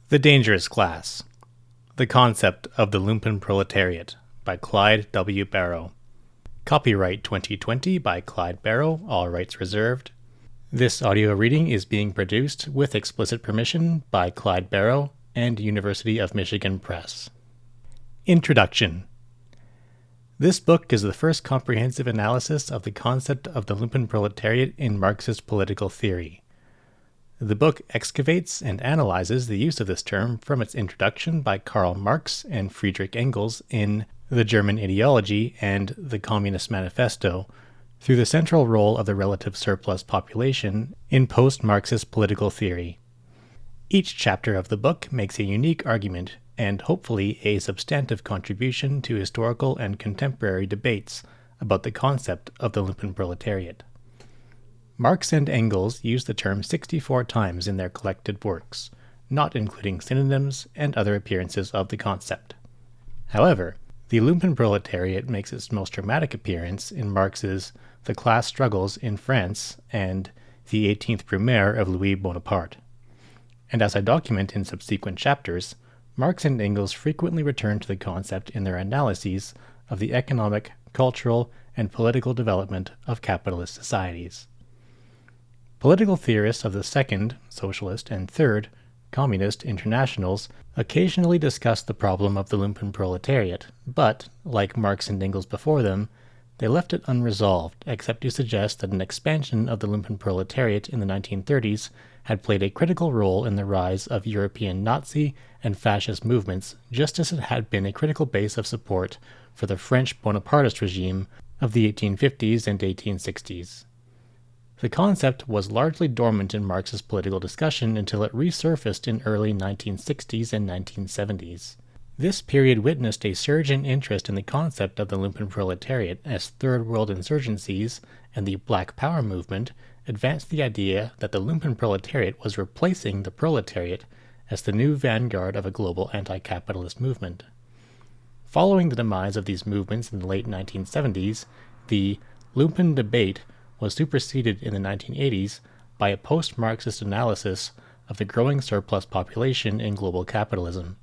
The Dangerous Class. The Concept of the Lumpen-Proletariat by Clyde W. Barrow. Copyright 2020 by Clyde Barrow, all rights reserved. This audio reading is being produced with explicit permission by Clyde Barrow and University of Michigan Press. Introduction. This book is the first comprehensive analysis of the concept of the Lumpen-Proletariat in Marxist political theory. The book excavates and analyzes the use of this term from its introduction by Karl Marx and Friedrich Engels in The German Ideology and the Communist Manifesto, through the central role of the relative surplus population in post-Marxist political theory. Each chapter of the book makes a unique argument and hopefully a substantive contribution to historical and contemporary debates about the concept of the Lumpen-Proletariat. Marx and Engels use the term 64 times in their collected works, not including synonyms and other appearances of the concept. However, the Lumpen-Proletariat makes its most dramatic appearance in Marx's The Class Struggles in France and The 18th Brumaire of Louis Bonaparte. And as I document in subsequent chapters, Marx and Engels frequently return to the concept in their analyses of the economic, cultural, and political development of capitalist societies. Political theorists of the Second, Socialist, and Third, Communist Internationals occasionally discuss the problem of the Lumpen-Proletariat, but, like Marx and Engels before them, they left it unresolved except to suggest that an expansion of the Lumpen-Proletariat in the 1930s had played a critical role in the rise of European Nazi and fascist movements, just as it had been a critical base of support for the French Bonapartist regime of the 1850s and 1860s. The concept was largely dormant in Marxist political discussion until it resurfaced in early 1960s and 1970s. This period witnessed a surge in interest in the concept of the Lumpen-Proletariat as Third World insurgencies and the Black Power movement advanced the idea that the Lumpen-Proletariat was replacing the proletariat as the new vanguard of a global anti-capitalist movement. Following the demise of these movements in the late 1970s, the Lumpen debate was superseded in the 1980s by a post-Marxist analysis of the growing surplus population in global capitalism.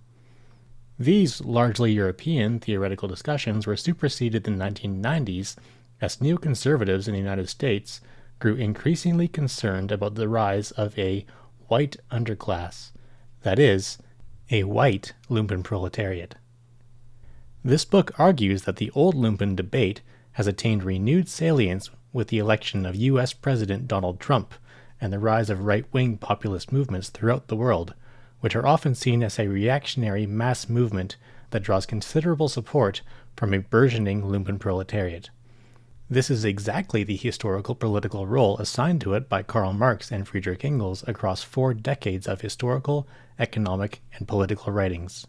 These largely European theoretical discussions were superseded in the 1990s as neoconservatives in the United States grew increasingly concerned about the rise of a white underclass, that is, a white Lumpen-Proletariat. This book argues that the old Lumpen debate has attained renewed salience with the election of U.S. President Donald Trump and the rise of right-wing populist movements throughout the world, which are often seen as a reactionary mass movement that draws considerable support from a burgeoning Lumpen-Proletariat. This is exactly the historical political role assigned to it by Karl Marx and Friedrich Engels across 4 decades of historical, economic, and political writings.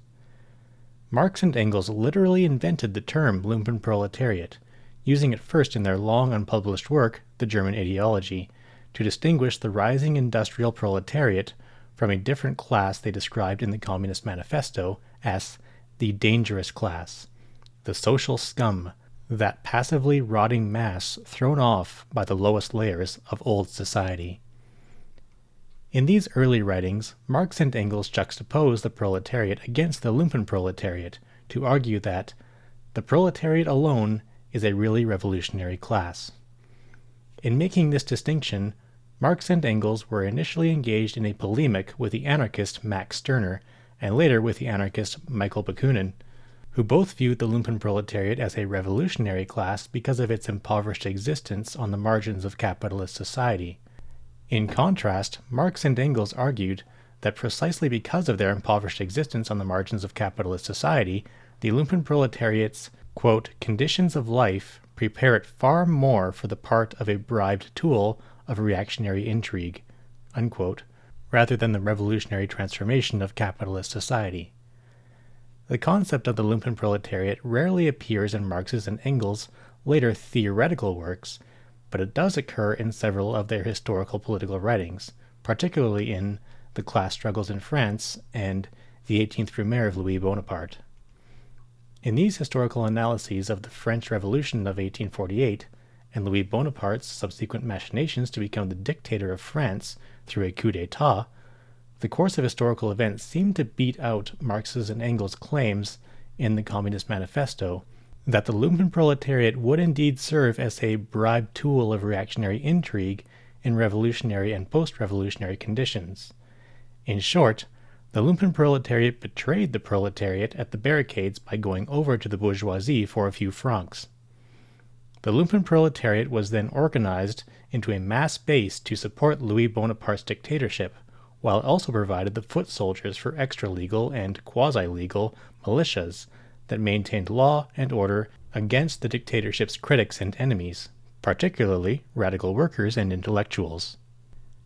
Marx and Engels literally invented the term Lumpen-Proletariat, using it first in their long unpublished work, The German Ideology, to distinguish the rising industrial proletariat from a different class they described in the Communist Manifesto as the dangerous class, the social scum, that passively rotting mass thrown off by the lowest layers of old society. In these early writings, Marx and Engels juxtapose the proletariat against the Lumpen-Proletariat to argue that the proletariat alone is a really revolutionary class. In making this distinction, Marx and Engels were initially engaged in a polemic with the anarchist Max Stirner and later with the anarchist Michael Bakunin, who both viewed the Lumpen-Proletariat as a revolutionary class because of its impoverished existence on the margins of capitalist society. In contrast, Marx and Engels argued that precisely because of their impoverished existence on the margins of capitalist society, the Lumpen-Proletariat's quote, conditions of life prepare it far more for the part of a bribed tool of reactionary intrigue, unquote, rather than the revolutionary transformation of capitalist society. The concept of the Lumpen-Proletariat rarely appears in Marx's and Engels' later theoretical works, but it does occur in several of their historical political writings, particularly in The Class Struggles in France and The 18th Brumaire of Louis Bonaparte. In these historical analyses of the French Revolution of 1848 and Louis Bonaparte's subsequent machinations to become the dictator of France through a coup d'etat, the course of historical events seemed to beat out Marx's and Engels' claims in the Communist Manifesto that the Lumpenproletariat would indeed serve as a bribed tool of reactionary intrigue in revolutionary and post-revolutionary conditions. In short, the Lumpenproletariat betrayed the proletariat at the barricades by going over to the bourgeoisie for a few francs. The Lumpenproletariat was then organized into a mass base to support Louis Bonaparte's dictatorship, while it also provided the foot soldiers for extra-legal and quasi-legal militias that maintained law and order against the dictatorship's critics and enemies, particularly radical workers and intellectuals.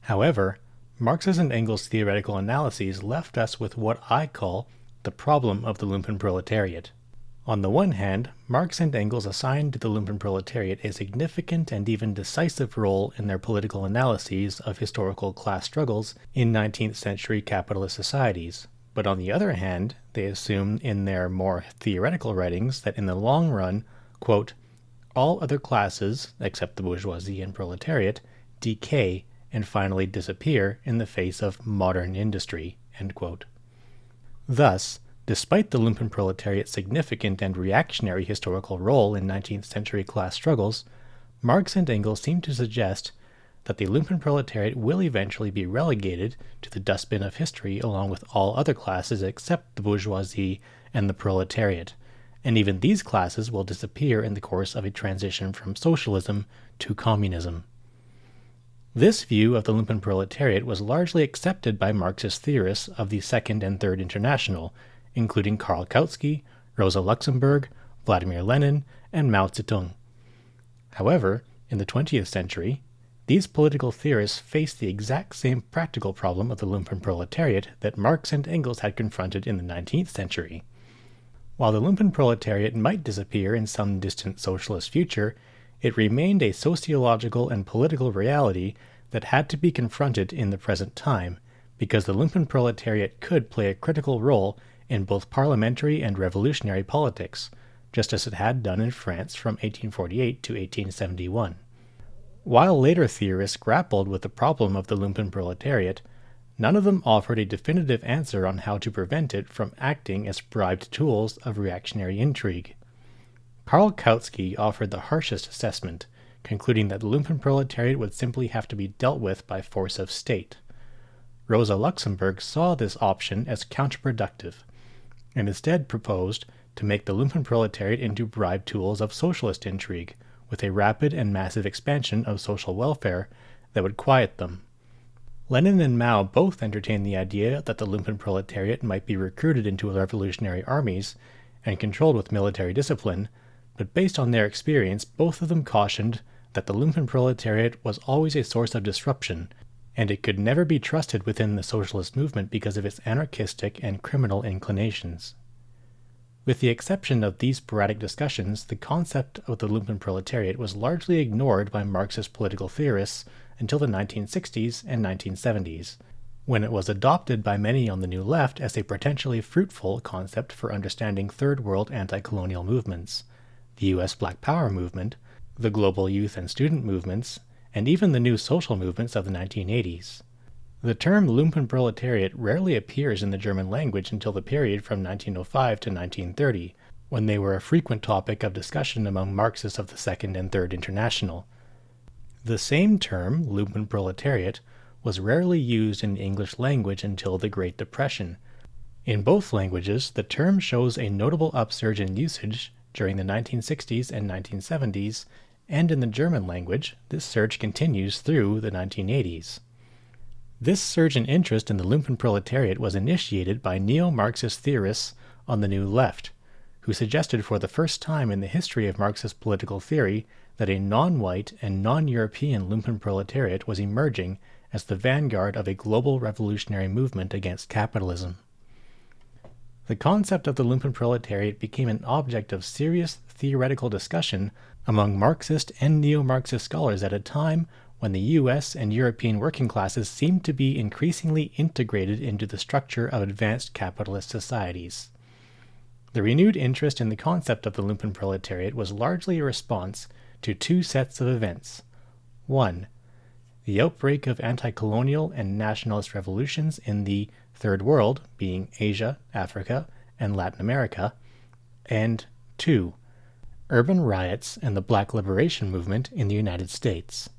However, Marx's and Engels' theoretical analyses left us with what I call the problem of the Lumpenproletariat. On the one hand, Marx and Engels assigned to the Lumpenproletariat a significant and even decisive role in their political analyses of historical class struggles in 19th century capitalist societies. But on the other hand, they assume in their more theoretical writings that in the long run, quote, all other classes, except the bourgeoisie and proletariat, decay and finally disappear in the face of modern industry, end quote. Thus, despite the Lumpenproletariat's significant and reactionary historical role in 19th century class struggles, Marx and Engels seem to suggest that the Lumpenproletariat will eventually be relegated to the dustbin of history along with all other classes except the bourgeoisie and the proletariat, and even these classes will disappear in the course of a transition from socialism to communism. This view of the Lumpenproletariat was largely accepted by Marxist theorists of the Second and Third International, including Karl Kautsky, Rosa Luxemburg, Vladimir Lenin, and Mao Zedong. However, in the 20th century, these political theorists faced the exact same practical problem of the Lumpenproletariat that Marx and Engels had confronted in the 19th century. While the Lumpenproletariat might disappear in some distant socialist future, it remained a sociological and political reality that had to be confronted in the present time, because the Lumpenproletariat could play a critical role in both parliamentary and revolutionary politics, just as it had done in France from 1848 to 1871. While later theorists grappled with the problem of the Lumpenproletariat, none of them offered a definitive answer on how to prevent it from acting as bribed tools of reactionary intrigue. Karl Kautsky offered the harshest assessment, concluding that the Lumpenproletariat would simply have to be dealt with by force of state. Rosa Luxemburg saw this option as counterproductive, and instead proposed to make the Lumpenproletariat into bribed tools of socialist intrigue, with a rapid and massive expansion of social welfare that would quiet them. Lenin and Mao both entertained the idea that the Lumpenproletariat might be recruited into revolutionary armies and controlled with military discipline, but based on their experience, both of them cautioned that the Lumpenproletariat was always a source of disruption, and it could never be trusted within the socialist movement because of its anarchistic and criminal inclinations. With the exception of these sporadic discussions, the concept of the Lumpenproletariat was largely ignored by Marxist political theorists until the 1960s and 1970s, when it was adopted by many on the New Left as a potentially fruitful concept for understanding Third World anti-colonial movements, the U.S. Black Power movement, the global youth and student movements, and even the new social movements of the 1980s. The term Lumpenproletariat rarely appears in the German language until the period from 1905 to 1930, when they were a frequent topic of discussion among Marxists of the Second and Third International. The same term, Lumpenproletariat, was rarely used in the English language until the Great Depression. In both languages, the term shows a notable upsurge in usage during the 1960s and 1970s, and in the German language, this surge continues through the 1980s. This surge in interest in the Lumpenproletariat was initiated by neo-Marxist theorists on the New Left, who suggested for the first time in the history of Marxist political theory that a non-white and non-European Lumpenproletariat was emerging as the vanguard of a global revolutionary movement against capitalism. The concept of the Lumpenproletariat became an object of serious theoretical discussion among Marxist and neo-Marxist scholars at a time when the U.S. and European working classes seemed to be increasingly integrated into the structure of advanced capitalist societies. The renewed interest in the concept of the Lumpenproletariat was largely a response to two sets of events. 1. the outbreak of anti-colonial and nationalist revolutions in the Third World, being Asia, Africa, and Latin America, and 2. Urban riots and the Black Liberation Movement in the United States.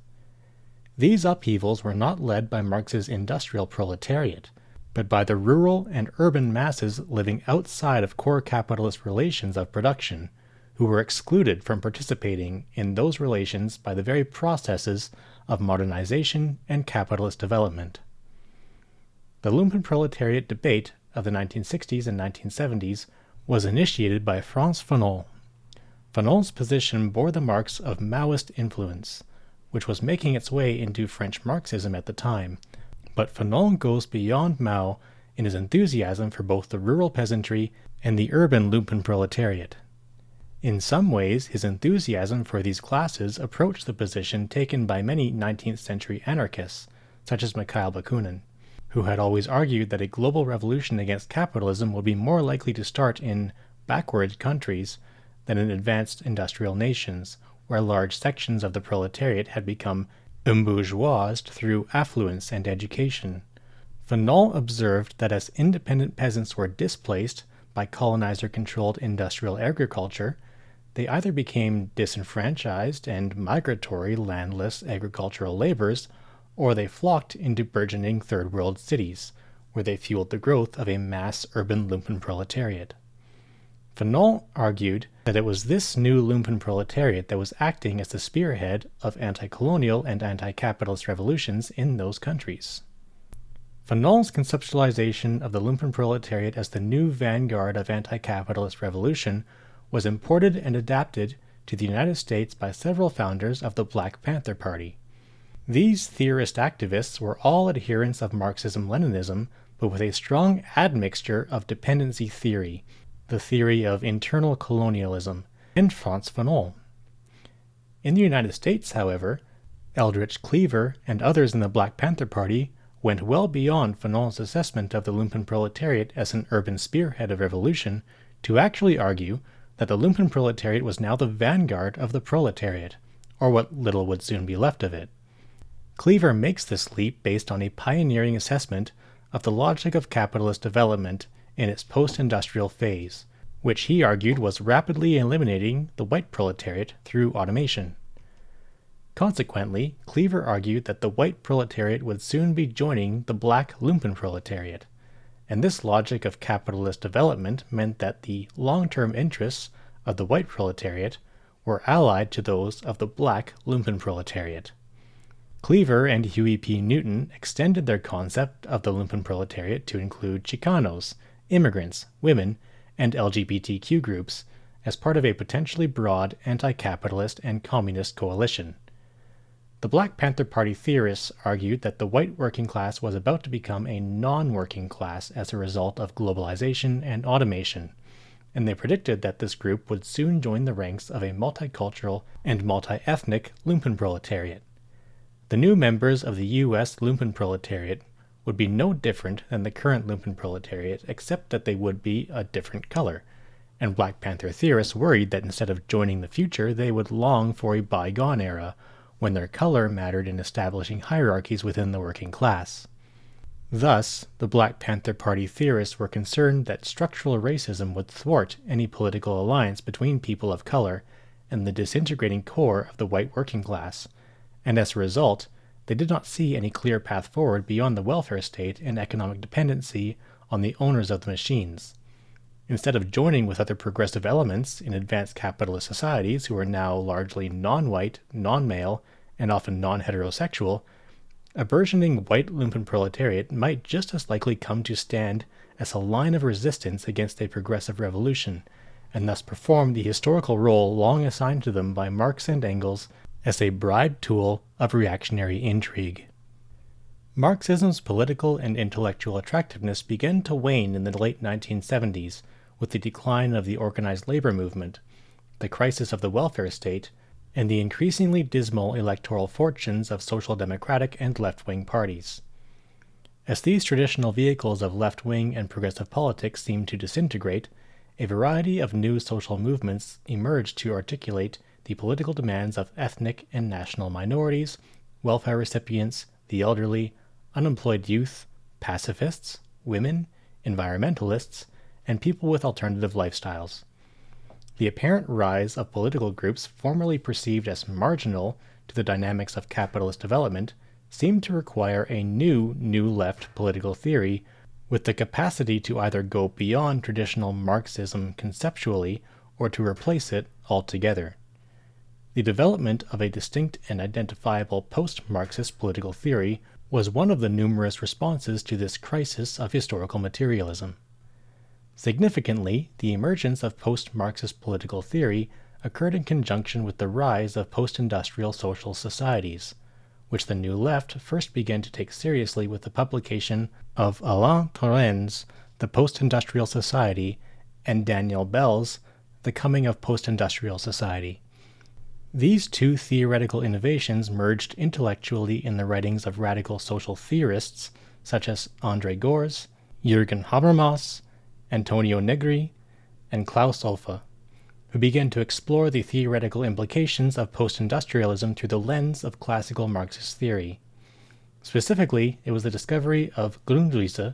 These upheavals were not led by Marx's industrial proletariat, but by the rural and urban masses living outside of core capitalist relations of production, who were excluded from participating in those relations by the very processes of modernization and capitalist development. The Lumpenproletariat debate of the 1960s and 1970s was initiated by Frantz Fanon. Fanon's position bore the marks of Maoist influence, which was making its way into French Marxism at the time, but Fanon goes beyond Mao in his enthusiasm for both the rural peasantry and the urban Lumpenproletariat. In some ways, his enthusiasm for these classes approached the position taken by many 19th century anarchists, such as Mikhail Bakunin, who had always argued that a global revolution against capitalism would be more likely to start in backward countries than in advanced industrial nations, where large sections of the proletariat had become embourgeoised through affluence and education. Fanon observed that as independent peasants were displaced by colonizer-controlled industrial agriculture, they either became disenfranchised and migratory landless agricultural laborers, or they flocked into burgeoning third world cities, where they fueled the growth of a mass urban Lumpenproletariat. Fanon argued that it was this new Lumpenproletariat that was acting as the spearhead of anti-colonial and anti-capitalist revolutions in those countries. Fanon's conceptualization of the Lumpenproletariat as the new vanguard of anti-capitalist revolution was imported and adapted to the United States by several founders of the Black Panther Party. These theorist activists were all adherents of Marxism-Leninism, but with a strong admixture of dependency theory, the theory of internal colonialism, and Frantz Fanon. In the United States, however, Eldridge Cleaver and others in the Black Panther Party went well beyond Fanon's assessment of the Lumpenproletariat as an urban spearhead of revolution to actually argue that the Lumpenproletariat was now the vanguard of the proletariat, or what little would soon be left of it. Cleaver makes this leap based on a pioneering assessment of the logic of capitalist development in its post-industrial phase, which he argued was rapidly eliminating the white proletariat through automation. Consequently, Cleaver argued that the white proletariat would soon be joining the black Lumpenproletariat, and this logic of capitalist development meant that the long-term interests of the white proletariat were allied to those of the black Lumpenproletariat. Cleaver and Huey P. Newton extended their concept of the Lumpenproletariat to include Chicanos, immigrants, women, and LGBTQ groups as part of a potentially broad anti-capitalist and communist coalition. The Black Panther Party theorists argued that the white working class was about to become a non-working class as a result of globalization and automation, and they predicted that this group would soon join the ranks of a multicultural and multi-ethnic Lumpenproletariat. The new members of the U.S. Lumpenproletariat would be no different than the current Lumpenproletariat, except that they would be a different color, and Black Panther theorists worried that instead of joining the future, they would long for a bygone era, when their color mattered in establishing hierarchies within the working class. Thus, the Black Panther Party theorists were concerned that structural racism would thwart any political alliance between people of color and the disintegrating core of the white working class, and as a result, they did not see any clear path forward beyond the welfare state and economic dependency on the owners of the machines. Instead of joining with other progressive elements in advanced capitalist societies who are now largely non-white, non-male, and often non-heterosexual, a burgeoning white Lumpenproletariat might just as likely come to stand as a line of resistance against a progressive revolution, and thus perform the historical role long assigned to them by Marx and Engels as a bribed tool of reactionary intrigue. Marxism's political and intellectual attractiveness began to wane in the late 1970s with the decline of the organized labor movement, the crisis of the welfare state, and the increasingly dismal electoral fortunes of social democratic and left-wing parties. As these traditional vehicles of left-wing and progressive politics seemed to disintegrate, a variety of new social movements emerged to articulate the political demands of ethnic and national minorities, welfare recipients, the elderly, unemployed youth, pacifists, women, environmentalists, and people with alternative lifestyles. The apparent rise of political groups formerly perceived as marginal to the dynamics of capitalist development seemed to require a new left political theory with the capacity to either go beyond traditional Marxism conceptually or to replace it altogether. The development of a distinct and identifiable post-Marxist political theory was one of the numerous responses to this crisis of historical materialism. Significantly, the emergence of post-Marxist political theory occurred in conjunction with the rise of post-industrial social societies, which the New Left first began to take seriously with the publication of Alain Tourain's The Post-Industrial Society and Daniel Bell's The Coming of Post-Industrial Society. These two theoretical innovations merged intellectually in the writings of radical social theorists such as André Gorz, Jürgen Habermas, Antonio Negri, and Klaus Olfe, who began to explore the theoretical implications of post-industrialism through the lens of classical Marxist theory. Specifically, it was the discovery of Grundrisse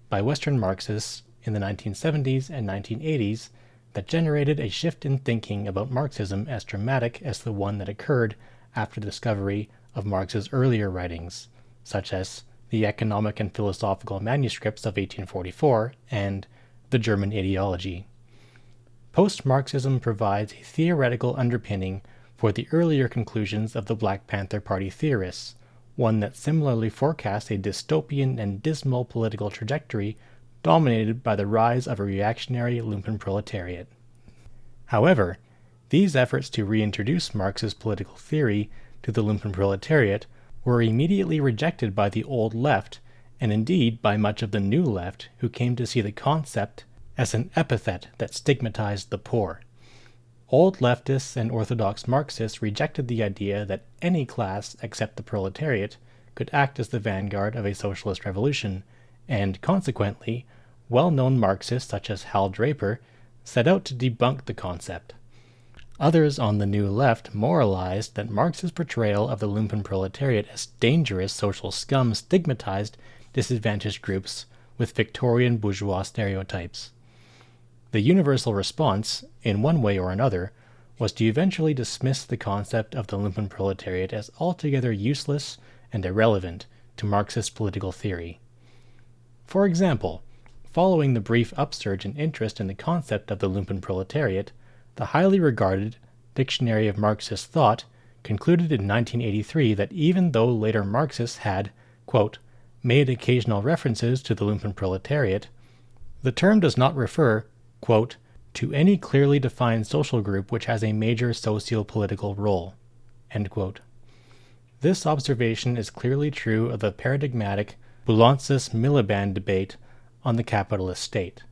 by Western Marxists in the 1970s and 1980s that generated a shift in thinking about Marxism as dramatic as the one that occurred after the discovery of Marx's earlier writings, such as the Economic and Philosophical Manuscripts of 1844 and the German Ideology. Post-Marxism provides a theoretical underpinning for the earlier conclusions of the Black Panther Party theorists, one that similarly forecasts a dystopian and dismal political trajectory dominated by the rise of a reactionary Lumpenproletariat. However, these efforts to reintroduce Marxist political theory to the Lumpenproletariat were immediately rejected by the Old Left, and indeed by much of the New Left, who came to see the concept as an epithet that stigmatized the poor. Old leftists and orthodox Marxists rejected the idea that any class except the proletariat could act as the vanguard of a socialist revolution, and consequently, well-known Marxists such as Hal Draper set out to debunk the concept. Others on the New Left moralized that Marx's portrayal of the Lumpenproletariat as dangerous social scum stigmatized disadvantaged groups with Victorian bourgeois stereotypes. The universal response, in one way or another, was to eventually dismiss the concept of the Lumpenproletariat as altogether useless and irrelevant to Marxist political theory. For example, following the brief upsurge in interest in the concept of the Lumpenproletariat, the highly regarded Dictionary of Marxist Thought concluded in 1983 that even though later Marxists had, quote, made occasional references to the Lumpenproletariat, the term does not refer, quote, to any clearly defined social group which has a major socio-political role, end quote. This observation is clearly true of the paradigmatic Boulancis-Miliband debate on the capitalist state,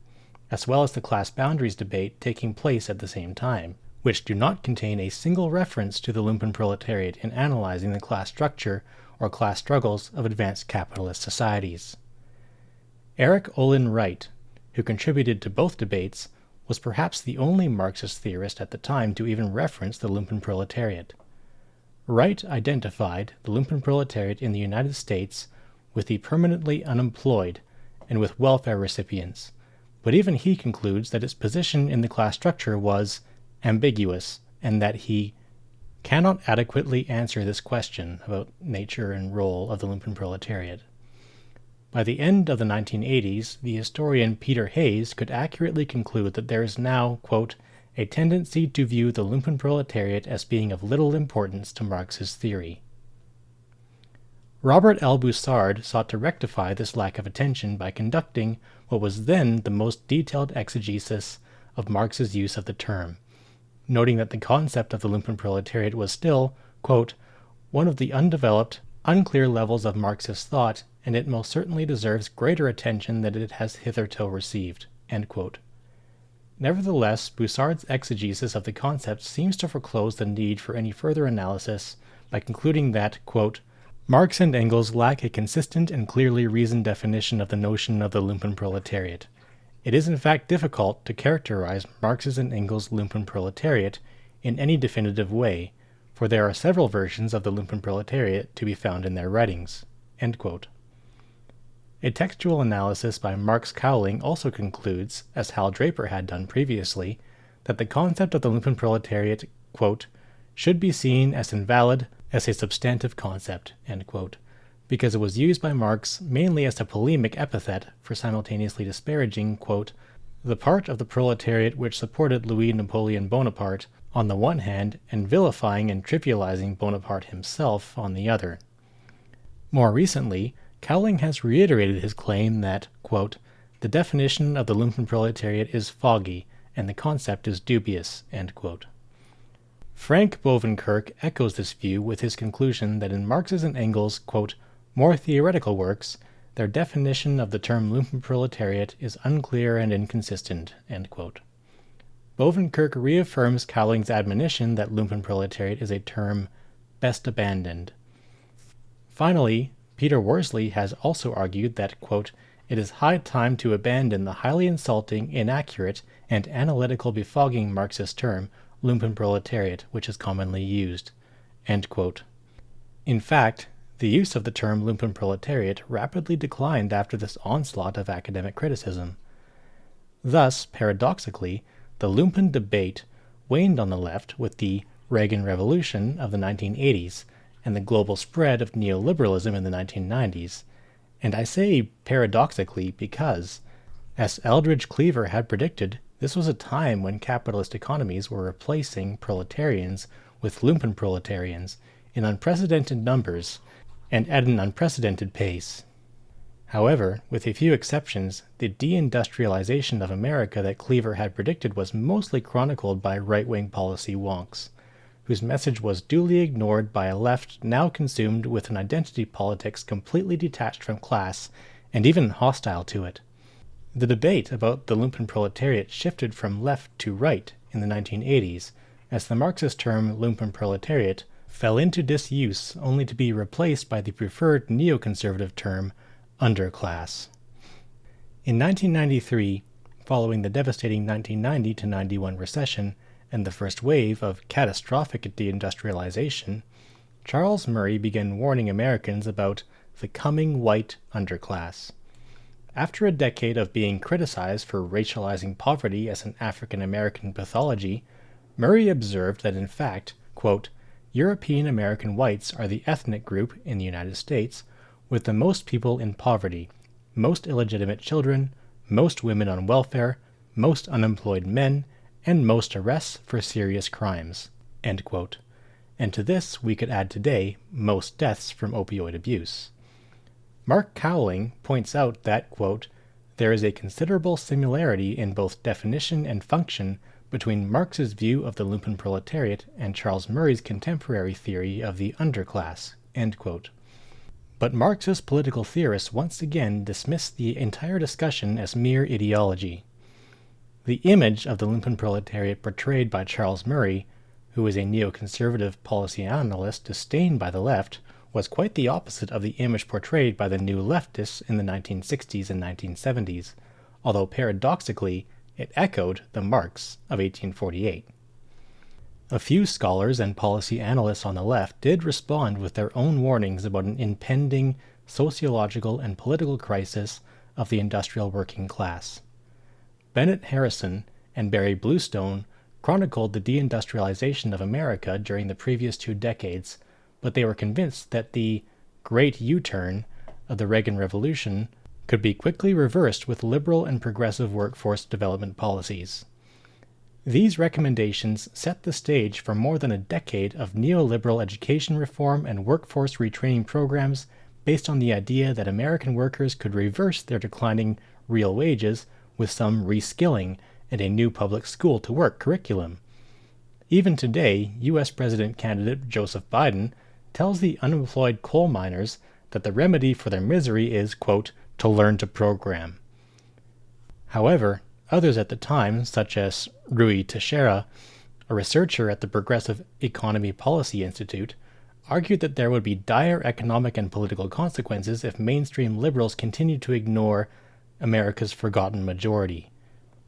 as well as the class boundaries debate taking place at the same time, which do not contain a single reference to the Lumpenproletariat in analyzing the class structure or class struggles of advanced capitalist societies. Eric Olin Wright, who contributed to both debates, was perhaps the only Marxist theorist at the time to even reference the Lumpenproletariat. Wright identified the Lumpenproletariat in the United States with the permanently unemployed and with welfare recipients, but even he concludes that its position in the class structure was ambiguous and that he cannot adequately answer this question about nature and role of the Lumpenproletariat. By the end of the 1980s, the historian Peter Hayes could accurately conclude that there is now, quote, a tendency to view the Lumpenproletariat as being of little importance to Marx's theory. Robert L. Bussard sought to rectify this lack of attention by conducting what was then the most detailed exegesis of Marx's use of the term, noting that the concept of the Lumpenproletariat was still, quote, one of the undeveloped, unclear levels of Marxist thought, and it most certainly deserves greater attention than it has hitherto received, end quote. Nevertheless, Bussard's exegesis of the concept seems to foreclose the need for any further analysis by concluding that, quote, Marx and Engels lack a consistent and clearly reasoned definition of the notion of the Lumpenproletariat. It is in fact difficult to characterize Marx's and Engels' Lumpenproletariat in any definitive way, for there are several versions of the Lumpenproletariat to be found in their writings." End quote. A textual analysis by Marx Cowling also concludes, as Hal Draper had done previously, that the concept of the Lumpenproletariat, quote, "should be seen as invalid as a substantive concept," end quote, because it was used by Marx mainly as a polemic epithet for simultaneously disparaging, quote, "the part of the proletariat which supported Louis Napoleon Bonaparte on the one hand and vilifying and trivializing Bonaparte himself on the other." More recently, Cowling has reiterated his claim that, quote, "the definition of the Lumpenproletariat is foggy and the concept is dubious," end quote. Frank Bovenkirk echoes this view with his conclusion that in Marx's and Engels' quote, "more theoretical works, their definition of the term Lumpenproletariat is unclear and inconsistent," end quote. Bovenkirk reaffirms Cowling's admonition that Lumpenproletariat is a term best abandoned. Finally, Peter Worsley has also argued that, quote, "it is high time to abandon the highly insulting, inaccurate, and analytical befogging Marxist term Lumpenproletariat, which is commonly used," end quote. In fact, the use of the term Lumpenproletariat rapidly declined after this onslaught of academic criticism. Thus, paradoxically, the Lumpen debate waned on the left with the Reagan Revolution of the 1980s and the global spread of neoliberalism in the 1990s, and I say paradoxically because, as Eldridge Cleaver had predicted, this was a time when capitalist economies were replacing proletarians with Lumpenproletarians in unprecedented numbers and at an unprecedented pace. However, with a few exceptions, the deindustrialization of America that Cleaver had predicted was mostly chronicled by right-wing policy wonks, whose message was duly ignored by a left now consumed with an identity politics completely detached from class and even hostile to it. The debate about the Lumpenproletariat shifted from left to right in the 1980s, as the Marxist term Lumpenproletariat fell into disuse only to be replaced by the preferred neoconservative term underclass. In 1993, following the devastating 1990-91 recession and the first wave of catastrophic deindustrialization, Charles Murray began warning Americans about the coming white underclass. After a decade of being criticized for racializing poverty as an African-American pathology, Murray observed that in fact, quote, "European American whites are the ethnic group in the United States with the most people in poverty, most illegitimate children, most women on welfare, most unemployed men, and most arrests for serious crimes," end quote. And to this we could add today most deaths from opioid abuse. Mark Cowling points out that, quote, "there is a considerable similarity in both definition and function between Marx's view of the Lumpenproletariat and Charles Murray's contemporary theory of the underclass," end quote. But Marxist political theorists once again dismissed the entire discussion as mere ideology. The image of the Lumpenproletariat portrayed by Charles Murray, who is a neoconservative policy analyst disdained by the left, was quite the opposite of the image portrayed by the new leftists in the 1960s and 1970s, although paradoxically it echoed the Marx of 1848. A few scholars and policy analysts on the left did respond with their own warnings about an impending sociological and political crisis of the industrial working class. Bennett Harrison and Barry Bluestone chronicled the deindustrialization of America during the previous 2 decades, but they were convinced that the great U-turn of the Reagan Revolution could be quickly reversed with liberal and progressive workforce development policies. These recommendations set the stage for more than a decade of neoliberal education reform and workforce retraining programs based on the idea that American workers could reverse their declining real wages with some reskilling and a new public school-to-work curriculum. Even today, U.S. President candidate Joseph Biden tells the unemployed coal miners that the remedy for their misery is, quote, "to learn to program." However, others at the time, such as Rui Teixeira, a researcher at the Progressive Economy Policy Institute, argued that there would be dire economic and political consequences if mainstream liberals continued to ignore America's forgotten majority,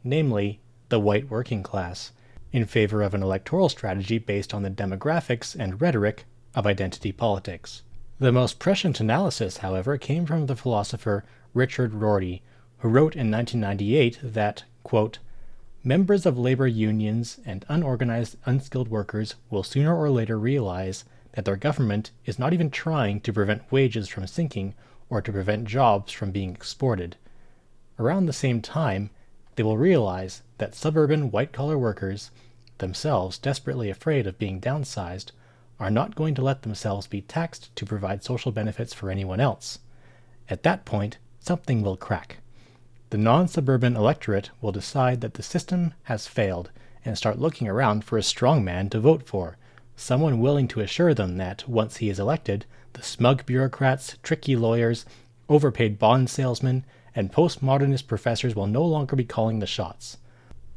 namely the white working class, in favor of an electoral strategy based on the demographics and rhetoric of identity politics. The most prescient analysis, however, came from the philosopher Richard Rorty, who wrote in 1998 that, quote, members of labor unions and unorganized, unskilled workers will sooner or later realize that their government is not even trying to prevent wages from sinking or to prevent jobs from being exported. Around the same time, they will realize that suburban white-collar workers, themselves desperately afraid of being downsized, are not going to let themselves be taxed to provide social benefits for anyone else. At that point, something will crack. The non-suburban electorate will decide that the system has failed and start looking around for a strong man to vote for, someone willing to assure them that, once he is elected, the smug bureaucrats, tricky lawyers, overpaid bond salesmen, and postmodernist professors will no longer be calling the shots.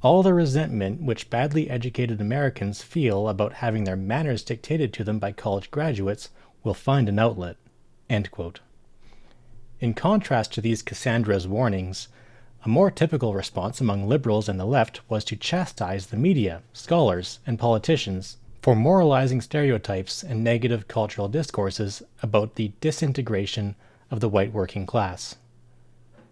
All the resentment which badly educated Americans feel about having their manners dictated to them by college graduates will find an outlet." End quote. In contrast to these Cassandra's warnings, a more typical response among liberals and the left was to chastise the media, scholars, and politicians for moralizing stereotypes and negative cultural discourses about the disintegration of the white working class.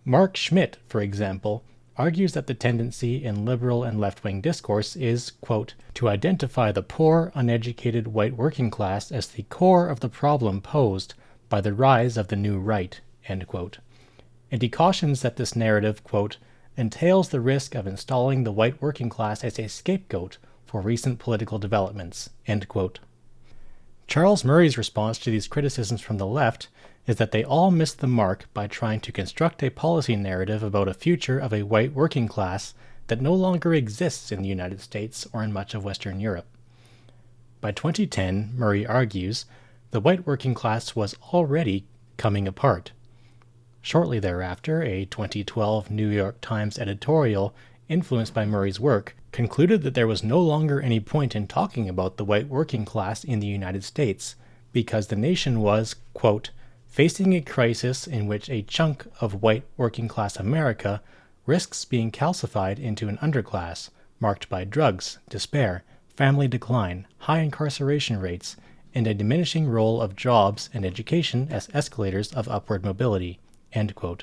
Mark Schmidt, for example, argues that the tendency in liberal and left-wing discourse is, quote, to identify the poor, uneducated white working class as the core of the problem posed by the rise of the new right, end quote. And he cautions that this narrative, quote, entails the risk of installing the white working class as a scapegoat for recent political developments, end quote. Charles Murray's response to these criticisms from the left is that they all missed the mark by trying to construct a policy narrative about a future of a white working class that no longer exists in the United States or in much of Western Europe. By 2010, Murray argues, the white working class was already coming apart. Shortly thereafter, a 2012 New York Times editorial, influenced by Murray's work, concluded that there was no longer any point in talking about the white working class in the United States, because the nation was, quote, facing a crisis in which a chunk of white working class America risks being calcified into an underclass marked by drugs, despair, family decline, high incarceration rates, and a diminishing role of jobs and education as escalators of upward mobility, end quote.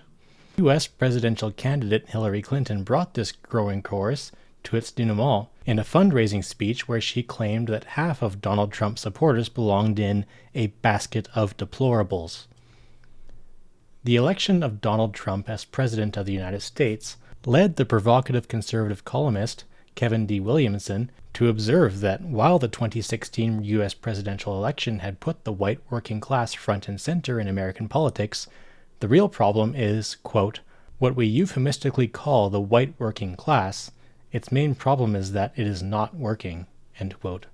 U.S. presidential candidate Hillary Clinton brought this growing chorus to its denouement in a fundraising speech where she claimed that half of Donald Trump's supporters belonged in a basket of deplorables. The election of Donald Trump as President of the United States led the provocative conservative columnist Kevin D. Williamson to observe that while the 2016 U.S. presidential election had put the white working class front and center in American politics, the real problem is, quote, what we euphemistically call the white working class. Its main problem is that it is not working, end quote.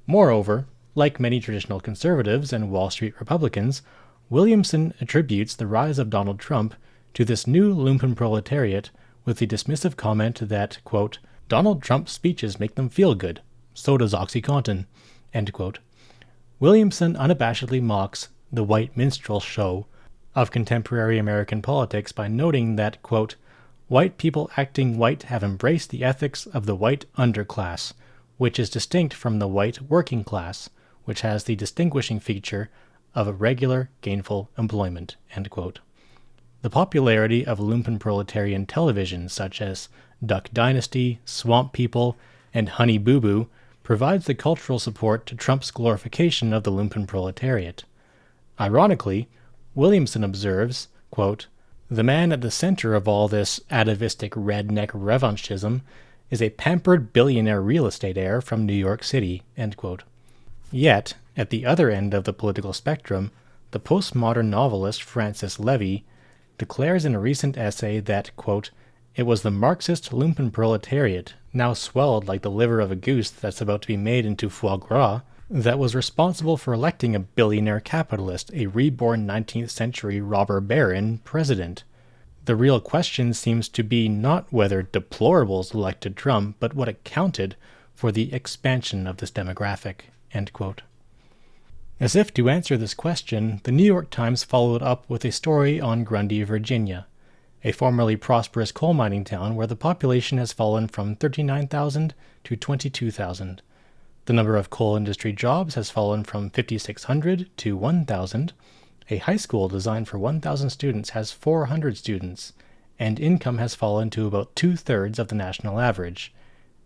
Moreover, like many traditional conservatives and Wall Street Republicans, Williamson attributes the rise of Donald Trump to this new Lumpenproletariat with the dismissive comment that, quote, Donald Trump's speeches make them feel good, so does OxyContin, end quote. Williamson unabashedly mocks the white minstrel show of contemporary American politics by noting that, quote, white people acting white have embraced the ethics of the white underclass, which is distinct from the white working class, which has the distinguishing feature of a regular, gainful employment, end quote. The popularity of Lumpenproletarian television, such as Duck Dynasty, Swamp People, and Honey Boo Boo, provides the cultural support to Trump's glorification of the Lumpenproletariat. Ironically, Williamson observes, quote, the man at the center of all this atavistic redneck revanchism is a pampered billionaire real estate heir from New York City, end quote. Yet, at the other end of the political spectrum, the postmodern novelist Francis Levy declares in a recent essay that, quote, it was the Marxist Lumpenproletariat, now swelled like the liver of a goose that's about to be made into foie gras, that was responsible for electing a billionaire capitalist, a reborn 19th century robber baron, president. The real question seems to be not whether deplorables elected Trump, but what accounted for the expansion of this demographic, end quote. As if to answer this question, the New York Times followed up with a story on Grundy, Virginia, a formerly prosperous coal mining town where the population has fallen from 39,000 to 22,000. The number of coal industry jobs has fallen from 5,600 to 1,000. A high school designed for 1,000 students has 400 students, and income has fallen to about 2/3 of the national average.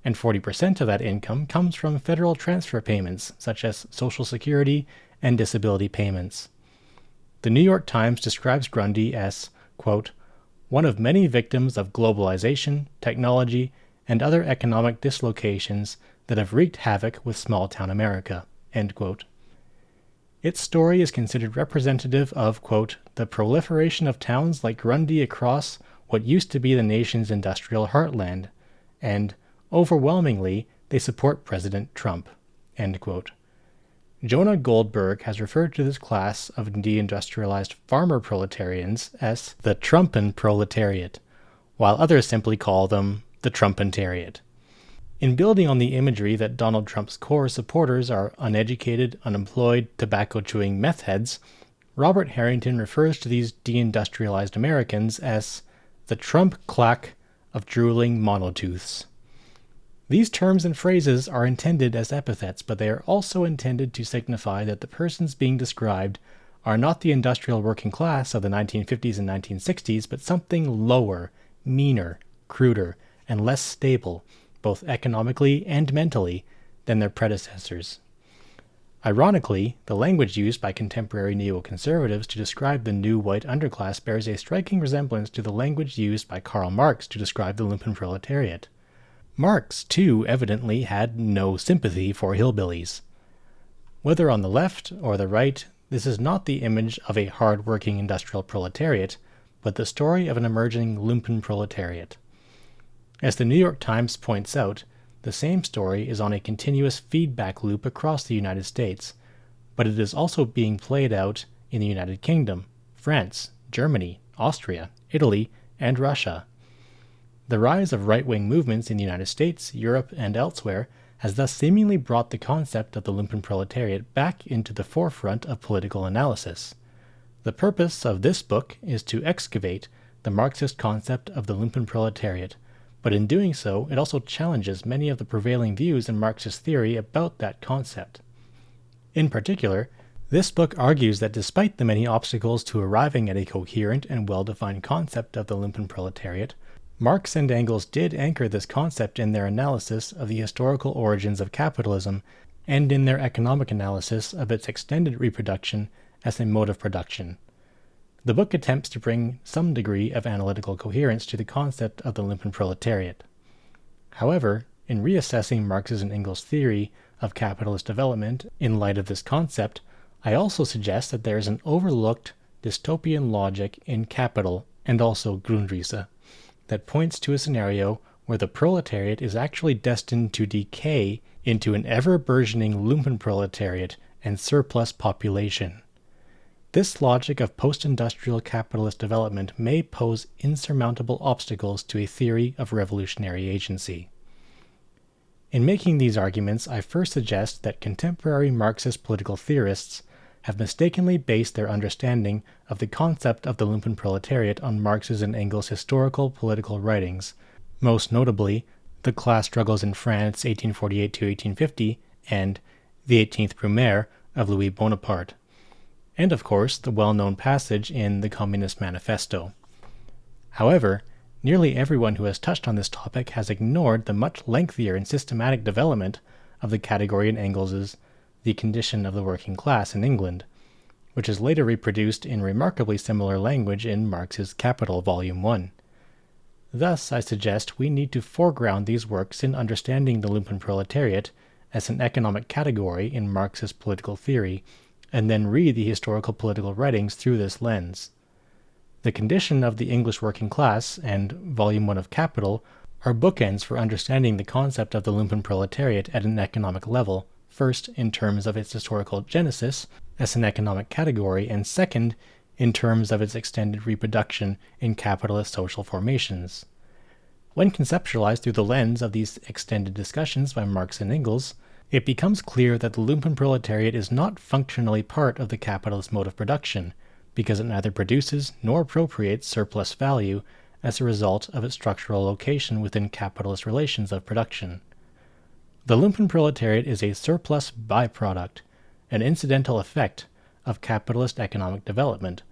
And 40% of that income comes from federal transfer payments, such as Social Security and disability payments. The New York Times describes Grundy as, quote, one of many victims of globalization, technology, and other economic dislocations that have wreaked havoc with small-town America, end quote. Its story is considered representative of, quote, the proliferation of towns like Grundy across what used to be the nation's industrial heartland, and, overwhelmingly, they support President Trump, end quote. Jonah Goldberg has referred to this class of deindustrialized farmer proletarians as the Lumpen-Proletariat, while others simply call them the Lumpentariat. In building on the imagery that Donald Trump's core supporters are uneducated, unemployed, tobacco-chewing meth heads, Robert Harrington refers to these deindustrialized Americans as the Trump claque of drooling monotooths. These terms and phrases are intended as epithets, but they are also intended to signify that the persons being described are not the industrial working class of the 1950s and 1960s, but something lower, meaner, cruder, and less stable, both economically and mentally, than their predecessors. Ironically, the language used by contemporary neoconservatives to describe the new white underclass bears a striking resemblance to the language used by Karl Marx to describe the Lumpenproletariat. Marx, too, evidently had no sympathy for hillbillies. Whether on the left or the right, this is not the image of a hard-working industrial proletariat, but the story of an emerging Lumpenproletariat. As the New York Times points out, the same story is on a continuous feedback loop across the United States, but it is also being played out in the United Kingdom, France, Germany, Austria, Italy, and Russia. The rise of right-wing movements in the United States, Europe, and elsewhere has thus seemingly brought the concept of the Lumpenproletariat back into the forefront of political analysis. The purpose of this book is to excavate the Marxist concept of the Lumpenproletariat, but in doing so, it also challenges many of the prevailing views in Marxist theory about that concept. In particular, this book argues that despite the many obstacles to arriving at a coherent and well-defined concept of the Lumpenproletariat, Marx and Engels did anchor this concept in their analysis of the historical origins of capitalism and in their economic analysis of its extended reproduction as a mode of production. The book attempts to bring some degree of analytical coherence to the concept of the Lumpenproletariat. However, in reassessing Marx's and Engels' theory of capitalist development in light of this concept, I also suggest that there is an overlooked dystopian logic in Capital and also Grundrisse that points to a scenario where the proletariat is actually destined to decay into an ever-burgeoning Lumpenproletariat and surplus population. This logic of post-industrial capitalist development may pose insurmountable obstacles to a theory of revolutionary agency. In making these arguments, I first suggest that contemporary Marxist political theorists have mistakenly based their understanding of the concept of the Lumpenproletariat on Marx's and Engels' historical political writings, most notably The Class Struggles in France 1848 to 1850 and The 18th Brumaire of Louis Bonaparte, and of course the well-known passage in the Communist Manifesto. However, nearly everyone who has touched on this topic has ignored the much lengthier and systematic development of the category in Engels' The Condition of the Working Class in England, which is later reproduced in remarkably similar language in Marx's Capital Volume 1. Thus, I suggest we need to foreground these works in understanding the Lumpenproletariat as an economic category in Marxist political theory, and then read the historical political writings through this lens. The Condition of the English Working Class and Volume 1 of Capital are bookends for understanding the concept of the Lumpenproletariat at an economic level, first in terms of its historical genesis as an economic category, and second in terms of its extended reproduction in capitalist social formations. When conceptualized through the lens of these extended discussions by Marx and Engels, it becomes clear that the Lumpenproletariat is not functionally part of the capitalist mode of production, because it neither produces nor appropriates surplus value, as a result of its structural location within capitalist relations of production. The Lumpenproletariat is a surplus byproduct, an incidental effect of capitalist economic development,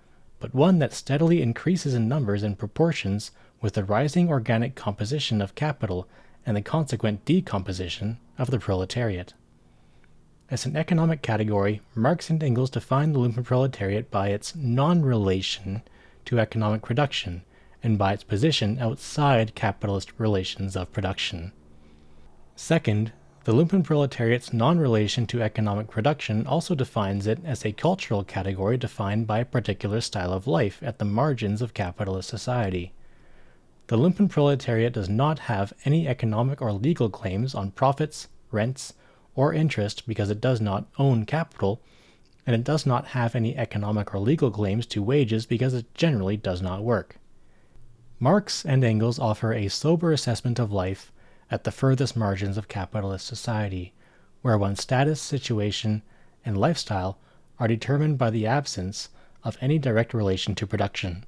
but one that steadily increases in numbers and proportions with the rising organic composition of capital and the consequent decomposition of the proletariat. As an economic category, Marx and Engels define the Lumpenproletariat by its non-relation to economic production and by its position outside capitalist relations of production. Second, the Lumpenproletariat's non-relation to economic production also defines it as a cultural category defined by a particular style of life at the margins of capitalist society. The Lumpenproletariat does not have any economic or legal claims on profits, rents, or interest because it does not own capital, and it does not have any economic or legal claims to wages because it generally does not work. Marx and Engels offer a sober assessment of life at the furthest margins of capitalist society, where one's status, situation, and lifestyle are determined by the absence of any direct relation to production.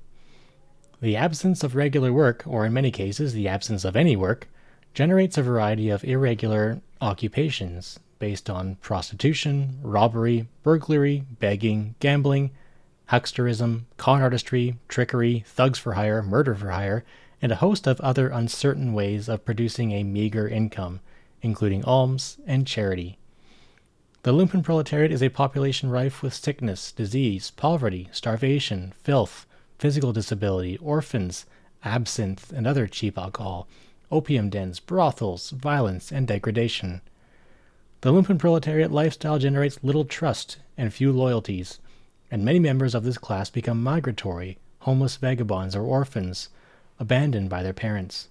The absence of regular work, or in many cases the absence of any work, generates a variety of irregular occupations based on prostitution, robbery, burglary, begging, gambling, hucksterism, con artistry, trickery, thugs for hire, murder for hire, and a host of other uncertain ways of producing a meager income, including alms and charity. The Lumpenproletariat is a population rife with sickness, disease, poverty, starvation, filth, physical disability, orphans, absinthe and other cheap alcohol, opium dens, brothels, violence, and degradation. The Lumpenproletariat lifestyle generates little trust and few loyalties, and many members of this class become migratory, homeless vagabonds or orphans, abandoned by their parents.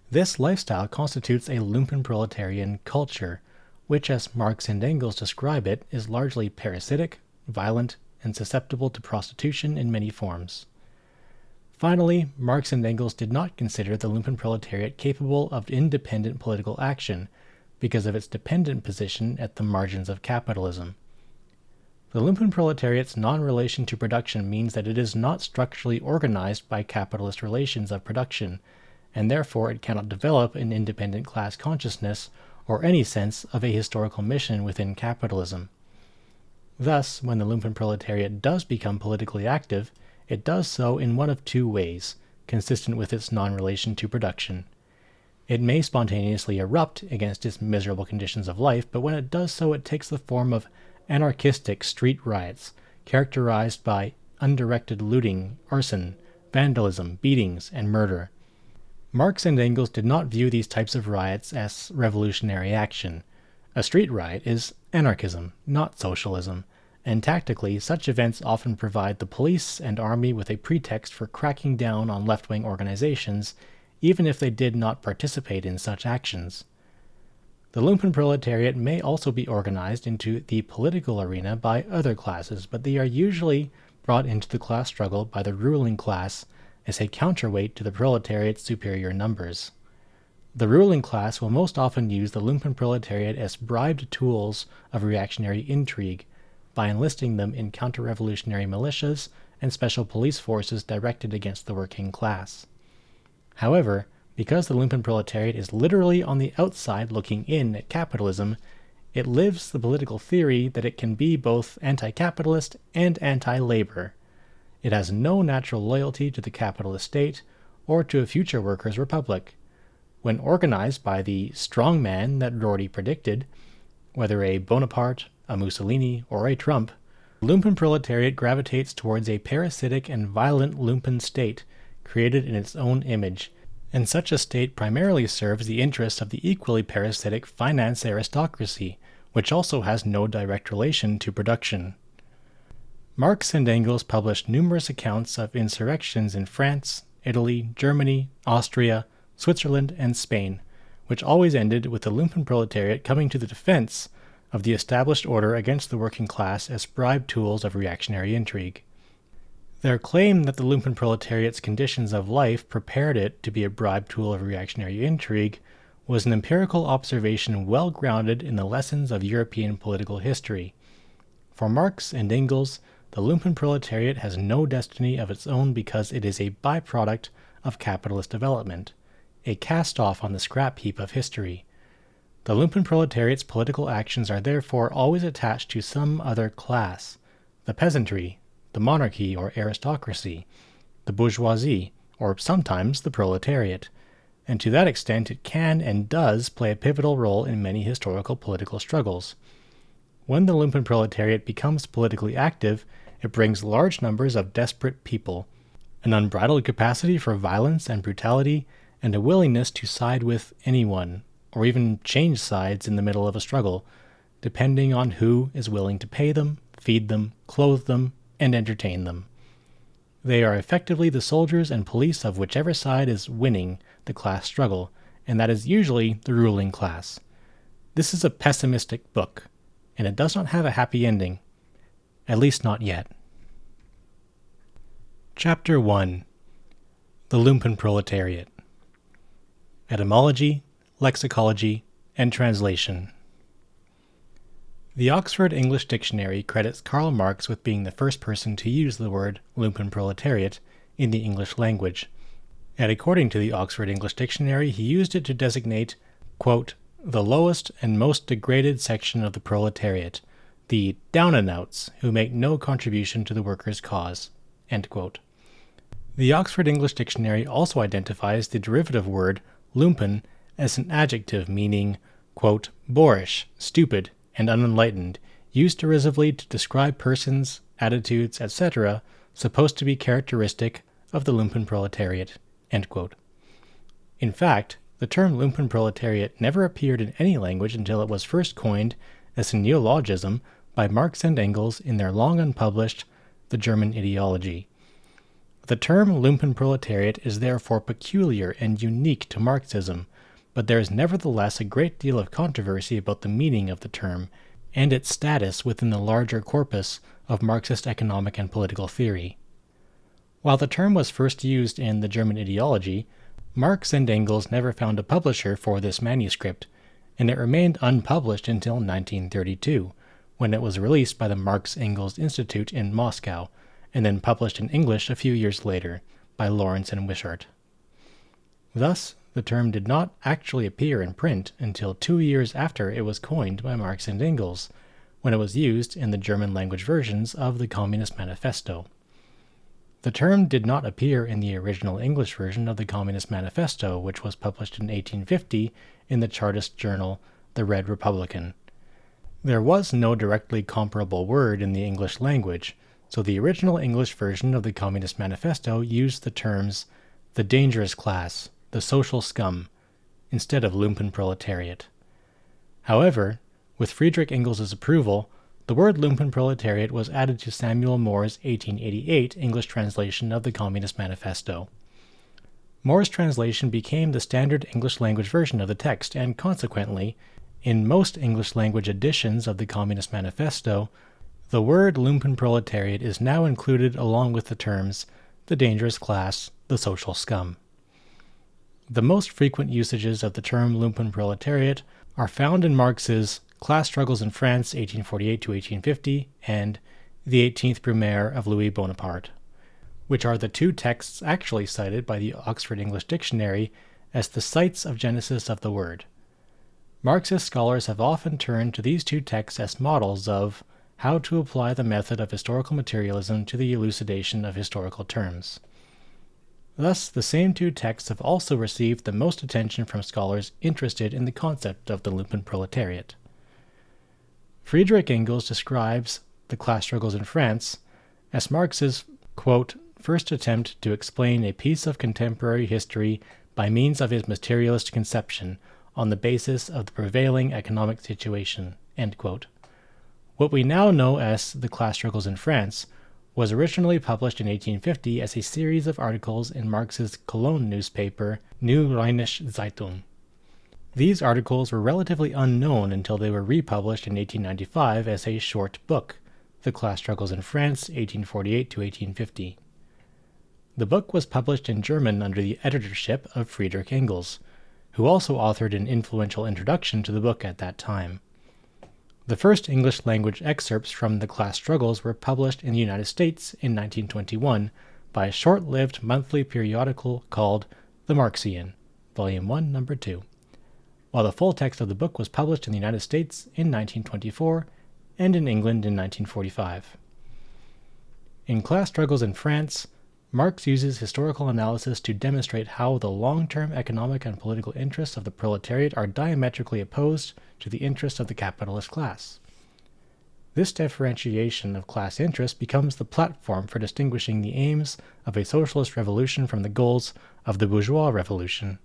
This lifestyle constitutes a Lumpenproletarian culture, which, as Marx and Engels describe it, is largely parasitic, violent, and susceptible to prostitution in many forms. Finally, Marx and Engels did not consider the Lumpenproletariat capable of independent political action because of its dependent position at the margins of capitalism. The Lumpenproletariat's non-relation to production means that it is not structurally organized by capitalist relations of production, and therefore it cannot develop an independent class consciousness or any sense of a historical mission within capitalism. Thus, when the Lumpenproletariat does become politically active, it does so in one of two ways, consistent with its non-relation to production. It may spontaneously erupt against its miserable conditions of life, but when it does so, it takes the form of anarchistic street riots, characterized by undirected looting, arson, vandalism, beatings, and murder. Marx and Engels did not view these types of riots as revolutionary action. A street riot is anarchism, not socialism, and tactically, such events often provide the police and army with a pretext for cracking down on left-wing organizations, even if they did not participate in such actions. The Lumpenproletariat may also be organized into the political arena by other classes, but they are usually brought into the class struggle by the ruling class as a counterweight to the proletariat's superior numbers. The ruling class will most often use the Lumpenproletariat as bribed tools of reactionary intrigue by enlisting them in counter-revolutionary militias and special police forces directed against the working class. However, because the Lumpenproletariat is literally on the outside looking in at capitalism, it lives the political theory that it can be both anti-capitalist and anti-labor. It has no natural loyalty to the capitalist state or to a future workers' republic. When organized by the strong man that Rorty predicted, whether a Bonaparte, a Mussolini, or a Trump, the Lumpenproletariat gravitates towards a parasitic and violent Lumpen-State created in its own image, and such a state primarily serves the interests of the equally parasitic finance aristocracy, which also has no direct relation to production. Marx and Engels published numerous accounts of insurrections in France, Italy, Germany, Austria, Switzerland, and Spain, which always ended with the Lumpenproletariat coming to the defense of the established order against the working class as bribed tools of reactionary intrigue. Their claim that the Lumpenproletariat's conditions of life prepared it to be a bribed tool of reactionary intrigue was an empirical observation well grounded in the lessons of European political history. For Marx and Engels, the Lumpenproletariat has no destiny of its own because it is a byproduct of capitalist development, a cast-off on the scrap heap of history. The Lumpenproletariat's political actions are therefore always attached to some other class: the peasantry, the monarchy or aristocracy, the bourgeoisie, or sometimes the proletariat, and to that extent it can and does play a pivotal role in many historical political struggles. When the Lumpenproletariat becomes politically active, it brings large numbers of desperate people, an unbridled capacity for violence and brutality, and a willingness to side with anyone, or even change sides in the middle of a struggle, depending on who is willing to pay them, feed them, clothe them, and entertain them. They are effectively the soldiers and police of whichever side is winning the class struggle, and that is usually the ruling class. This is a pessimistic book, and it does not have a happy ending, at least not yet. Chapter 1: The Lumpenproletariat. Etymology, Lexicology, and Translation. The Oxford English Dictionary credits Karl Marx with being the first person to use the word Lumpenproletariat in the English language, and according to the Oxford English Dictionary, he used it to designate, quote, the lowest and most degraded section of the proletariat, the down-and-outs who make no contribution to the workers' cause, end quote. The Oxford English Dictionary also identifies the derivative word lumpen as an adjective meaning, quote, boorish, stupid, and unenlightened, used derisively to describe persons, attitudes, etc., supposed to be characteristic of the Lumpenproletariat, end quote. In fact, the term Lumpenproletariat never appeared in any language until it was first coined as a neologism by Marx and Engels in their long unpublished The German Ideology. The term Lumpenproletariat is therefore peculiar and unique to Marxism, but there is nevertheless a great deal of controversy about the meaning of the term and its status within the larger corpus of Marxist economic and political theory. While the term was first used in The German Ideology, Marx and Engels never found a publisher for this manuscript, and it remained unpublished until 1932, when it was released by the Marx-Engels Institute in Moscow, and then published in English a few years later by Lawrence and Wishart. Thus, the term did not actually appear in print until 2 years after it was coined by Marx and Engels, when it was used in the German-language versions of the Communist Manifesto. The term did not appear in the original English version of the Communist Manifesto, which was published in 1850 in the Chartist journal The Red Republican. There was no directly comparable word in the English language, so the original English version of the Communist Manifesto used the terms the dangerous class, the social scum, instead of Lumpenproletariat. However, with Friedrich Engels' approval, the word Lumpenproletariat was added to Samuel Moore's 1888 English translation of the Communist Manifesto. Moore's translation became the standard English-language version of the text, and consequently, in most English-language editions of the Communist Manifesto, the word Lumpenproletariat is now included along with the terms the dangerous class, the social scum. The most frequent usages of the term Lumpenproletariat are found in Marx's Class Struggles in France, 1848-1850, and The 18th Brumaire of Louis Bonaparte, which are the two texts actually cited by the Oxford English Dictionary as the sites of genesis of the word. Marxist scholars have often turned to these two texts as models of how to apply the method of historical materialism to the elucidation of historical terms. Thus, the same two texts have also received the most attention from scholars interested in the concept of the Lumpenproletariat. Friedrich Engels describes the Class Struggles in France as Marx's, quote, first attempt to explain a piece of contemporary history by means of his materialist conception on the basis of the prevailing economic situation, end quote. What we now know as the Class Struggles in France was originally published in 1850 as a series of articles in Marx's Cologne newspaper Neue Rheinische Zeitung. These articles were relatively unknown until they were republished in 1895 as a short book, The Class Struggles in France, 1848-1850. The book was published in German under the editorship of Friedrich Engels, who also authored an influential introduction to the book at that time. The first English-language excerpts from The Class Struggles were published in the United States in 1921 by a short-lived monthly periodical called The Marxian, Volume 1, Number 2, while the full text of the book was published in the United States in 1924 and in England in 1945. In Class Struggles in France, Marx uses historical analysis to demonstrate how the long-term economic and political interests of the proletariat are diametrically opposed to the interests of the capitalist class. This differentiation of class interests becomes the platform for distinguishing the aims of a socialist revolution from the goals of the bourgeois revolution.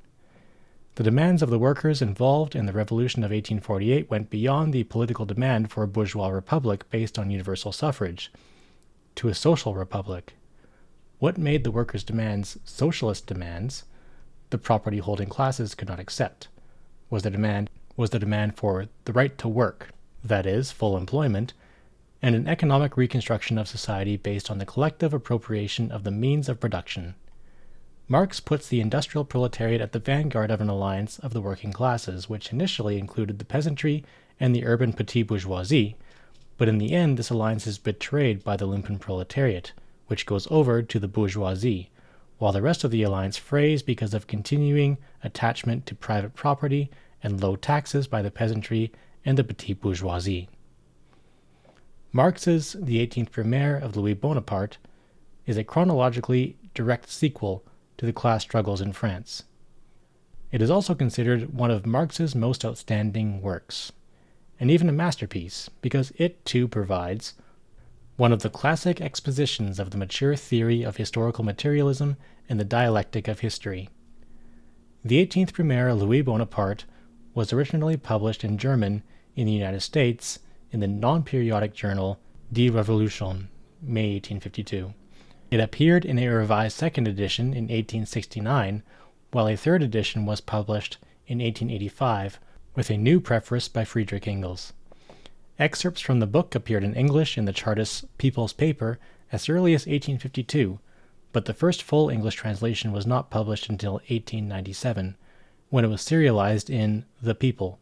The demands of the workers involved in the Revolution of 1848 went beyond the political demand for a bourgeois republic based on universal suffrage, to a social republic. What made the workers' demands socialist demands the property-holding classes could not accept was the demand for the right to work, that is, full employment, and an economic reconstruction of society based on the collective appropriation of the means of production. Marx puts the industrial proletariat at the vanguard of an alliance of the working classes, which initially included the peasantry and the urban petit bourgeoisie, but in the end this alliance is betrayed by the Lumpenproletariat, which goes over to the bourgeoisie, while the rest of the alliance frays because of continuing attachment to private property and low taxes by the peasantry and the petit bourgeoisie. Marx's The 18th Brumaire of Louis Bonaparte is a chronologically direct sequel to the class struggles in France. It is also considered one of Marx's most outstanding works, and even a masterpiece, because it too provides one of the classic expositions of the mature theory of historical materialism and the dialectic of history. The 18th Brumaire of Louis Bonaparte was originally published in German in the United States in the non-periodic journal Die Revolution, May 1852. It appeared in a revised second edition in 1869, while a third edition was published in 1885 with a new preface by Friedrich Engels. Excerpts from the book appeared in English in the Chartist People's Paper as early as 1852, but the first full English translation was not published until 1897, when it was serialized in The People,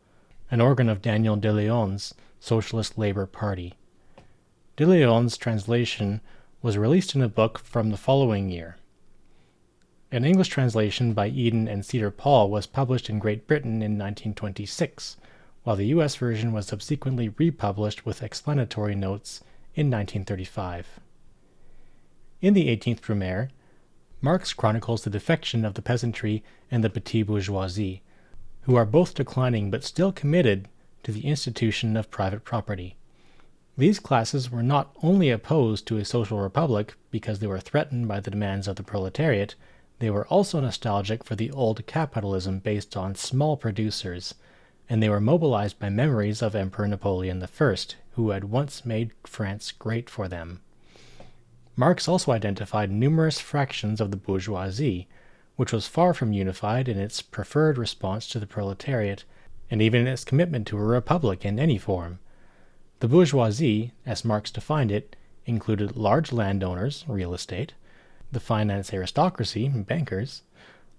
an organ of Daniel de Leon's Socialist Labour Party. De Leon's translation was released in a book from the following year. An English translation by Eden and Cedar Paul was published in Great Britain in 1926, while the U.S. version was subsequently republished with explanatory notes in 1935. In the 18th Brumaire, Marx chronicles the defection of the peasantry and the petit bourgeoisie, who are both declining but still committed to the institution of private property. These classes were not only opposed to a social republic because they were threatened by the demands of the proletariat, they were also nostalgic for the old capitalism based on small producers, and they were mobilized by memories of Emperor Napoleon I, who had once made France great for them. Marx also identified numerous fractions of the bourgeoisie, which was far from unified in its preferred response to the proletariat, and even in its commitment to a republic in any form. The bourgeoisie, as Marx defined it, included large landowners, real estate, the finance aristocracy, bankers,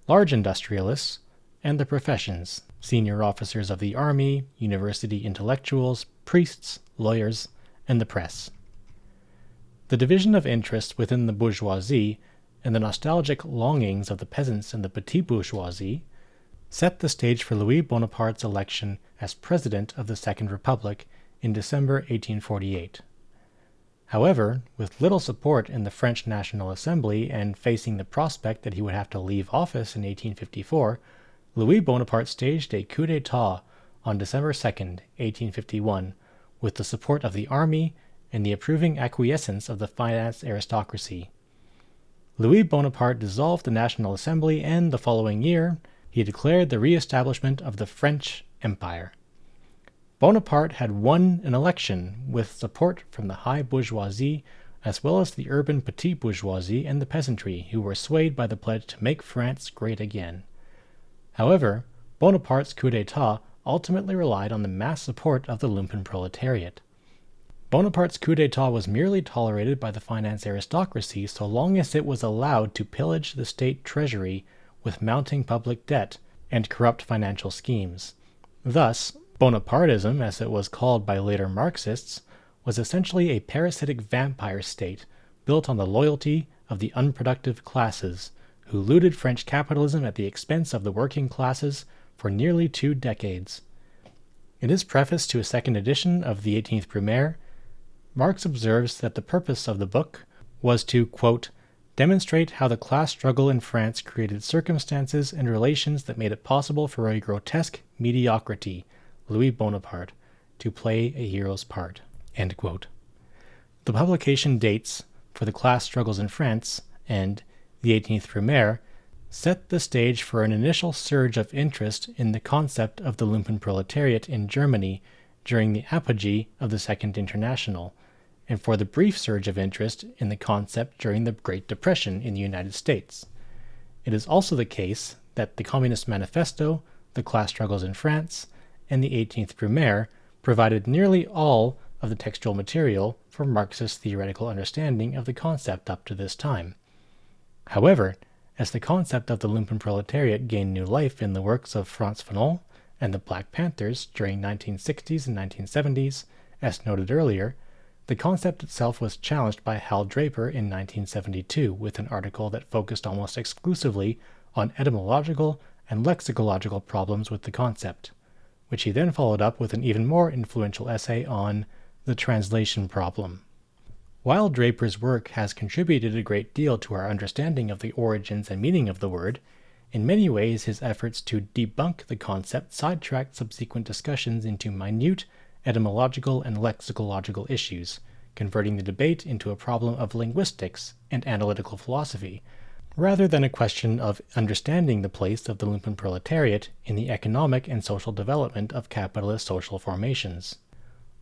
large industrialists, and the professions, senior officers of the army, university intellectuals, priests, lawyers, and the press. The division of interests within the bourgeoisie and the nostalgic longings of the peasants and the petit bourgeoisie set the stage for Louis Bonaparte's election as President of the Second Republic in December 1848. However, with little support in the French National Assembly and facing the prospect that he would have to leave office in 1854, Louis Bonaparte staged a coup d'etat on December 2, 1851, with the support of the army and the approving acquiescence of the finance aristocracy. Louis Bonaparte dissolved the National Assembly, and the following year he declared the re-establishment of the French Empire. Bonaparte had won an election with support from the high bourgeoisie as well as the urban petit bourgeoisie and the peasantry, who were swayed by the pledge to make France great again. However, Bonaparte's coup d'etat ultimately relied on the mass support of the Lumpenproletariat. Bonaparte's coup d'etat was merely tolerated by the finance aristocracy so long as it was allowed to pillage the state treasury with mounting public debt and corrupt financial schemes. Thus, Bonapartism, as it was called by later Marxists, was essentially a parasitic vampire state built on the loyalty of the unproductive classes, who looted French capitalism at the expense of the working classes for nearly 2 decades. In his preface to a second edition of the 18th Brumaire, Marx observes that the purpose of the book was to, quote, demonstrate how the class struggle in France created circumstances and relations that made it possible for a grotesque mediocrity, Louis Bonaparte, to play a hero's part. End quote. The publication dates for the class struggles in France and the 18th Brumaire set the stage for an initial surge of interest in the concept of the Lumpenproletariat in Germany during the apogee of the Second International, and for the brief surge of interest in the concept during the Great Depression in the United States. It is also the case that the Communist Manifesto, the class struggles in France, and the 18th Brumaire provided nearly all of the textual material for Marxist theoretical understanding of the concept up to this time. However, as the concept of the Lumpenproletariat gained new life in the works of Frantz Fanon and the Black Panthers during 1960s and 1970s, as noted earlier, the concept itself was challenged by Hal Draper in 1972 with an article that focused almost exclusively on etymological and lexicological problems with the concept, which he then followed up with an even more influential essay on the translation problem. While Draper's work has contributed a great deal to our understanding of the origins and meaning of the word, in many ways his efforts to debunk the concept sidetracked subsequent discussions into minute etymological and lexicological issues, converting the debate into a problem of linguistics and analytical philosophy, rather than a question of understanding the place of the Lumpenproletariat in the economic and social development of capitalist social formations.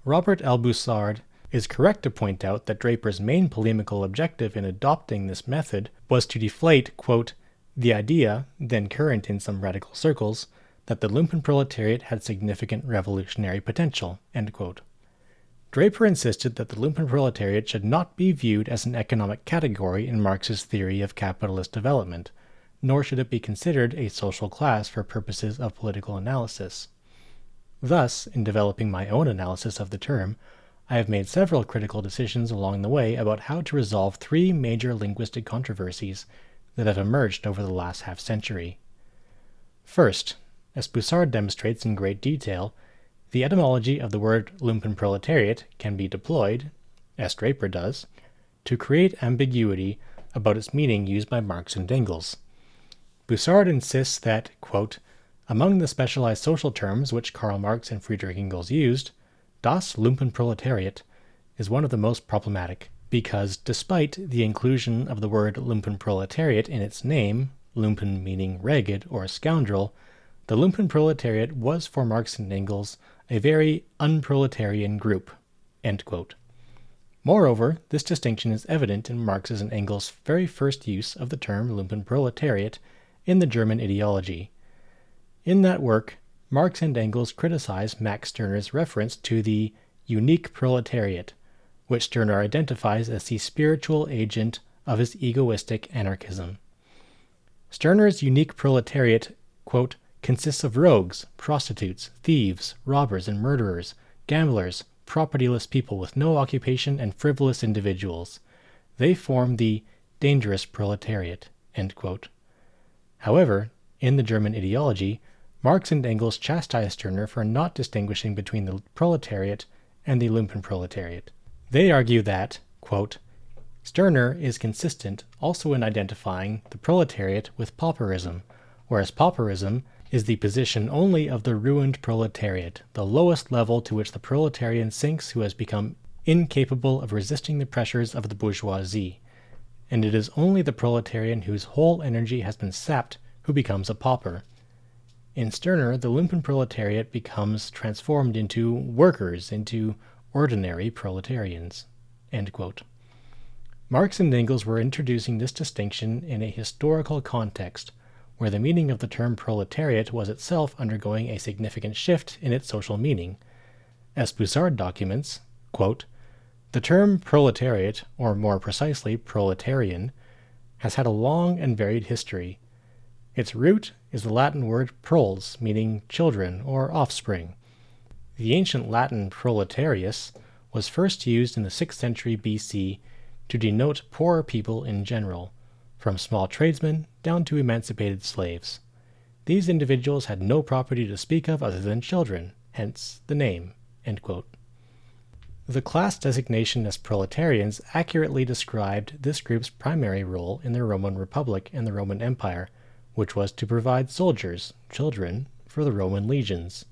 Robert L. Bussard is correct to point out that Draper's main polemical objective in adopting this method was to deflate, quote, the idea, then current in some radical circles, that the Lumpenproletariat had significant revolutionary potential, end quote. Draper insisted that the Lumpenproletariat should not be viewed as an economic category in Marx's theory of capitalist development, nor should it be considered a social class for purposes of political analysis. Thus, in developing my own analysis of the term, I have made several critical decisions along the way about how to resolve 3 major linguistic controversies that have emerged over the last half-century. First, as Bussard demonstrates in great detail, the etymology of the word Lumpenproletariat can be deployed, as Draper does, to create ambiguity about its meaning used by Marx and Engels. Bussard insists that, quote, among the specialized social terms which Karl Marx and Friedrich Engels used, das Lumpenproletariat is one of the most problematic, because despite the inclusion of the word Lumpenproletariat in its name, Lumpen meaning ragged or scoundrel, the Lumpenproletariat was for Marx and Engels a very unproletarian group. End quote. Moreover, this distinction is evident in Marx's and Engels' very first use of the term Lumpenproletariat in the German Ideology. In that work, Marx and Engels criticize Max Stirner's reference to the unique proletariat, which Stirner identifies as the spiritual agent of his egoistic anarchism. Stirner's unique proletariat, quote, consists of rogues, prostitutes, thieves, robbers and murderers, gamblers, propertyless people with no occupation, and frivolous individuals. They form the dangerous proletariat. End quote. However, in the German Ideology, Marx and Engels chastise Stirner for not distinguishing between the proletariat and the Lumpenproletariat. They argue that, quote, Stirner is consistent also in identifying the proletariat with pauperism, whereas pauperism is the position only of the ruined proletariat, the lowest level to which the proletarian sinks who has become incapable of resisting the pressures of the bourgeoisie, and it is only the proletarian whose whole energy has been sapped who becomes a pauper. In Stirner, the Lumpenproletariat becomes transformed into workers, into ordinary proletarians. End quote. Marx and Engels were introducing this distinction in a historical context, where the meaning of the term proletariat was itself undergoing a significant shift in its social meaning. As Bussard documents, quote, the term proletariat, or more precisely proletarian, has had a long and varied history. Its root is the Latin word proles, meaning children or offspring. The ancient Latin proletarius was first used in the 6th century BC to denote poorer people in general, from small tradesmen down to emancipated slaves. These individuals had no property to speak of other than children, hence the name." End quote. The class designation as proletarians accurately described this group's primary role in the Roman Republic and the Roman Empire, which was to provide soldiers, children, for the Roman legions.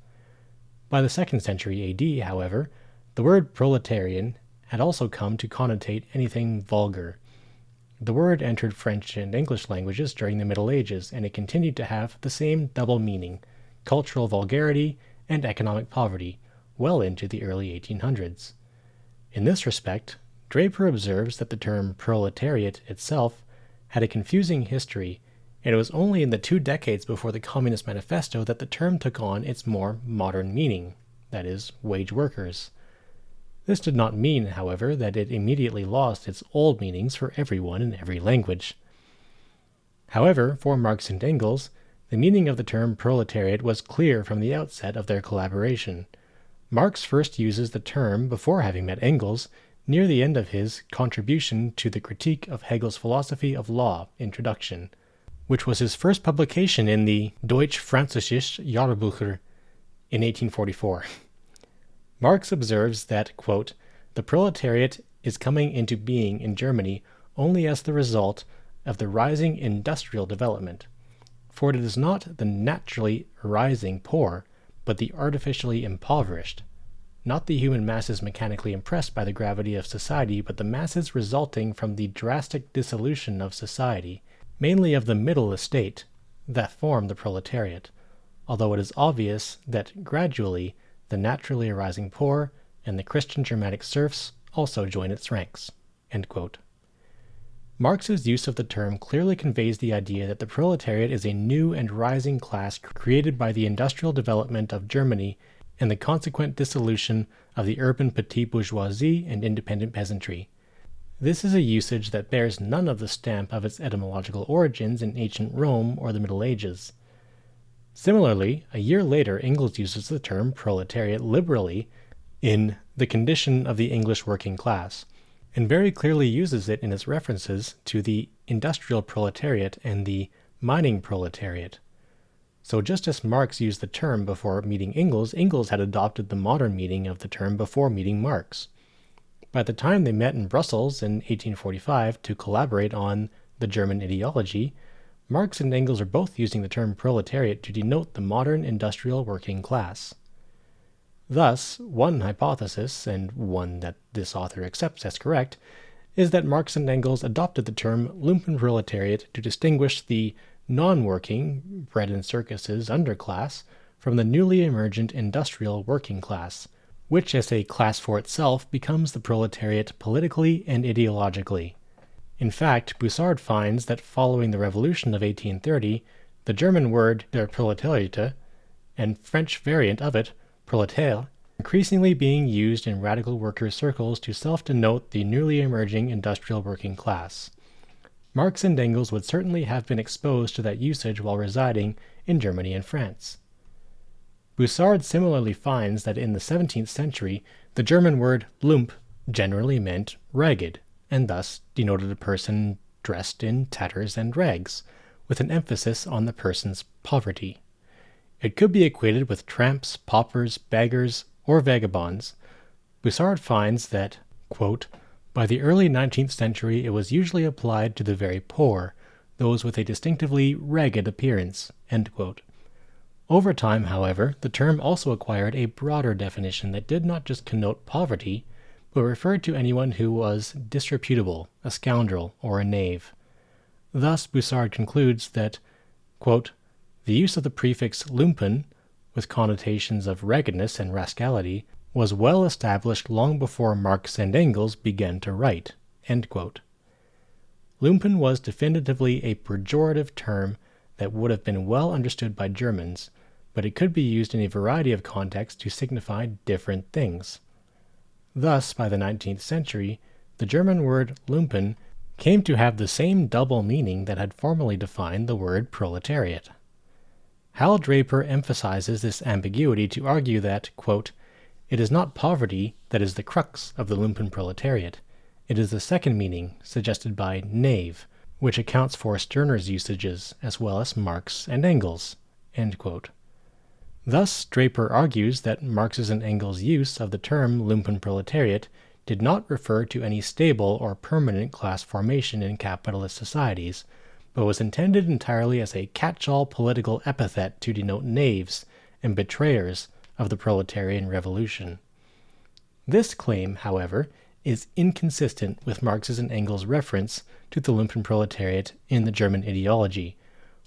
By the 2nd century AD, however, the word proletarian had also come to connotate anything vulgar. The word entered French and English languages during the Middle Ages, and it continued to have the same double meaning, cultural vulgarity and economic poverty, well into the early 1800s. In this respect, Draper observes that the term proletariat itself had a confusing history, and it was only in the 2 decades before the Communist Manifesto that the term took on its more modern meaning, that is, wage workers. This did not mean, however, that it immediately lost its old meanings for everyone in every language. However, for Marx and Engels, the meaning of the term proletariat was clear from the outset of their collaboration. Marx first uses the term before having met Engels near the end of his Contribution to the Critique of Hegel's Philosophy of Law introduction, which was his first publication in the Deutsch-Französische Jahrbucher in 1844. Marx observes that, quote, "the proletariat is coming into being in Germany only as the result of the rising industrial development, for it is not the naturally rising poor, but the artificially impoverished, not the human masses mechanically impressed by the gravity of society, but the masses resulting from the drastic dissolution of society, mainly of the middle estate, that form the proletariat, although it is obvious that gradually the naturally arising poor and the Christian Germanic serfs also join its ranks." End quote. Marx's use of the term clearly conveys the idea that the proletariat is a new and rising class created by the industrial development of Germany and the consequent dissolution of the urban petite bourgeoisie and independent peasantry. This is a usage that bears none of the stamp of its etymological origins in ancient Rome or the Middle Ages. Similarly, a year later, Engels uses the term proletariat liberally in The Condition of the English Working Class, and very clearly uses it in its references to the industrial proletariat and the mining proletariat. So just as Marx used the term before meeting Engels, Engels had adopted the modern meaning of the term before meeting Marx. By the time they met in Brussels in 1845 to collaborate on the German ideology, Marx and Engels are both using the term proletariat to denote the modern industrial working class. Thus, one hypothesis, and one that this author accepts as correct, is that Marx and Engels adopted the term Lumpenproletariat to distinguish the non-working, bred in circuses underclass from the newly emergent industrial working class, which as a class for itself becomes the proletariat politically and ideologically. In fact, Bussard finds that following the Revolution of 1830, the German word der Proletariate and French variant of it, prolétaire, increasingly being used in radical workers' circles to self-denote the newly emerging industrial working class. Marx and Engels would certainly have been exposed to that usage while residing in Germany and France. Bussard similarly finds that in the 17th century, the German word Lump generally meant ragged, and thus denoted a person dressed in tatters and rags, with an emphasis on the person's poverty. It could be equated with tramps, paupers, beggars, or vagabonds. Bussard finds that, quote, "by the early 19th century it was usually applied to the very poor, those with a distinctively ragged appearance." End quote. Over time, however, the term also acquired a broader definition that did not just connote poverty, but referred to anyone who was disreputable, a scoundrel, or a knave. Thus, Bussard concludes that, quote, "the use of the prefix lumpen, with connotations of raggedness and rascality, was well established long before Marx and Engels began to write." End quote. Lumpen was definitively a pejorative term that would have been well understood by Germans, but it could be used in a variety of contexts to signify different things. Thus, by the 19th century, the German word Lumpen came to have the same double meaning that had formerly defined the word proletariat. Hal Draper emphasizes this ambiguity to argue that, quote, "it is not poverty that is the crux of the Lumpenproletariat. It is the second meaning, suggested by knave, which accounts for Stirner's usages, as well as Marx and Engels." End quote. Thus, Draper argues that Marx's and Engels' use of the term Lumpenproletariat did not refer to any stable or permanent class formation in capitalist societies, but was intended entirely as a catch-all political epithet to denote knaves and betrayers of the proletarian revolution. This claim, however, is inconsistent with Marx's and Engels' reference to the Lumpenproletariat in the German Ideology,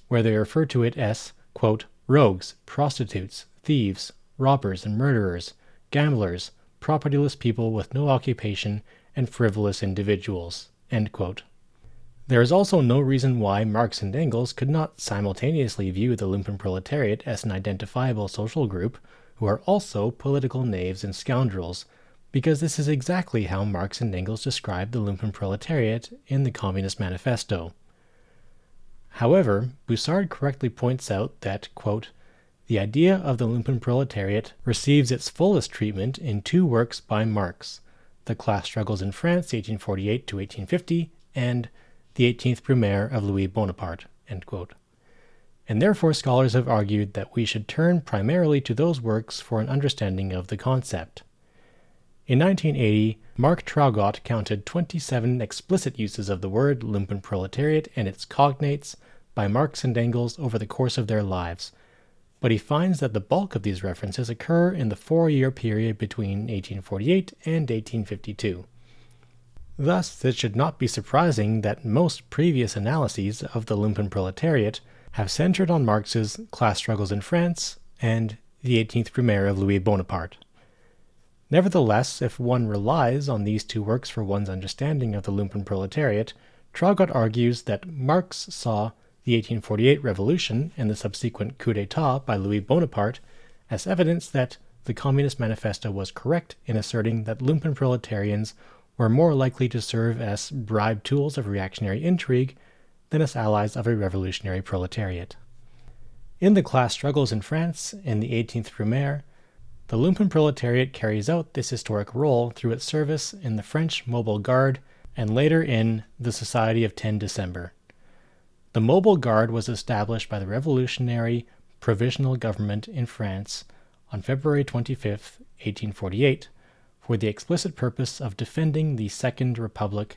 where they refer to it as, quote, rogues, prostitutes, thieves, robbers and murderers, gamblers, propertyless people with no occupation, and frivolous individuals. End quote. There is also no reason why Marx and Engels could not simultaneously view the Lumpenproletariat as an identifiable social group who are also political knaves and scoundrels, because this is exactly how Marx and Engels describe the Lumpenproletariat in the Communist Manifesto. However, Bussard correctly points out that, quote, the idea of the Lumpenproletariat receives its fullest treatment in two works by Marx, The Class Struggles in France, 1848 to 1850, and The 18th Brumaire of Louis Bonaparte. End quote. And therefore scholars have argued that we should turn primarily to those works for an understanding of the concept. In 1980, Mark Traugott counted 27 explicit uses of the word Lumpenproletariat and its cognates by Marx and Engels over the course of their lives, but he finds that the bulk of these references occur in the 4-year period between 1848 and 1852. Thus, it should not be surprising that most previous analyses of the Lumpenproletariat have centered on Marx's Class Struggles in France and the 18th Brumaire of Louis Bonaparte. Nevertheless, if one relies on these two works for one's understanding of the Lumpenproletariat, Traugott argues that Marx saw the 1848 revolution and the subsequent coup d'etat by Louis Bonaparte as evidence that the Communist Manifesto was correct in asserting that Lumpenproletarians were more likely to serve as bribed tools of reactionary intrigue than as allies of a revolutionary proletariat. In the Class Struggles in France and the 18th Brumaire, the Lumpenproletariat carries out this historic role through its service in the French Mobile Guard and later in the Society of 10 December. The Mobile Guard was established by the revolutionary provisional government in France on February 25, 1848, for the explicit purpose of defending the Second Republic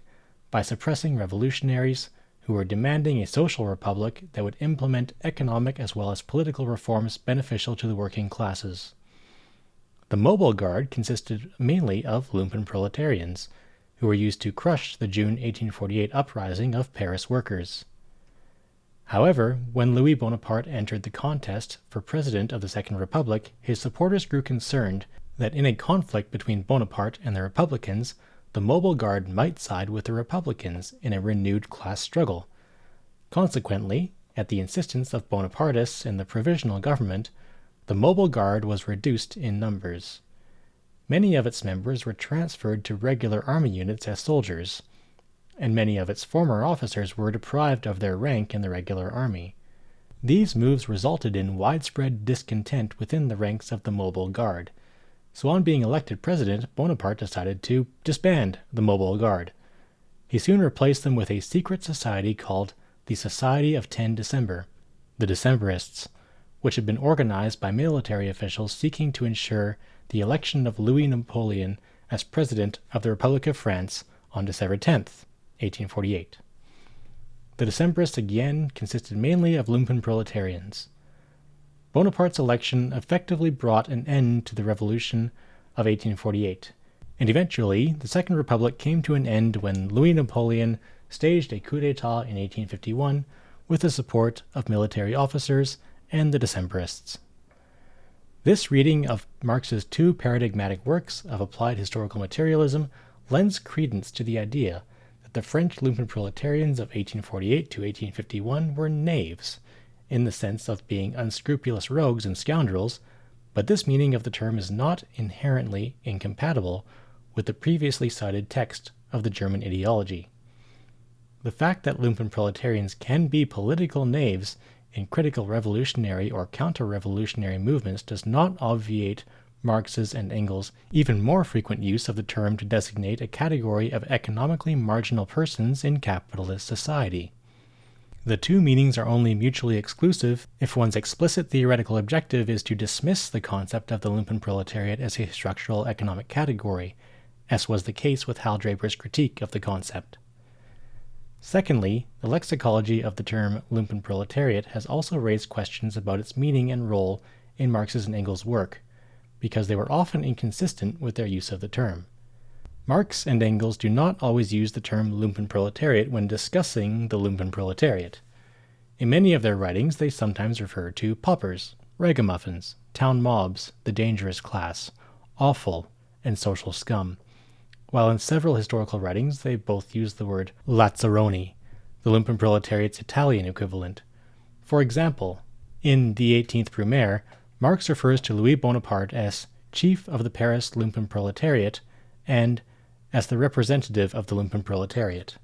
by suppressing revolutionaries who were demanding a social republic that would implement economic as well as political reforms beneficial to the working classes. The Mobile Guard consisted mainly of Lumpenproletarians, who were used to crush the June 1848 uprising of Paris workers. However, when Louis Bonaparte entered the contest for president of the Second Republic, his supporters grew concerned that in a conflict between Bonaparte and the Republicans, the Mobile Guard might side with the Republicans in a renewed class struggle. Consequently, at the insistence of Bonapartists in the provisional government, the Mobile Guard was reduced in numbers. Many of its members were transferred to regular army units as soldiers, and many of its former officers were deprived of their rank in the regular army. These moves resulted in widespread discontent within the ranks of the Mobile Guard. So on being elected president, Bonaparte decided to disband the Mobile Guard. He soon replaced them with a secret society called the Society of 10 December, the Decembrists, which had been organized by military officials seeking to ensure the election of Louis Napoleon as president of the Republic of France on December 10th, 1848. The Decembrists again consisted mainly of Lumpenproletarians. Bonaparte's election effectively brought an end to the Revolution of 1848, and eventually the Second Republic came to an end when Louis Napoleon staged a coup d'etat in 1851 with the support of military officers and the Decembrists. This reading of Marx's two paradigmatic works of applied historical materialism lends credence to the idea that the French Lumpenproletarians of 1848 to 1851 were knaves, in the sense of being unscrupulous rogues and scoundrels, but this meaning of the term is not inherently incompatible with the previously cited text of the German Ideology. The fact that Lumpenproletarians can be political knaves in critical revolutionary or counter-revolutionary movements does not obviate Marx's and Engels' even more frequent use of the term to designate a category of economically marginal persons in capitalist society. The two meanings are only mutually exclusive if one's explicit theoretical objective is to dismiss the concept of the Lumpenproletariat as a structural economic category, as was the case with Hal Draper's critique of the concept. Secondly, the lexicology of the term Lumpenproletariat has also raised questions about its meaning and role in Marx's and Engels' work, because they were often inconsistent with their use of the term. Marx and Engels do not always use the term Lumpenproletariat when discussing the Lumpenproletariat. In many of their writings, they sometimes refer to paupers, ragamuffins, town mobs, the dangerous class, offal, and social scum, while in several historical writings they both use the word lazzaroni, the Lumpenproletariat's Italian equivalent. For example, in The 18th Brumaire, Marx refers to Louis Bonaparte as chief of the Paris Lumpenproletariat and as the representative of the Lumpenproletariat.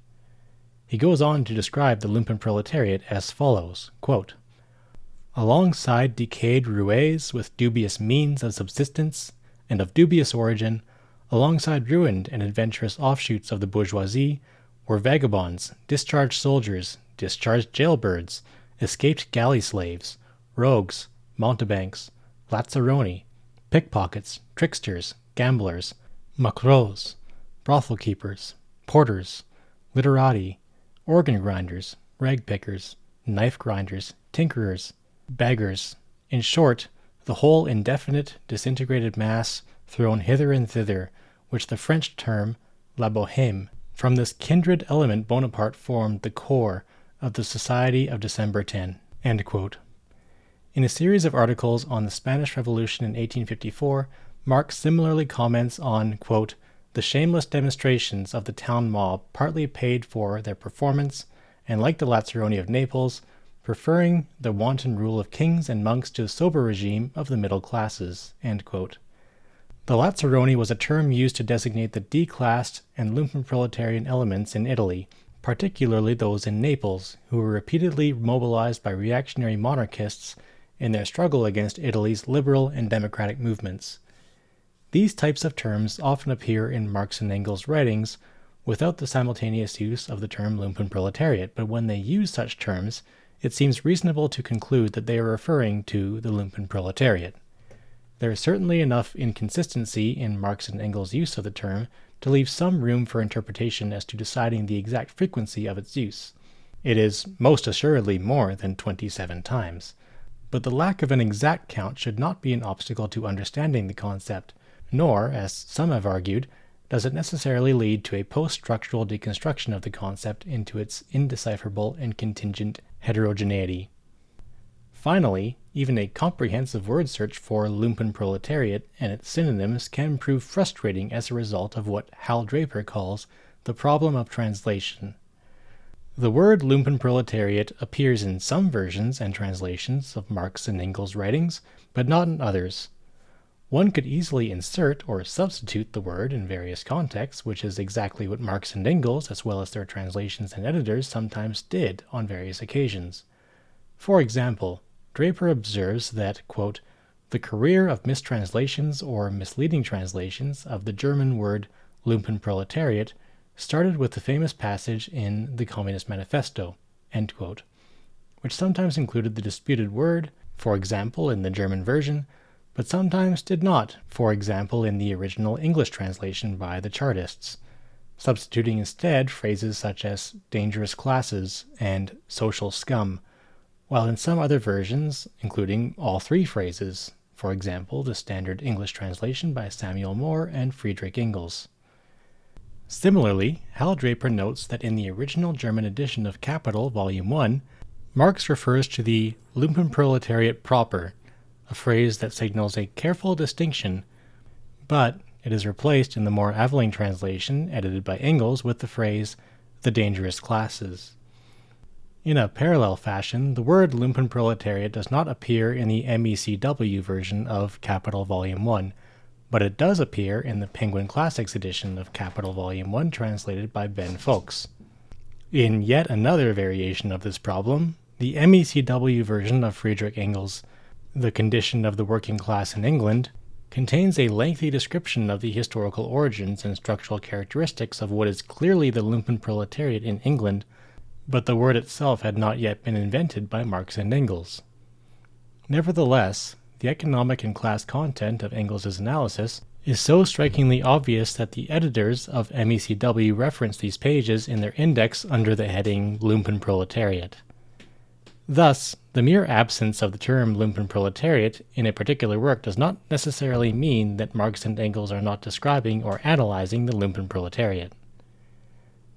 He goes on to describe the Lumpenproletariat as follows, quote, "Alongside decayed roués with dubious means of subsistence and of dubious origin, alongside ruined and adventurous offshoots of the bourgeoisie, were vagabonds, discharged soldiers, discharged jailbirds, escaped galley slaves, rogues, mountebanks, lazzaroni, pickpockets, tricksters, gamblers, macros, brothel keepers, porters, literati, organ grinders, rag pickers, knife grinders, tinkerers, beggars, in short, the whole indefinite, disintegrated mass thrown hither and thither, which the French term la bohème. From this kindred element Bonaparte formed the core of the Society of December 10." End quote. In a series of articles on the Spanish Revolution in 1854, Marx similarly comments on, quote, "the shameless demonstrations of the town mob partly paid for their performance, and like the Lazzaroni of Naples, preferring the wanton rule of kings and monks to the sober regime of the middle classes." End quote. The Lazzaroni was a term used to designate the declassed and Lumpenproletarian elements in Italy, particularly those in Naples, who were repeatedly mobilized by reactionary monarchists in their struggle against Italy's liberal and democratic movements. These types of terms often appear in Marx and Engels' writings without the simultaneous use of the term Lumpenproletariat, but when they use such terms, it seems reasonable to conclude that they are referring to the Lumpenproletariat. There is certainly enough inconsistency in Marx and Engels' use of the term to leave some room for interpretation as to deciding the exact frequency of its use. It is most assuredly more than 27 times. But the lack of an exact count should not be an obstacle to understanding the concept, nor, as some have argued, does it necessarily lead to a post-structural deconstruction of the concept into its indecipherable and contingent heterogeneity. Finally, even a comprehensive word search for Lumpenproletariat and its synonyms can prove frustrating as a result of what Hal Draper calls the problem of translation. The word Lumpenproletariat appears in some versions and translations of Marx and Engels' writings, but not in others. One could easily insert or substitute the word in various contexts, which is exactly what Marx and Engels, as well as their translations and editors, sometimes did on various occasions. For example, Draper observes that, quote, "the career of mistranslations or misleading translations of the German word Lumpenproletariat started with the famous passage in the Communist Manifesto," end quote, which sometimes included the disputed word, for example in the German version, but sometimes did not, for example in the original English translation by the Chartists, substituting instead phrases such as dangerous classes and social scum, while in some other versions including all three phrases, for example the standard English translation by Samuel Moore and Friedrich Engels. Similarly, Hal Draper notes that in the original German edition of Capital, Volume 1, Marx refers to the Lumpenproletariat proper, a phrase that signals a careful distinction, but it is replaced in the more Aveling translation, edited by Engels, with the phrase, the dangerous classes. In a parallel fashion, the word Lumpenproletariat does not appear in the MECW version of Capital Volume 1, but it does appear in the Penguin Classics edition of Capital Volume 1 translated by Ben Fowkes. In yet another variation of this problem, the MECW version of Friedrich Engels' The Condition of the Working Class in England contains a lengthy description of the historical origins and structural characteristics of what is clearly the Lumpenproletariat in England, but the word itself had not yet been invented by Marx and Engels. Nevertheless, the economic and class content of Engels' analysis is so strikingly obvious that the editors of MECW reference these pages in their index under the heading Lumpenproletariat. Thus, the mere absence of the term Lumpenproletariat in a particular work does not necessarily mean that Marx and Engels are not describing or analyzing the Lumpenproletariat.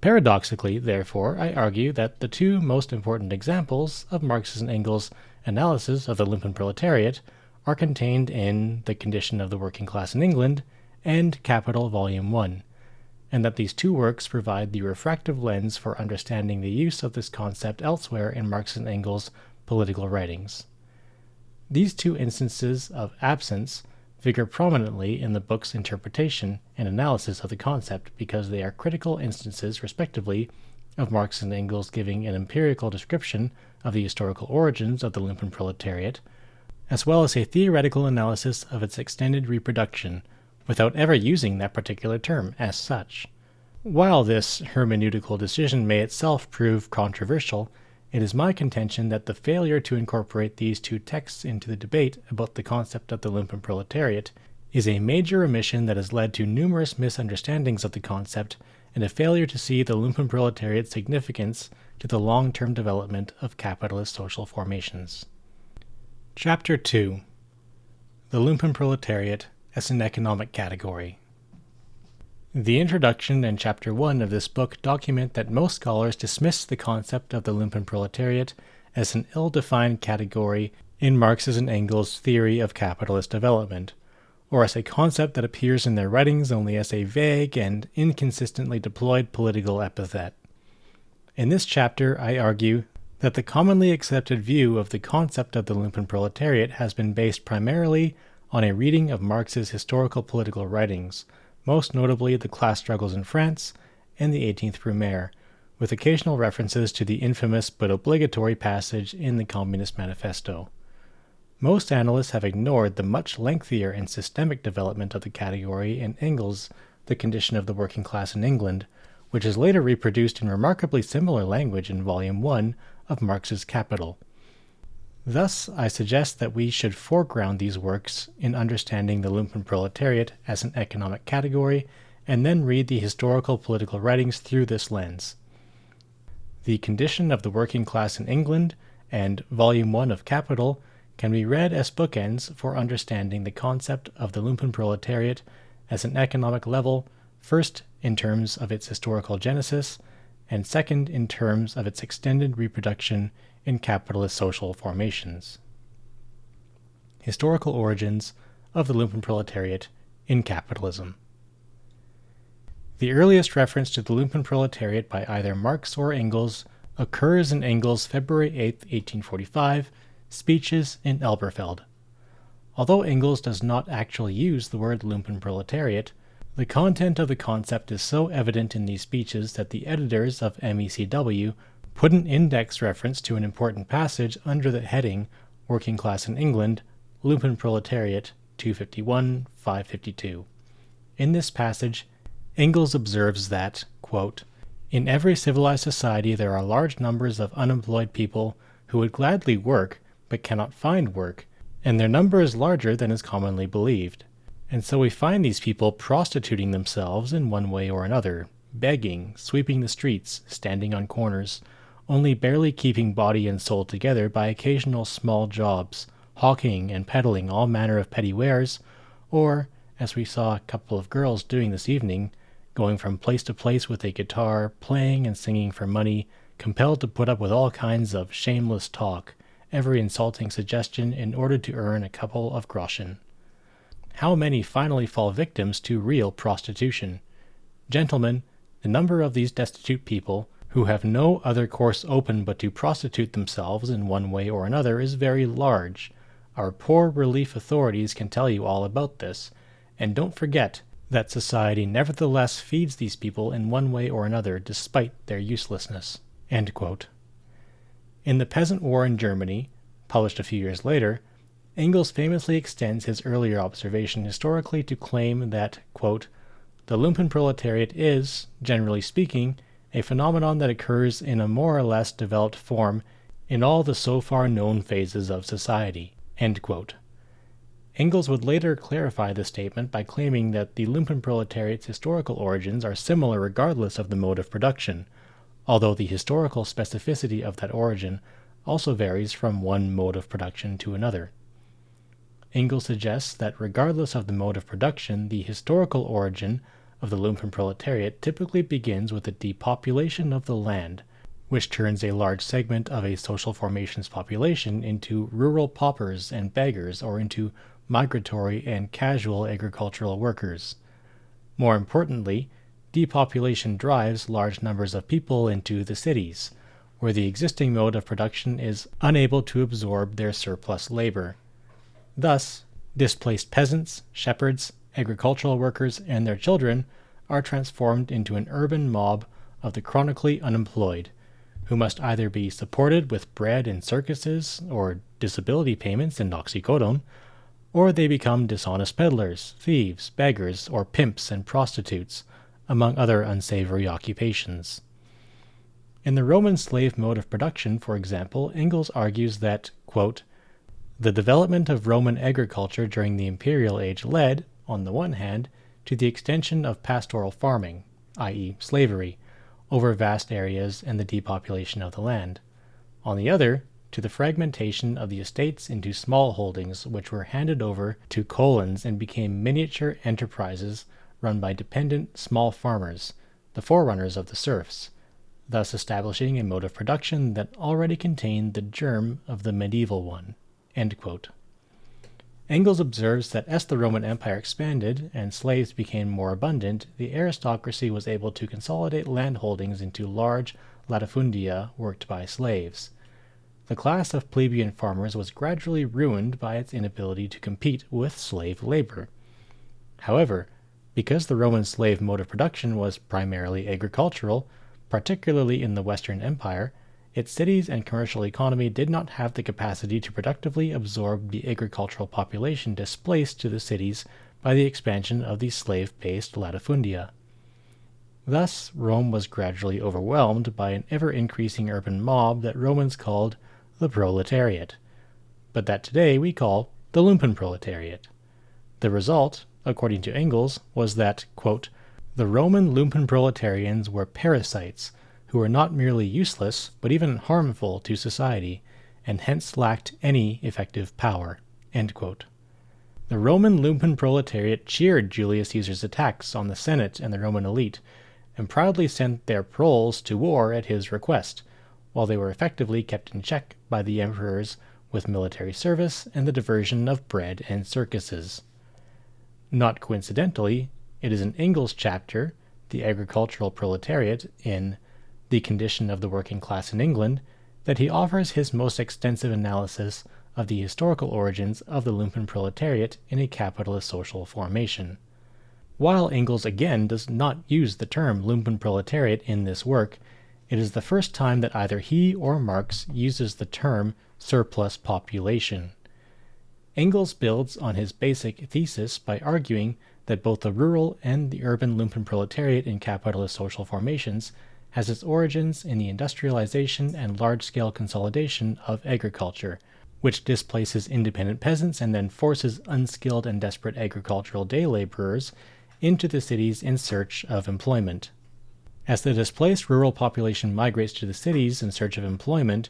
Paradoxically, therefore, I argue that the two most important examples of Marx and Engels' analysis of the Lumpenproletariat are contained in The Condition of the Working Class in England and Capital Volume 1, and that these two works provide the refractive lens for understanding the use of this concept elsewhere in Marx and Engels' political writings. These two instances of absence figure prominently in the book's interpretation and analysis of the concept because they are critical instances, respectively, of Marx and Engels giving an empirical description of the historical origins of the Lumpenproletariat, as well as a theoretical analysis of its extended reproduction, without ever using that particular term as such. While this hermeneutical decision may itself prove controversial, it is my contention that the failure to incorporate these two texts into the debate about the concept of the Lumpenproletariat is a major omission that has led to numerous misunderstandings of the concept and a failure to see the Lumpenproletariat's significance to the long-term development of capitalist social formations. Chapter 2. The Lumpenproletariat as an economic category. The introduction and Chapter 1 of this book document that most scholars dismiss the concept of the Lumpenproletariat as an ill-defined category in Marx's and Engels' theory of capitalist development, or as a concept that appears in their writings only as a vague and inconsistently deployed political epithet. In this chapter, I argue that the commonly accepted view of the concept of the Lumpenproletariat has been based primarily on a reading of Marx's historical political writings, most notably the class struggles in France and the 18th Brumaire, with occasional references to the infamous but obligatory passage in the Communist Manifesto. Most analysts have ignored the much lengthier and systemic development of the category in Engels' The Condition of the Working Class in England, which is later reproduced in remarkably similar language in Volume 1 of Marx's Capital. Thus, I suggest that we should foreground these works in understanding the Lumpenproletariat as an economic category, and then read the historical political writings through this lens. The Condition of the Working Class in England and Volume 1 of Capital can be read as bookends for understanding the concept of the Lumpenproletariat as an economic level, first in terms of its historical genesis, and second in terms of its extended reproduction in capitalist social formations. Historical origins of the Lumpenproletariat in capitalism. The earliest reference to the Lumpenproletariat by either Marx or Engels occurs in Engels' February 8, 1845, speeches in Elberfeld. Although Engels does not actually use the word Lumpenproletariat, the content of the concept is so evident in these speeches that the editors of MECW put an index reference to an important passage under the heading Working Class in England, Lumpenproletariat, 251-552. In this passage, Engels observes that, quote, "In every civilized society there are large numbers of unemployed people who would gladly work but cannot find work, and their number is larger than is commonly believed. And so we find these people prostituting themselves in one way or another, begging, sweeping the streets, standing on corners, only barely keeping body and soul together by occasional small jobs, hawking and peddling all manner of petty wares, or, as we saw a couple of girls doing this evening, going from place to place with a guitar, playing and singing for money, compelled to put up with all kinds of shameless talk, every insulting suggestion in order to earn a couple of groschen. How many finally fall victims to real prostitution? Gentlemen, the number of these destitute people, who have no other course open but to prostitute themselves in one way or another, is very large. Our poor relief authorities can tell you all about this, and don't forget that society nevertheless feeds these people in one way or another despite their uselessness." End quote. In The Peasant War in Germany, published a few years later, Engels famously extends his earlier observation historically to claim that, quote, the Lumpenproletariat is, generally speaking, a phenomenon that occurs in a more or less developed form in all the so far known phases of society, end quote. Engels would later clarify this statement by claiming that the Lumpenproletariat's historical origins are similar regardless of the mode of production, although the historical specificity of that origin also varies from one mode of production to another. Engels suggests that regardless of the mode of production, the historical origin of the Lumpenproletariat typically begins with a depopulation of the land, which turns a large segment of a social formation's population into rural paupers and beggars, or into migratory and casual agricultural workers. More importantly, depopulation drives large numbers of people into the cities, where the existing mode of production is unable to absorb their surplus labor. Thus, displaced peasants, shepherds, agricultural workers, and their children are transformed into an urban mob of the chronically unemployed, who must either be supported with bread in circuses or disability payments in oxycodone, or they become dishonest peddlers, thieves, beggars, or pimps and prostitutes, among other unsavory occupations. In the Roman slave mode of production, for example, Engels argues that, quote, the development of Roman agriculture during the imperial age led, on the one hand, to the extension of pastoral farming, i.e., slavery, over vast areas and the depopulation of the land. On the other, to the fragmentation of the estates into small holdings which were handed over to colons and became miniature enterprises run by dependent small farmers, the forerunners of the serfs, thus establishing a mode of production that already contained the germ of the medieval one. End quote. Engels observes that as the Roman Empire expanded and slaves became more abundant, the aristocracy was able to consolidate land holdings into large latifundia worked by slaves. The class of plebeian farmers was gradually ruined by its inability to compete with slave labor. However, because the Roman slave mode of production was primarily agricultural, particularly in the Western Empire, its cities and commercial economy did not have the capacity to productively absorb the agricultural population displaced to the cities by the expansion of the slave-based latifundia. Thus, Rome was gradually overwhelmed by an ever-increasing urban mob that Romans called the proletariat, but that today we call the Lumpenproletariat. The result, according to Engels, was that, quote, the Roman Lumpenproletarians were parasites who were not merely useless, but even harmful to society, and hence lacked any effective power. End quote. The Roman Lumpenproletariat cheered Julius Caesar's attacks on the Senate and the Roman elite, and proudly sent their proles to war at his request, while they were effectively kept in check by the emperors with military service and the diversion of bread and circuses. Not coincidentally, it is in Engels' chapter, The Agricultural Proletariat, in The Condition of the Working Class in England, that he offers his most extensive analysis of the historical origins of the Lumpenproletariat in a capitalist social formation. While Engels again does not use the term Lumpenproletariat in this work, it is the first time that either he or Marx uses the term surplus population. Engels builds on his basic thesis by arguing that both the rural and the urban Lumpenproletariat in capitalist social formations has its origins in the industrialization and large-scale consolidation of agriculture, which displaces independent peasants and then forces unskilled and desperate agricultural day laborers into the cities in search of employment. As the displaced rural population migrates to the cities in search of employment,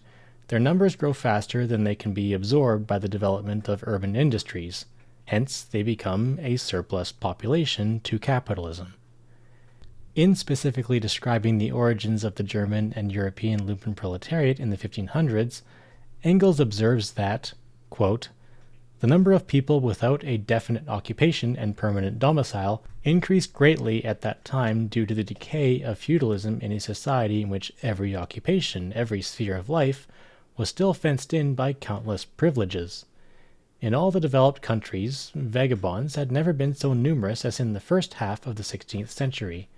their numbers grow faster than they can be absorbed by the development of urban industries. Hence, they become a surplus population to capitalism. In specifically describing the origins of the German and European Lumpenproletariat in the 1500s, Engels observes that, quote, the number of people without a definite occupation and permanent domicile increased greatly at that time due to the decay of feudalism in a society in which every occupation, every sphere of life, was still fenced in by countless privileges. In all the developed countries, vagabonds had never been so numerous as in the first half of the 16th century.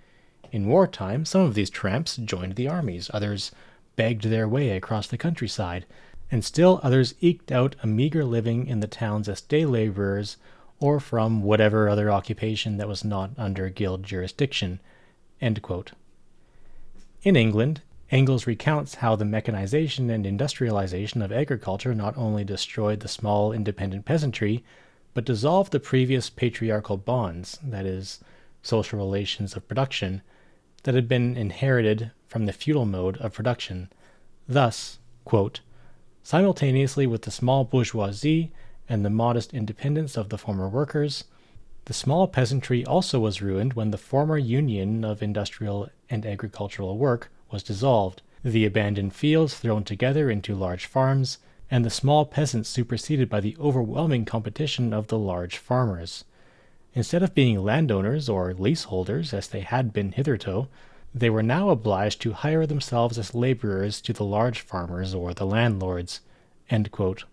In wartime, some of these tramps joined the armies, others begged their way across the countryside, and still others eked out a meager living in the towns as day laborers or from whatever other occupation that was not under guild jurisdiction." End quote. In England, Engels recounts how the mechanization and industrialization of agriculture not only destroyed the small independent peasantry, but dissolved the previous patriarchal bonds, that is, social relations of production, that had been inherited from the feudal mode of production. Thus, quote, "simultaneously with the small bourgeoisie and the modest independence of the former workers, the small peasantry also was ruined when the former union of industrial and agricultural work was dissolved, the abandoned fields thrown together into large farms, and the small peasants superseded by the overwhelming competition of the large farmers. Instead of being landowners or leaseholders, as they had been hitherto, they were now obliged to hire themselves as laborers to the large farmers or the landlords." End quote.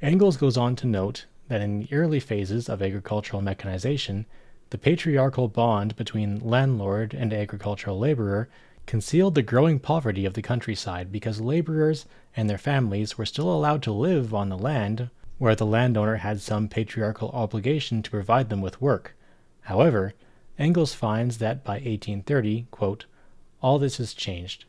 Engels goes on to note that in the early phases of agricultural mechanization, the patriarchal bond between landlord and agricultural laborer concealed the growing poverty of the countryside because laborers and their families were still allowed to live on the land where the landowner had some patriarchal obligation to provide them with work. However, Engels finds that by 1830, quote, "all this has changed.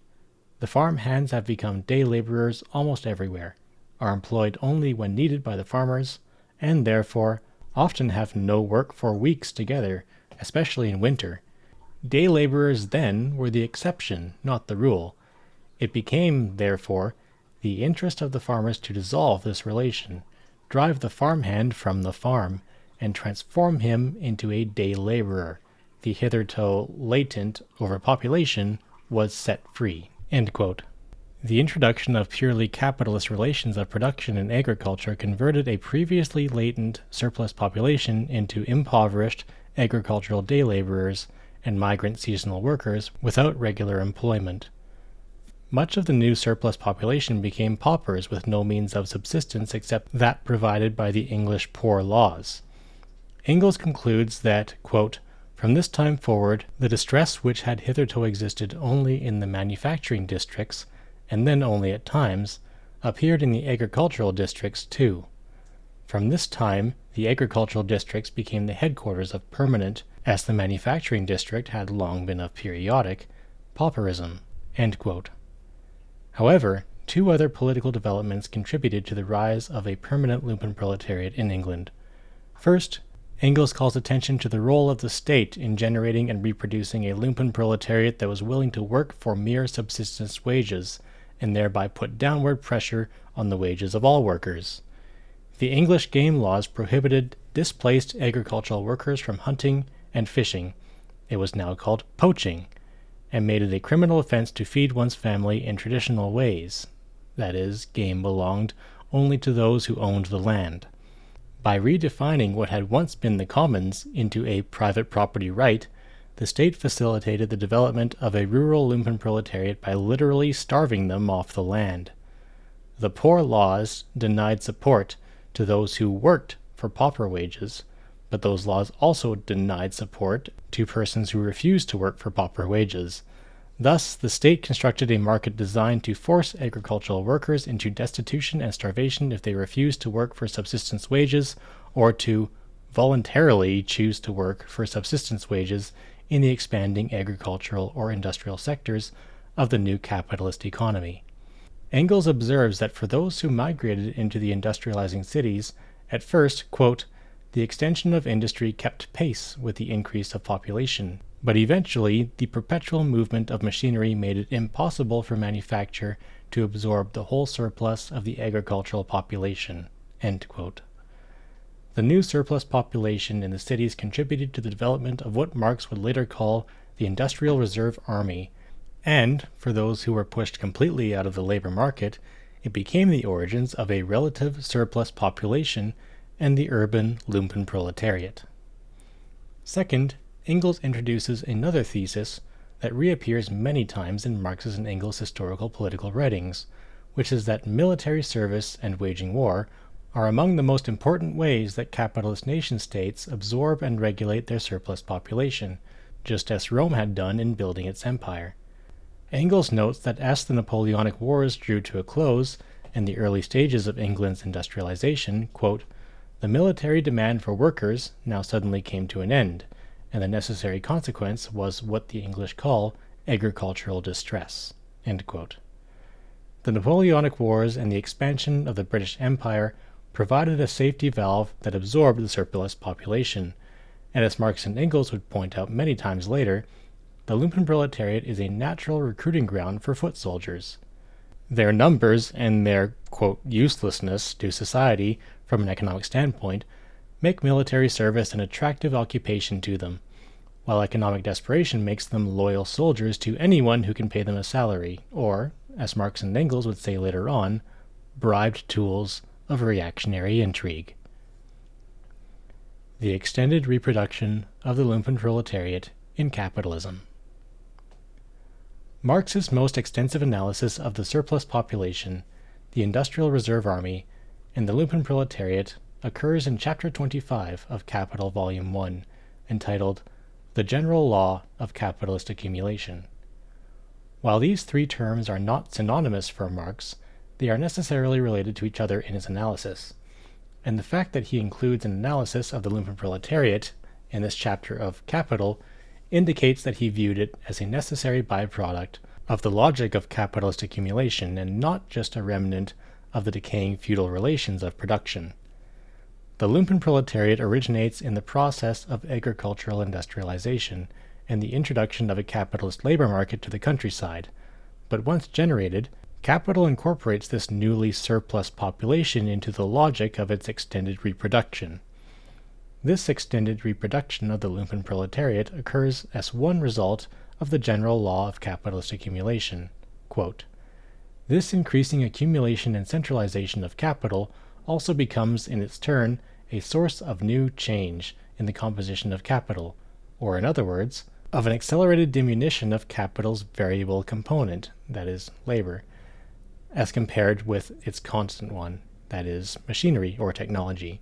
The farm hands have become day laborers almost everywhere, are employed only when needed by the farmers, and therefore often have no work for weeks together, especially in winter. Day laborers then were the exception, not the rule. It became, therefore, the interest of the farmers to dissolve this relation, drive the farmhand from the farm, and transform him into a day laborer. The hitherto latent overpopulation was set free." End quote. The introduction of purely capitalist relations of production in agriculture converted a previously latent surplus population into impoverished agricultural day laborers and migrant seasonal workers without regular employment. Much of the new surplus population became paupers with no means of subsistence except that provided by the English Poor Laws. Engels concludes that, quote, "from this time forward, the distress which had hitherto existed only in the manufacturing districts, and then only at times, appeared in the agricultural districts too. From this time, the agricultural districts became the headquarters of permanent, as the manufacturing district had long been of periodic, pauperism." End quote. However, two other political developments contributed to the rise of a permanent Lumpenproletariat in England. First, Engels calls attention to the role of the state in generating and reproducing a Lumpenproletariat that was willing to work for mere subsistence wages, and thereby put downward pressure on the wages of all workers. The English game laws prohibited displaced agricultural workers from hunting and fishing. It was now called poaching, and made it a criminal offense to feed one's family in traditional ways. That is, game belonged only to those who owned the land. By redefining what had once been the commons into a private property right, the state facilitated the development of a rural Lumpenproletariat by literally starving them off the land. The Poor Laws denied support to those who worked for pauper wages, but those laws also denied support to persons who refused to work for pauper wages. Thus, the state constructed a market designed to force agricultural workers into destitution and starvation if they refused to work for subsistence wages, or to voluntarily choose to work for subsistence wages in the expanding agricultural or industrial sectors of the new capitalist economy. Engels observes that for those who migrated into the industrializing cities, at first, quote, "the extension of industry kept pace with the increase of population, but eventually the perpetual movement of machinery made it impossible for manufacture to absorb the whole surplus of the agricultural population." End quote. The new surplus population in the cities contributed to the development of what Marx would later call the Industrial Reserve Army, and, for those who were pushed completely out of the labor market, it became the origins of a relative surplus population and the urban Lumpenproletariat. Second, Engels introduces another thesis that reappears many times in Marx's and Engels' historical political writings, which is that military service and waging war are among the most important ways that capitalist nation-states absorb and regulate their surplus population, just as Rome had done in building its empire. Engels notes that as the Napoleonic Wars drew to a close, in the early stages of England's industrialization, quote, "The military demand for workers now suddenly came to an end, and the necessary consequence was what the English call agricultural distress." End quote. The Napoleonic Wars and the expansion of the British Empire provided a safety valve that absorbed the surplus population, and as Marx and Engels would point out many times later, the Lumpenproletariat is a natural recruiting ground for foot soldiers. Their numbers and their, quote, uselessness to society from an economic standpoint make military service an attractive occupation to them, while economic desperation makes them loyal soldiers to anyone who can pay them a salary, or, as Marx and Engels would say later on, bribed tools of reactionary intrigue. The extended reproduction of the Lumpenproletariat in capitalism. Marx's most extensive analysis of the surplus population, the Industrial Reserve Army, and the Lumpenproletariat occurs in Chapter 25 of Capital Volume 1, entitled The General Law of Capitalist Accumulation. While these three terms are not synonymous for Marx, they are necessarily related to each other in his analysis, and the fact that he includes an analysis of the Lumpenproletariat in this chapter of Capital indicates that he viewed it as a necessary byproduct of the logic of capitalist accumulation and not just a remnant of the decaying feudal relations of production. The Lumpenproletariat originates in the process of agricultural industrialization and the introduction of a capitalist labor market to the countryside, but once generated, capital incorporates this newly surplus population into the logic of its extended reproduction. This extended reproduction of the Lumpenproletariat occurs as one result of the general law of capitalist accumulation. Quote, "This increasing accumulation and centralization of capital also becomes in its turn a source of new change in the composition of capital, or in other words, of an accelerated diminution of capital's variable component, that is, labor, as compared with its constant one, that is, machinery or technology.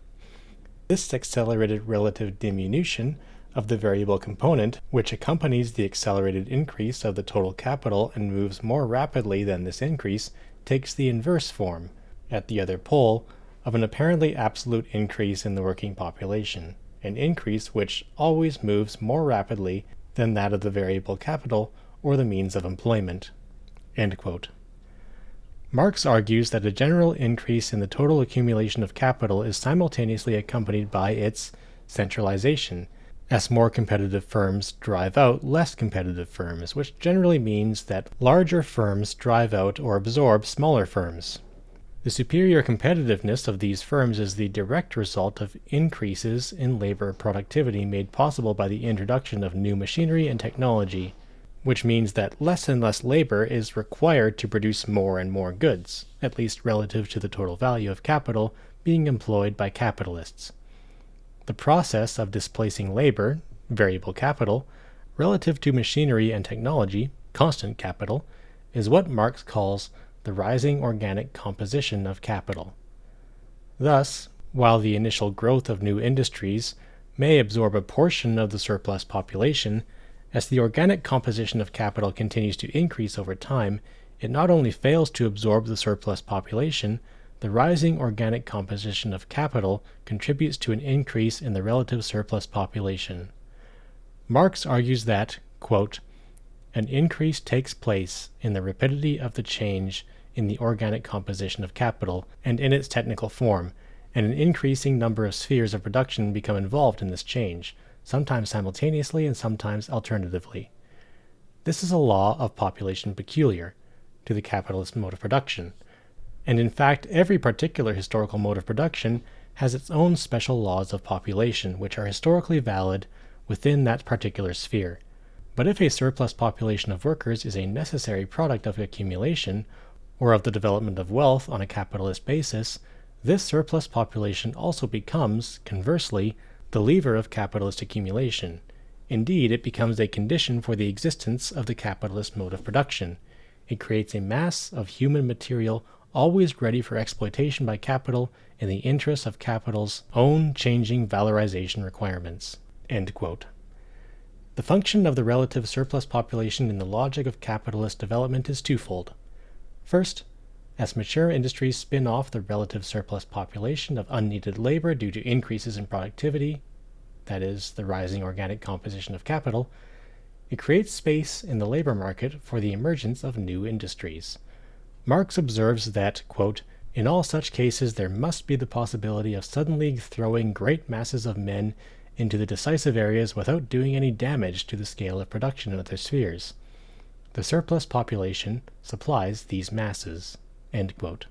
This accelerated relative diminution of the variable component, which accompanies the accelerated increase of the total capital and moves more rapidly than this increase, takes the inverse form, at the other pole, of an apparently absolute increase in the working population, an increase which always moves more rapidly than that of the variable capital or the means of employment." End quote. Marx argues that a general increase in the total accumulation of capital is simultaneously accompanied by its centralization, as more competitive firms drive out less competitive firms, which generally means that larger firms drive out or absorb smaller firms. The superior competitiveness of these firms is the direct result of increases in labor productivity made possible by the introduction of new machinery and technology, which means that less and less labor is required to produce more and more goods, at least relative to the total value of capital being employed by capitalists. The process of displacing labor, variable capital, relative to machinery and technology, constant capital, is what Marx calls the rising organic composition of capital. Thus, while the initial growth of new industries may absorb a portion of the surplus population, as the organic composition of capital continues to increase over time, it not only fails to absorb the surplus population, the rising organic composition of capital contributes to an increase in the relative surplus population. Marx argues that, quote, "An increase takes place in the rapidity of the change in the organic composition of capital and in its technical form, and an increasing number of spheres of production become involved in this change, sometimes simultaneously and sometimes alternatively. This is a law of population peculiar to the capitalist mode of production, and in fact every particular historical mode of production has its own special laws of population which are historically valid within that particular sphere. But if a surplus population of workers is a necessary product of accumulation, or of the development of wealth on a capitalist basis, this surplus population also becomes, conversely, the lever of capitalist accumulation. Indeed, it becomes a condition for the existence of the capitalist mode of production. It creates a mass of human material always ready for exploitation by capital in the interests of capital's own changing valorization requirements." End quote. The function of the relative surplus population in the logic of capitalist development is twofold. First, As mature industries spin off the relative surplus population of unneeded labor due to increases in productivity, that is, the rising organic composition of capital, it creates space in the labor market for the emergence of new industries. Marx observes that, quote, in all such cases there must be the possibility of suddenly throwing great masses of men into the decisive areas without doing any damage to the scale of production in other spheres. The surplus population supplies these masses. End quote.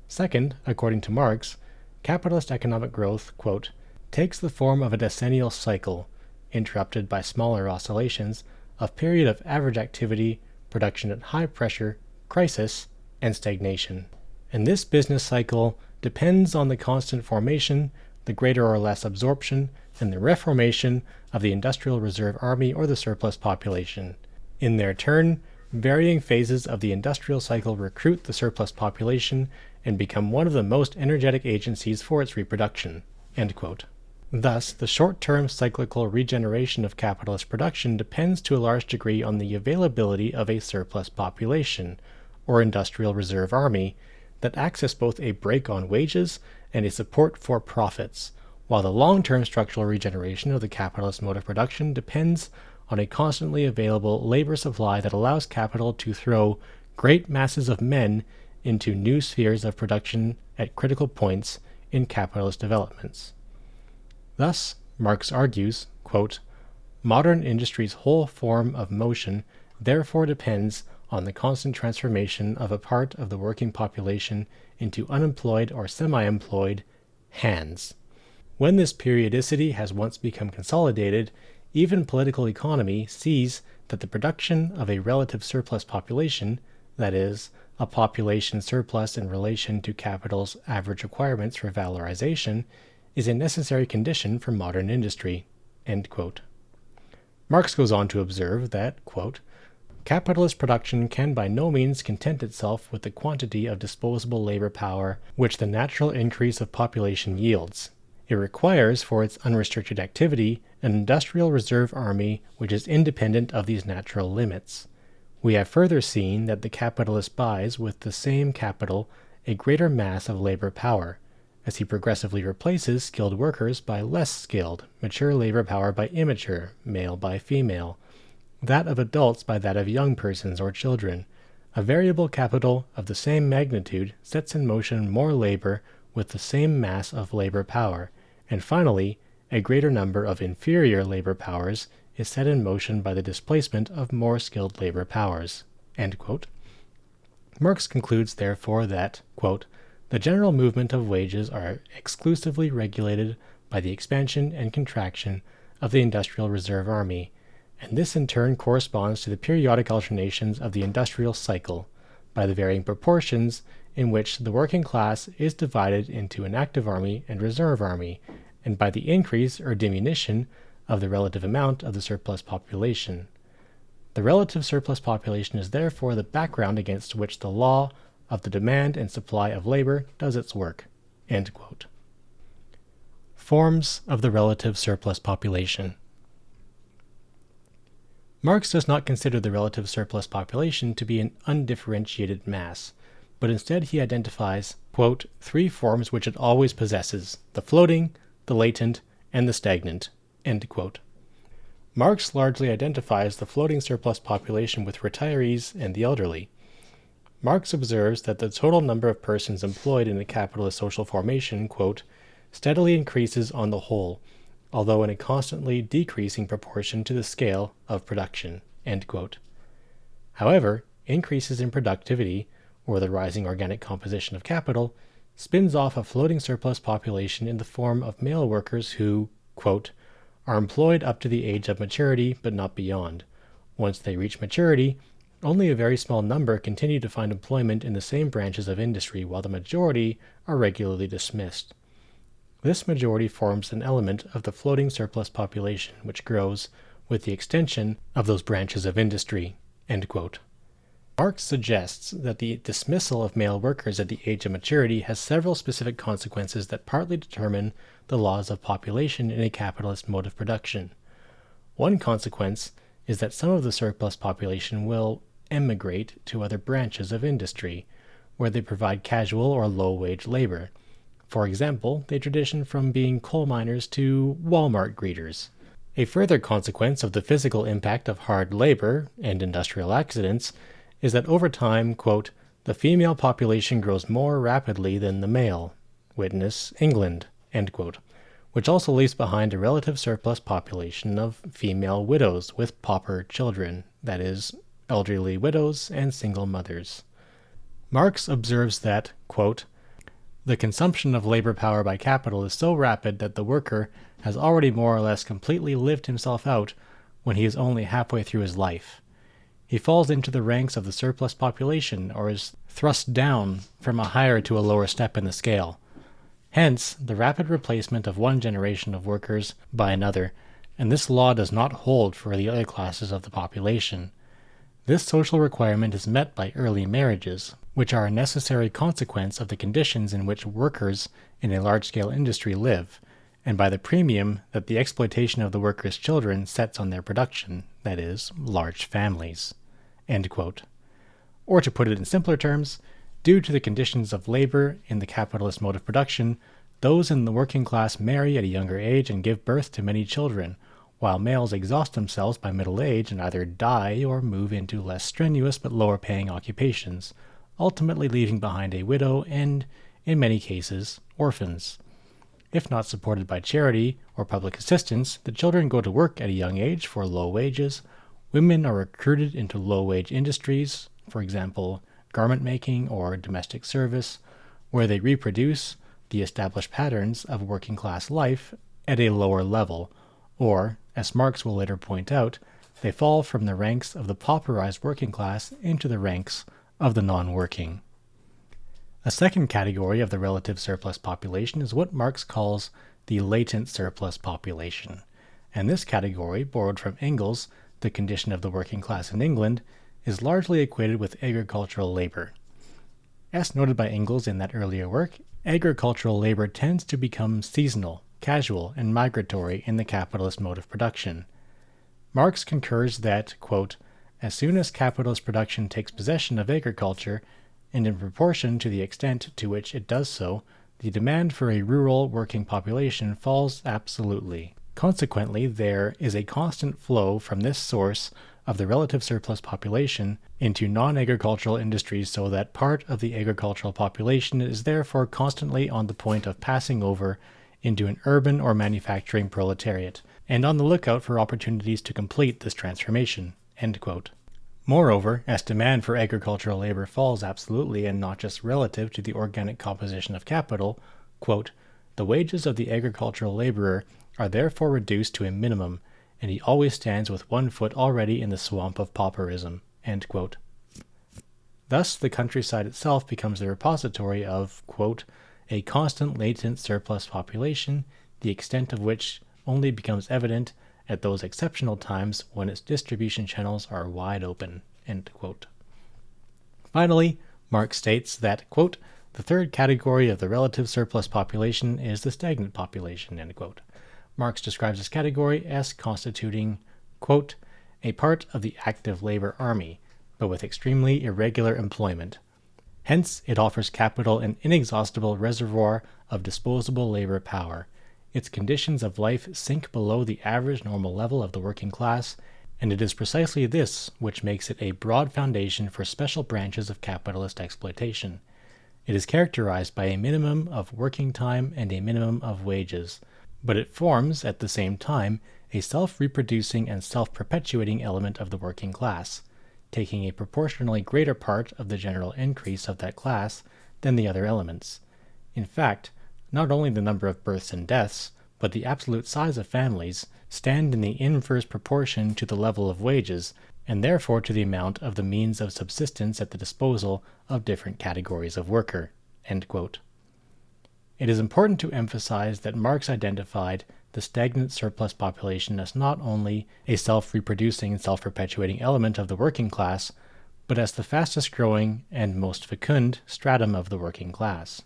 Second, according to Marx, capitalist economic growth, quote, takes the form of a decennial cycle, interrupted by smaller oscillations, of period of average activity, production at high pressure, crisis, and stagnation. And this business cycle depends on the constant formation, the greater or less absorption, and the reformation of the industrial reserve army or the surplus population. In their turn, varying phases of the industrial cycle recruit the surplus population and become one of the most energetic agencies for its reproduction. End quote. Thus, the short-term cyclical regeneration of capitalist production depends to a large degree on the availability of a surplus population, or industrial reserve army, that acts as both a brake on wages and a support for profits, while the long-term structural regeneration of the capitalist mode of production depends on a constantly available labor supply that allows capital to throw great masses of men into new spheres of production at critical points in capitalist developments. Thus, Marx argues, quote, modern industry's whole form of motion therefore depends on the constant transformation of a part of the working population into unemployed or semi-employed hands. When this periodicity has once become consolidated, even political economy sees that the production of a relative surplus population, that is, a population surplus in relation to capital's average requirements for valorization, is a necessary condition for modern industry. End quote. Marx goes on to observe that, quote, capitalist production can by no means content itself with the quantity of disposable labor power which the natural increase of population yields. It requires for its unrestricted activity an industrial reserve army which is independent of these natural limits. We have further seen that the capitalist buys with the same capital a greater mass of labor power, as he progressively replaces skilled workers by less skilled, mature labor power by immature, male by female, that of adults by that of young persons or children. A variable capital of the same magnitude sets in motion more labor with the same mass of labor power, and finally, a greater number of inferior labor powers is set in motion by the displacement of more skilled labor powers. End quote. Marx concludes, therefore, that, quote, the general movement of wages are exclusively regulated by the expansion and contraction of the industrial reserve army, and this in turn corresponds to the periodic alternations of the industrial cycle, by the varying proportions in which the working class is divided into an active army and reserve army, and by the increase or diminution of the relative amount of the surplus population. The relative surplus population is therefore the background against which the law of the demand and supply of labor does its work. End quote. Forms of the relative surplus population. Marx does not consider the relative surplus population to be an undifferentiated mass, but instead he identifies, quote, three forms which it always possesses: the floating, the latent, and the stagnant. End quote. Marx largely identifies the floating surplus population with retirees and the elderly. Marx observes that the total number of persons employed in a capitalist social formation, quote, steadily increases on the whole, although in a constantly decreasing proportion to the scale of production. End quote. However, increases in productivity, or the rising organic composition of capital, spins off a floating surplus population in the form of male workers who, quote, are employed up to the age of maturity but not beyond. Once they reach maturity, only a very small number continue to find employment in the same branches of industry, while the majority are regularly dismissed. This majority forms an element of the floating surplus population, which grows with the extension of those branches of industry. End quote. Marx suggests that the dismissal of male workers at the age of maturity has several specific consequences that partly determine the laws of population in a capitalist mode of production. One consequence is that some of the surplus population will emigrate to other branches of industry, where they provide casual or low-wage labor. For example, they transition from being coal miners to Walmart greeters. A further consequence of the physical impact of hard labor and industrial accidents is that over time, quote, the female population grows more rapidly than the male, witness England, end quote, which also leaves behind a relative surplus population of female widows with pauper children, that is, elderly widows and single mothers. Marx observes that, quote, the consumption of labor power by capital is so rapid that the worker has already more or less completely lived himself out when he is only halfway through his life. He falls into the ranks of the surplus population or is thrust down from a higher to a lower step in the scale. Hence, the rapid replacement of one generation of workers by another, and this law does not hold for the other classes of the population. This social requirement is met by early marriages, which are a necessary consequence of the conditions in which workers in a large-scale industry live, and by the premium that the exploitation of the workers' children sets on their production, that is, large families. End quote. Or to put it in simpler terms, due to the conditions of labor in the capitalist mode of production, those in the working class marry at a younger age and give birth to many children, while males exhaust themselves by middle age and either die or move into less strenuous but lower-paying occupations, ultimately leaving behind a widow and, in many cases, orphans. If not supported by charity or public assistance, the children go to work at a young age for low wages, women are recruited into low-wage industries, for example, garment making or domestic service, where they reproduce the established patterns of working-class life at a lower level, or, as Marx will later point out, they fall from the ranks of the pauperized working class into the ranks of the non-working. A second category of the relative surplus population is what Marx calls the latent surplus population, and this category, borrowed from Engels, the condition of the working class in England, is largely equated with agricultural labor. As noted by Engels in that earlier work, agricultural labor tends to become seasonal, casual, and migratory in the capitalist mode of production. Marx concurs that, quote, as soon as capitalist production takes possession of agriculture, and in proportion to the extent to which it does so, the demand for a rural working population falls absolutely. Consequently, there is a constant flow from this source of the relative surplus population into non-agricultural industries, so that part of the agricultural population is therefore constantly on the point of passing over into an urban or manufacturing proletariat, and on the lookout for opportunities to complete this transformation. End quote. Moreover, as demand for agricultural labor falls absolutely and not just relative to the organic composition of capital, quote, the wages of the agricultural laborer are therefore reduced to a minimum, and he always stands with one foot already in the swamp of pauperism. End quote. Thus, the countryside itself becomes the repository of, quote, a constant latent surplus population, the extent of which only becomes evident at those exceptional times when its distribution channels are wide open. End quote. Finally, Marx states that, quote, the third category of the relative surplus population is the stagnant population. End quote. Marx describes this category as constituting, quote, a part of the active labor army, but with extremely irregular employment. Hence, it offers capital an inexhaustible reservoir of disposable labor power. Its conditions of life sink below the average normal level of the working class, and it is precisely this which makes it a broad foundation for special branches of capitalist exploitation. It is characterized by a minimum of working time and a minimum of wages, but it forms, at the same time, a self-reproducing and self-perpetuating element of the working class, taking a proportionally greater part of the general increase of that class than the other elements. In fact, not only the number of births and deaths, but the absolute size of families stand in the inverse proportion to the level of wages, and therefore to the amount of the means of subsistence at the disposal of different categories of worker. End quote. It is important to emphasize that Marx identified the stagnant surplus population as not only a self-reproducing and self-perpetuating element of the working class, but as the fastest-growing and most fecund stratum of the working class.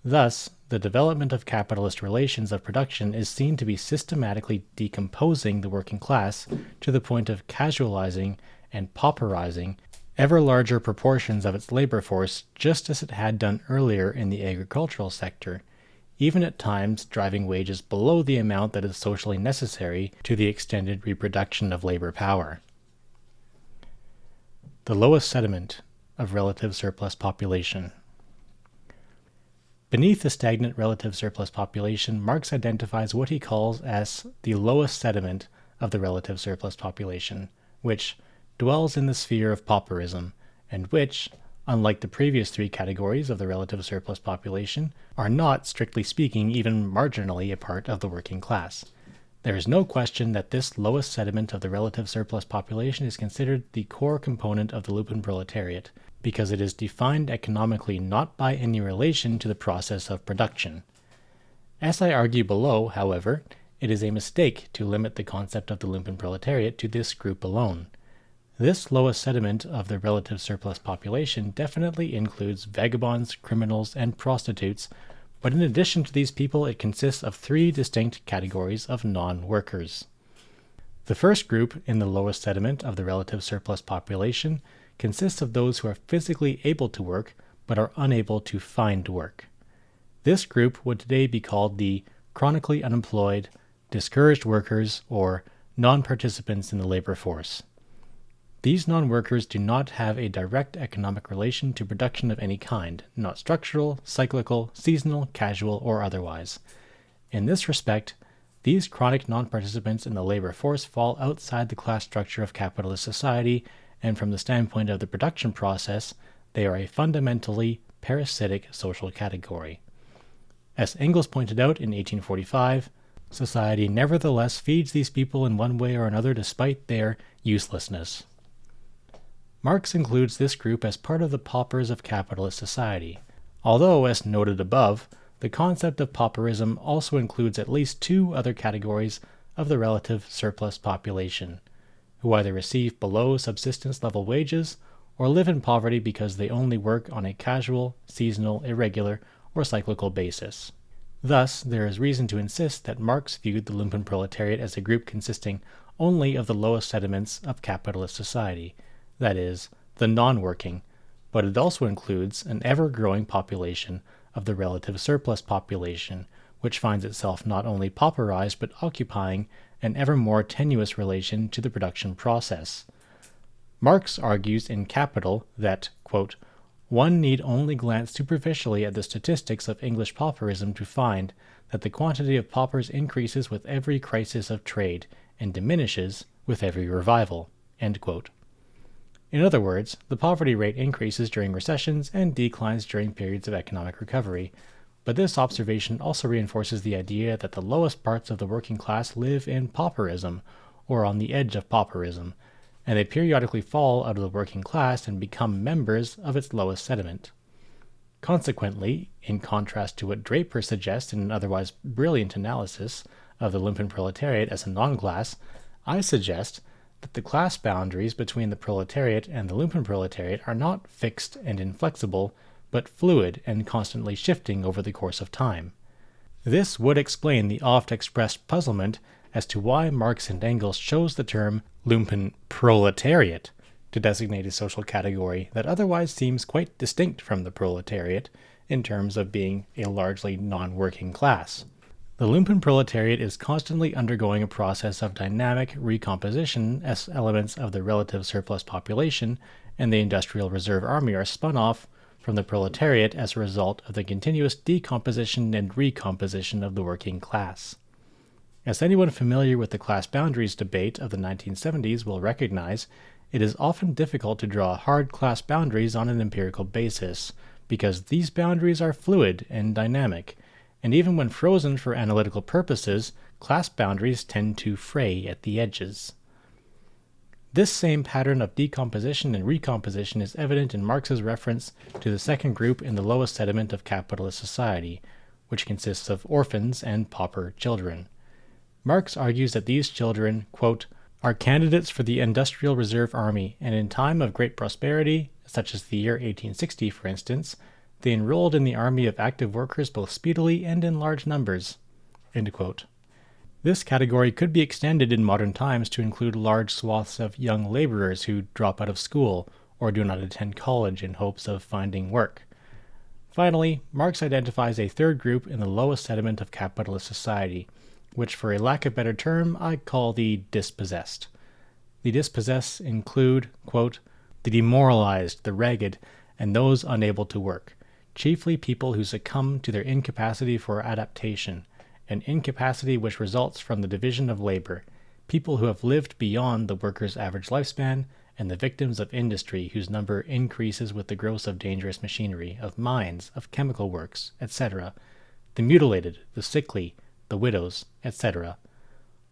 Thus, the development of capitalist relations of production is seen to be systematically decomposing the working class to the point of casualizing and pauperizing ever larger proportions of its labor force, just as it had done earlier in the agricultural sector, even at times driving wages below the amount that is socially necessary to the extended reproduction of labor power. The lowest sediment of relative surplus population. Beneath the stagnant relative surplus population, Marx identifies what he calls as the lowest sediment of the relative surplus population, which dwells in the sphere of pauperism, and which, unlike the previous three categories of the relative surplus population, are not, strictly speaking, even marginally a part of the working class. There is no question that this lowest sediment of the relative surplus population is considered the core component of the Lumpenproletariat, because it is defined economically not by any relation to the process of production. As I argue below, however, it is a mistake to limit the concept of the Lumpenproletariat to this group alone. This lowest sediment of the relative surplus population definitely includes vagabonds, criminals, and prostitutes, but in addition to these people, it consists of three distinct categories of non-workers. The first group in the lowest sediment of the relative surplus population consists of those who are physically able to work but are unable to find work. This group would today be called the chronically unemployed, discouraged workers, or non-participants in the labor force. These non-workers do not have a direct economic relation to production of any kind, not structural, cyclical, seasonal, casual, or otherwise. In this respect, these chronic non-participants in the labor force fall outside the class structure of capitalist society, and from the standpoint of the production process, they are a fundamentally parasitic social category. As Engels pointed out in 1845, society nevertheless feeds these people in one way or another despite their uselessness. Marx includes this group as part of the paupers of capitalist society, although, as noted above, the concept of pauperism also includes at least two other categories of the relative surplus population, who either receive below subsistence level wages or live in poverty because they only work on a casual, seasonal, irregular, or cyclical basis. Thus, there is reason to insist that Marx viewed the Lumpenproletariat as a group consisting only of the lowest sediments of capitalist society, that is, the non-working, but it also includes an ever-growing population of the relative surplus population, which finds itself not only pauperized but occupying an ever more tenuous relation to the production process. Marx argues in Capital that, quote, one need only glance superficially at the statistics of English pauperism to find that the quantity of paupers increases with every crisis of trade and diminishes with every revival, end quote. In other words, the poverty rate increases during recessions and declines during periods of economic recovery, but this observation also reinforces the idea that the lowest parts of the working class live in pauperism, or on the edge of pauperism, and they periodically fall out of the working class and become members of its lowest sediment. Consequently, in contrast to what Draper suggests in an otherwise brilliant analysis of the Lumpenproletariat as a non-class, I suggest that the class boundaries between the proletariat and the Lumpenproletariat are not fixed and inflexible, but fluid and constantly shifting over the course of time. This would explain the oft-expressed puzzlement as to why Marx and Engels chose the term Lumpenproletariat to designate a social category that otherwise seems quite distinct from the proletariat in terms of being a largely non-working class. The Lumpenproletariat is constantly undergoing a process of dynamic recomposition as elements of the relative surplus population and the industrial reserve army are spun off from the proletariat as a result of the continuous decomposition and recomposition of the working class. As anyone familiar with the class boundaries debate of the 1970s will recognize, it is often difficult to draw hard class boundaries on an empirical basis, because these boundaries are fluid and dynamic, and even when frozen for analytical purposes, class boundaries tend to fray at the edges. This same pattern of decomposition and recomposition is evident in Marx's reference to the second group in the lowest sediment of capitalist society, which consists of orphans and pauper children. Marx argues that these children, quote, are candidates for the industrial reserve army, and in time of great prosperity, such as the year 1860 for instance, they enrolled in the army of active workers both speedily and in large numbers. End quote. This category could be extended in modern times to include large swaths of young laborers who drop out of school, or do not attend college in hopes of finding work. Finally, Marx identifies a third group in the lowest sediment of capitalist society, which for a lack of better term I call the dispossessed. The dispossessed include, quote, the demoralized, the ragged, and those unable to work, chiefly people who succumb to their incapacity for adaptation, an incapacity which results from the division of labor, people who have lived beyond the worker's average lifespan, and the victims of industry whose number increases with the growth of dangerous machinery, of mines, of chemical works, etc., the mutilated, the sickly, the widows, etc.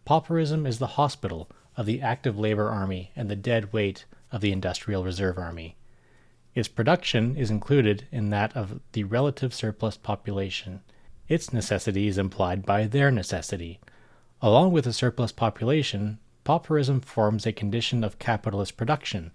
Pauperism is the hospital of the active labor army and the dead weight of the industrial reserve army. Its production is included in that of the relative surplus population. Its necessity is implied by their necessity. Along with the surplus population, pauperism forms a condition of capitalist production,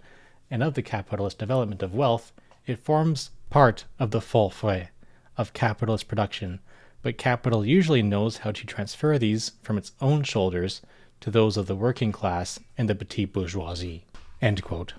and of the capitalist development of wealth, it forms part of the faux frais of capitalist production, but capital usually knows how to transfer these from its own shoulders to those of the working class and the petite bourgeoisie." End quote.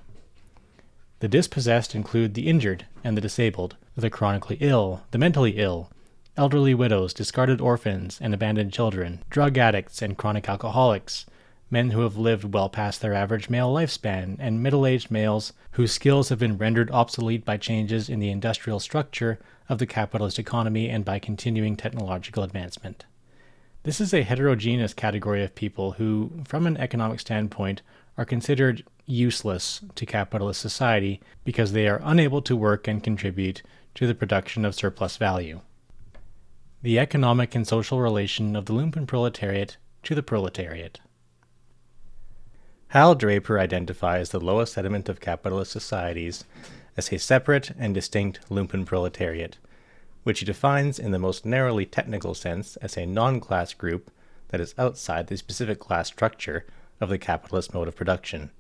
The dispossessed include the injured and the disabled, the chronically ill, the mentally ill, elderly widows, discarded orphans and abandoned children, drug addicts and chronic alcoholics, men who have lived well past their average male lifespan, and middle-aged males whose skills have been rendered obsolete by changes in the industrial structure of the capitalist economy and by continuing technological advancement. This is a heterogeneous category of people who, from an economic standpoint, are considered useless to capitalist society because they are unable to work and contribute to the production of surplus value. The economic and social relation of the Lumpenproletariat to the proletariat. Hal Draper identifies the lowest sediment of capitalist societies as a separate and distinct Lumpenproletariat, which he defines in the most narrowly technical sense as a non-class group that is outside the specific class structure of the capitalist mode of production.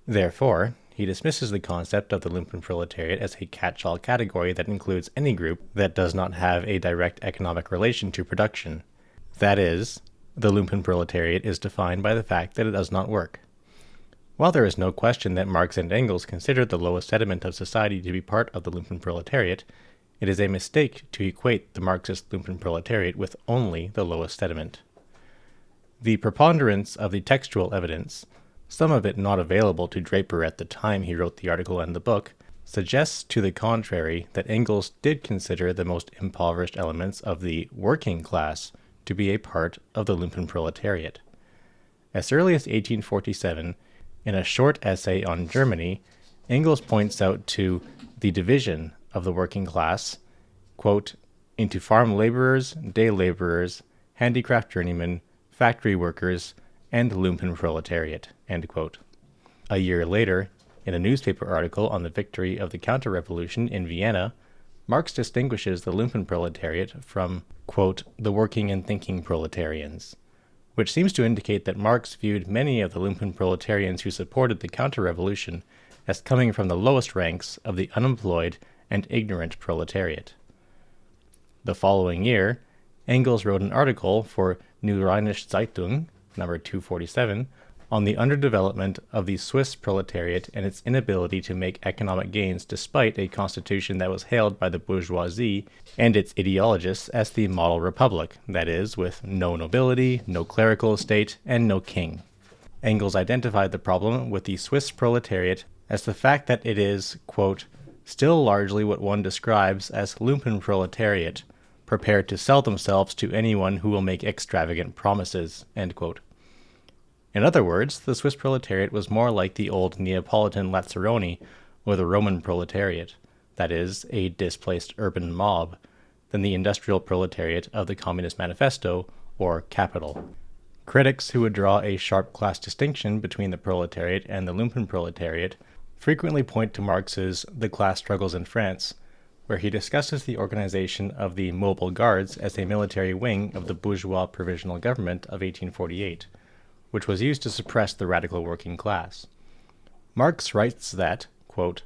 Therefore, he dismisses the concept of the Lumpenproletariat as a catch-all category that includes any group that does not have a direct economic relation to production. That is, the Lumpenproletariat is defined by the fact that it does not work. While there is no question that Marx and Engels considered the lowest sediment of society to be part of the Lumpenproletariat, it is a mistake to equate the Marxist Lumpenproletariat with only the lowest sediment. The preponderance of the textual evidence, some of it not available to Draper at the time he wrote the article and the book, suggests to the contrary that Engels did consider the most impoverished elements of the working class to be a part of the Lumpenproletariat. As early as 1847, in a short essay on Germany, Engels points out to the division of the working class, quote, into farm laborers, day laborers, handicraft journeymen, factory workers, and Lumpenproletariat, end quote. A year later, in a newspaper article on the victory of the counter-revolution in Vienna, Marx distinguishes the Lumpenproletariat from, quote, the working and thinking proletarians, which seems to indicate that Marx viewed many of the Lumpenproletarians who supported the counter-revolution as coming from the lowest ranks of the unemployed and ignorant proletariat. The following year, Engels wrote an article for Neue Rheinische Zeitung, number 247, on the underdevelopment of the Swiss proletariat and its inability to make economic gains despite a constitution that was hailed by the bourgeoisie and its ideologists as the model republic, that is, with no nobility, no clerical estate, and no king. Engels identified the problem with the Swiss proletariat as the fact that it is, quote, still largely what one describes as Lumpenproletariat, prepared to sell themselves to anyone who will make extravagant promises, end quote. In other words, the Swiss proletariat was more like the old Neapolitan Lazzaroni or the Roman proletariat, that is, a displaced urban mob, than the industrial proletariat of the Communist Manifesto, or Capital. Critics who would draw a sharp class distinction between the proletariat and the Lumpenproletariat frequently point to Marx's The Class Struggles in France, where he discusses the organization of the Mobile Guards as a military wing of the bourgeois provisional government of 1848, which was used to suppress the radical working class. Marx writes that, quote,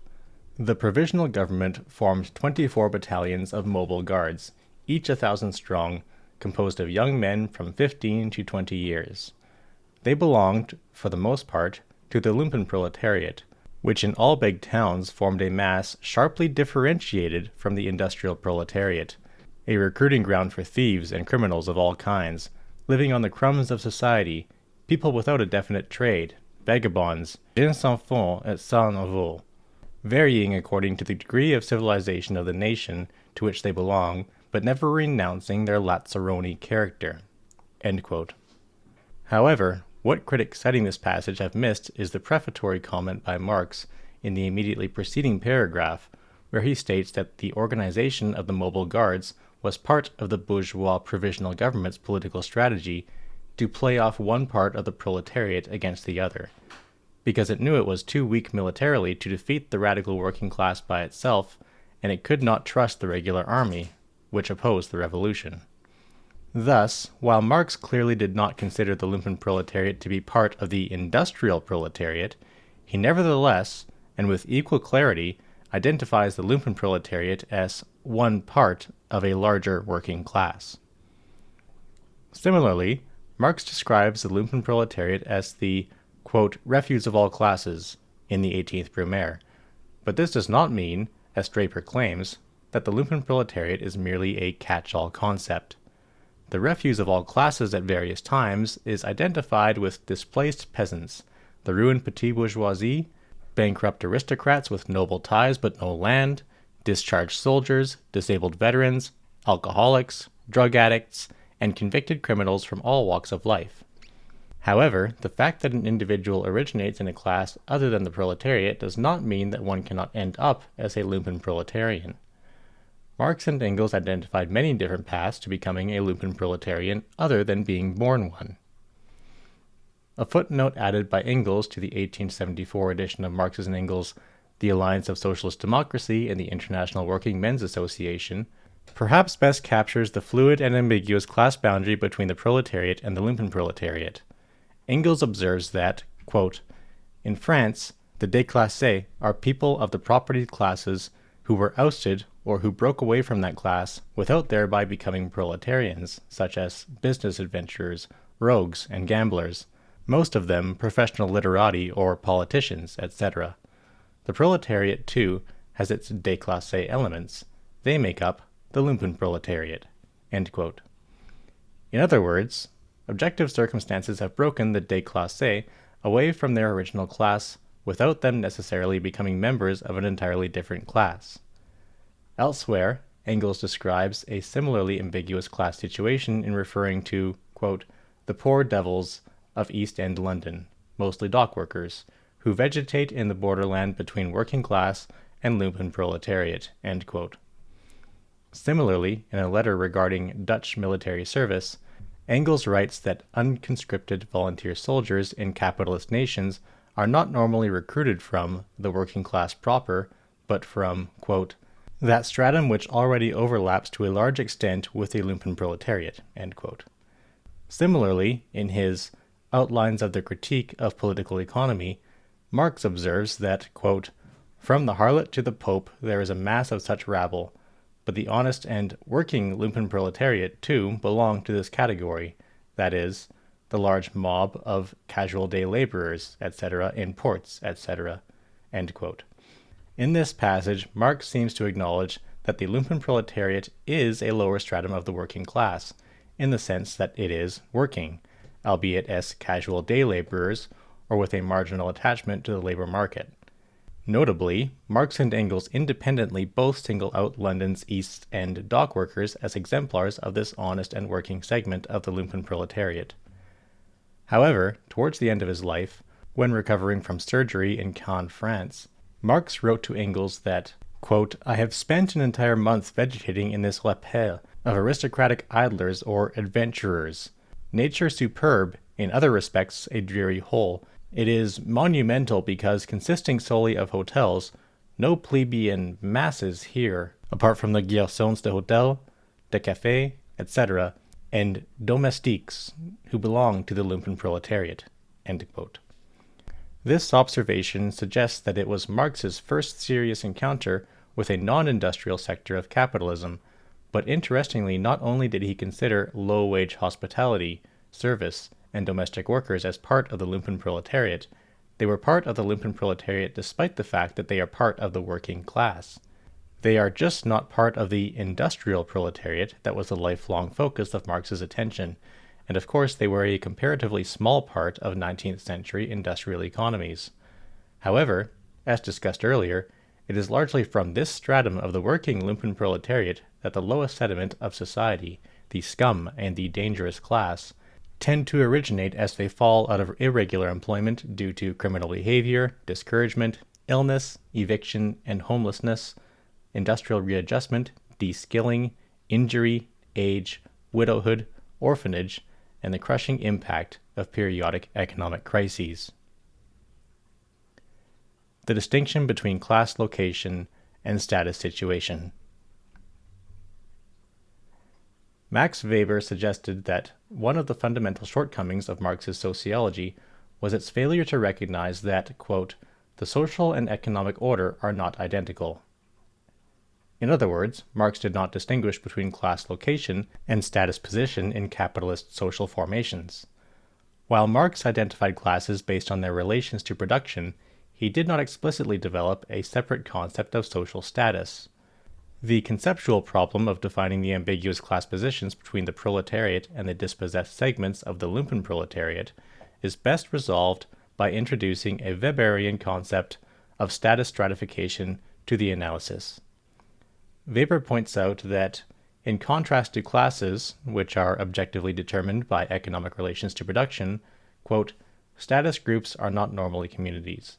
the provisional government formed 24 battalions of mobile guards, each 1,000 strong, composed of young men from 15 to 20 years. They belonged, for the most part, to the Lumpenproletariat, which in all big towns formed a mass sharply differentiated from the industrial proletariat, a recruiting ground for thieves and criminals of all kinds, living on the crumbs of society, people without a definite trade, vagabonds, gens sans fond et sans aval, varying according to the degree of civilization of the nation to which they belong, but never renouncing their Lazzaroni character." End quote. However, what critics citing this passage have missed is the prefatory comment by Marx in the immediately preceding paragraph, where he states that the organization of the mobile guards was part of the bourgeois provisional government's political strategy to play off one part of the proletariat against the other, because it knew it was too weak militarily to defeat the radical working class by itself, and it could not trust the regular army, which opposed the revolution. Thus, while Marx clearly did not consider the Lumpenproletariat to be part of the industrial proletariat, he nevertheless, and with equal clarity, identifies the Lumpenproletariat as one part of a larger working class. Similarly, Marx describes the Lumpenproletariat as the, quote, refuse of all classes in the 18th Brumaire, but this does not mean, as Draper claims, that the Lumpenproletariat is merely a catch-all concept. The refuse of all classes at various times is identified with displaced peasants, the ruined petit bourgeoisie, bankrupt aristocrats with noble ties but no land, discharged soldiers, disabled veterans, alcoholics, drug addicts, and convicted criminals from all walks of life. However, the fact that an individual originates in a class other than the proletariat does not mean that one cannot end up as a Lumpenproletarian. Marx and Engels identified many different paths to becoming a Lumpenproletarian other than being born one. A footnote added by Engels to the 1874 edition of Marx and Engels, The Alliance of Socialist Democracy and the International Working Men's Association, perhaps best captures the fluid and ambiguous class boundary between the proletariat and the Lumpenproletariat. Engels observes that, quote, in France, the déclassés are people of the propertied classes who were ousted or who broke away from that class without thereby becoming proletarians, such as business adventurers, rogues, and gamblers, most of them professional literati or politicians, etc. The proletariat, too, has its déclassé elements. They make up the Lumpenproletariat. End quote. In other words, objective circumstances have broken the déclassés away from their original class without them necessarily becoming members of an entirely different class. Elsewhere, Engels describes a similarly ambiguous class situation in referring to, quote, the poor devils of East End London, mostly dock workers, who vegetate in the borderland between working class and Lumpenproletariat, end quote. Similarly, in a letter regarding Dutch military service, Engels writes that unconscripted volunteer soldiers in capitalist nations are not normally recruited from the working class proper, but from, quote, that stratum which already overlaps to a large extent with the Lumpenproletariat, end quote. Similarly, in his Outlines of the Critique of Political Economy, Marx observes that, quote, from the harlot to the pope there is a mass of such rabble, but the honest and working Lumpenproletariat, too, belong to this category, that is, the large mob of casual day laborers, etc., in ports, etc., end quote. In this passage, Marx seems to acknowledge that the Lumpenproletariat is a lower stratum of the working class, in the sense that it is working, albeit as casual day laborers, or with a marginal attachment to the labor market. Notably, Marx and Engels independently both single out London's East End dock workers as exemplars of this honest and working segment of the Lumpenproletariat. However, towards the end of his life, when recovering from surgery in Caen, France, Marx wrote to Engels that, quote, I have spent an entire month vegetating in this lapel of aristocratic idlers or adventurers. Nature superb, in other respects a dreary hole. It is monumental because, consisting solely of hotels, no plebeian masses here, apart from the garçons de hotel, de café, etc., and domestiques, who belong to the Lumpenproletariat. End quote. This observation suggests that it was Marx's first serious encounter with a non-industrial sector of capitalism, but interestingly, not only did he consider low-wage hospitality, service, and domestic workers as part of the Lumpenproletariat, They were part of the Lumpenproletariat despite the fact that they are part of the working class. They are just not part of the industrial proletariat that was the lifelong focus of Marx's attention, and of course they were a comparatively small part of 19th century industrial economies. However, as discussed earlier, it is largely from this stratum of the working Lumpenproletariat that the lowest sediment of society, the scum and the dangerous class, tend to originate as they fall out of irregular employment due to criminal behavior, discouragement, illness, eviction and homelessness, industrial readjustment, de-skilling, injury, age, widowhood, orphanage, and the crushing impact of periodic economic crises. The distinction between class location and status situation. Max Weber suggested that one of the fundamental shortcomings of Marx's sociology was its failure to recognize that, quote, the social and economic order are not identical. In other words, Marx did not distinguish between class location and status position in capitalist social formations. While Marx identified classes based on their relations to production, he did not explicitly develop a separate concept of social status. The conceptual problem of defining the ambiguous class positions between the proletariat and the dispossessed segments of the Lumpenproletariat is best resolved by introducing a Weberian concept of status stratification to the analysis. Weber points out that, in contrast to classes, which are objectively determined by economic relations to production, quote, status groups are not normally communities.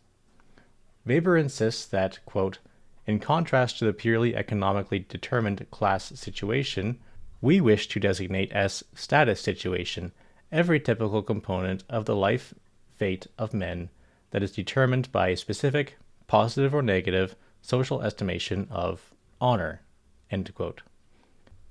Weber insists that, quote, in contrast to the purely economically determined class situation, we wish to designate as status situation every typical component of the life fate of men that is determined by a specific, positive or negative, social estimation of honor, end quote.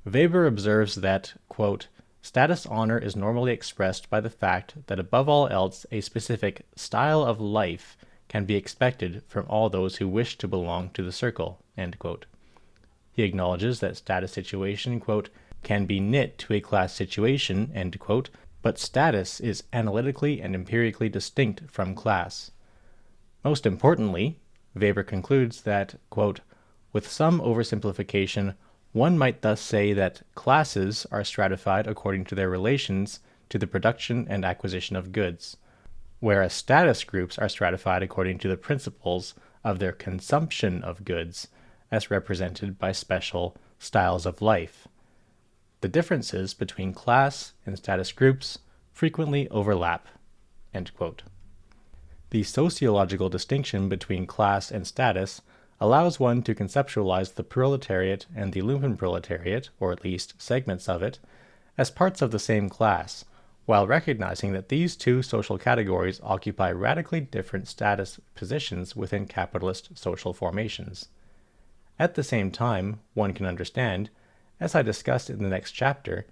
Weber observes that, quote, status honor is normally expressed by the fact that above all else a specific style of life can be expected from all those who wish to belong to the circle, end quote. He acknowledges that status situation, quote, can be knit to a class situation, end quote, but status is analytically and empirically distinct from class. Most importantly, Weber concludes that, quote, with some oversimplification, one might thus say that classes are stratified according to their relations to the production and acquisition of goods, whereas status groups are stratified according to the principles of their consumption of goods, as represented by special styles of life. The differences between class and status groups frequently overlap, end quote. The sociological distinction between class and status allows one to conceptualize the proletariat and the Lumpenproletariat, or at least segments of it, as parts of the same class, while recognizing that these two social categories occupy radically different status positions within capitalist social formations. At the same time, one can understand, as I discussed in the next chapter,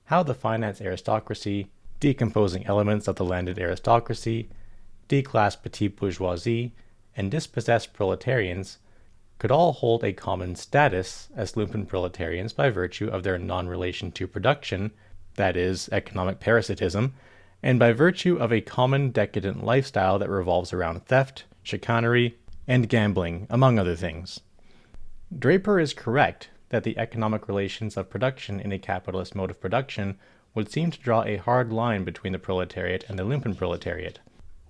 how the finance aristocracy, decomposing elements of the landed aristocracy, declassed petite bourgeoisie, and dispossessed proletarians could all hold a common status as Lumpenproletarians by virtue of their non-relation to production, that is, economic parasitism, and by virtue of a common decadent lifestyle that revolves around theft, chicanery, and gambling, among other things. Draper is correct that the economic relations of production in a capitalist mode of production would seem to draw a hard line between the proletariat and the Lumpenproletariat.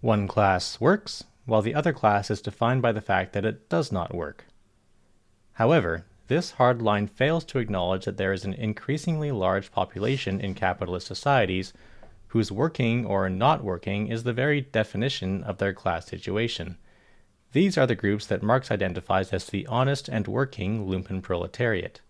One class works, while the other class is defined by the fact that it does not work. However, this hard line fails to acknowledge that there is an increasingly large population in capitalist societies whose working or not working is the very definition of their class situation. These are the groups that Marx identifies as the honest and working Lumpenproletariat.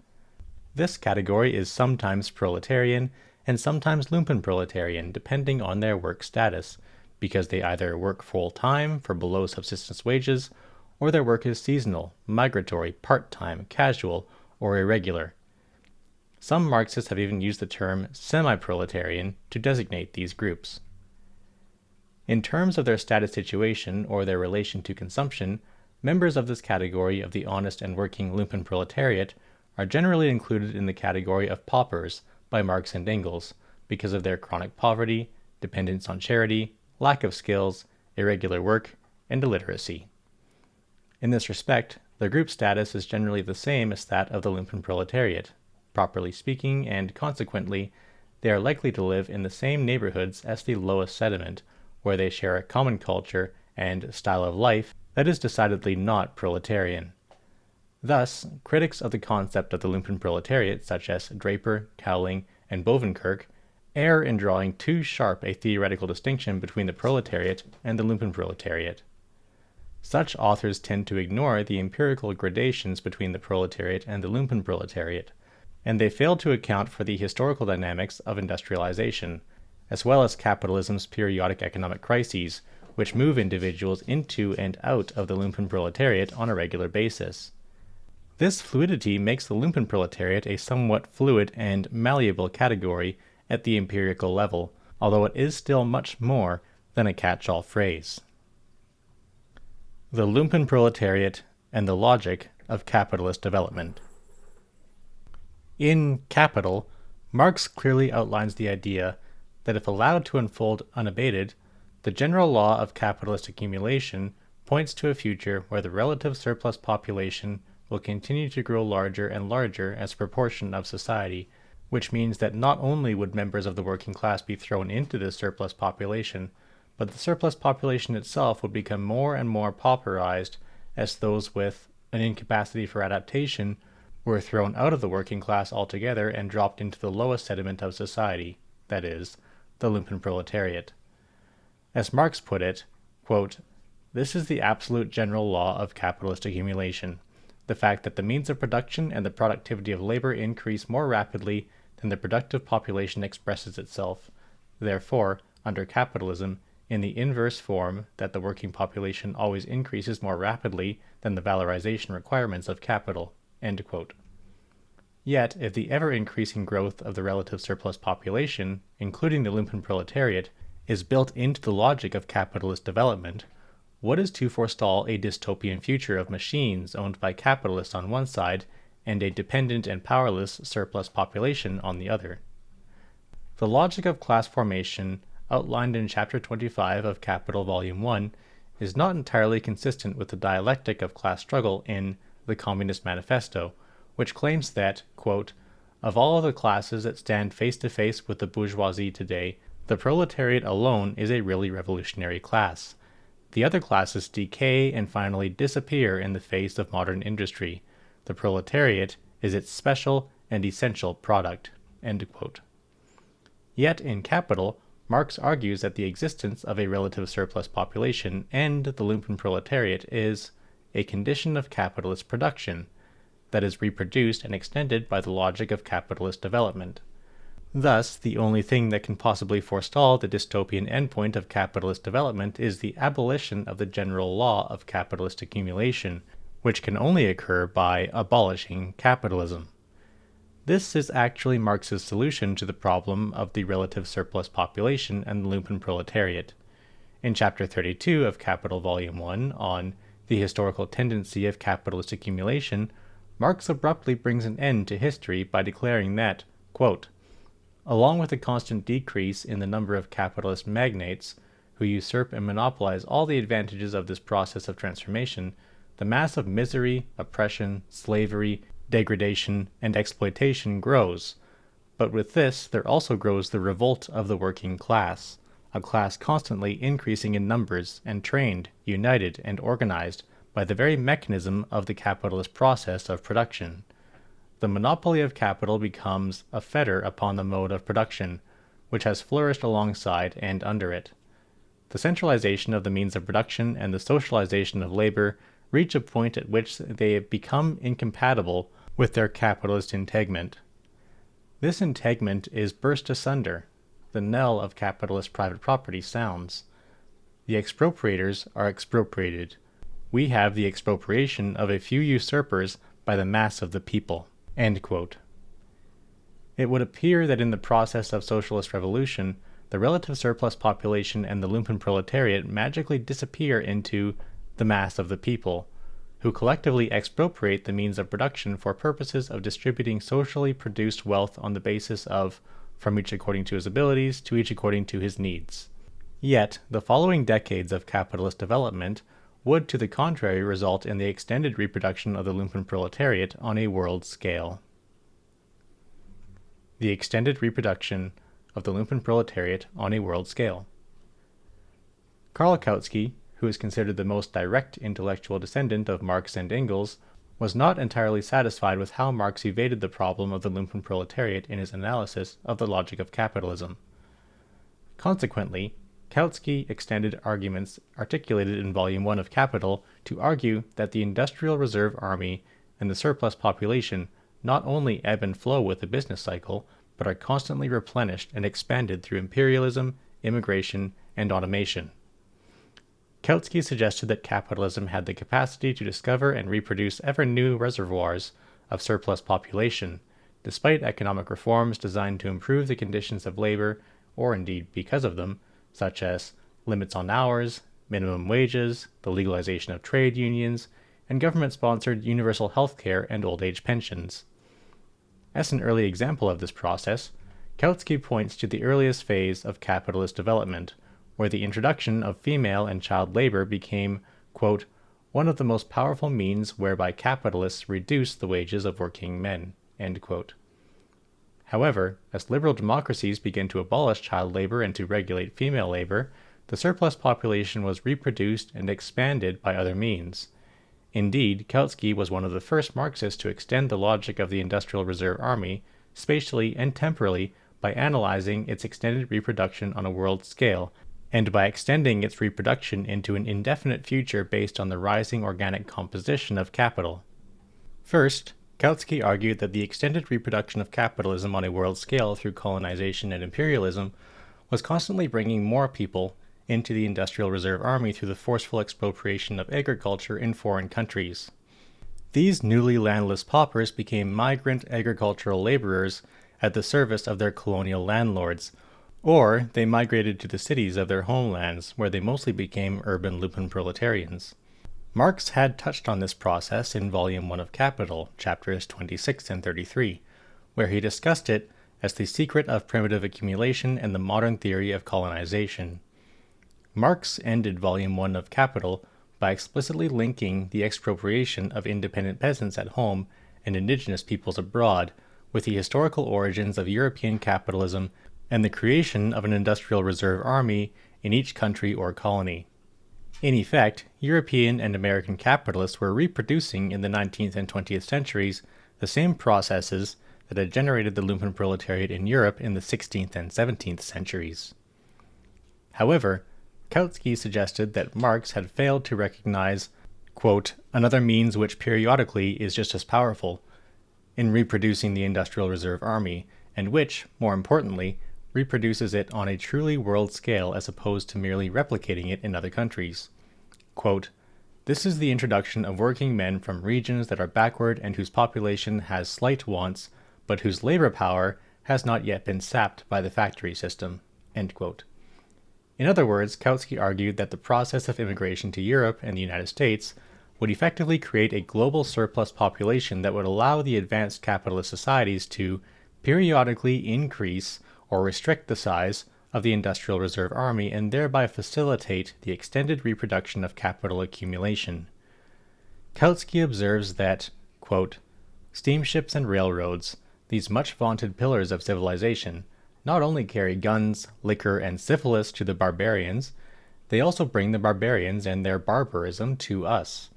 This category is sometimes proletarian and sometimes Lumpenproletarian, depending on their work status, because they either work full-time for below subsistence wages, or their work is seasonal, migratory, part-time, casual, or irregular. Some Marxists have even used the term semi-proletarian to designate these groups. In terms of their status situation or their relation to consumption, members of this category of the honest and working Lumpenproletariat are generally included in the category of paupers by Marx and Engels because of their chronic poverty, dependence on charity, lack of skills, irregular work, and illiteracy. In this respect, their group status is generally the same as that of the Lumpenproletariat, properly speaking, and consequently, they are likely to live in the same neighborhoods as the lowest sediment, where they share a common culture and style of life that is decidedly not proletarian. Thus, critics of the concept of the Lumpenproletariat, such as Draper, Cowling, and Bovenkirk, err in drawing too sharp a theoretical distinction between the proletariat and the Lumpenproletariat. Such authors tend to ignore the empirical gradations between the proletariat and the Lumpenproletariat, and they fail to account for the historical dynamics of industrialization, as well as capitalism's periodic economic crises, which move individuals into and out of the Lumpenproletariat on a regular basis. This fluidity makes the Lumpenproletariat a somewhat fluid and malleable category at the empirical level, although it is still much more than a catch-all phrase. The Lumpenproletariat and the Logic of Capitalist Development. In Capital, Marx clearly outlines the idea that if allowed to unfold unabated, the general law of capitalist accumulation points to a future where the relative surplus population will continue to grow larger and larger as a proportion of society, which means that not only would members of the working class be thrown into this surplus population, but the surplus population itself would become more and more pauperized as those with an incapacity for adaptation were thrown out of the working class altogether and dropped into the lowest sediment of society, that is, the Lumpenproletariat. As Marx put it, quote, "This is the absolute general law of capitalist accumulation. The fact that the means of production and the productivity of labor increase more rapidly than the productive population expresses itself. Therefore, under capitalism, in the inverse form that the working population always increases more rapidly than the valorization requirements of capital." End quote. Yet, if the ever-increasing growth of the relative surplus population, including the Lumpenproletariat, is built into the logic of capitalist development, what is to forestall a dystopian future of machines owned by capitalists on one side and a dependent and powerless surplus population on the other? The logic of class formation, outlined in Chapter 25 of Capital Volume 1, is not entirely consistent with the dialectic of class struggle in the Communist Manifesto, which claims that, quote, "Of all the classes that stand face to face with the bourgeoisie today, the proletariat alone is a really revolutionary class. The other classes decay and finally disappear in the face of modern industry. The proletariat is its special and essential product." End quote. Yet in Capital, Marx argues that the existence of a relative surplus population and the Lumpenproletariat is a condition of capitalist production that is reproduced and extended by the logic of capitalist development. Thus, the only thing that can possibly forestall the dystopian endpoint of capitalist development is the abolition of the general law of capitalist accumulation, which can only occur by abolishing capitalism. This is actually Marx's solution to the problem of the relative surplus population and the Lumpenproletariat. In Chapter 32 of Capital Volume 1 on the historical tendency of capitalist accumulation, Marx abruptly brings an end to history by declaring that, quote, "Along with the constant decrease in the number of capitalist magnates, who usurp and monopolize all the advantages of this process of transformation, the mass of misery, oppression, slavery, degradation, and exploitation grows. But with this, there also grows the revolt of the working class, a class constantly increasing in numbers and trained, united, and organized by the very mechanism of the capitalist process of production. The monopoly of capital becomes a fetter upon the mode of production, which has flourished alongside and under it. The centralization of the means of production and the socialization of labor reach a point at which they become incompatible with their capitalist integument. This integument is burst asunder. The knell of capitalist private property sounds. The expropriators are expropriated. We have the expropriation of a few usurpers by the mass of the people." End quote. It would appear that in the process of socialist revolution, the relative surplus population and the Lumpenproletariat magically disappear into the mass of the people, who collectively expropriate the means of production for purposes of distributing socially produced wealth on the basis of from each according to his abilities to each according to his needs. Yet, the following decades of capitalist development would, to the contrary, result in the extended reproduction of the Lumpenproletariat on a world scale. The extended reproduction of the Lumpenproletariat on a world scale. Karl Kautsky, who is considered the most direct intellectual descendant of Marx and Engels, was not entirely satisfied with how Marx evaded the problem of the Lumpenproletariat in his analysis of the logic of capitalism. Consequently, Kautsky extended arguments articulated in Volume 1 of Capital to argue that the Industrial Reserve Army and the surplus population not only ebb and flow with the business cycle, but are constantly replenished and expanded through imperialism, immigration, and automation. Kautsky suggested that capitalism had the capacity to discover and reproduce ever new reservoirs of surplus population, despite economic reforms designed to improve the conditions of labor, or indeed because of them, such as limits on hours, minimum wages, the legalization of trade unions, and government-sponsored universal health care and old age pensions. As an early example of this process, Kautsky points to the earliest phase of capitalist development, where the introduction of female and child labor became, quote, one of the most powerful means whereby capitalists reduce the wages of working men, end quote. However, as liberal democracies began to abolish child labor and to regulate female labor, the surplus population was reproduced and expanded by other means. Indeed, Kautsky was one of the first Marxists to extend the logic of the Industrial Reserve Army, spatially and temporally, by analyzing its extended reproduction on a world scale, and by extending its reproduction into an indefinite future based on the rising organic composition of capital. First, Kautsky argued that the extended reproduction of capitalism on a world scale through colonization and imperialism was constantly bringing more people into the Industrial Reserve Army through the forceful expropriation of agriculture in foreign countries. These newly landless paupers became migrant agricultural laborers at the service of their colonial landlords, or they migrated to the cities of their homelands, where they mostly became urban Lumpenproletarians. Marx had touched on this process in Volume 1 of Capital, chapters 26 and 33, where he discussed it as the secret of primitive accumulation and the modern theory of colonization. Marx ended Volume 1 of Capital by explicitly linking the expropriation of independent peasants at home and indigenous peoples abroad with the historical origins of European capitalism and the creation of an industrial reserve army in each country or colony. In effect, European and American capitalists were reproducing in the 19th and 20th centuries the same processes that had generated the Lumpenproletariat in Europe in the 16th and 17th centuries. However, Kautsky suggested that Marx had failed to recognize, quote, another means which periodically is just as powerful in reproducing the Industrial Reserve Army, and which, more importantly, reproduces it on a truly world scale as opposed to merely replicating it in other countries. Quote, this is the introduction of working men from regions that are backward and whose population has slight wants, but whose labor power has not yet been sapped by the factory system. End quote. In other words, Kautsky argued that the process of immigration to Europe and the United States would effectively create a global surplus population that would allow the advanced capitalist societies to periodically increase or restrict the size of the Industrial Reserve Army and thereby facilitate the extended reproduction of capital accumulation. Kautsky observes that, quote, steamships and railroads, these much vaunted pillars of civilization, not only carry guns, liquor, and syphilis to the barbarians, they also bring the barbarians and their barbarism to us.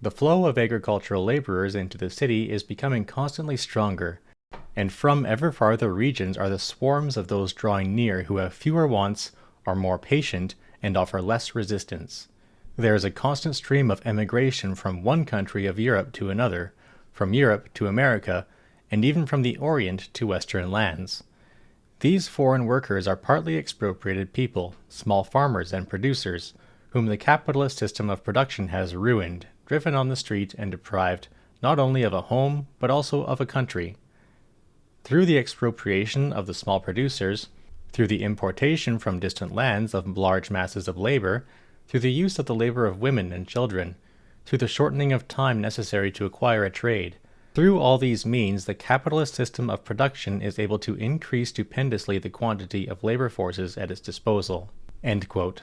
The flow of agricultural laborers into the city is becoming constantly stronger, and from ever farther regions are the swarms of those drawing near who have fewer wants, are more patient, and offer less resistance. There is a constant stream of emigration from one country of Europe to another, from Europe to America, and even from the Orient to Western lands. These foreign workers are partly expropriated people, small farmers and producers, whom the capitalist system of production has ruined, driven on the street, and deprived not only of a home, but also of a country. Through the expropriation of the small producers, through the importation from distant lands of large masses of labor, through the use of the labor of women and children, through the shortening of time necessary to acquire a trade, through all these means, the capitalist system of production is able to increase stupendously the quantity of labor forces at its disposal. End quote.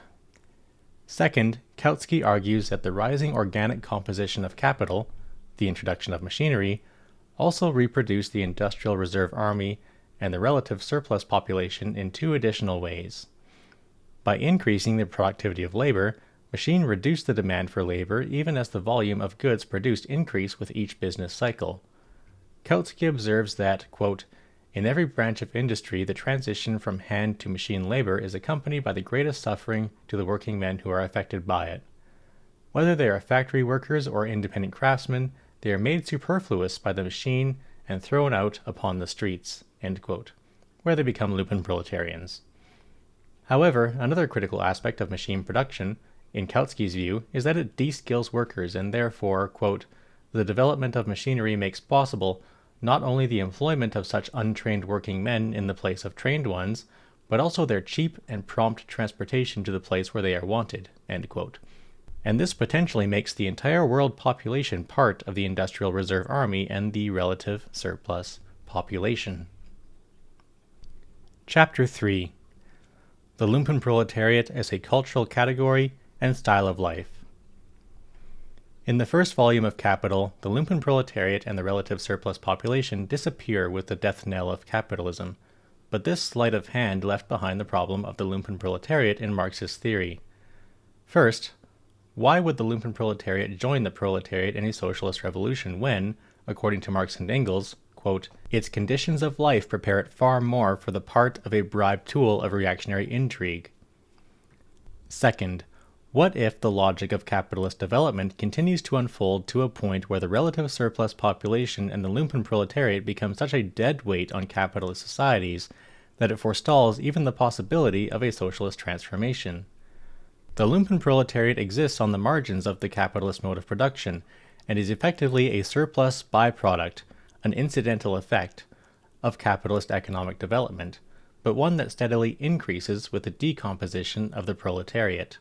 Second, Kautsky argues that the rising organic composition of capital, the introduction of machinery, also reproduced the industrial reserve army and the relative surplus population in two additional ways. By increasing the productivity of labor, machine reduced the demand for labor even as the volume of goods produced increased with each business cycle. Kautsky observes that, quote, in every branch of industry, the transition from hand to machine labor is accompanied by the greatest suffering to the working men who are affected by it. Whether they are factory workers or independent craftsmen, they are made superfluous by the machine and thrown out upon the streets, end quote, where they become Lumpen-proletarians. However, another critical aspect of machine production, in Kautsky's view, is that it de-skills workers and therefore, quote, the development of machinery makes possible not only the employment of such untrained working men in the place of trained ones, but also their cheap and prompt transportation to the place where they are wanted, end quote. And this potentially makes the entire world population part of the industrial reserve army and the relative surplus population. Chapter 3. The Lumpenproletariat as a Cultural Category and Style of Life. In the first volume of Capital, the Lumpenproletariat and the relative surplus population disappear with the death knell of capitalism, but this sleight of hand left behind the problem of the Lumpenproletariat in Marxist theory. First, why would the Lumpenproletariat join the proletariat in a socialist revolution when, according to Marx and Engels, quote, its conditions of life prepare it far more for the part of a bribed tool of reactionary intrigue? Second, what if the logic of capitalist development continues to unfold to a point where the relative surplus population and the Lumpenproletariat become such a dead weight on capitalist societies that it forestalls even the possibility of a socialist transformation? The Lumpenproletariat exists on the margins of the capitalist mode of production and is effectively a surplus byproduct, an incidental effect, of capitalist economic development, but one that steadily increases with the decomposition of the proletariat.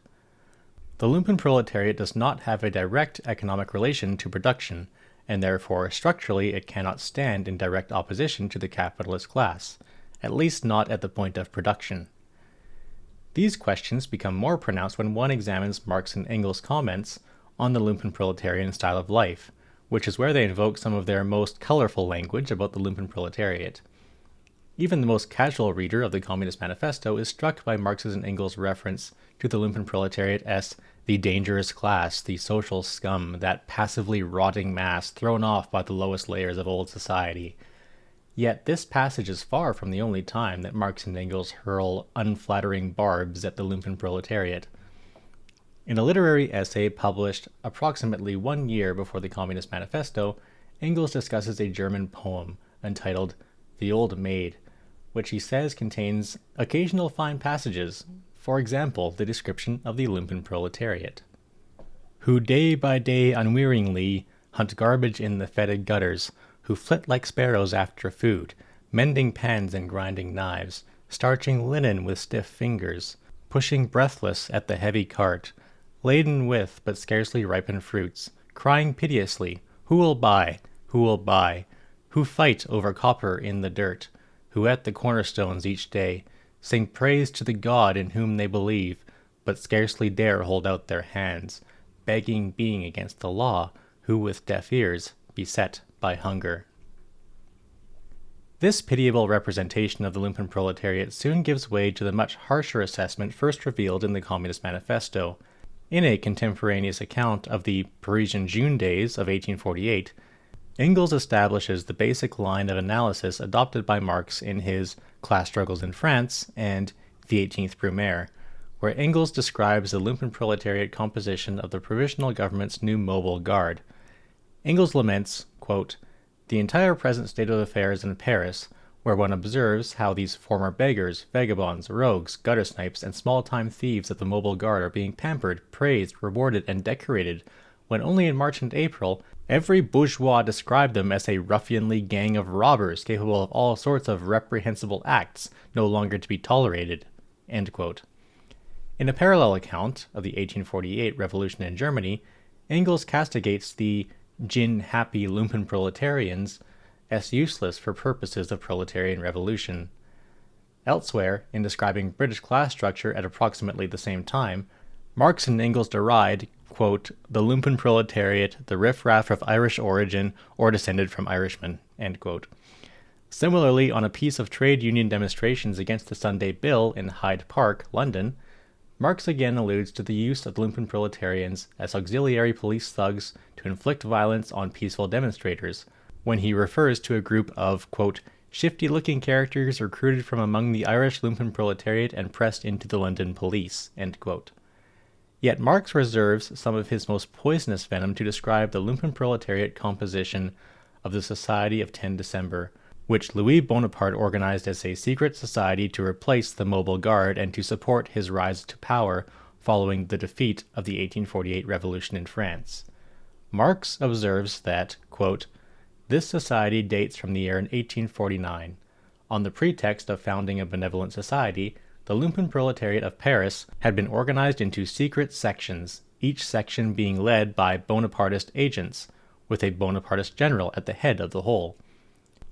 The Lumpenproletariat does not have a direct economic relation to production, and therefore structurally it cannot stand in direct opposition to the capitalist class, at least not at the point of production. These questions become more pronounced when one examines Marx and Engels' comments on the Lumpenproletarian style of life, which is where they invoke some of their most colorful language about the Lumpenproletariat. Even the most casual reader of the Communist Manifesto is struck by Marx's and Engels' reference to the Lumpenproletariat as the dangerous class, the social scum, that passively rotting mass thrown off by the lowest layers of old society. Yet this passage is far from the only time that Marx and Engels hurl unflattering barbs at the Lumpenproletariat. In a literary essay published approximately 1 year before the Communist Manifesto, Engels discusses a German poem entitled The Old Maid, which he says contains occasional fine passages, for example, the description of the Lumpenproletariat, who day by day unwearyingly hunt garbage in the fetid gutters, who flit like sparrows after food, mending pans and grinding knives, starching linen with stiff fingers, pushing breathless at the heavy cart, laden with but scarcely ripened fruits, crying piteously, "Who will buy? Who will buy?" Who fight over copper in the dirt, who at the cornerstones each day sing praise to the God in whom they believe, but scarcely dare hold out their hands, begging being against the law, who with deaf ears beset by hunger. This pitiable representation of the Lumpenproletariat soon gives way to the much harsher assessment first revealed in the Communist Manifesto. In a contemporaneous account of the Parisian June days of 1848, Engels establishes the basic line of analysis adopted by Marx in his Class Struggles in France and the 18th Brumaire, where Engels describes the Lumpenproletariat composition of the provisional government's new mobile guard. Engels laments, quote, the entire present state of affairs in Paris, where one observes how these former beggars, vagabonds, rogues, gutter-snipes, and small-time thieves of the mobile guard are being pampered, praised, rewarded, and decorated, when only in March and April every bourgeois described them as a ruffianly gang of robbers capable of all sorts of reprehensible acts, no longer to be tolerated. End quote. In a parallel account of the 1848 revolution in Germany, Engels castigates the gin-happy Lumpenproletarians as useless for purposes of proletarian revolution. Elsewhere, in describing British class structure at approximately the same time, Marx and Engels deride, quote, the Lumpenproletariat, the riffraff of Irish origin or descended from Irishmen, end quote. Similarly, on a piece of trade union demonstrations against the Sunday Bill in Hyde Park, London, Marx again alludes to the use of Lumpenproletarians as auxiliary police thugs to inflict violence on peaceful demonstrators, when he refers to a group of, quote, shifty-looking characters recruited from among the Irish Lumpenproletariat and pressed into the London police, end quote. Yet Marx reserves some of his most poisonous venom to describe the Lumpenproletariat composition of the Society of 10 December, which Louis Bonaparte organized as a secret society to replace the Mobile Guard and to support his rise to power following the defeat of the 1848 revolution in France. Marx observes that, quote, this society dates from the year 1849. On the pretext of founding a benevolent society, the Lumpenproletariat of Paris had been organized into secret sections, each section being led by Bonapartist agents, with a Bonapartist general at the head of the whole.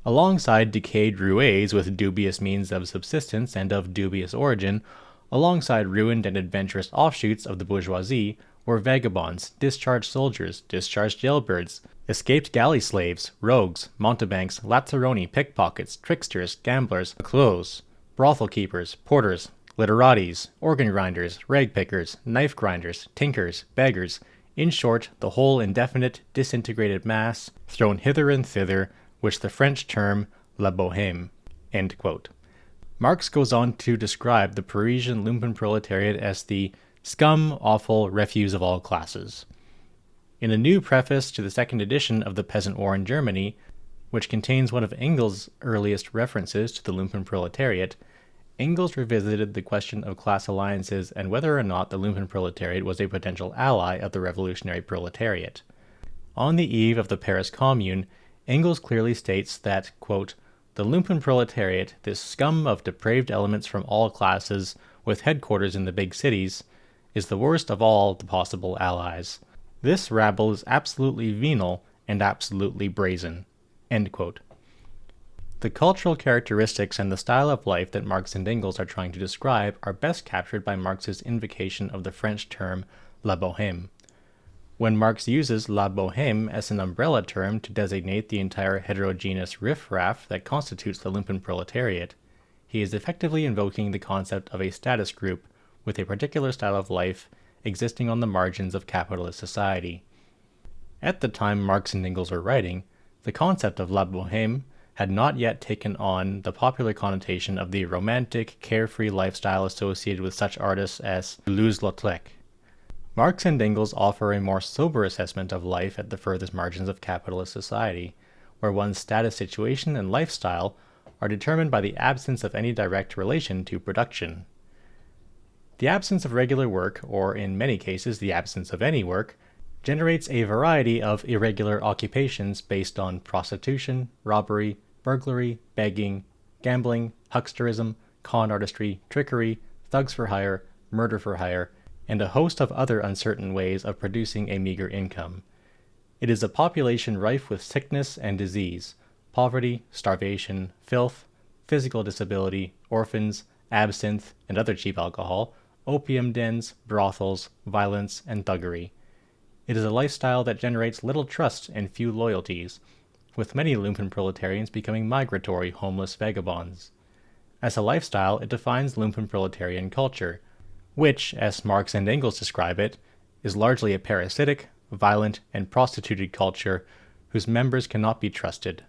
Alongside decayed roués with dubious means of subsistence and of dubious origin, alongside ruined and adventurous offshoots of the bourgeoisie, were vagabonds, discharged soldiers, discharged jailbirds, escaped galley slaves, rogues, mountebanks, lazzaroni, pickpockets, tricksters, gamblers, clothes, brothel keepers, porters, literatis, organ grinders, rag pickers, knife grinders, tinkers, beggars, in short, the whole indefinite, disintegrated mass, thrown hither and thither, which the French term la bohème, end quote. Marx goes on to describe the Parisian Lumpenproletariat as the scum, offal, refuse of all classes. In a new preface to the second edition of the Peasant War in Germany, which contains one of Engels' earliest references to the Lumpenproletariat, Engels revisited the question of class alliances and whether or not the Lumpenproletariat was a potential ally of the revolutionary proletariat. On the eve of the Paris Commune, Engels clearly states that, quote, the Lumpenproletariat, this scum of depraved elements from all classes, with headquarters in the big cities, is the worst of all the possible allies. This rabble is absolutely venal and absolutely brazen, end quote. The cultural characteristics and the style of life that Marx and Engels are trying to describe are best captured by Marx's invocation of the French term la bohème. When Marx uses la bohème as an umbrella term to designate the entire heterogeneous riffraff that constitutes the Lumpenproletariat, he is effectively invoking the concept of a status group with a particular style of life existing on the margins of capitalist society. At the time Marx and Engels were writing, the concept of la bohème had not yet taken on the popular connotation of the romantic, carefree lifestyle associated with such artists as Toulouse-Lautrec. Marx and Engels offer a more sober assessment of life at the furthest margins of capitalist society, where one's status situation and lifestyle are determined by the absence of any direct relation to production. The absence of regular work, or in many cases the absence of any work, generates a variety of irregular occupations based on prostitution, robbery, burglary, begging, gambling, hucksterism, con artistry, trickery, thugs for hire, murder for hire, and a host of other uncertain ways of producing a meager income. It is a population rife with sickness and disease, poverty, starvation, filth, physical disability, orphans, absinthe and other cheap alcohol, opium dens, brothels, violence, and thuggery. It is a lifestyle that generates little trust and few loyalties, with many Lumpenproletarians becoming migratory homeless vagabonds. As a lifestyle, it defines Lumpenproletarian culture, which, as Marx and Engels describe it, is largely a parasitic, violent, and prostituted culture whose members cannot be trusted.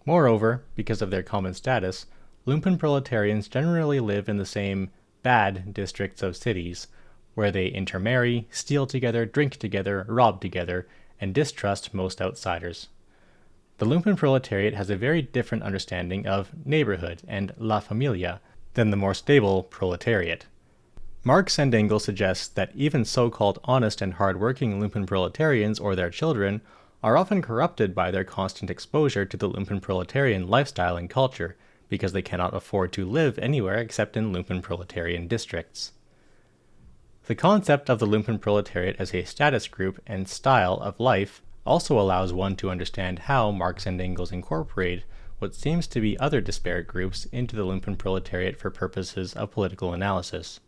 Moreover, because of their common status, Lumpenproletarians generally live in the same bad districts of cities, where they intermarry, steal together, drink together, rob together, and distrust most outsiders. The Lumpenproletariat has a very different understanding of neighborhood and la familia than the more stable proletariat. Marx and Engels suggest that even so-called honest and hard-working Lumpenproletarians or their children are often corrupted by their constant exposure to the Lumpenproletarian lifestyle and culture, because they cannot afford to live anywhere except in Lumpenproletarian districts. The concept of the Lumpenproletariat as a status group and style of life also allows one to understand how Marx and Engels incorporate what seems to be other disparate groups into the Lumpenproletariat for purposes of political analysis.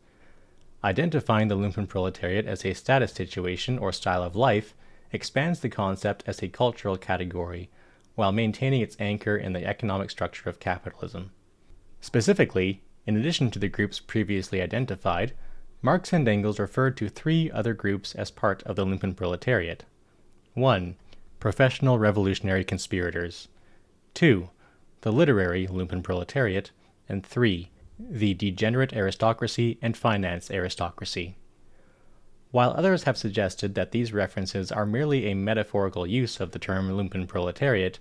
Identifying the Lumpenproletariat as a status situation or style of life expands the concept as a cultural category, while maintaining its anchor in the economic structure of capitalism. Specifically, in addition to the groups previously identified, Marx and Engels referred to three other groups as part of the Lumpenproletariat. 1. Professional revolutionary conspirators. 2. The literary Lumpenproletariat. And 3. The degenerate aristocracy and finance aristocracy. While others have suggested that these references are merely a metaphorical use of the term Lumpenproletariat,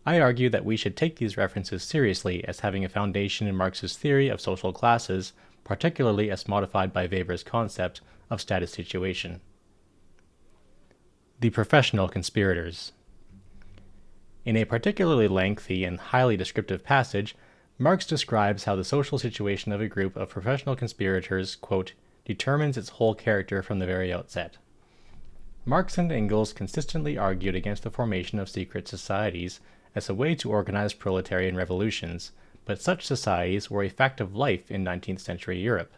I argue that we should take these references seriously as having a foundation in Marx's theory of social classes, particularly as modified by Weber's concept of status situation. The professional conspirators. In a particularly lengthy and highly descriptive passage, Marx describes how the social situation of a group of professional conspirators, quote, determines its whole character from the very outset. Marx and Engels consistently argued against the formation of secret societies as a way to organize proletarian revolutions, but such societies were a fact of life in 19th century Europe.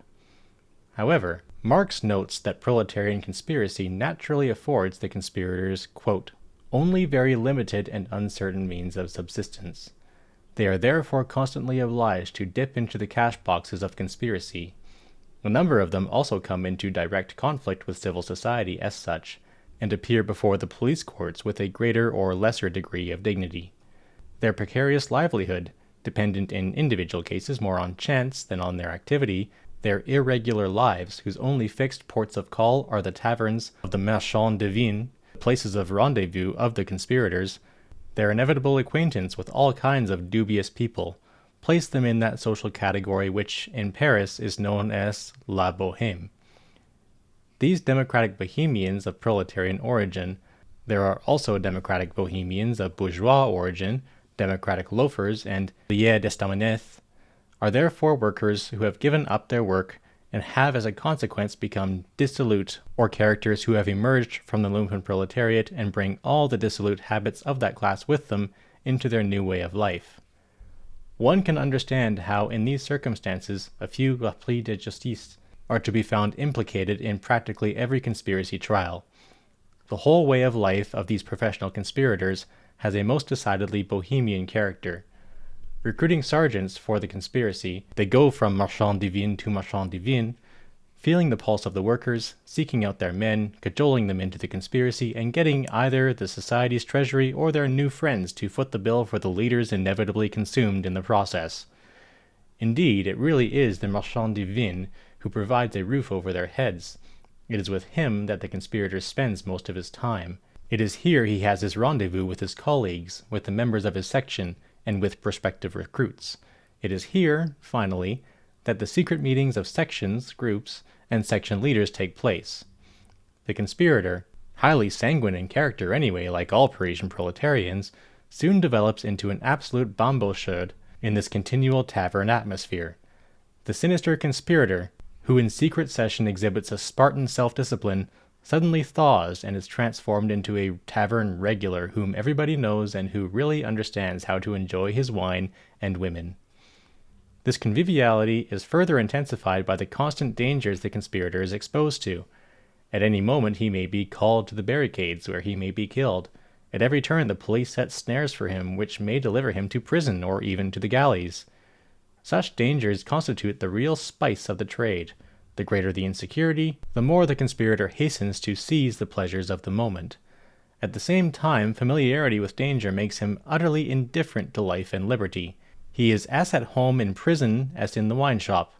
However, Marx notes that proletarian conspiracy naturally affords the conspirators, quote, only very limited and uncertain means of subsistence. They are therefore constantly obliged to dip into the cash boxes of conspiracy. A number of them also come into direct conflict with civil society as such, and appear before the police courts with a greater or lesser degree of dignity. Their precarious livelihood, dependent in individual cases more on chance than on their activity, their irregular lives whose only fixed ports of call are the taverns of the marchands de vin, places of rendezvous of the conspirators, their inevitable acquaintance with all kinds of dubious people, place them in that social category which in Paris is known as la bohème. These democratic bohemians of proletarian origin, there are also democratic bohemians of bourgeois origin, democratic loafers, and liés d'estaminet, are therefore workers who have given up their work and have as a consequence become dissolute, or characters who have emerged from the Lumpenproletariat and bring all the dissolute habits of that class with them into their new way of life. One can understand how in these circumstances a few repris de justice are to be found implicated in practically every conspiracy trial. The whole way of life of these professional conspirators has a most decidedly bohemian character. Recruiting sergeants for the conspiracy, they go from marchand de vin to marchand de vin, feeling the pulse of the workers, seeking out their men, cajoling them into the conspiracy, and getting either the society's treasury or their new friends to foot the bill for the leaders inevitably consumed in the process. Indeed, it really is the marchand de vin who provides a roof over their heads. It is with him that the conspirator spends most of his time. It is here he has his rendezvous with his colleagues, with the members of his section, and with prospective recruits. It is here, finally, that the secret meetings of sections, groups, and section leaders take place. The conspirator, highly sanguine in character anyway, like all Parisian proletarians, soon develops into an absolute bambocheur in this continual tavern atmosphere. The sinister conspirator, who in secret session exhibits a Spartan self-discipline, suddenly thaws and is transformed into a tavern regular whom everybody knows and who really understands how to enjoy his wine and women. This conviviality is further intensified by the constant dangers the conspirator is exposed to. At any moment he may be called to the barricades, where he may be killed. At every turn the police set snares for him which may deliver him to prison or even to the galleys. Such dangers constitute the real spice of the trade. The greater the insecurity, the more the conspirator hastens to seize the pleasures of the moment. At the same time, familiarity with danger makes him utterly indifferent to life and liberty. He is as at home in prison as in the wine shop.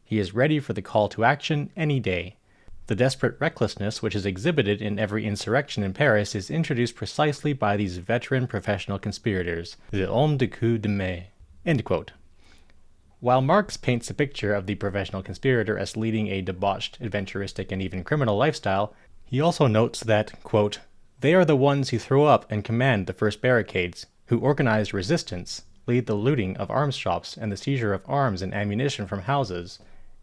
He is ready for the call to action any day. The desperate recklessness which is exhibited in every insurrection in Paris is introduced precisely by these veteran professional conspirators, the hommes de coup de main. End quote. While Marx paints a picture of the professional conspirator as leading a debauched, adventuristic, and even criminal lifestyle, he also notes that, quote, they are the ones who throw up and command the first barricades, who organize resistance, lead the looting of arms shops and the seizure of arms and ammunition from houses,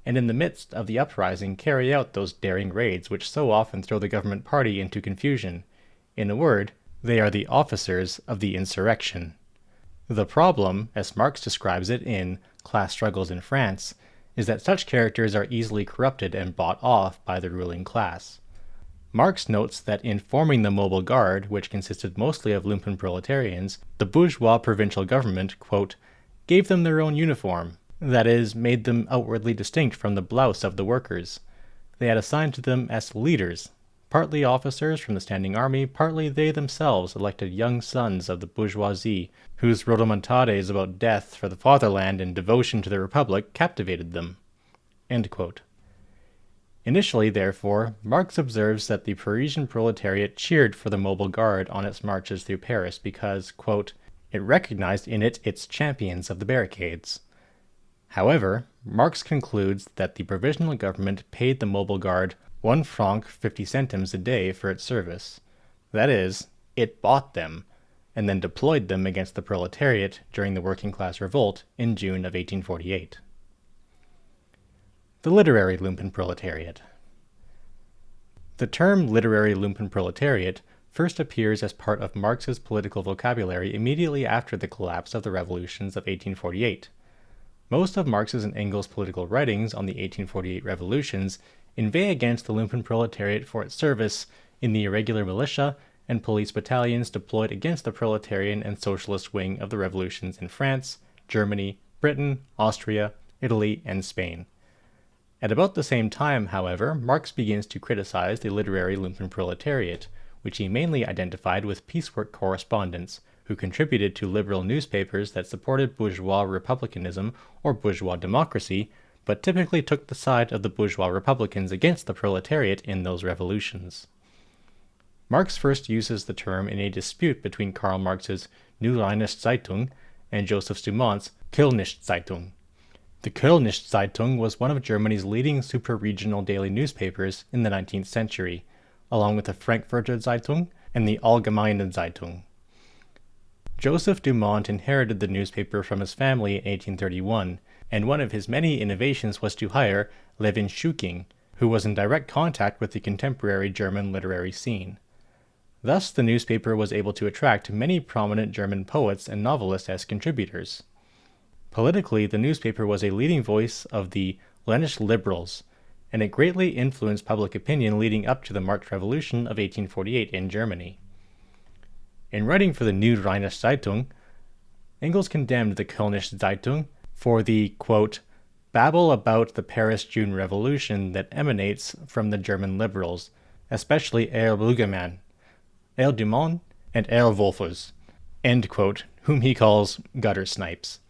and in the midst of the uprising carry out those daring raids which so often throw the government party into confusion. In a word, they are the officers of the insurrection. The problem, as Marx describes it in Class Struggles in France, is that such characters are easily corrupted and bought off by the ruling class. Marx notes that in forming the Mobile Guard, which consisted mostly of Lumpenproletarians, the bourgeois provincial government, quote, gave them their own uniform, that is, made them outwardly distinct from the blouse of the workers. They had assigned to them as leaders, partly officers from the standing army, partly they themselves elected young sons of the bourgeoisie, whose rodomontades about death for the fatherland and devotion to the republic captivated them. End quote. Initially, therefore, Marx observes that the Parisian proletariat cheered for the Mobile Guard on its marches through Paris because, quote, it recognized in it its champions of the barricades. However, Marx concludes that the provisional government paid the Mobile Guard 1 franc 50 centimes a day for its service. That is, it bought them, and then deployed them against the proletariat during the working class revolt in June of 1848. The literary Lumpenproletariat. The term literary Lumpenproletariat first appears as part of Marx's political vocabulary immediately after the collapse of the revolutions of 1848. Most of Marx's and Engels' political writings on the 1848 revolutions inveigh against the Lumpenproletariat for its service in the irregular militia and police battalions deployed against the proletarian and socialist wing of the revolutions in France, Germany, Britain, Austria, Italy, and Spain. At about the same time, however, Marx begins to criticize the literary Lumpenproletariat, which he mainly identified with piecework correspondents, who contributed to liberal newspapers that supported bourgeois republicanism or bourgeois democracy, but typically took the side of the bourgeois republicans against the proletariat in those revolutions. Marx first uses the term in a dispute between Karl Marx's Neue Rheinische Zeitung and Joseph Dumont's Kölnische Zeitung. The Kölnische Zeitung was one of Germany's leading super-regional daily newspapers in the 19th century, along with the Frankfurter Zeitung and the Allgemeine Zeitung. Joseph Dumont inherited the newspaper from his family in 1831, and one of his many innovations was to hire Levin Schuking, who was in direct contact with the contemporary German literary scene. Thus, the newspaper was able to attract many prominent German poets and novelists as contributors. Politically, the newspaper was a leading voice of the Rhenish liberals, and it greatly influenced public opinion leading up to the March Revolution of 1848 in Germany. In writing for the Neue Rheinische Zeitung, Engels condemned the Kölnische Zeitung for the, quote, babble about the Paris June Revolution that emanates from the German liberals, especially Herr Brüggemann, Herr Dumont, and Herr Wolfers, end quote, whom he calls gutter snipes.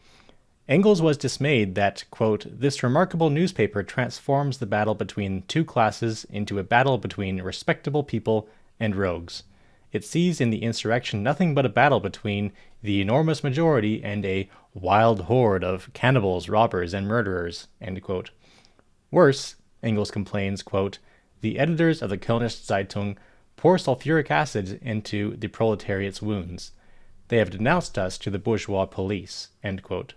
Engels was dismayed that, quote, this remarkable newspaper transforms the battle between two classes into a battle between respectable people and rogues. It sees in the insurrection nothing but a battle between the enormous majority and a wild horde of cannibals, robbers, and murderers, end quote. Worse, Engels complains, quote, the editors of the Kölnische Zeitung pour sulfuric acid into the proletariat's wounds. They have denounced us to the bourgeois police, end quote.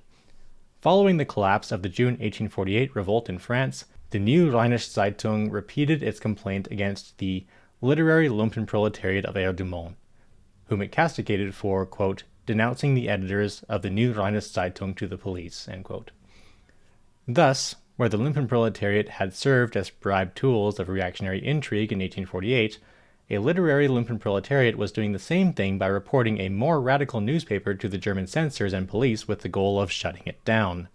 Following the collapse of the June 1848 revolt in France, the Neue Rheinische Zeitung repeated its complaint against the literary Lumpenproletariat of Herr Dumont, whom it castigated for, quote, denouncing the editors of the Neue Rheinische Zeitung to the police, end quote. Thus, where the Lumpenproletariat had served as bribed tools of reactionary intrigue in 1848, a literary Lumpenproletariat was doing the same thing by reporting a more radical newspaper to the German censors and police with the goal of shutting it down.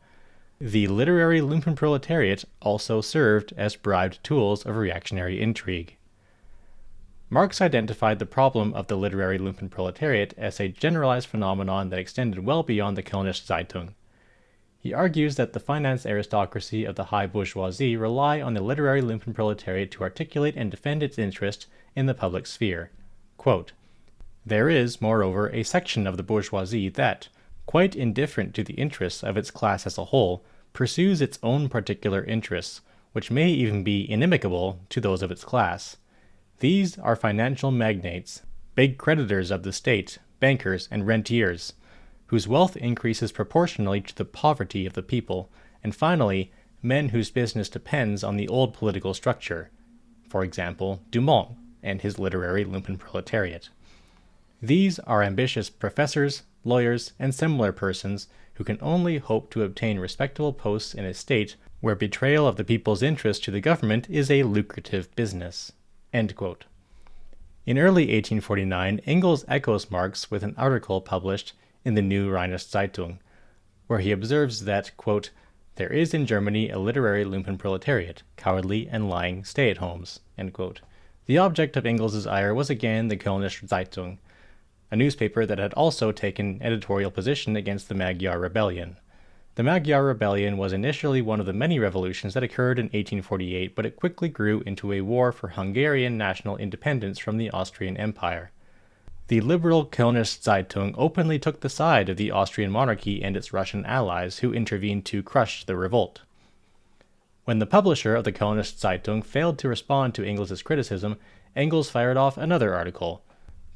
The literary Lumpenproletariat also served as bribed tools of reactionary intrigue. Marx identified the problem of the literary Lumpenproletariat as a generalized phenomenon that extended well beyond the Kölnische Zeitung. He argues that the finance aristocracy of the high bourgeoisie rely on the literary Lumpenproletariat to articulate and defend its interest in the public sphere. Quote, there is, moreover, a section of the bourgeoisie that, quite indifferent to the interests of its class as a whole, pursues its own particular interests, which may even be inimical to those of its class. These are financial magnates, big creditors of the state, bankers, and rentiers, whose wealth increases proportionally to the poverty of the people, and finally, men whose business depends on the old political structure, for example, Dumont and his literary Lumpenproletariat. These are ambitious professors, lawyers, and similar persons who can only hope to obtain respectable posts in a state where betrayal of the people's interest to the government is a lucrative business." End quote. In early 1849, Engels echoes Marx with an article published in the New Rheinische Zeitung, where he observes that, quote, "there is in Germany a literary Lumpenproletariat, cowardly and lying stay-at-homes." End quote. The object of Engels's ire was again the Communist Zeitung, a newspaper that had also taken editorial position against the Magyar Rebellion. The Magyar Rebellion was initially one of the many revolutions that occurred in 1848, but it quickly grew into a war for Hungarian national independence from the Austrian Empire. The liberal Communist Zeitung openly took the side of the Austrian monarchy and its Russian allies, who intervened to crush the revolt. When the publisher of the Communist Zeitung failed to respond to Engels' criticism, Engels fired off another article.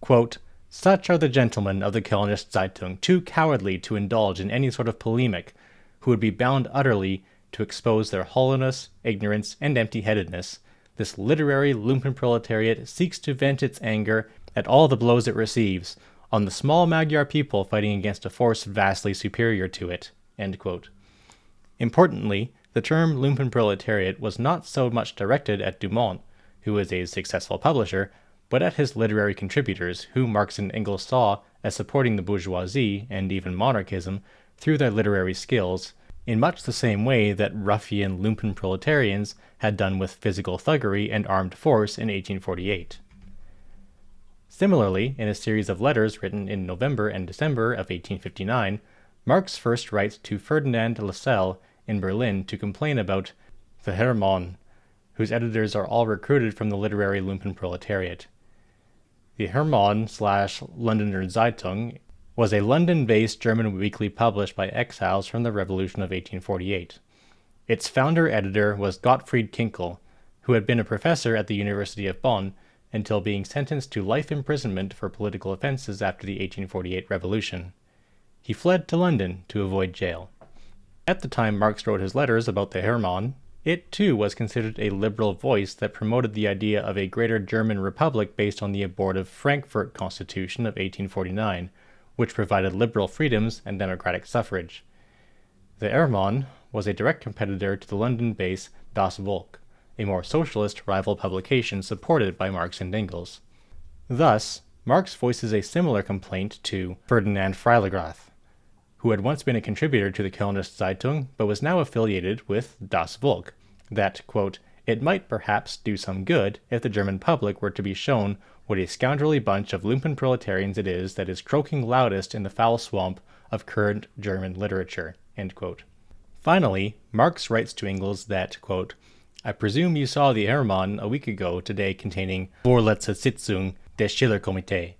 Quote, "Such are the gentlemen of the Communist Zeitung, too cowardly to indulge in any sort of polemic, who would be bound utterly to expose their hollowness, ignorance, and empty-headedness. This literary Lumpenproletariat seeks to vent its anger at all the blows it receives, on the small Magyar people fighting against a force vastly superior to it." End quote. Importantly, the term Lumpenproletariat was not so much directed at Dumont, who was a successful publisher, but at his literary contributors, who Marx and Engels saw as supporting the bourgeoisie and even monarchism through their literary skills, in much the same way that ruffian Lumpenproletarians had done with physical thuggery and armed force in 1848. Similarly, in a series of letters written in November and December of 1859, Marx first writes to Ferdinand Lassalle in Berlin to complain about the Hermann, whose editors are all recruited from the literary Lumpenproletariat. The Hermann/Londoner Zeitung was a London-based German weekly published by exiles from the Revolution of 1848. Its founder-editor was Gottfried Kinkel, who had been a professor at the University of Bonn until being sentenced to life imprisonment for political offenses after the 1848 Revolution. He fled to London to avoid jail. At the time Marx wrote his letters about the Hermann, it too was considered a liberal voice that promoted the idea of a greater German republic based on the abortive Frankfurt Constitution of 1849, which provided liberal freedoms and democratic suffrage. The Hermann was a direct competitor to the London-based Das Volk, a more socialist rival publication supported by Marx and Engels. Thus, Marx voices a similar complaint to Ferdinand Freiligrath, who had once been a contributor to the Communist Zeitung but was now affiliated with Das Volk, that, quote, "it might perhaps do some good if the German public were to be shown what a scoundrelly bunch of Lumpenproletarians it is that is croaking loudest in the foul swamp of current German literature." End quote. Finally, Marx writes to Engels that, quote, "I presume you saw the Hermann a week ago today containing Vorletzte Sitzung des Schillerkomitee,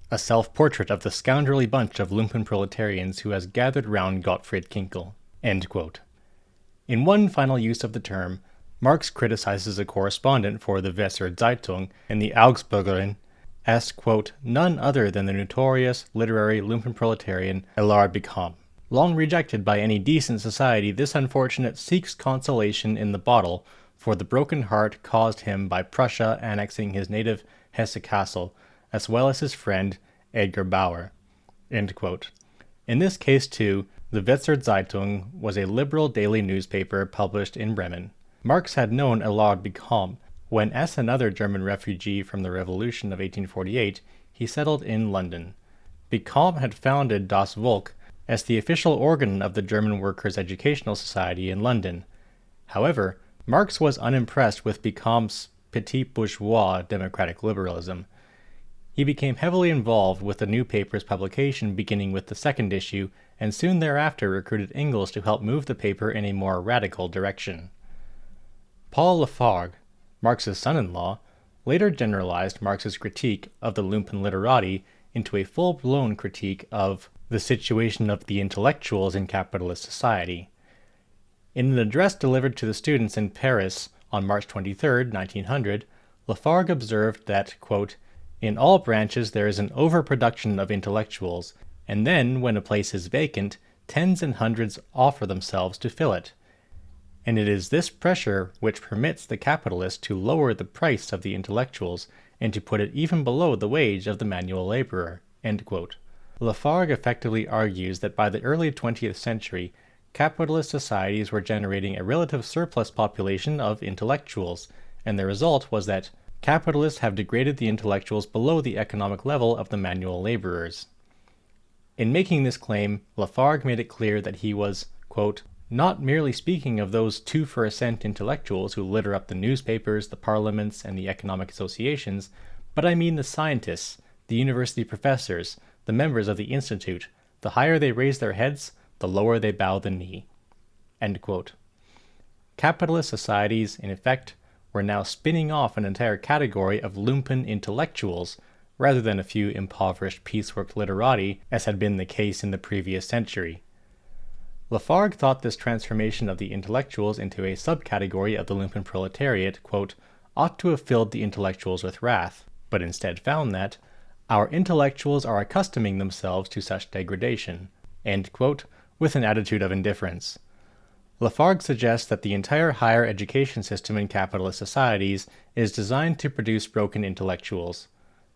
a self-portrait of the scoundrelly bunch of Lumpenproletarians who has gathered round Gottfried Kinkel." End quote. In one final use of the term, Marx criticizes a correspondent for the Weser Zeitung and the Augsburgerin as, quote, "none other than the notorious literary Lumpenproletarian Elard Beckham. Long rejected by any decent society, this unfortunate seeks consolation in the bottle for the broken heart caused him by Prussia annexing his native Hesse-Kassel, as well as his friend Edgar Bauer." End quote. In this case, too, the Weser Zeitung was a liberal daily newspaper published in Bremen. Marx had known Elard Beckham when, as another German refugee from the Revolution of 1848, he settled in London. Beckham had founded Das Volk as the official organ of the German Workers' Educational Society in London. However, Marx was unimpressed with Beckham's petit bourgeois democratic liberalism. He became heavily involved with the new paper's publication beginning with the second issue, and soon thereafter recruited Engels to help move the paper in a more radical direction. Paul Lafargue, Marx's son-in-law, later generalized Marx's critique of the Lumpenliterati into a full-blown critique of the situation of the intellectuals in capitalist society. In an address delivered to the students in Paris on March 23, 1900, Lafargue observed that, quote, "in all branches there is an overproduction of intellectuals, and then, when a place is vacant, tens and hundreds offer themselves to fill it. And it is this pressure which permits the capitalist to lower the price of the intellectuals and to put it even below the wage of the manual laborer." End quote. Lafargue effectively argues that by the early 20th century, capitalist societies were generating a relative surplus population of intellectuals, and the result was that capitalists have degraded the intellectuals below the economic level of the manual laborers. In making this claim, Lafargue made it clear that he was, quote, not merely speaking of those 2% intellectuals who litter up the newspapers, the parliaments, and the economic associations, but I mean the scientists, the university professors, the members of the institute. The higher they raise their heads, the lower they bow the knee. End quote. Capitalist societies, in effect, were now spinning off an entire category of lumpen intellectuals, rather than a few impoverished piecework literati, as had been the case in the previous century. Lafargue thought this transformation of the intellectuals into a subcategory of the Lumpenproletariat, quote, ought to have filled the intellectuals with wrath, but instead found that our intellectuals are accustoming themselves to such degradation, end quote, with an attitude of indifference. Lafargue suggests that the entire higher education system in capitalist societies is designed to produce broken intellectuals,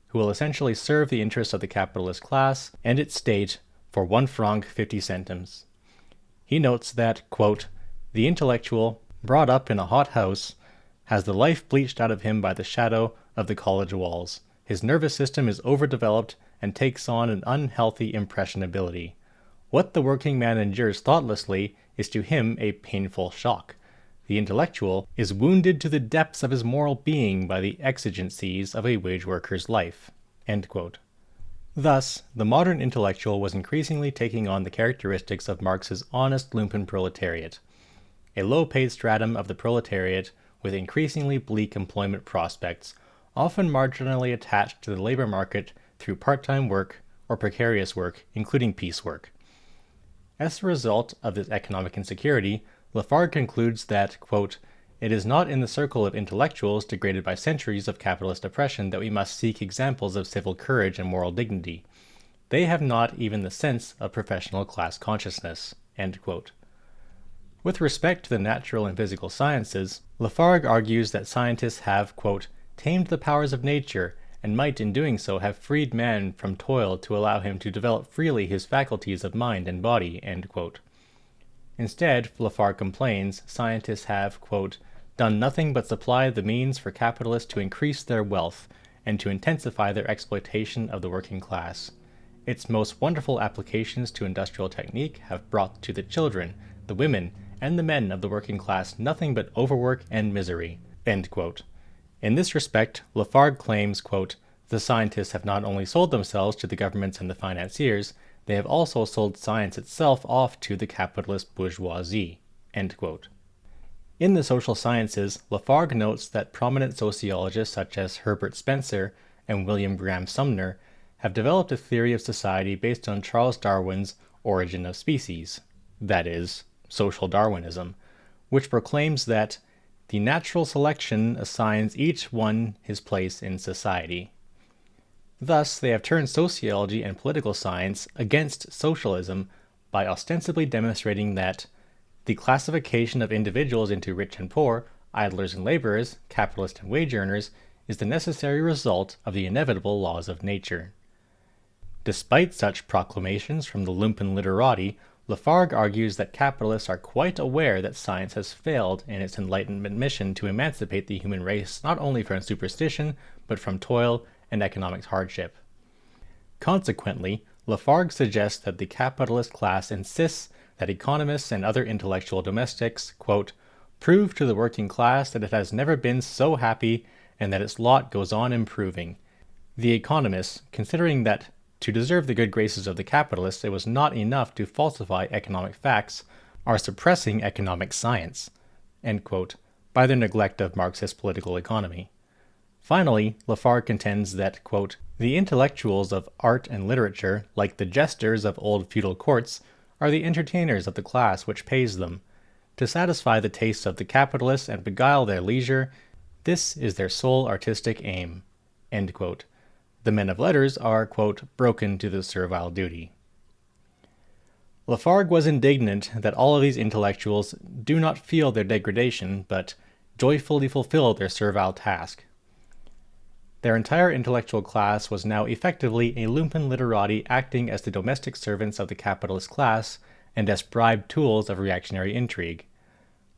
who will essentially serve the interests of the capitalist class and its state for 1 franc 50 centimes. He notes that, quote, the intellectual, brought up in a hot house, has the life bleached out of him by the shadow of the college walls. His nervous system is overdeveloped and takes on an unhealthy impressionability. What the working man endures thoughtlessly is to him a painful shock. The intellectual is wounded to the depths of his moral being by the exigencies of a wage worker's life. End quote. Thus, the modern intellectual was increasingly taking on the characteristics of Marx's honest Lumpenproletariat, a low-paid stratum of the proletariat with increasingly bleak employment prospects, often marginally attached to the labor market through part-time work or precarious work, including piecework. As a result of this economic insecurity, Lafargue concludes that, quote, it is not in the circle of intellectuals degraded by centuries of capitalist oppression that we must seek examples of civil courage and moral dignity. They have not even the sense of professional class consciousness. End quote. With respect to the natural and physical sciences, Lafargue argues that scientists have, quote, tamed the powers of nature, and might in doing so have freed man from toil to allow him to develop freely his faculties of mind and body. End quote. Instead, Lafargue complains, scientists have, quote, done nothing but supply the means for capitalists to increase their wealth and to intensify their exploitation of the working class. Its most wonderful applications to industrial technique have brought to the children, the women, and the men of the working class nothing but overwork and misery. End quote. In this respect, Lafargue claims, quote, the scientists have not only sold themselves to the governments and the financiers, they have also sold science itself off to the capitalist bourgeoisie. End quote. In the social sciences, Lafargue notes that prominent sociologists such as Herbert Spencer and William Graham Sumner have developed a theory of society based on Charles Darwin's Origin of Species, that is, social Darwinism, which proclaims that the natural selection assigns each one his place in society. Thus, they have turned sociology and political science against socialism by ostensibly demonstrating that the classification of individuals into rich and poor, idlers and laborers, capitalist and wage earners, is the necessary result of the inevitable laws of nature. Despite such proclamations from the lumpen literati, Lafargue argues that capitalists are quite aware that science has failed in its Enlightenment mission to emancipate the human race not only from superstition, but from toil and economic hardship. Consequently, Lafargue suggests that the capitalist class insists that economists and other intellectual domestics, quote, prove to the working class that it has never been so happy and that its lot goes on improving. The economists, considering that to deserve the good graces of the capitalists it was not enough to falsify economic facts, are suppressing economic science, end quote, by their neglect of Marxist political economy. Finally, Lafargue contends that, quote, the intellectuals of art and literature, like the jesters of old feudal courts, are the entertainers of the class which pays them. To satisfy the tastes of the capitalists and beguile their leisure, this is their sole artistic aim. End quote. The men of letters are, quote, broken to the servile duty. Lafargue was indignant that all of these intellectuals do not feel their degradation, but joyfully fulfill their servile task. Their entire intellectual class was now effectively a lumpen literati acting as the domestic servants of the capitalist class and as bribed tools of reactionary intrigue.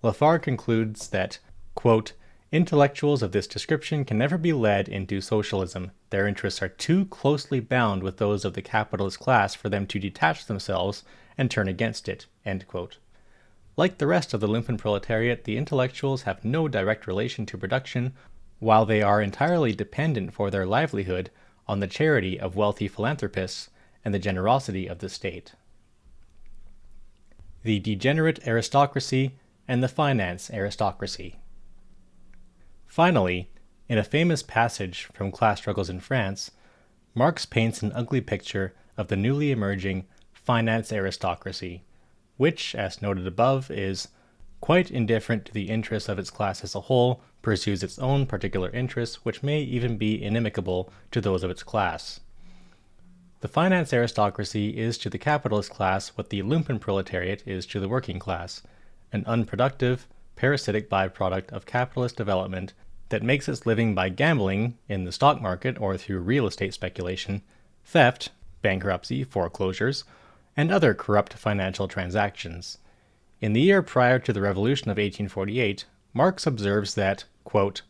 Lafargue concludes that, quote, intellectuals of this description can never be led into socialism. Their interests are too closely bound with those of the capitalist class for them to detach themselves and turn against it, end quote. Like the rest of the lumpen proletariat, the intellectuals have no direct relation to production, while they are entirely dependent for their livelihood on the charity of wealthy philanthropists and the generosity of the state. The degenerate aristocracy and the finance aristocracy. Finally, in a famous passage from Class Struggles in France, Marx paints an ugly picture of the newly emerging finance aristocracy, which, as noted above, is quite indifferent to the interests of its class as a whole, pursues its own particular interests, which may even be inimical to those of its class. The finance aristocracy is to the capitalist class what the lumpen proletariat is to the working class, an unproductive, parasitic byproduct of capitalist development that makes its living by gambling in the stock market or through real estate speculation, theft, bankruptcy, foreclosures, and other corrupt financial transactions. In the year prior to the Revolution of 1848, Marx observes that, quote,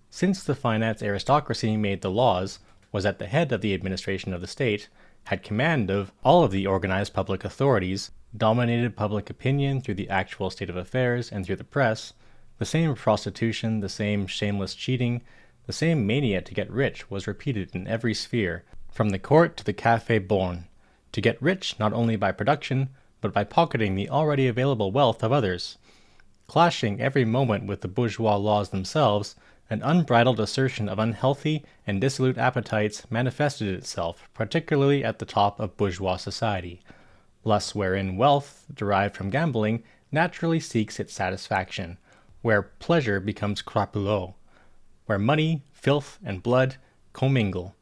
since the finance aristocracy made the laws, was at the head of the administration of the state, had command of all of the organized public authorities, dominated public opinion through the actual state of affairs and through the press, the same prostitution, the same shameless cheating, the same mania to get rich was repeated in every sphere, from the court to the café born, to get rich not only by production, but by pocketing the already available wealth of others. Clashing every moment with the bourgeois laws themselves, an unbridled assertion of unhealthy and dissolute appetites manifested itself, particularly at the top of bourgeois society, lust wherein wealth, derived from gambling, naturally seeks its satisfaction, where pleasure becomes crapulot, where money, filth, and blood commingle.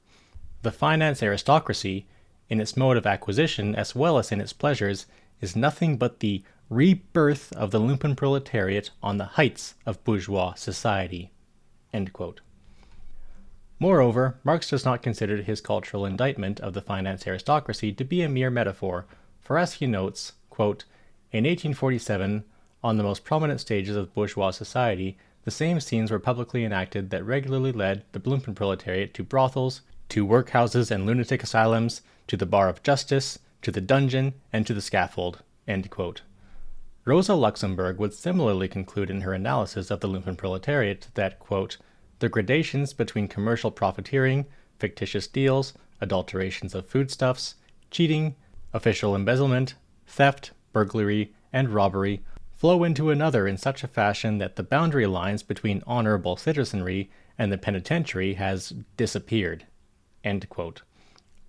The finance aristocracy, in its mode of acquisition as well as in its pleasures, is nothing but the rebirth of the lumpen proletariat on the heights of bourgeois society. End quote. Moreover, Marx does not consider his cultural indictment of the finance aristocracy to be a mere metaphor, for as he notes, quote, in 1847, on the most prominent stages of bourgeois society, the same scenes were publicly enacted that regularly led the lumpen proletariat to brothels, to workhouses and lunatic asylums, to the bar of justice, to the dungeon, and to the scaffold. End quote. Rosa Luxemburg would similarly conclude in her analysis of the lumpen proletariat that, quote, the gradations between commercial profiteering, fictitious deals, adulterations of foodstuffs, cheating, official embezzlement, theft, burglary, and robbery flow into another in such a fashion that the boundary lines between honorable citizenry and the penitentiary has disappeared. End quote.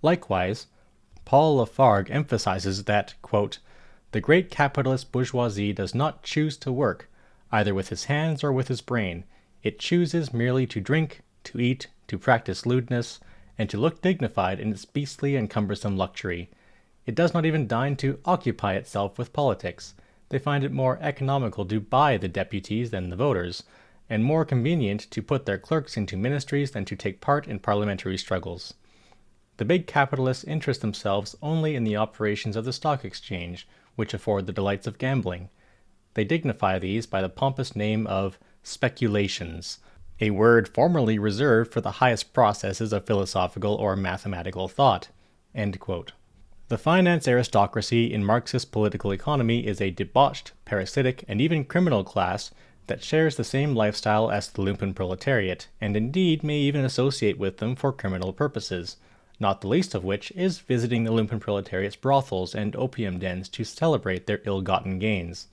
Likewise, Paul Lafargue emphasizes that, quote, the great capitalist bourgeoisie does not choose to work, either with his hands or with his brain. It chooses merely to drink, to eat, to practice lewdness, and to look dignified in its beastly and cumbersome luxury. It does not even deign to occupy itself with politics. They find it more economical to buy the deputies than the voters, and more convenient to put their clerks into ministries than to take part in parliamentary struggles. The big capitalists interest themselves only in the operations of the stock exchange, which afford the delights of gambling. They dignify these by the pompous name of speculations, a word formerly reserved for the highest processes of philosophical or mathematical thought. End quote. The finance aristocracy in Marxist political economy is a debauched, parasitic, and even criminal class that shares the same lifestyle as the lumpen proletariat, and indeed may even associate with them for criminal purposes, not the least of which is visiting the lumpen proletariat's brothels and opium dens to celebrate their ill-gotten gains.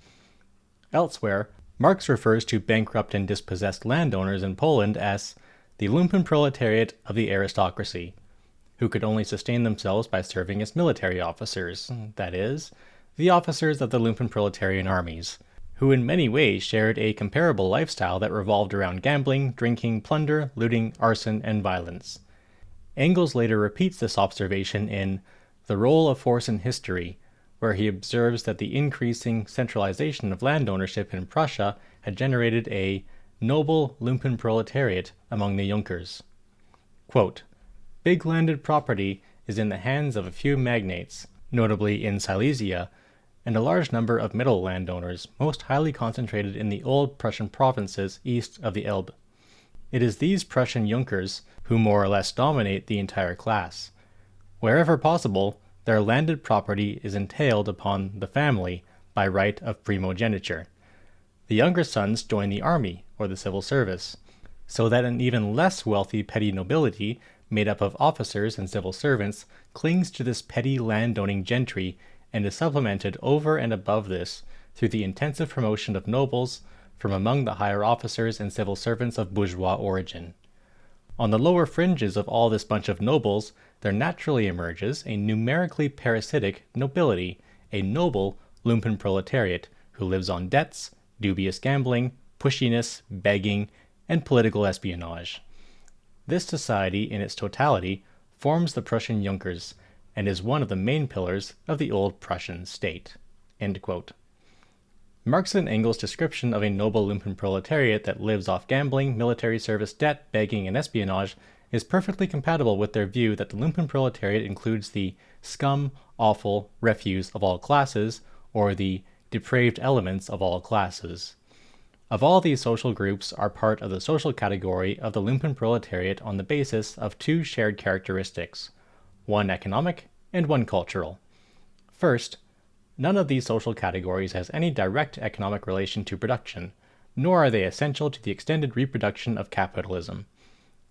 Elsewhere, Marx refers to bankrupt and dispossessed landowners in Poland as the lumpen proletariat of the aristocracy, who could only sustain themselves by serving as military officers, that is, the officers of the lumpen proletarian armies, who in many ways shared a comparable lifestyle that revolved around gambling, drinking, plunder, looting, arson, and violence. Engels later repeats this observation in The Role of Force in History, where he observes that the increasing centralization of land ownership in Prussia had generated a noble lumpen proletariat among the Junkers. Quote, "Big landed property is in the hands of a few magnates, notably in Silesia, and a large number of middle landowners, most highly concentrated in the old Prussian provinces east of the Elbe. It is these Prussian Junkers who more or less dominate the entire class. Wherever possible, their landed property is entailed upon the family by right of primogeniture. The younger sons join the army or the civil service, so that an even less wealthy petty nobility, made up of officers and civil servants, clings to this petty landowning gentry and is supplemented over and above this through the intensive promotion of nobles from among the higher officers and civil servants of bourgeois origin. On the lower fringes of all this bunch of nobles, there naturally emerges a numerically parasitic nobility, a noble Lumpenproletariat, who lives on debts, dubious gambling, pushiness, begging, and political espionage. This society in its totality forms the Prussian Junkers, and is one of the main pillars of the old Prussian state." End quote. Marx and Engels' description of a noble Lumpenproletariat that lives off gambling, military service, debt, begging, and espionage is perfectly compatible with their view that the Lumpenproletariat includes the scum, offal, refuse of all classes, or the depraved elements of all classes. Of all these social groups are part of the social category of the Lumpenproletariat on the basis of two shared characteristics, one economic and one cultural. First, none of these social categories has any direct economic relation to production, nor are they essential to the extended reproduction of capitalism.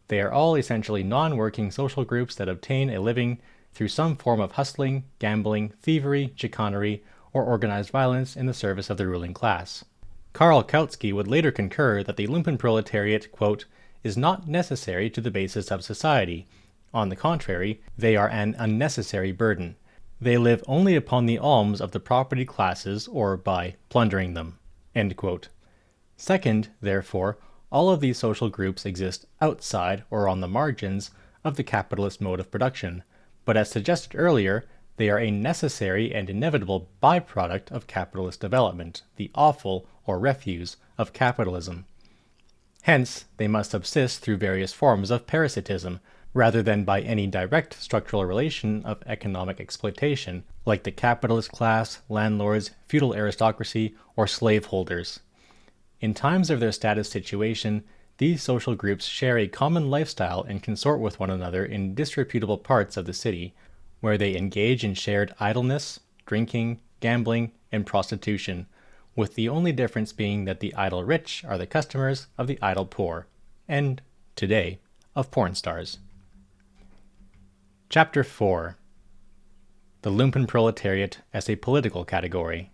They are all essentially non-working social groups that obtain a living through some form of hustling, gambling, thievery, chicanery, or organized violence in the service of the ruling class. Karl Kautsky would later concur that the Lumpenproletariat, quote, "is not necessary to the basis of society. On the contrary, they are an unnecessary burden. They live only upon the alms of the property classes or by plundering them." End quote. Second, therefore, all of these social groups exist outside or on the margins of the capitalist mode of production, but as suggested earlier, they are a necessary and inevitable byproduct of capitalist development, the offal or refuse of capitalism. Hence, they must subsist through various forms of parasitism, rather than by any direct structural relation of economic exploitation, like the capitalist class, landlords, feudal aristocracy, or slaveholders. In times of their status situation, these social groups share a common lifestyle and consort with one another in disreputable parts of the city, where they engage in shared idleness, drinking, gambling, and prostitution, with the only difference being that the idle rich are the customers of the idle poor, and, today, of porn stars. Chapter 4. The Lumpenproletariat as a Political Category.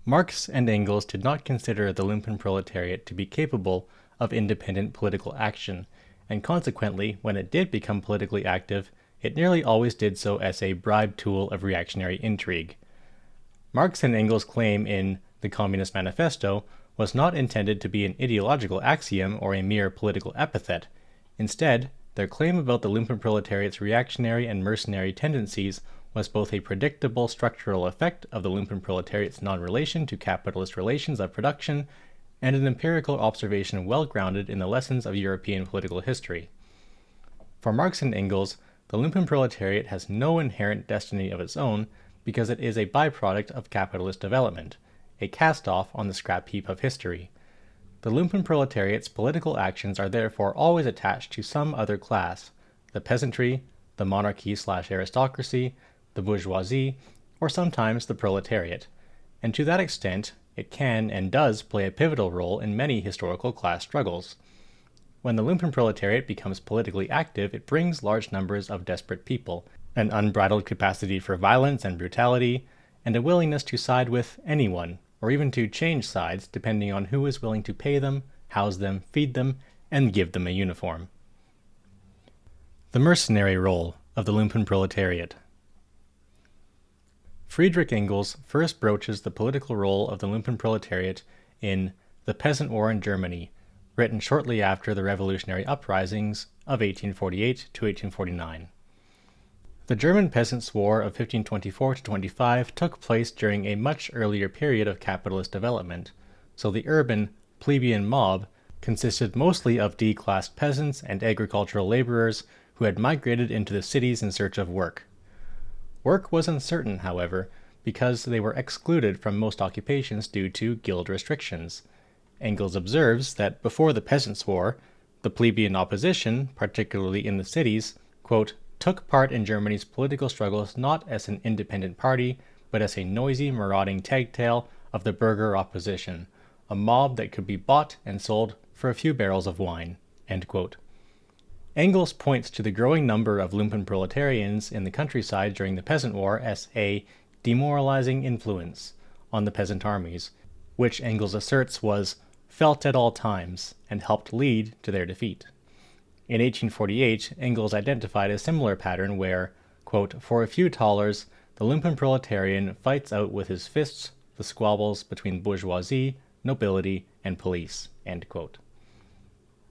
Marx and Engels did not consider the Lumpenproletariat to be capable of independent political action, and consequently, when it did become politically active, it nearly always did so as a bribe tool of reactionary intrigue. Marx and Engels' claim in the Communist Manifesto was not intended to be an ideological axiom or a mere political epithet. Instead, their claim about the Lumpenproletariat's reactionary and mercenary tendencies was both a predictable structural effect of the Lumpenproletariat's non-relation to capitalist relations of production and an empirical observation well grounded in the lessons of European political history. For Marx and Engels, the Lumpenproletariat has no inherent destiny of its own because it is a byproduct of capitalist development, a cast-off on the scrap heap of history. The Lumpenproletariat's political actions are therefore always attached to some other class, the peasantry, the monarchy/aristocracy, the bourgeoisie, or sometimes the proletariat, and to that extent it can and does play a pivotal role in many historical class struggles. When the Lumpenproletariat becomes politically active, it brings large numbers of desperate people, an unbridled capacity for violence and brutality, and a willingness to side with anyone, or even to change sides depending on who is willing to pay them, house them, feed them, and give them a uniform. The mercenary role of the Lumpenproletariat. Friedrich Engels first broaches the political role of the Lumpenproletariat in The Peasant War in Germany, written shortly after the revolutionary uprisings of 1848 to 1849. The German Peasants' War of 1524-25 took place during a much earlier period of capitalist development, so the urban, plebeian mob consisted mostly of D-class peasants and agricultural laborers who had migrated into the cities in search of work. Work was uncertain, however, because they were excluded from most occupations due to guild restrictions. Engels observes that before the Peasants' War, the plebeian opposition, particularly in the cities, quote, took part in Germany's political struggles not as an independent party, but as a noisy, marauding tag-tail of the burgher opposition, a mob that could be bought and sold for a few barrels of wine. End quote. Engels points to the growing number of Lumpenproletarians in the countryside during the Peasant War as a demoralizing influence on the peasant armies, which Engels asserts was felt at all times and helped lead to their defeat. In 1848, Engels identified a similar pattern where, quote, for a few thalers, the Lumpenproletarian fights out with his fists the squabbles between bourgeoisie, nobility, and police, end quote.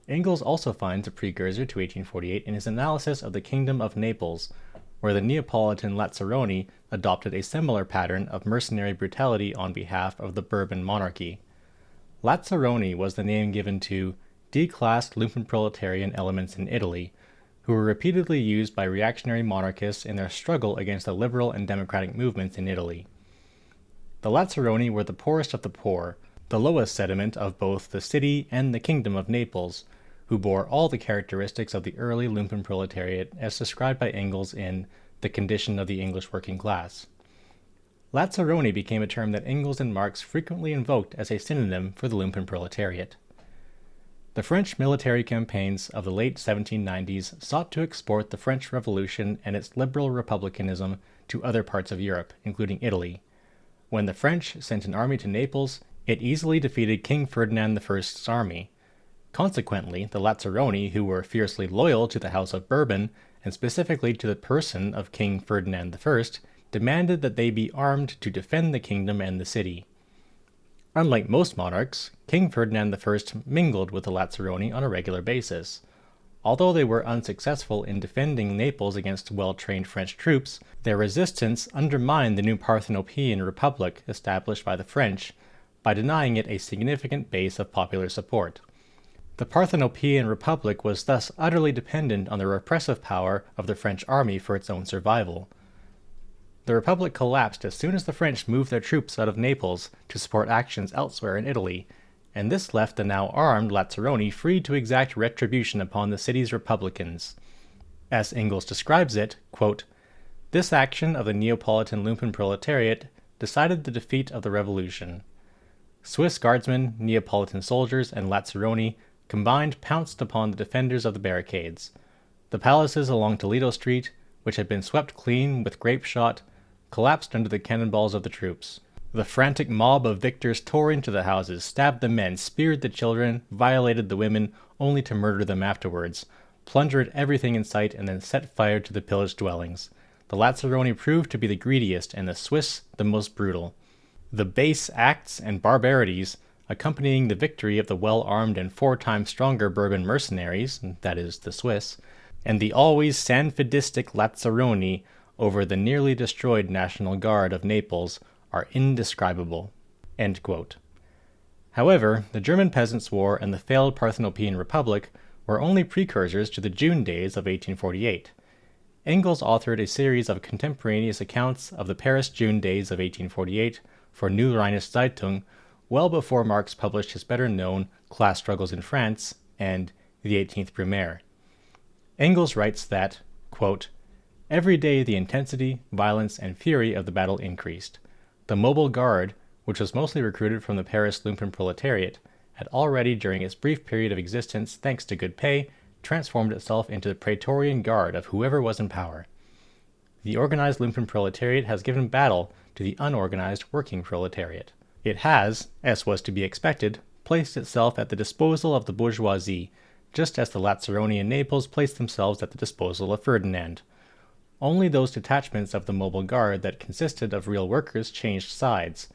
Engels also finds a precursor to 1848 in his analysis of the Kingdom of Naples, where the Neapolitan Lazzaroni adopted a similar pattern of mercenary brutality on behalf of the Bourbon monarchy. Lazzaroni was the name given to D-class Lumpenproletarian elements in Italy, who were repeatedly used by reactionary monarchists in their struggle against the liberal and democratic movements in Italy. The Lazzaroni were the poorest of the poor, the lowest sediment of both the city and the Kingdom of Naples, who bore all the characteristics of the early Lumpenproletariat as described by Engels in The Condition of the English Working Class. Lazzaroni became a term that Engels and Marx frequently invoked as a synonym for the Lumpenproletariat. The French military campaigns of the late 1790s sought to export the French Revolution and its liberal republicanism to other parts of Europe, including Italy. When the French sent an army to Naples, it easily defeated King Ferdinand I's army. Consequently, the Lazzaroni, who were fiercely loyal to the House of Bourbon, and specifically to the person of King Ferdinand I, demanded that they be armed to defend the kingdom and the city. Unlike most monarchs, King Ferdinand I mingled with the Lazzaroni on a regular basis. Although they were unsuccessful in defending Naples against well-trained French troops, their resistance undermined the new Parthenopean Republic established by the French by denying it a significant base of popular support. The Parthenopean Republic was thus utterly dependent on the repressive power of the French army for its own survival. The Republic collapsed as soon as the French moved their troops out of Naples to support actions elsewhere in Italy, and this left the now armed Lazzaroni free to exact retribution upon the city's Republicans. As Engels describes it, quote, this action of the Neapolitan Lumpenproletariat decided the defeat of the revolution. Swiss guardsmen, Neapolitan soldiers, and Lazzaroni combined pounced upon the defenders of the barricades. The palaces along Toledo Street, which had been swept clean with grape shot, collapsed under the cannonballs of the troops. The frantic mob of victors tore into the houses, stabbed the men, speared the children, violated the women, only to murder them afterwards, plundered everything in sight, and then set fire to the pillaged dwellings. The Lazzaroni proved to be the greediest, and the Swiss the most brutal. The base acts and barbarities accompanying the victory of the well-armed and 4 times stronger Bourbon mercenaries, that is, the Swiss, and the always sanfidistic Lazzaroni over the nearly destroyed National Guard of Naples are indescribable. End quote. However, the German Peasants' War and the failed Parthenopean Republic were only precursors to the June days of 1848. Engels authored a series of contemporaneous accounts of the Paris June days of 1848 for Neue Rheinische Zeitung, well before Marx published his better-known Class Struggles in France and The 18th Brumaire. Engels writes that, quote, every day the intensity, violence, and fury of the battle increased. The Mobile Guard, which was mostly recruited from the Paris Lumpenproletariat, had already during its brief period of existence, thanks to good pay, transformed itself into the Praetorian Guard of whoever was in power. The organized Lumpenproletariat has given battle to the unorganized working proletariat. It has, as was to be expected, placed itself at the disposal of the bourgeoisie, just as the Lazzaroni in Naples placed themselves at the disposal of Ferdinand. Only those detachments of the Mobile Guard that consisted of real workers changed sides.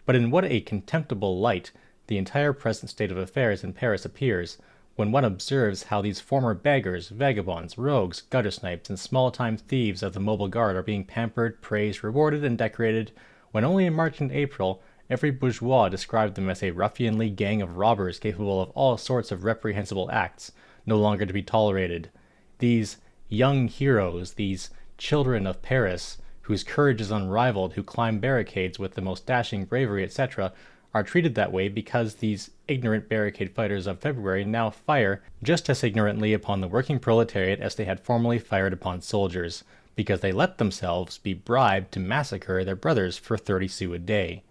But in what a contemptible light the entire present state of affairs in Paris appears, when one observes how these former beggars, vagabonds, rogues, gutter-snipes, and small-time thieves of the Mobile Guard are being pampered, praised, rewarded, and decorated, when only in March and April every bourgeois described them as a ruffianly gang of robbers capable of all sorts of reprehensible acts, no longer to be tolerated. These young heroes, these children of Paris, whose courage is unrivaled, who climb barricades with the most dashing bravery, etc., are treated that way because these ignorant barricade fighters of February now fire just as ignorantly upon the working proletariat as they had formerly fired upon soldiers, because they let themselves be bribed to massacre their brothers for 30 sous a day.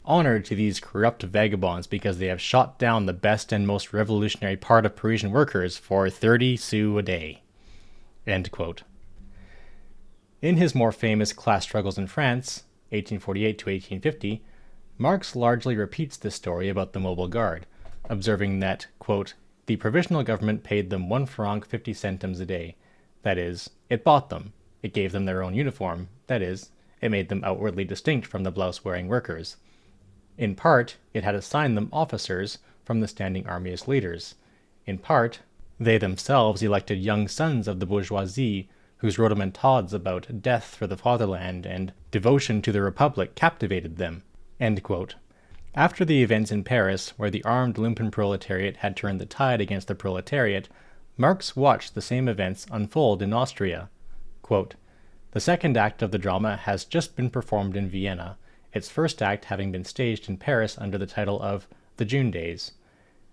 Honor to these corrupt vagabonds because they have shot down the best and most revolutionary part of Parisian workers for 30 sous a day." End quote. In his more famous Class Struggles in France, 1848 to 1850, Marx largely repeats this story about the Mobile Guard, observing that, quote, "the provisional government paid them 1 franc 50 centimes a day. That is, it bought them. It gave them their own uniform. That is, it made them outwardly distinct from the blouse-wearing workers. In part, it had assigned them officers from the standing army as leaders. In part, they themselves elected young sons of the bourgeoisie whose rhodomontades about death for the fatherland and devotion to the republic captivated them." End quote. After the events in Paris, where the armed Lumpenproletariat had turned the tide against the proletariat, Marx watched the same events unfold in Austria. Quote, "The second act of the drama has just been performed in Vienna, its first act having been staged in Paris under the title of The June Days.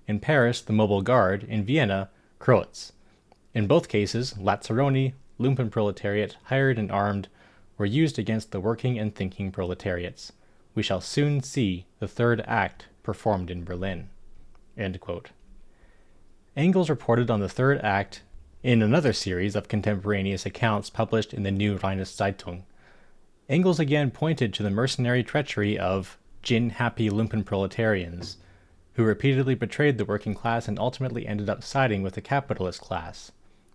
In Paris, the Mobile Guard; in Vienna, Kreuz. In both cases, Lazzaroni, Lumpenproletariat, hired and armed, were used against the working and thinking proletariats. We shall soon see the third act performed in Berlin." End quote. Engels reported on the third act in another series of contemporaneous accounts published in the New Rheinische Zeitung. Engels again pointed to the mercenary treachery of gin-happy Lumpenproletarians, who repeatedly betrayed the working class and ultimately ended up siding with the capitalist class.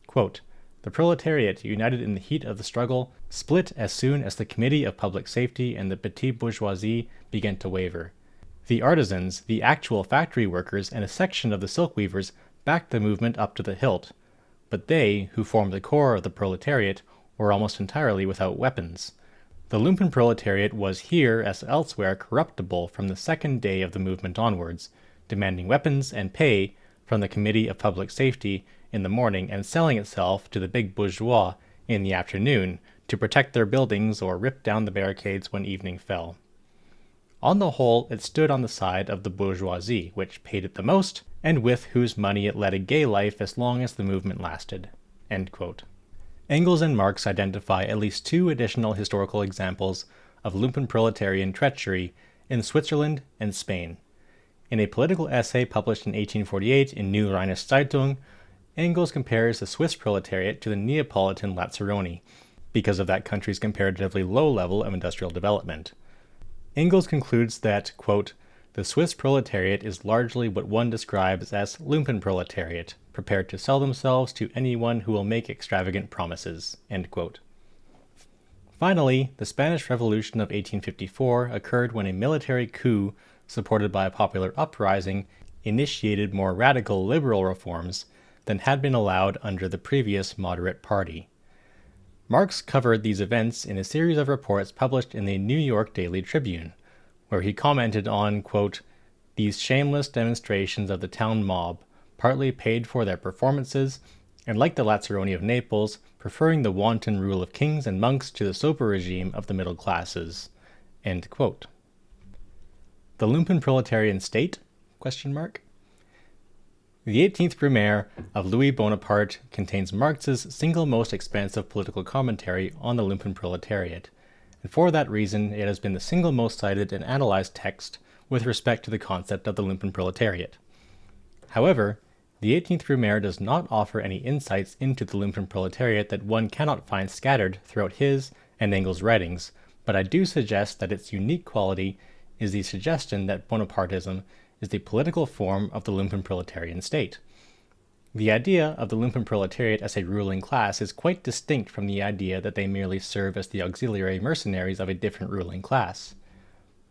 Quote, "The proletariat, united in the heat of the struggle, split as soon as the Committee of Public Safety and the petite bourgeoisie began to waver. The artisans, the actual factory workers, and a section of the silk weavers backed the movement up to the hilt, but they, who formed the core of the proletariat, were almost entirely without weapons. The Lumpenproletariat was here, as elsewhere, corruptible from the second day of the movement onwards, demanding weapons and pay from the Committee of Public Safety in the morning and selling itself to the big bourgeois in the afternoon to protect their buildings or rip down the barricades when evening fell. On the whole, it stood on the side of the bourgeoisie, which paid it the most, and with whose money it led a gay life as long as the movement lasted." End quote. Engels and Marx identify at least 2 additional historical examples of Lumpenproletarian treachery in Switzerland and Spain. In a political essay published in 1848 in New Rheinische Zeitung, Engels compares the Swiss proletariat to the Neapolitan Lazzaroni, because of that country's comparatively low level of industrial development. Engels concludes that, quote, "the Swiss proletariat is largely what one describes as Lumpenproletariat, prepared to sell themselves to anyone who will make extravagant promises." End quote. Finally, the Spanish Revolution of 1854 occurred when a military coup, supported by a popular uprising, initiated more radical liberal reforms than had been allowed under the previous moderate party. Marx covered these events in a series of reports published in the New York Daily Tribune, where he commented on, quote, "these shameless demonstrations of the town mob, partly paid for their performances, and like the Lazzaroni of Naples, preferring the wanton rule of kings and monks to the sober regime of the middle classes." End quote. The Lumpenproletarian State? The 18th Brumaire of Louis Bonaparte contains Marx's single most expansive political commentary on the Lumpenproletariat, and for that reason it has been the single most cited and analyzed text with respect to the concept of the Lumpenproletariat. However, the 18th Brumaire does not offer any insights into the Lumpenproletariat that one cannot find scattered throughout his and Engels' writings, but I do suggest that its unique quality is the suggestion that Bonapartism is the political form of the Lumpenproletarian state. The idea of the Lumpenproletariat as a ruling class is quite distinct from the idea that they merely serve as the auxiliary mercenaries of a different ruling class.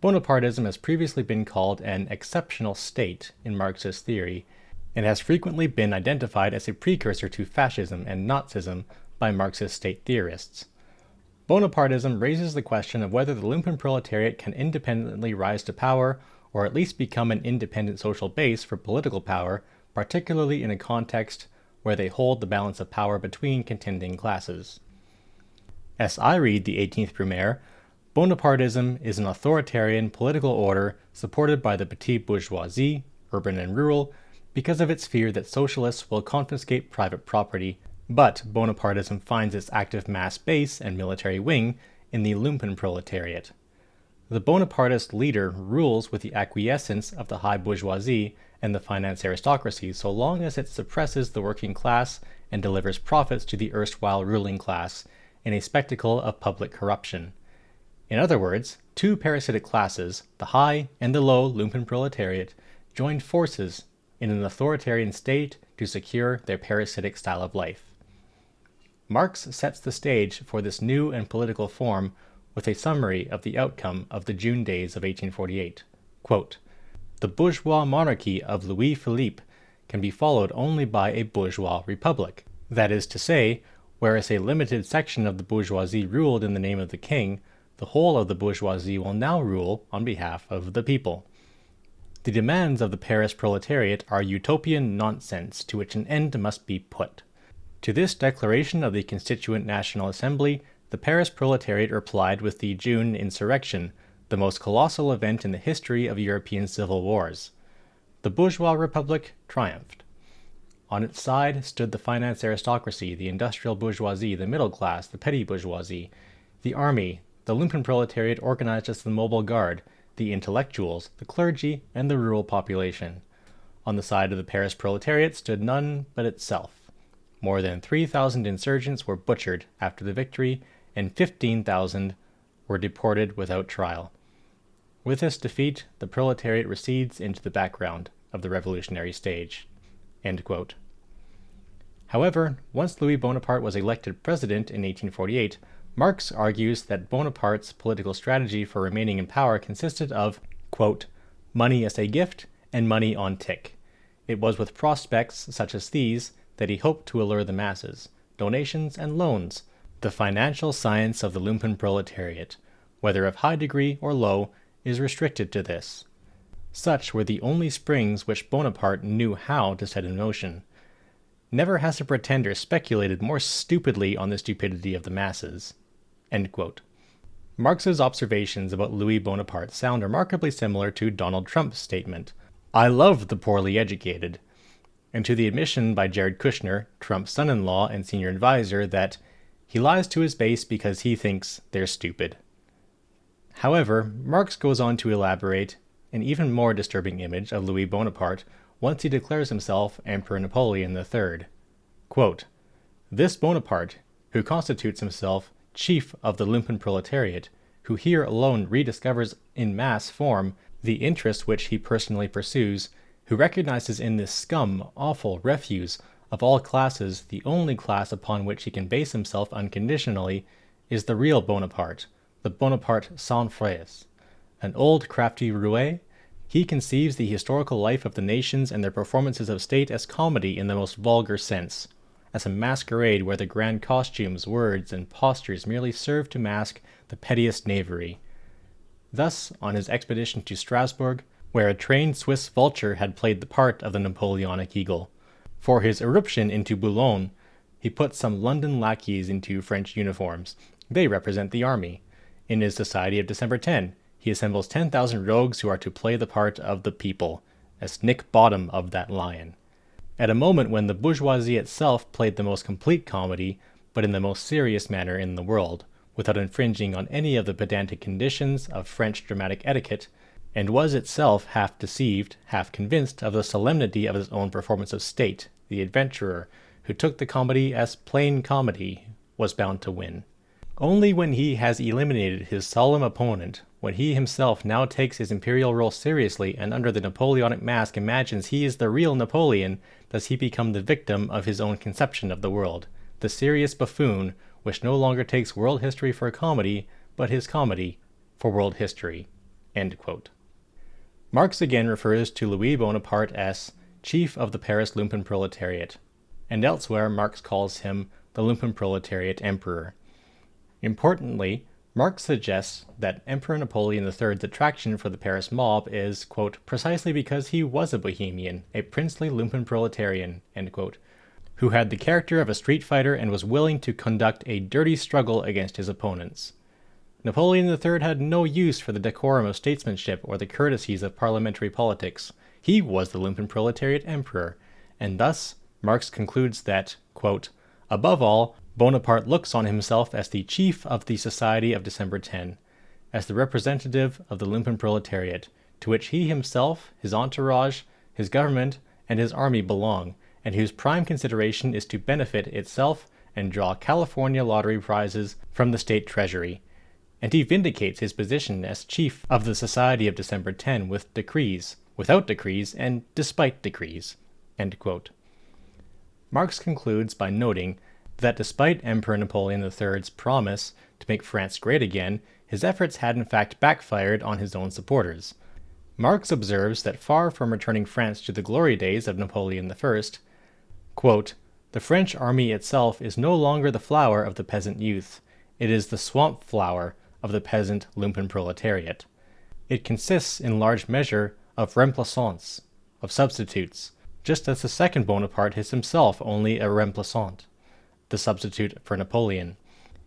Bonapartism has previously been called an exceptional state in Marxist theory, and has frequently been identified as a precursor to fascism and Nazism by Marxist state theorists. Bonapartism raises the question of whether the Lumpenproletariat can independently rise to power, or at least become an independent social base for political power, particularly in a context where they hold the balance of power between contending classes. As I read the 18th Brumaire, Bonapartism is an authoritarian political order supported by the petite bourgeoisie, urban and rural, because of its fear that socialists will confiscate private property, but Bonapartism finds its active mass base and military wing in the Lumpenproletariat. The Bonapartist leader rules with the acquiescence of the high bourgeoisie and the finance aristocracy so long as it suppresses the working class and delivers profits to the erstwhile ruling class in a spectacle of public corruption. In other words, two parasitic classes, the high and the low Lumpenproletariat, joined forces in an authoritarian state to secure their parasitic style of life. Marx sets the stage for this new and political form with a summary of the outcome of the June days of 1848. Quote, "The bourgeois monarchy of Louis Philippe can be followed only by a bourgeois republic. That is to say, whereas a limited section of the bourgeoisie ruled in the name of the king, the whole of the bourgeoisie will now rule on behalf of the people. The demands of the Paris proletariat are utopian nonsense to which an end must be put." To this declaration of the Constituent National Assembly, the Paris proletariat replied with the June insurrection, the most colossal event in the history of European civil wars. The bourgeois republic triumphed. On its side stood the finance aristocracy, the industrial bourgeoisie, the middle class, the petty bourgeoisie, the army, the Lumpenproletariat organized as the mobile guard, the intellectuals, the clergy, and the rural population. On the side of the Paris proletariat stood none but itself. More than 3,000 insurgents were butchered after the victory, and 15,000 were deported without trial. With this defeat, the proletariat recedes into the background of the revolutionary stage. End quote. However, once Louis Bonaparte was elected president in 1848, Marx argues that Bonaparte's political strategy for remaining in power consisted of, quote, "money as a gift and money on tick." It was with prospects such as these that he hoped to allure the masses. Donations and loans, the financial science of the Lumpenproletariat, whether of high degree or low, is restricted to this. Such were the only springs which Bonaparte knew how to set in motion. Never has a pretender speculated more stupidly on the stupidity of the masses. End quote. Marx's observations about Louis Bonaparte sound remarkably similar to Donald Trump's statement, "I love the poorly educated," and to the admission by Jared Kushner, Trump's son-in-law and senior advisor, that he lies to his base because he thinks they're stupid. However, Marx goes on to elaborate an even more disturbing image of Louis Bonaparte once he declares himself Emperor Napoleon III. Quote, "This Bonaparte, who constitutes himself chief of the Lumpenproletariat, who here alone rediscovers in mass form the interests which he personally pursues, who recognizes in this scum, awful refuse of all classes the only class upon which he can base himself unconditionally, is the real Bonaparte, the Bonaparte sans frais. An old crafty roué, he conceives the historical life of the nations and their performances of state as comedy in the most vulgar sense, as a masquerade where the grand costumes, words, and postures merely serve to mask the pettiest knavery. Thus, on his expedition to Strasbourg, where a trained Swiss vulture had played the part of the Napoleonic eagle, for his irruption into Boulogne, he put some London lackeys into French uniforms. They represent the army. In his Society of December 10, he assembles 10,000 rogues who are to play the part of the people, as Nick Bottom of that lion. At a moment when the bourgeoisie itself played the most complete comedy, but in the most serious manner in the world, without infringing on any of the pedantic conditions of French dramatic etiquette, and was itself half deceived, half convinced of the solemnity of his own performance of state, the adventurer, who took the comedy as plain comedy, was bound to win. Only when he has eliminated his solemn opponent, when he himself now takes his imperial role seriously and under the Napoleonic mask imagines he is the real Napoleon, does he become the victim of his own conception of the world, the serious buffoon which no longer takes world history for comedy, but his comedy for world history." End quote. Marx again refers to Louis Bonaparte as chief of the Paris Lumpenproletariat, and elsewhere Marx calls him the Lumpenproletariat emperor. Importantly, Marx suggests that Emperor Napoleon III's attraction for the Paris mob is, quote, precisely because he was a bohemian, a princely Lumpen-proletarian, end quote, who had the character of a street fighter and was willing to conduct a dirty struggle against his opponents. Napoleon III had no use for the decorum of statesmanship or the courtesies of parliamentary politics. He was the Lumpen-proletariat emperor, and thus Marx concludes that, quote, above all, Bonaparte looks on himself as the chief of the Society of December 10, as the representative of the Lumpen-proletariat, to which he himself, his entourage, his government, and his army belong, and whose prime consideration is to benefit itself and draw California lottery prizes from the state treasury. And he vindicates his position as chief of the Society of December 10 with decrees, without decrees, and despite decrees. End quote. Marx concludes by noting that despite Emperor Napoleon III's promise to make France great again, his efforts had in fact backfired on his own supporters. Marx observes that far from returning France to the glory days of Napoleon I, quote, the French army itself is no longer the flower of the peasant youth. It is the swamp flower of the peasant Lumpen-proletariat. It consists in large measure of remplaçants, of substitutes, just as the second Bonaparte is himself only a remplaçant, the substitute for Napoleon.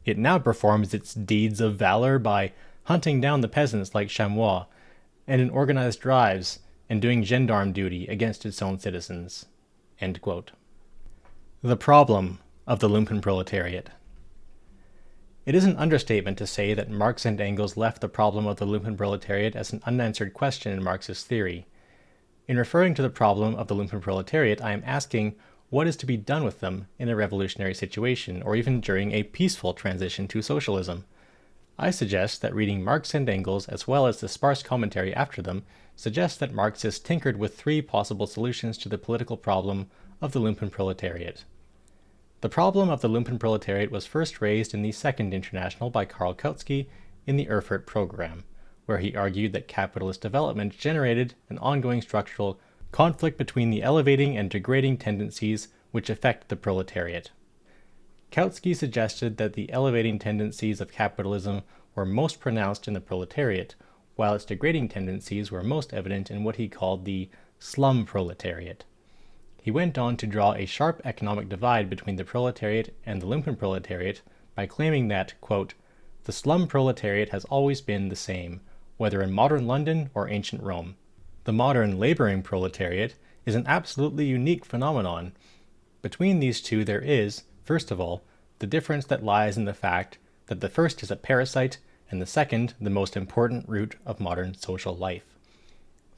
It now performs its deeds of valor by hunting down the peasants like chamois, and in organized drives, and doing gendarme duty against its own citizens. End quote. The problem of the Lumpen-proletariat. It is an understatement to say that Marx and Engels left the problem of the Lumpen-proletariat as an unanswered question in Marxist theory. In referring to the problem of the Lumpen-proletariat, I am asking what is to be done with them in a revolutionary situation, or even during a peaceful transition to socialism. I suggest that reading Marx and Engels, as well as the sparse commentary after them, suggests that Marxists tinkered with three possible solutions to the political problem of the Lumpen-proletariat. The problem of the Lumpen-proletariat was first raised in the Second International by Karl Kautsky in the Erfurt Program, where he argued that capitalist development generated an ongoing structural conflict between the elevating and degrading tendencies which affect the proletariat. Kautsky suggested that the elevating tendencies of capitalism were most pronounced in the proletariat, while its degrading tendencies were most evident in what he called the slum proletariat. He went on to draw a sharp economic divide between the proletariat and the Lumpen-proletariat by claiming that, quote, the slum proletariat has always been the same, whether in modern London or ancient Rome. The modern laboring proletariat is an absolutely unique phenomenon. Between these two there is, first of all, the difference that lies in the fact that the first is a parasite and the second the most important root of modern social life.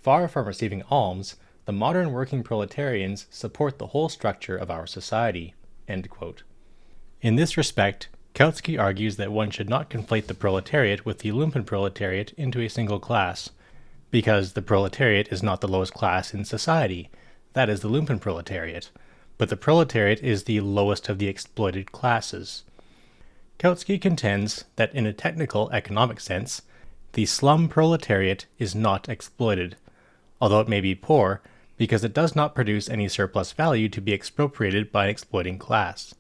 Far from receiving alms, the modern working proletarians support the whole structure of our society. End quote. In this respect, Kautsky argues that one should not conflate the proletariat with the Lumpen-proletariat into a single class, because the proletariat is not the lowest class in society, that is the Lumpen-proletariat, but the proletariat is the lowest of the exploited classes. Kautsky contends that in a technical economic sense, the slum proletariat is not exploited, although it may be poor, because it does not produce any surplus value to be expropriated by an exploiting class.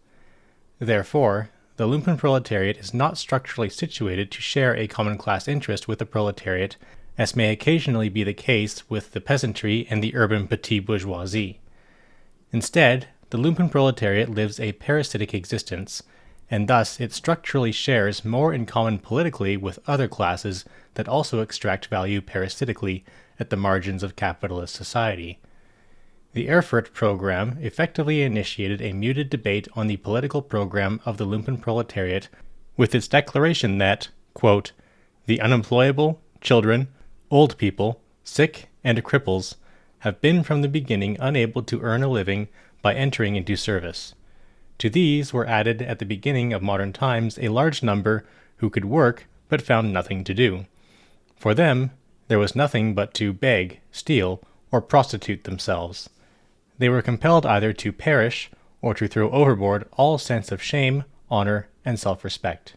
Therefore, the Lumpen-proletariat is not structurally situated to share a common class interest with the proletariat, as may occasionally be the case with the peasantry and the urban petit bourgeoisie. Instead, the Lumpen-proletariat lives a parasitic existence, and thus it structurally shares more in common politically with other classes that also extract value parasitically at the margins of capitalist society. The Erfurt Program effectively initiated a muted debate on the political program of the Lumpen-proletariat with its declaration that, quote, the unemployable, children, old people, sick, and cripples have been from the beginning unable to earn a living by entering into service. To these were added at the beginning of modern times a large number who could work but found nothing to do. For them, there was nothing but to beg, steal, or prostitute themselves. They were compelled either to perish or to throw overboard all sense of shame, honor, and self-respect.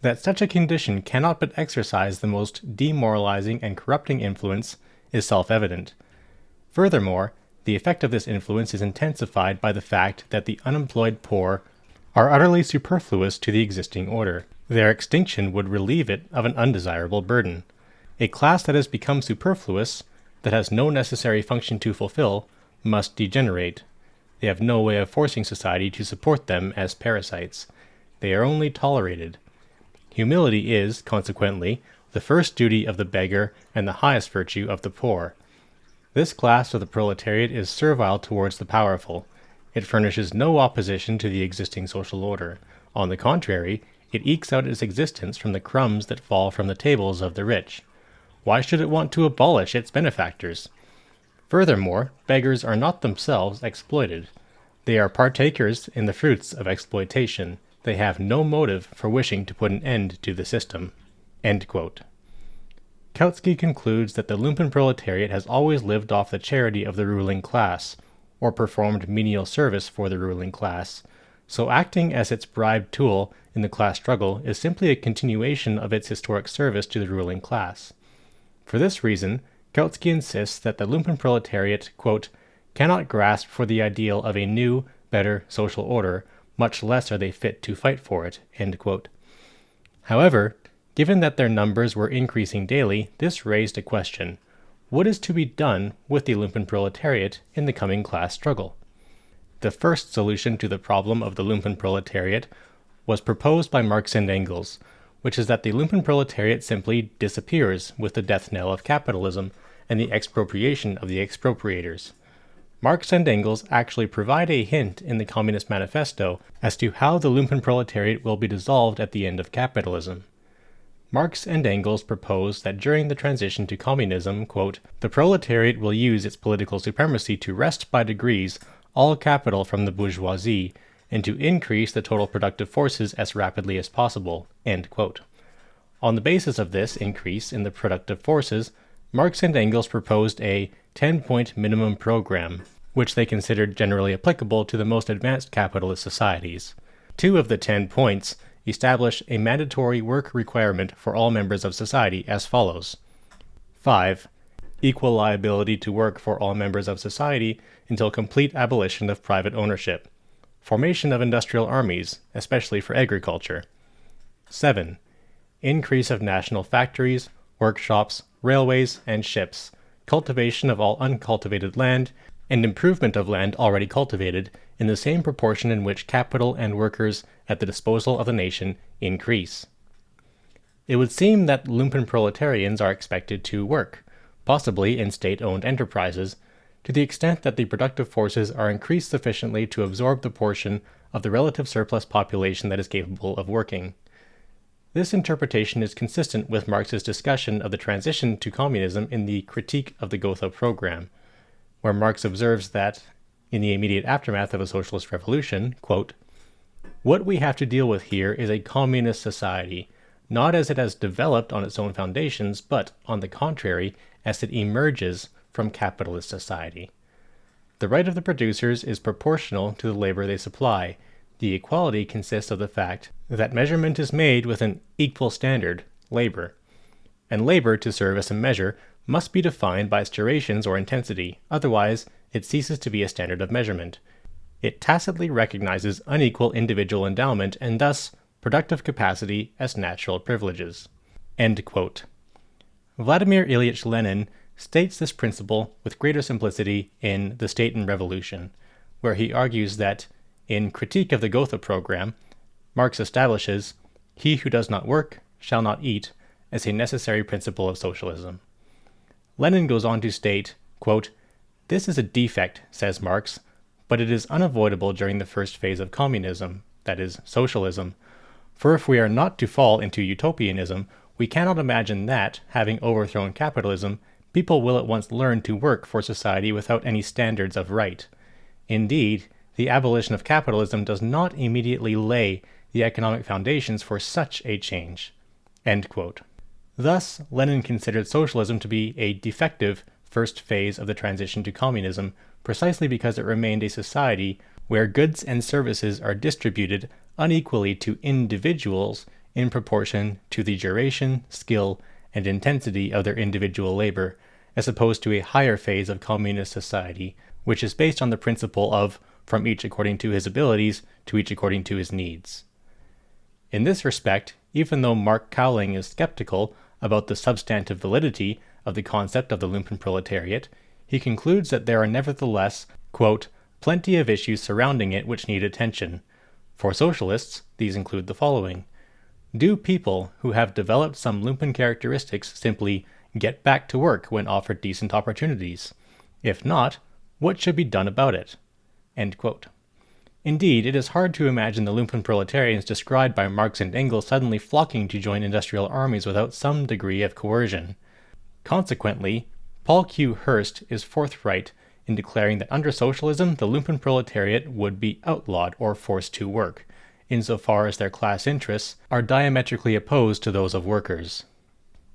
That such a condition cannot but exercise the most demoralizing and corrupting influence is self-evident. Furthermore, the effect of this influence is intensified by the fact that the unemployed poor are utterly superfluous to the existing order. Their extinction would relieve it of an undesirable burden. A class that has become superfluous, that has no necessary function to fulfill, must degenerate. They have no way of forcing society to support them as parasites. They are only tolerated. Humility is, consequently, the first duty of the beggar and the highest virtue of the poor. This class of the proletariat is servile towards the powerful. It furnishes no opposition to the existing social order. On the contrary, it ekes out its existence from the crumbs that fall from the tables of the rich. Why should it want to abolish its benefactors? Furthermore, beggars are not themselves exploited. They are partakers in the fruits of exploitation. They have no motive for wishing to put an end to the system." End quote. Kautsky concludes that the Lumpenproletariat has always lived off the charity of the ruling class, or performed menial service for the ruling class, so acting as its bribed tool in the class struggle is simply a continuation of its historic service to the ruling class. For this reason, Kautsky insists that the Lumpenproletariat, quote, cannot grasp for the ideal of a new, better social order, much less are they fit to fight for it. End quote. However, given that their numbers were increasing daily, this raised a question. What is to be done with the Lumpenproletariat in the coming class struggle? The first solution to the problem of the Lumpenproletariat was proposed by Marx and Engels, which is that the Lumpenproletariat simply disappears with the death knell of capitalism and the expropriation of the expropriators. Marx and Engels actually provide a hint in the Communist Manifesto as to how the Lumpenproletariat will be dissolved at the end of capitalism. Marx and Engels propose that during the transition to communism, quote, the proletariat will use its political supremacy to wrest by degrees all capital from the bourgeoisie and to increase the total productive forces as rapidly as possible. End quote. On the basis of this increase in the productive forces, Marx and Engels proposed a 10-point minimum program, which they considered generally applicable to the most advanced capitalist societies. 2 of the 10 points establish a mandatory work requirement for all members of society as follows. 5. Equal liability to work for all members of society until complete abolition of private ownership. Formation of industrial armies, especially for agriculture. 7. Increase of national factories, workshops, railways, and ships, cultivation of all uncultivated land, and improvement of land already cultivated in the same proportion in which capital and workers at the disposal of the nation increase. It would seem that Lumpenproletarians are expected to work, possibly in state-owned enterprises, to the extent that the productive forces are increased sufficiently to absorb the portion of the relative surplus population that is capable of working. This interpretation is consistent with Marx's discussion of the transition to communism in the Critique of the Gotha Program, where Marx observes that, in the immediate aftermath of a socialist revolution, quote, what we have to deal with here is a communist society, not as it has developed on its own foundations, but, on the contrary, as it emerges from capitalist society. The right of the producers is proportional to the labor they supply. The equality consists of the fact that measurement is made with an equal standard, labor, and labor, to serve as a measure, must be defined by its durations or intensity, otherwise it ceases to be a standard of measurement. It tacitly recognizes unequal individual endowment and thus productive capacity as natural privileges. End quote. Vladimir Ilyich Lenin states this principle with greater simplicity in The State and Revolution, where he argues that, in Critique of the Gotha Program, Marx establishes, "He who does not work shall not eat," as a necessary principle of socialism. Lenin goes on to state, quote, "This is a defect," says Marx, "but it is unavoidable during the first phase of communism, that is, socialism. For if we are not to fall into utopianism, we cannot imagine that, having overthrown capitalism, people will at once learn to work for society without any standards of right. Indeed, the abolition of capitalism does not immediately lay the economic foundations for such a change." End quote. Thus, Lenin considered socialism to be a defective first phase of the transition to communism, precisely because it remained a society where goods and services are distributed unequally to individuals in proportion to the duration, skill, and intensity of their individual labor, as opposed to a higher phase of communist society, which is based on the principle of from each according to his abilities to each according to his needs. In this respect, even though Mark Cowling is skeptical about the substantive validity of the concept of the Lumpenproletariat, he concludes that there are nevertheless, quote, plenty of issues surrounding it which need attention. For socialists, these include the following. Do people who have developed some lumpen characteristics simply get back to work when offered decent opportunities? If not, what should be done about it? End quote. Indeed, it is hard to imagine the lumpen proletarians described by Marx and Engels suddenly flocking to join industrial armies without some degree of coercion. Consequently, Paul Q. Hearst is forthright in declaring that under socialism the lumpen proletariat would be outlawed or forced to work, insofar as their class interests are diametrically opposed to those of workers.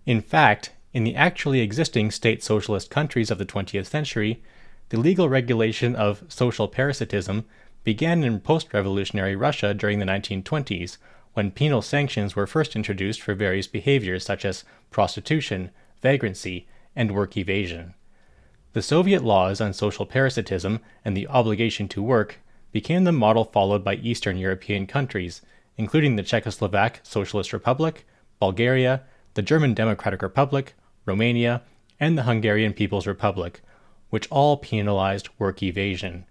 In fact, in the actually existing state socialist countries of the 20th century, the legal regulation of social parasitism began in post-revolutionary Russia during the 1920s, when penal sanctions were first introduced for various behaviors such as prostitution, vagrancy, and work evasion. The Soviet laws on social parasitism and the obligation to work became the model followed by Eastern European countries, including the Czechoslovak Socialist Republic, Bulgaria, the German Democratic Republic, Romania, and the Hungarian People's Republic, which all penalized work evasion.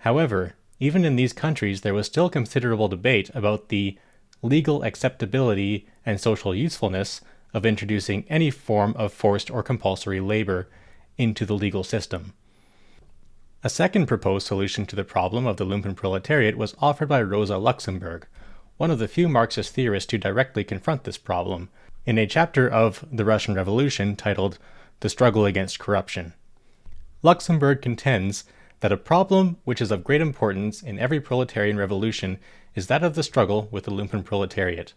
However, even in these countries there was still considerable debate about the legal acceptability and social usefulness of introducing any form of forced or compulsory labor into the legal system. A second proposed solution to the problem of the lumpen proletariat was offered by Rosa Luxemburg, one of the few Marxist theorists to directly confront this problem, in a chapter of The Russian Revolution titled The Struggle Against Corruption. Luxemburg contends that a problem which is of great importance in every proletarian revolution is that of the struggle with the lumpen proletariat.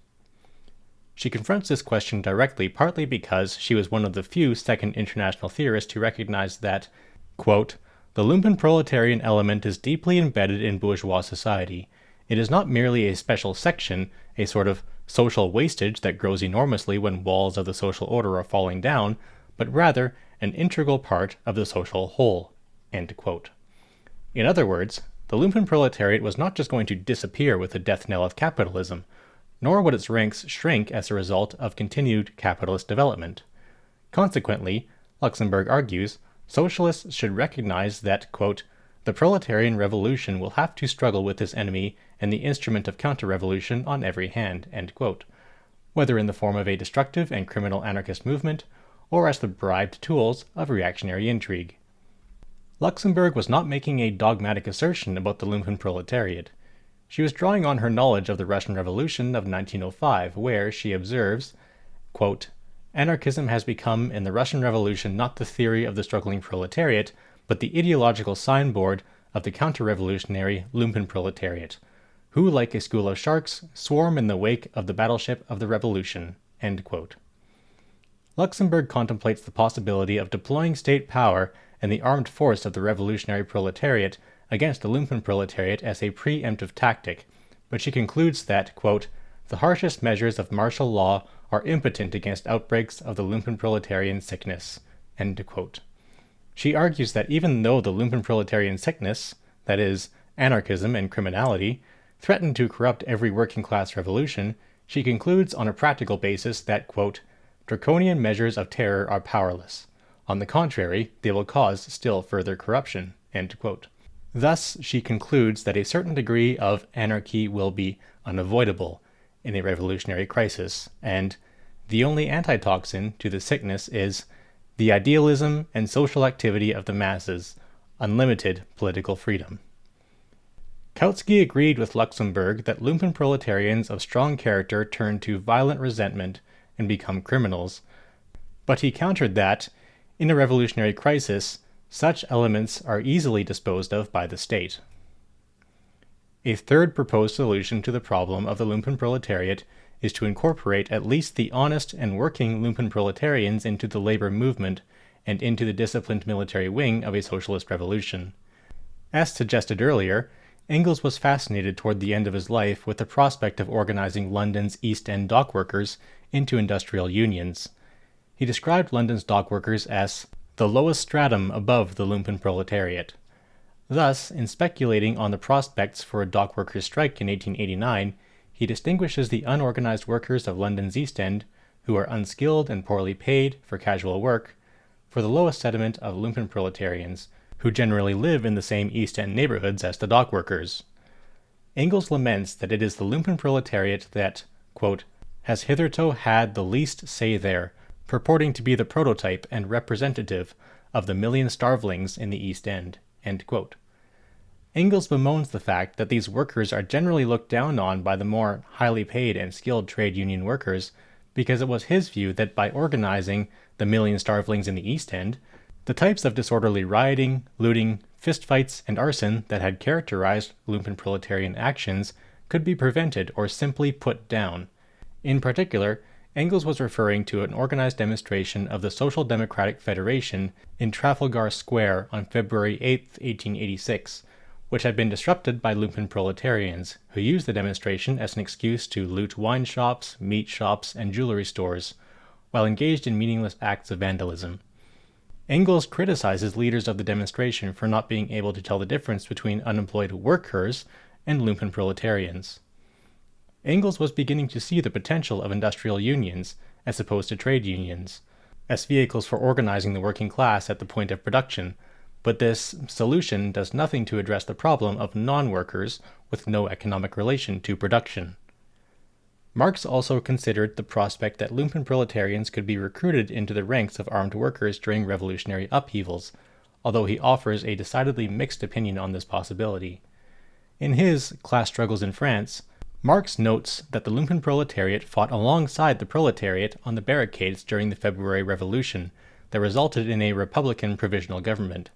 She confronts this question directly partly because she was one of the few Second International theorists who recognized that, quote, the lumpen proletarian element is deeply embedded in bourgeois society. It is not merely a special section, a sort of social wastage that grows enormously when walls of the social order are falling down, but rather an integral part of the social whole. End quote. In other words, the lumpen proletariat was not just going to disappear with the death knell of capitalism, nor would its ranks shrink as a result of continued capitalist development. Consequently, Luxemburg argues, socialists should recognize that, quote, the proletarian revolution will have to struggle with this enemy and the instrument of counter-revolution on every hand, end quote, whether in the form of a destructive and criminal anarchist movement, or as the bribed tools of reactionary intrigue. Luxemburg was not making a dogmatic assertion about the lumpen proletariat. She was drawing on her knowledge of the Russian Revolution of 1905, where, she observes, quote, anarchism has become in the Russian Revolution not the theory of the struggling proletariat, but the ideological signboard of the counter-revolutionary lumpen proletariat, who, like a school of sharks, swarm in the wake of the battleship of the revolution. End quote. Luxemburg contemplates the possibility of deploying state power and the armed force of the revolutionary proletariat against the lumpen proletariat as a preemptive tactic, but she concludes that, quote, the harshest measures of martial law are impotent against outbreaks of the lumpen proletarian sickness. End quote. She argues that even though the lumpen proletarian sickness, that is, anarchism and criminality, threaten to corrupt every working-class revolution, she concludes on a practical basis that, quote, draconian measures of terror are powerless. On the contrary, they will cause still further corruption. End quote. Thus, she concludes that a certain degree of anarchy will be unavoidable in a revolutionary crisis, and the only antitoxin to the sickness is the idealism and social activity of the masses, unlimited political freedom. Kautsky agreed with Luxemburg that lumpen proletarians of strong character turn to violent resentment and become criminals, but he countered that, in a revolutionary crisis, such elements are easily disposed of by the state. A third proposed solution to the problem of the lumpen proletariat is to incorporate at least the honest and working lumpen proletarians into the labor movement and into the disciplined military wing of a socialist revolution. As suggested earlier, Engels was fascinated toward the end of his life with the prospect of organizing London's East End dockworkers into industrial unions. He described London's dockworkers as the lowest stratum above the lumpen proletariat. Thus, in speculating on the prospects for a dock workers' strike in 1889, he distinguishes the unorganized workers of London's East End, who are unskilled and poorly paid for casual work, for the lowest sediment of Lumpenproletarians, who generally live in the same East End neighborhoods as the dock workers. Engels laments that it is the Lumpenproletariat that, quote, has hitherto had the least say there, purporting to be the prototype and representative of the million starvelings in the East End. End quote. Engels bemoans the fact that these workers are generally looked down on by the more highly paid and skilled trade union workers, because it was his view that by organizing the million starvelings in the East End, the types of disorderly rioting, looting, fistfights, and arson that had characterized Lumpenproletarian actions could be prevented or simply put down. In particular, Engels was referring to an organized demonstration of the Social Democratic Federation in Trafalgar Square on February 8, 1886, which had been disrupted by Lumpenproletarians, who used the demonstration as an excuse to loot wine shops, meat shops, and jewelry stores, while engaged in meaningless acts of vandalism. Engels criticizes leaders of the demonstration for not being able to tell the difference between unemployed workers and Lumpenproletarians. Engels was beginning to see the potential of industrial unions, as opposed to trade unions, as vehicles for organizing the working class at the point of production, but this solution does nothing to address the problem of non-workers with no economic relation to production. Marx also considered the prospect that Lumpenproletarians could be recruited into the ranks of armed workers during revolutionary upheavals, although he offers a decidedly mixed opinion on this possibility. In his Class Struggles in France, Marx notes that the Lumpenproletariat fought alongside the proletariat on the barricades during the February Revolution that resulted in a Republican provisional government.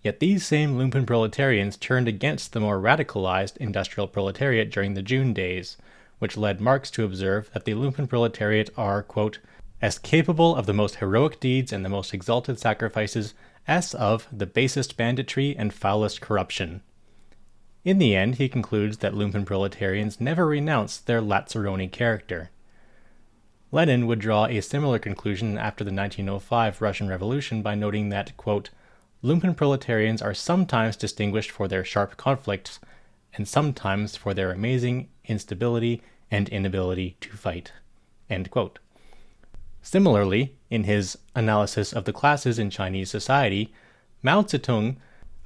Yet these same Lumpenproletarians turned against the more radicalized industrial proletariat during the June days, which led Marx to observe that the Lumpenproletariat are, quote, as capable of the most heroic deeds and the most exalted sacrifices as of the basest banditry and foulest corruption. In the end, he concludes that Lumpenproletarians never renounced their Lazzaroni character. Lenin would draw a similar conclusion after the 1905 Russian Revolution by noting that, quote, Lumpenproletarians are sometimes distinguished for their sharp conflicts, and sometimes for their amazing instability and inability to fight. End quote. Similarly, in his Analysis of the Classes in Chinese Society, Mao Zedong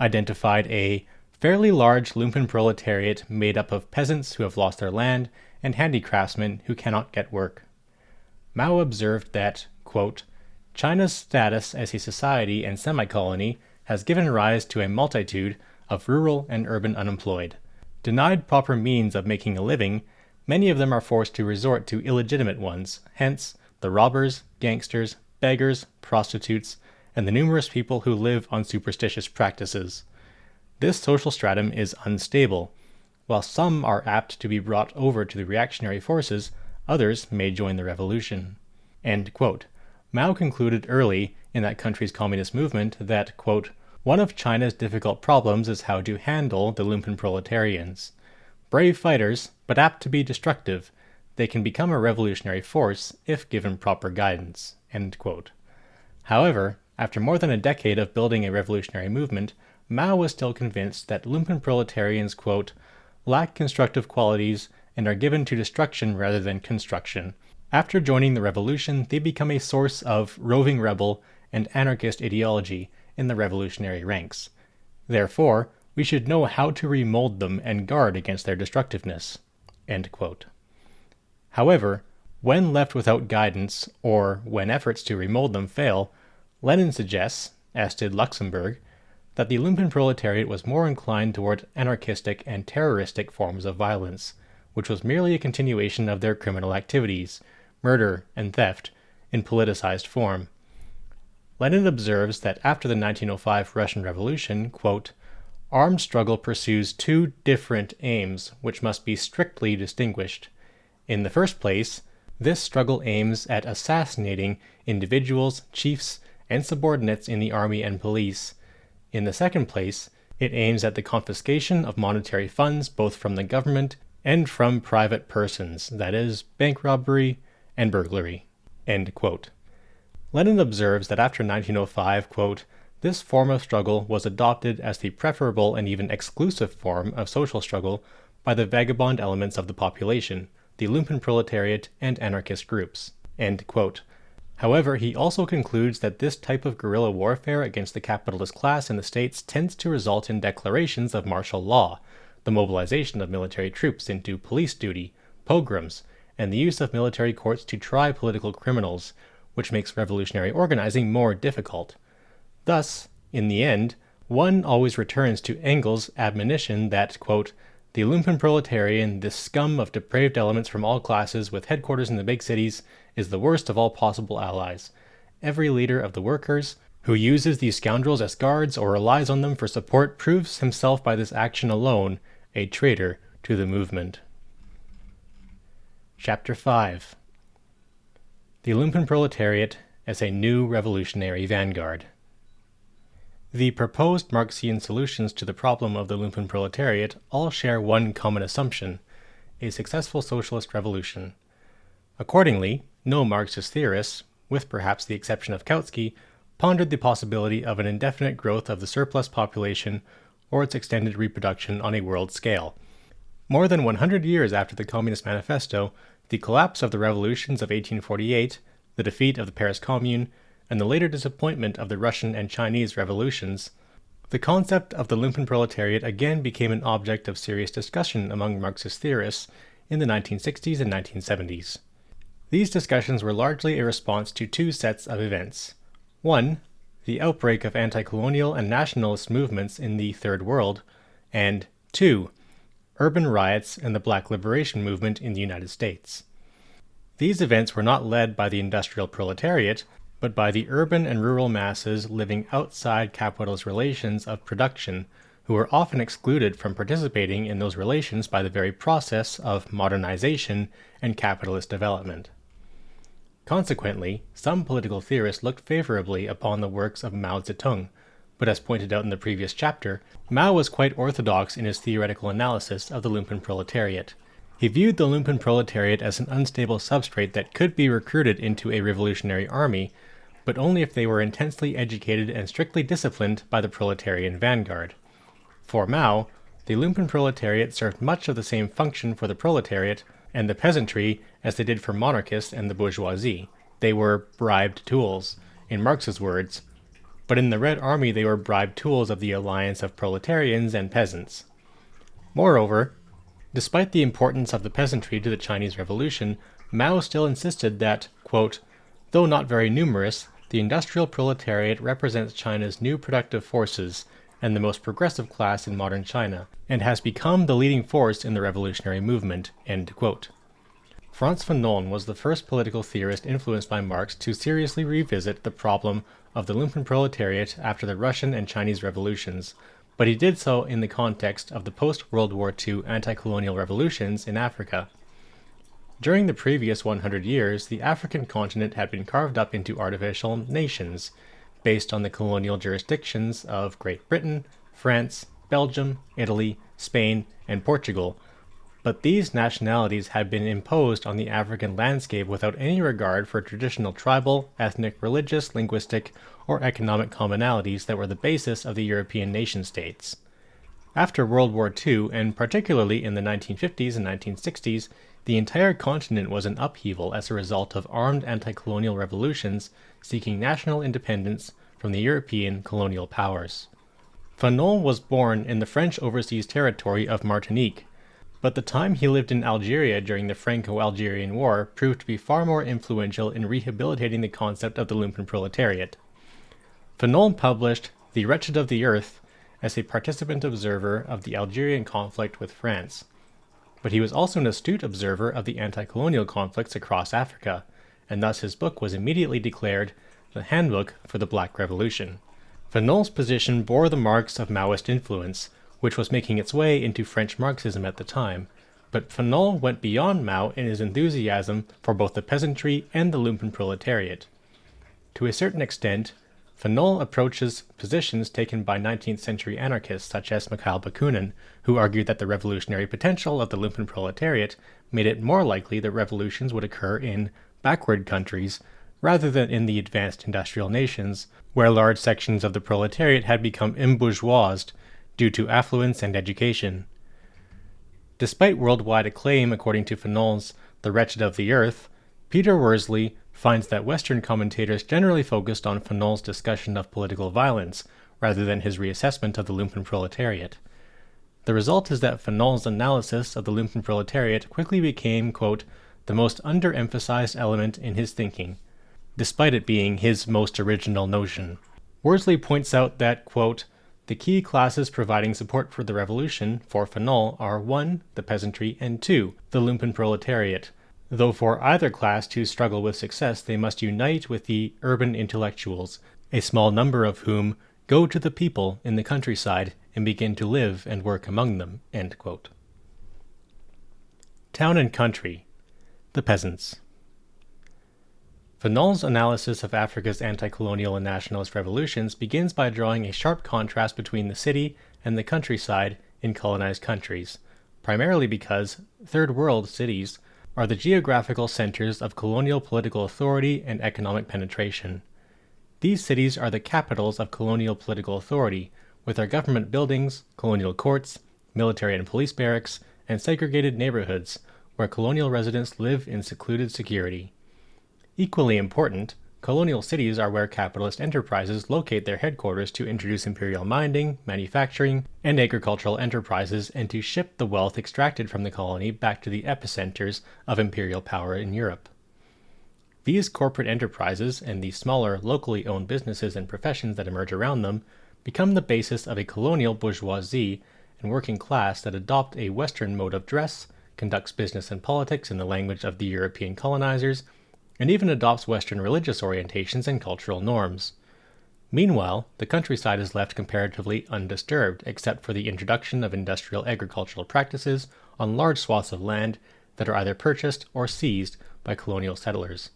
identified a fairly large Lumpenproletariat made up of peasants who have lost their land and handicraftsmen who cannot get work. Mao observed that, quote, China's status as a society and semi-colony has given rise to a multitude of rural and urban unemployed. Denied proper means of making a living, many of them are forced to resort to illegitimate ones, hence the robbers, gangsters, beggars, prostitutes, and the numerous people who live on superstitious practices. This social stratum is unstable. While some are apt to be brought over to the reactionary forces, others may join the revolution. End quote. Mao concluded early in that country's communist movement that, quote, one of China's difficult problems is how to handle the Lumpenproletarians. Brave fighters, but apt to be destructive, they can become a revolutionary force if given proper guidance. End quote. However, after more than a decade of building a revolutionary movement, Mao was still convinced that Lumpenproletarians, quote, lack constructive qualities and are given to destruction rather than construction. After joining the revolution, they become a source of roving rebel and anarchist ideology in the revolutionary ranks. Therefore, we should know how to remold them and guard against their destructiveness. End quote. However, when left without guidance, or when efforts to remold them fail, Lenin suggests, as did Luxemburg, that the Lumpenproletariat was more inclined toward anarchistic and terroristic forms of violence, which was merely a continuation of their criminal activities, murder and theft, in politicized form. Lenin observes that after the 1905 Russian Revolution, quote, armed struggle pursues two different aims which must be strictly distinguished. In the first place, this struggle aims at assassinating individuals, chiefs, and subordinates in the army and police. In the second place, it aims at the confiscation of monetary funds both from the government and from private persons, that is, bank robbery and burglary. End quote. Lenin observes that after 1905, quote, This form of struggle was adopted as the preferable and even exclusive form of social struggle by the vagabond elements of the population, the Lumpenproletariat and anarchist groups." End quote. However, he also concludes that this type of guerrilla warfare against the capitalist class in the States tends to result in declarations of martial law, the mobilization of military troops into police duty, pogroms, and the use of military courts to try political criminals, which makes revolutionary organizing more difficult. Thus, in the end, one always returns to Engels' admonition that, quote, "the Lumpenproletarian, this scum of depraved elements from all classes with headquarters in the big cities, is the worst of all possible allies. Every leader of the workers who uses these scoundrels as guards or relies on them for support proves himself by this action alone a traitor to the movement." Chapter 5. The Lumpenproletariat as a New Revolutionary Vanguard. The proposed Marxian solutions to the problem of the Lumpenproletariat all share one common assumption: a successful socialist revolution. Accordingly, no Marxist theorists, with perhaps the exception of Kautsky, pondered the possibility of an indefinite growth of the surplus population or its extended reproduction on a world scale. More than 100 years after the Communist Manifesto, the collapse of the revolutions of 1848, the defeat of the Paris Commune, and the later disappointment of the Russian and Chinese revolutions, the concept of the Lumpenproletariat again became an object of serious discussion among Marxist theorists in the 1960s and 1970s. These discussions were largely a response to two sets of events. One, the outbreak of anti-colonial and nationalist movements in the Third World, and two, urban riots and the Black Liberation Movement in the United States. These events were not led by the industrial proletariat, but by the urban and rural masses living outside capitalist relations of production, who were often excluded from participating in those relations by the very process of modernization and capitalist development. Consequently, some political theorists looked favorably upon the works of Mao Zedong, but as pointed out in the previous chapter, Mao was quite orthodox in his theoretical analysis of the Lumpenproletariat. He viewed the Lumpenproletariat as an unstable substrate that could be recruited into a revolutionary army, but only if they were intensely educated and strictly disciplined by the proletarian vanguard. For Mao, the Lumpenproletariat served much of the same function for the proletariat and the peasantry as they did for monarchists and the bourgeoisie. They were bribed tools, in Marx's words, but in the Red Army they were bribed tools of the alliance of proletarians and peasants. Moreover, despite the importance of the peasantry to the Chinese Revolution, Mao still insisted that, quote, "though not very numerous, the industrial proletariat represents China's new productive forces and the most progressive class in modern China, and has become the leading force in the revolutionary movement." End quote. Frantz Fanon was the first political theorist influenced by Marx to seriously revisit the problem of the Lumpenproletariat after the Russian and Chinese revolutions, but he did so in the context of the post-World War II anti-colonial revolutions in Africa. During the previous 100 years, the African continent had been carved up into artificial nations, based on the colonial jurisdictions of Great Britain, France, Belgium, Italy, Spain, and Portugal, but these nationalities had been imposed on the African landscape without any regard for traditional tribal, ethnic, religious, linguistic, or economic commonalities that were the basis of the European nation-states. After World War II, and particularly in the 1950s and 1960s, the entire continent was in upheaval as a result of armed anti-colonial revolutions seeking national independence from the European colonial powers. Fanon was born in the French overseas territory of Martinique, but the time he lived in Algeria during the Franco-Algerian War proved to be far more influential in rehabilitating the concept of the Lumpenproletariat. Fanon published The Wretched of the Earth as a participant observer of the Algerian conflict with France, but he was also an astute observer of the anti-colonial conflicts across Africa, and thus his book was immediately declared the handbook for the Black Revolution. Fanon's position bore the marks of Maoist influence, which was making its way into French Marxism at the time, but Fanon went beyond Mao in his enthusiasm for both the peasantry and the Lumpenproletariat. To a certain extent, Fanon approaches positions taken by 19th century anarchists such as Mikhail Bakunin, who argued that the revolutionary potential of the Lumpenproletariat made it more likely that revolutions would occur in backward countries rather than in the advanced industrial nations, where large sections of the proletariat had become embourgeoised due to affluence and education. Despite worldwide acclaim according to Fanon's The Wretched of the Earth, Peter Worsley finds that Western commentators generally focused on Fanon's discussion of political violence rather than his reassessment of the Lumpenproletariat. The result is that Fanon's analysis of the Lumpenproletariat quickly became, quote, the most underemphasized element in his thinking, despite it being his most original notion. Worsley points out that, quote, the key classes providing support for the revolution for Fanon are 1. The peasantry, and 2. The Lumpenproletariat, though for either class to struggle with success they must unite with the urban intellectuals, a small number of whom go to the people in the countryside and begin to live and work among them. End quote. Town and country. The peasants. Fanon's analysis of Africa's anti-colonial and nationalist revolutions begins by drawing a sharp contrast between the city and the countryside in colonized countries, primarily because Third World cities are the geographical centers of colonial political authority and economic penetration. These cities are the capitals of colonial political authority, with their government buildings, colonial courts, military and police barracks, and segregated neighborhoods, where colonial residents live in secluded security. Equally important, colonial cities are where capitalist enterprises locate their headquarters to introduce imperial mining, manufacturing, and agricultural enterprises and to ship the wealth extracted from the colony back to the epicenters of imperial power in Europe. These corporate enterprises and the smaller, locally owned businesses and professions that emerge around them become the basis of a colonial bourgeoisie and working class that adopt a Western mode of dress, conducts business and politics in the language of the European colonizers, and even adopts Western religious orientations and cultural norms. Meanwhile, the countryside is left comparatively undisturbed, except for the introduction of industrial agricultural practices on large swaths of land that are either purchased or seized by colonial settlers.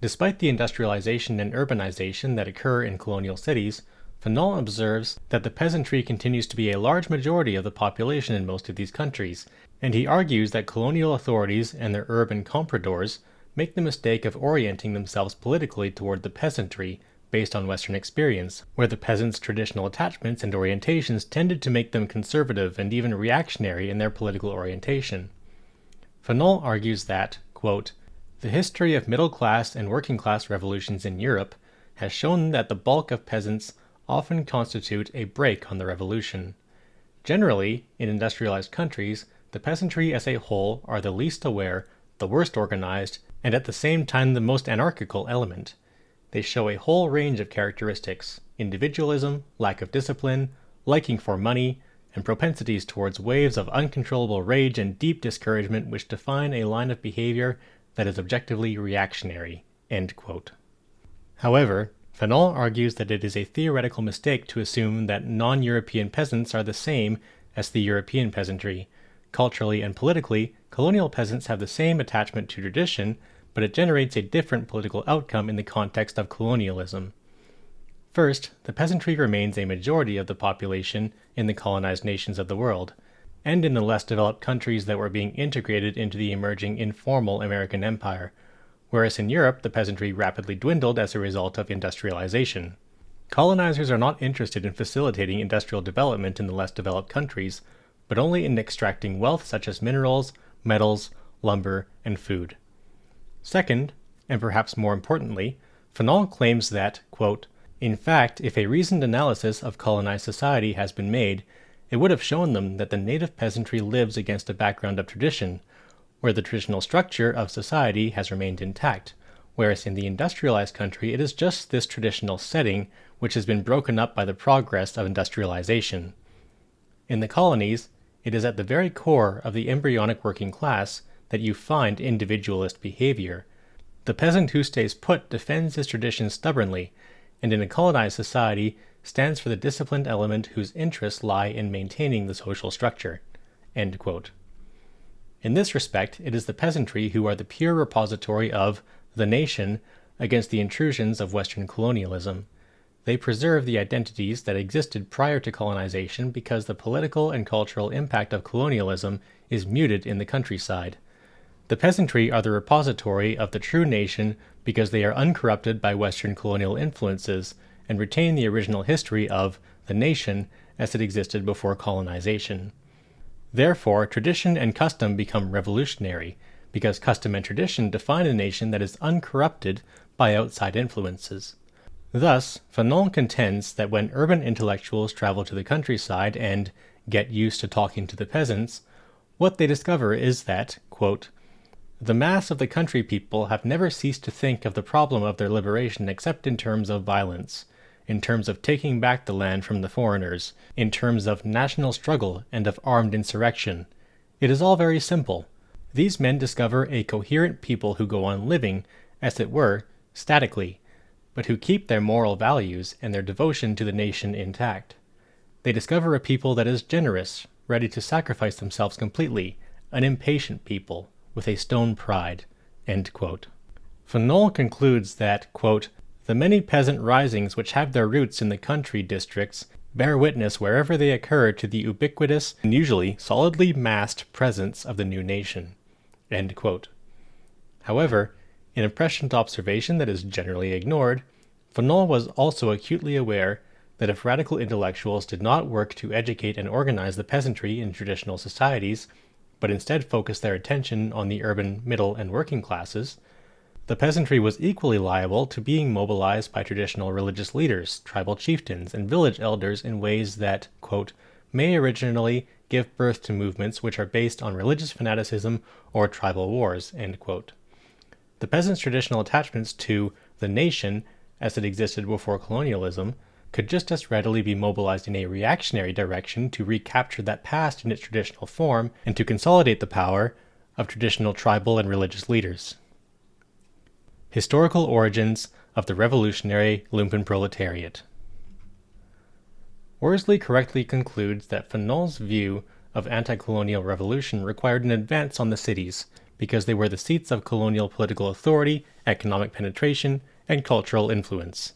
Despite the industrialization and urbanization that occur in colonial cities, Fanon observes that the peasantry continues to be a large majority of the population in most of these countries, and he argues that colonial authorities and their urban compradors make the mistake of orienting themselves politically toward the peasantry based on Western experience, where the peasants' traditional attachments and orientations tended to make them conservative and even reactionary in their political orientation. Fanon argues that, quote, the history of middle-class and working-class revolutions in Europe has shown that the bulk of peasants often constitute a brake on the revolution. Generally, in industrialized countries, the peasantry as a whole are the least aware, the worst organized, and at the same time the most anarchical element. They show a whole range of characteristics: individualism, lack of discipline, liking for money, and propensities towards waves of uncontrollable rage and deep discouragement which define a line of behavior that is objectively reactionary. End quote. However, Fanon argues that it is a theoretical mistake to assume that non-European peasants are the same as the European peasantry. Culturally and politically, colonial peasants have the same attachment to tradition, but it generates a different political outcome in the context of colonialism. First, the peasantry remains a majority of the population in the colonized nations of the world, and in the less developed countries that were being integrated into the emerging informal American empire, whereas in Europe the peasantry rapidly dwindled as a result of industrialization. Colonizers are not interested in facilitating industrial development in the less developed countries, but only in extracting wealth such as minerals, metals, lumber, and food. Second, and perhaps more importantly, Fanon claims that, quote, in fact, if a reasoned analysis of colonized society has been made, it would have shown them that the native peasantry lives against a background of tradition, where the traditional structure of society has remained intact, whereas in the industrialized country it is just this traditional setting which has been broken up by the progress of industrialization. In the colonies, it is at the very core of the embryonic working class that you find individualist behavior. The peasant who stays put defends his traditions stubbornly, and in a colonized society stands for the disciplined element whose interests lie in maintaining the social structure. End quote. In this respect, it is the peasantry who are the pure repository of the nation against the intrusions of Western colonialism. They preserve the identities that existed prior to colonization because the political and cultural impact of colonialism is muted in the countryside. The peasantry are the repository of the true nation because they are uncorrupted by Western colonial influences and retain the original history of the nation as it existed before colonization. Therefore, tradition and custom become revolutionary, because custom and tradition define a nation that is uncorrupted by outside influences. Thus, Fanon contends that when urban intellectuals travel to the countryside and get used to talking to the peasants, what they discover is that, quote, the mass of the country people have never ceased to think of the problem of their liberation except in terms of violence, in terms of taking back the land from the foreigners, in terms of national struggle and of armed insurrection. It is all very simple. These men discover a coherent people who go on living, as it were, statically, but who keep their moral values and their devotion to the nation intact. They discover a people that is generous, ready to sacrifice themselves completely, an impatient people, with a stone pride. End quote. Fanon concludes that, quote, the many peasant risings which have their roots in the country districts bear witness wherever they occur to the ubiquitous and usually solidly massed presence of the new nation. End quote. However, in a prescient observation that is generally ignored, Fanon was also acutely aware that if radical intellectuals did not work to educate and organize the peasantry in traditional societies, but instead focused their attention on the urban middle and working classes, the peasantry was equally liable to being mobilized by traditional religious leaders, tribal chieftains, and village elders in ways that, quote, may originally give birth to movements which are based on religious fanaticism or tribal wars, end quote. The peasants' traditional attachments to the nation, as it existed before colonialism, could just as readily be mobilized in a reactionary direction to recapture that past in its traditional form and to consolidate the power of traditional tribal and religious leaders. Historical origins of the revolutionary Lumpenproletariat. Worsley correctly concludes that Fanon's view of anti-colonial revolution required an advance on the cities, because they were the seats of colonial political authority, economic penetration, and cultural influence.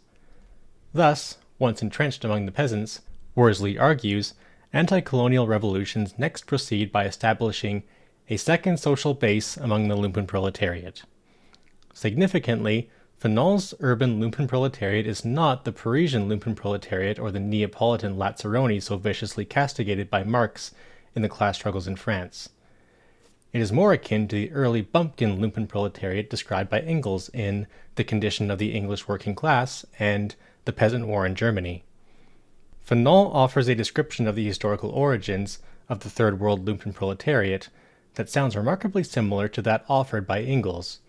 Thus, once entrenched among the peasants, Worsley argues, anti-colonial revolutions next proceed by establishing a second social base among the Lumpenproletariat. Significantly, Fanon's urban Lumpenproletariat is not the Parisian Lumpenproletariat or the Neapolitan Lazzaroni so viciously castigated by Marx in the class struggles in France. It is more akin to the early bumpkin Lumpenproletariat described by Engels in The Condition of the English Working Class and The Peasant War in Germany. Fanon offers a description of the historical origins of the Third World Lumpenproletariat that sounds remarkably similar to that offered by Engels.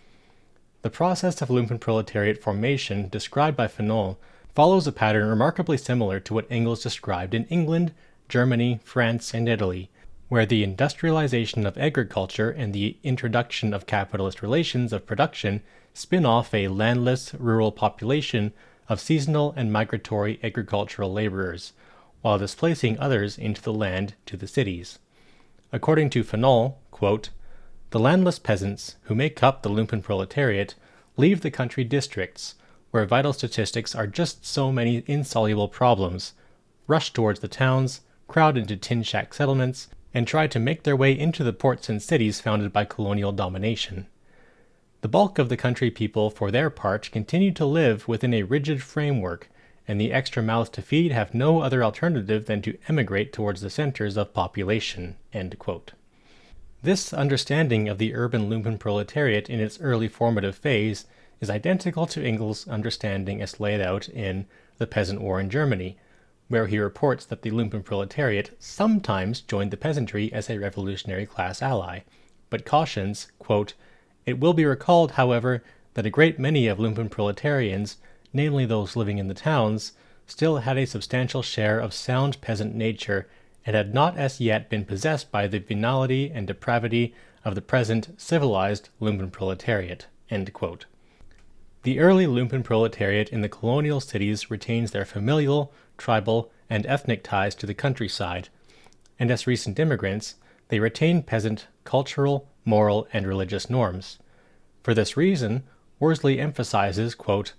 The process of Lumpenproletariat formation described by Fanon follows a pattern remarkably similar to what Engels described in England, Germany, France, and Italy, where the industrialization of agriculture and the introduction of capitalist relations of production spin off a landless rural population of seasonal and migratory agricultural laborers, while displacing others into the land to the cities. According to Fanon, quote, the landless peasants who make up the Lumpenproletariat leave the country districts, where vital statistics are just so many insoluble problems, rush towards the towns, crowd into tin shack settlements, and try to make their way into the ports and cities founded by colonial domination. The bulk of the country people, for their part, continue to live within a rigid framework, and the extra mouths to feed have no other alternative than to emigrate towards the centers of population. End quote. This understanding of the urban Lumpenproletariat in its early formative phase is identical to Engels' understanding as laid out in The Peasant War in Germany, where he reports that the Lumpenproletariat sometimes joined the peasantry as a revolutionary class ally, but cautions, quote, it will be recalled, however, that a great many of Lumpenproletarians, namely those living in the towns, still had a substantial share of sound peasant nature and had not as yet been possessed by the venality and depravity of the present civilized Lumpenproletariat. End quote. The early Lumpenproletariat in the colonial cities retains their familial, tribal, and ethnic ties to the countryside, and as recent immigrants, they retain peasant cultural, moral, and religious norms. For this reason, Worsley emphasizes, quote,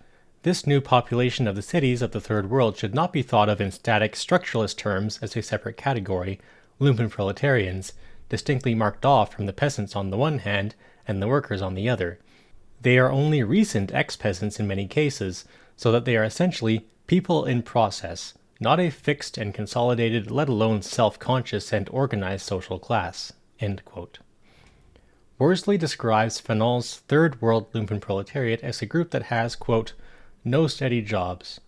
this new population of the cities of the Third World should not be thought of in static structuralist terms as a separate category, Lumpenproletarians, distinctly marked off from the peasants on the one hand and the workers on the other. They are only recent ex-peasants in many cases, so that they are essentially people in process, not a fixed and consolidated, let alone self-conscious and organized social class." End quote. Worsley describes Fanon's Third World Lumpenproletariat as a group that has, quote, "no steady jobs.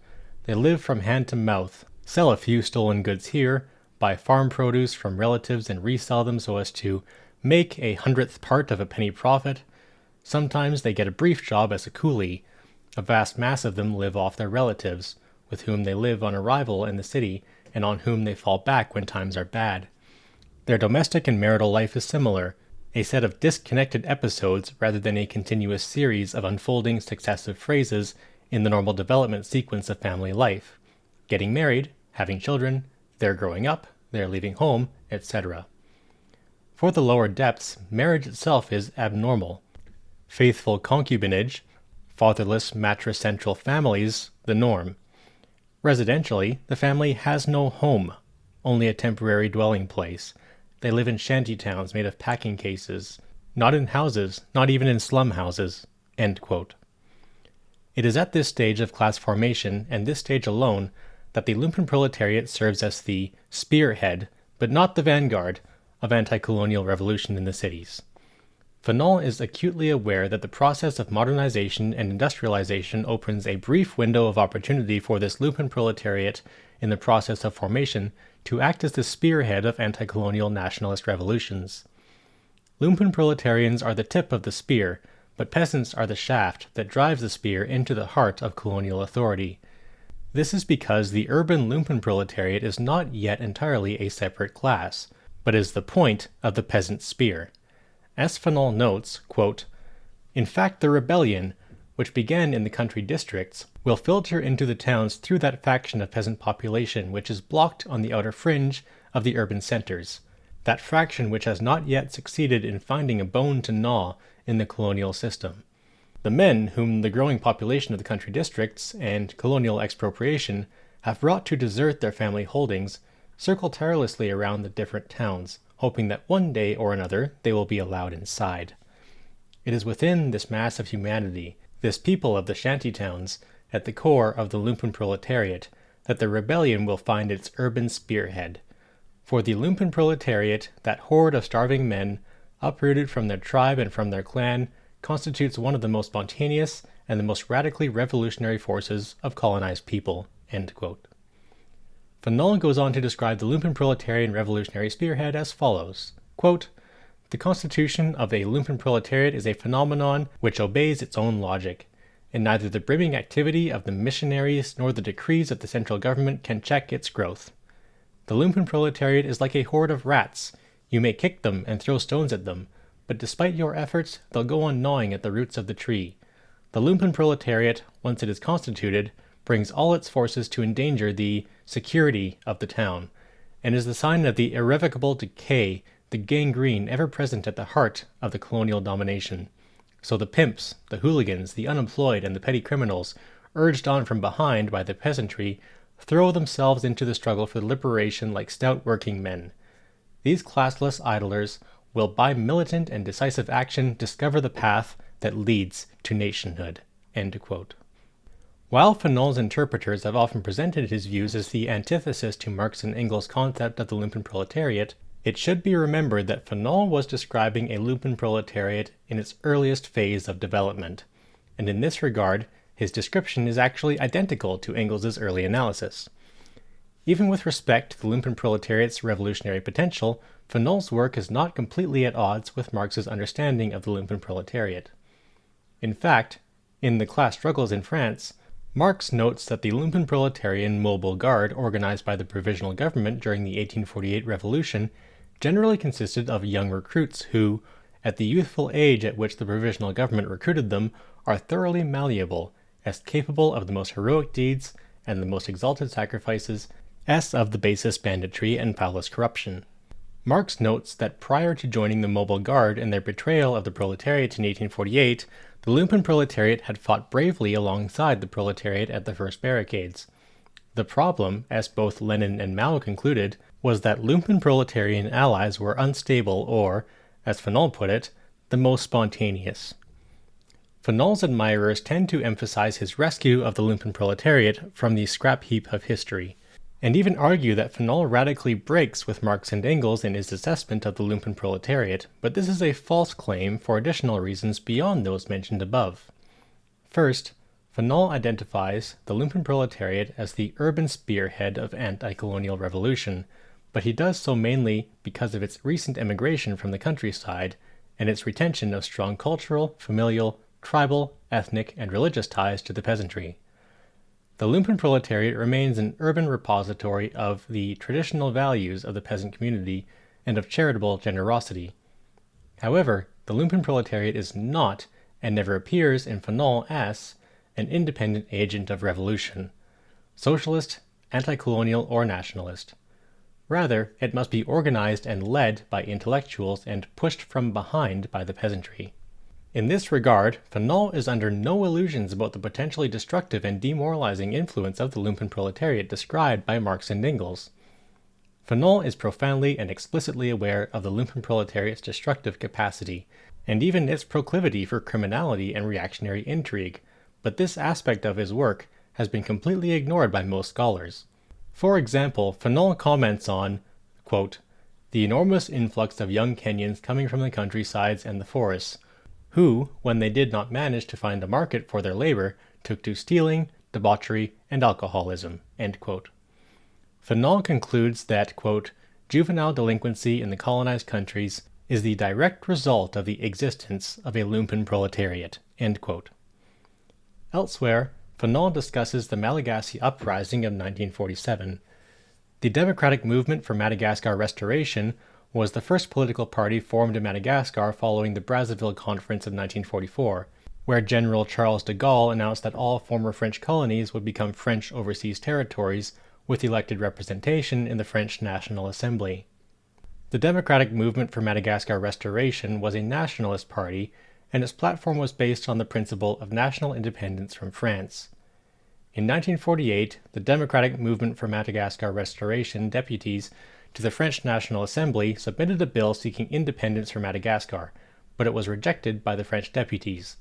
They live from hand to mouth, sell a few stolen goods here, buy farm produce from relatives and resell them so as to make a 100th part of a penny profit. Sometimes they get a brief job as a coolie. A vast mass of them live off their relatives, with whom they live on arrival in the city and on whom they fall back when times are bad. Their domestic and marital life is similar, a set of disconnected episodes rather than a continuous series of unfolding successive phases in the normal development sequence of family life. Getting married, having children, they're growing up, they're leaving home, etc. For the lower depths, marriage itself is abnormal. Faithful concubinage, fatherless matricentral families, the norm. Residentially, the family has no home, only a temporary dwelling place. They live in shanty towns made of packing cases, not in houses, not even in slum houses." End quote. It is at this stage of class formation, and this stage alone, that the Lumpenproletariat serves as the spearhead, but not the vanguard, of anti-colonial revolution in the cities. Fanon is acutely aware that the process of modernization and industrialization opens a brief window of opportunity for this Lumpenproletariat in the process of formation to act as the spearhead of anti-colonial nationalist revolutions. Lumpenproletarians are the tip of the spear, but peasants are the shaft that drives the spear into the heart of colonial authority. This is because the urban Lumpenproletariat is not yet entirely a separate class, but is the point of the peasant spear. As Fanon notes, quote, "In fact, the rebellion, which began in the country districts, will filter into the towns through that faction of peasant population which is blocked on the outer fringe of the urban centers, that fraction which has not yet succeeded in finding a bone to gnaw in the colonial system. The men whom the growing population of the country districts and colonial expropriation have brought to desert their family holdings circle tirelessly around the different towns, hoping that one day or another they will be allowed inside. It is within this mass of humanity, this people of the shanty towns, at the core of the Lumpenproletariat, that the rebellion will find its urban spearhead. For the Lumpenproletariat, that horde of starving men, uprooted from their tribe and from their clan, constitutes one of the most spontaneous and the most radically revolutionary forces of colonized people." End quote. Fanon goes on to describe the Lumpenproletarian revolutionary spearhead as follows, quote, "The constitution of a Lumpenproletariat is a phenomenon which obeys its own logic, and neither the brimming activity of the missionaries nor the decrees of the central government can check its growth. The Lumpenproletariat is like a horde of rats. You may kick them and throw stones at them, but despite your efforts, they'll go on gnawing at the roots of the tree. The Lumpenproletariat, once it is constituted, brings all its forces to endanger the security of the town, and is the sign of the irrevocable decay, the gangrene ever present at the heart of the colonial domination. So the pimps, the hooligans, the unemployed, and the petty criminals, urged on from behind by the peasantry, throw themselves into the struggle for liberation like stout working men. These classless idlers will by militant and decisive action discover the path that leads to nationhood." End quote. While Fanon's interpreters have often presented his views as the antithesis to Marx and Engels' concept of the Lumpenproletariat, it should be remembered that Fanon was describing a Lumpenproletariat in its earliest phase of development, and in this regard, his description is actually identical to Engels' early analysis. Even with respect to the Lumpenproletariat's revolutionary potential, Fanon's work is not completely at odds with Marx's understanding of the Lumpenproletariat. In fact, in The Class Struggles in France, Marx notes that the Lumpenproletarian mobile guard organized by the provisional government during the 1848 revolution generally consisted of young recruits who, at the youthful age at which the provisional government recruited them, are thoroughly malleable, as capable of the most heroic deeds and the most exalted sacrifices as of the basest banditry and foulest corruption. Marx notes that prior to joining the mobile guard in their betrayal of the proletariat in 1848, the Lumpenproletariat had fought bravely alongside the proletariat at the first barricades. The problem, as both Lenin and Mao concluded, was that Lumpenproletarian allies were unstable or, as Fanon put it, the most spontaneous. Fanol's admirers tend to emphasize his rescue of the Lumpenproletariat from the scrap heap of history, and even argue that Fanol radically breaks with Marx and Engels in his assessment of the Lumpenproletariat, but this is a false claim for additional reasons beyond those mentioned above. First, Fanol identifies the Lumpenproletariat as the urban spearhead of anti-colonial revolution, but he does so mainly because of its recent emigration from the countryside and its retention of strong cultural, familial, tribal, ethnic, and religious ties to the peasantry. The Lumpenproletariat remains an urban repository of the traditional values of the peasant community and of charitable generosity. However, the Lumpenproletariat is not, and never appears in Fanol as, an independent agent of revolution, socialist, anti-colonial, or nationalist. Rather, it must be organized and led by intellectuals and pushed from behind by the peasantry. In this regard, Fanol is under no illusions about the potentially destructive and demoralizing influence of the Lumpenproletariat described by Marx and Engels. Fanol is profoundly and explicitly aware of the Lumpenproletariat's destructive capacity, and even its proclivity for criminality and reactionary intrigue, but this aspect of his work has been completely ignored by most scholars. For example, Fanol comments on, quote, the enormous influx of young Kenyans coming from the countrysides and the forests, who, when they did not manage to find a market for their labor, took to stealing, debauchery, and alcoholism. End quote. Fanol concludes that, quote, juvenile delinquency in the colonized countries is the direct result of the existence of a Lumpenproletariat. End quote. Elsewhere, Fanol discusses the Malagasy Uprising of 1947. The Democratic Movement for Madagascar Restoration was the first political party formed in Madagascar following the Brazzaville Conference of 1944, where General Charles de Gaulle announced that all former French colonies would become French overseas territories with elected representation in the French National Assembly. The Democratic Movement for Madagascar Restoration was a nationalist party, and its platform was based on the principle of national independence from France. In 1948, the Democratic Movement for Madagascar Restoration deputies to the French National Assembly submitted a bill seeking independence for Madagascar, but it was rejected by the French deputies.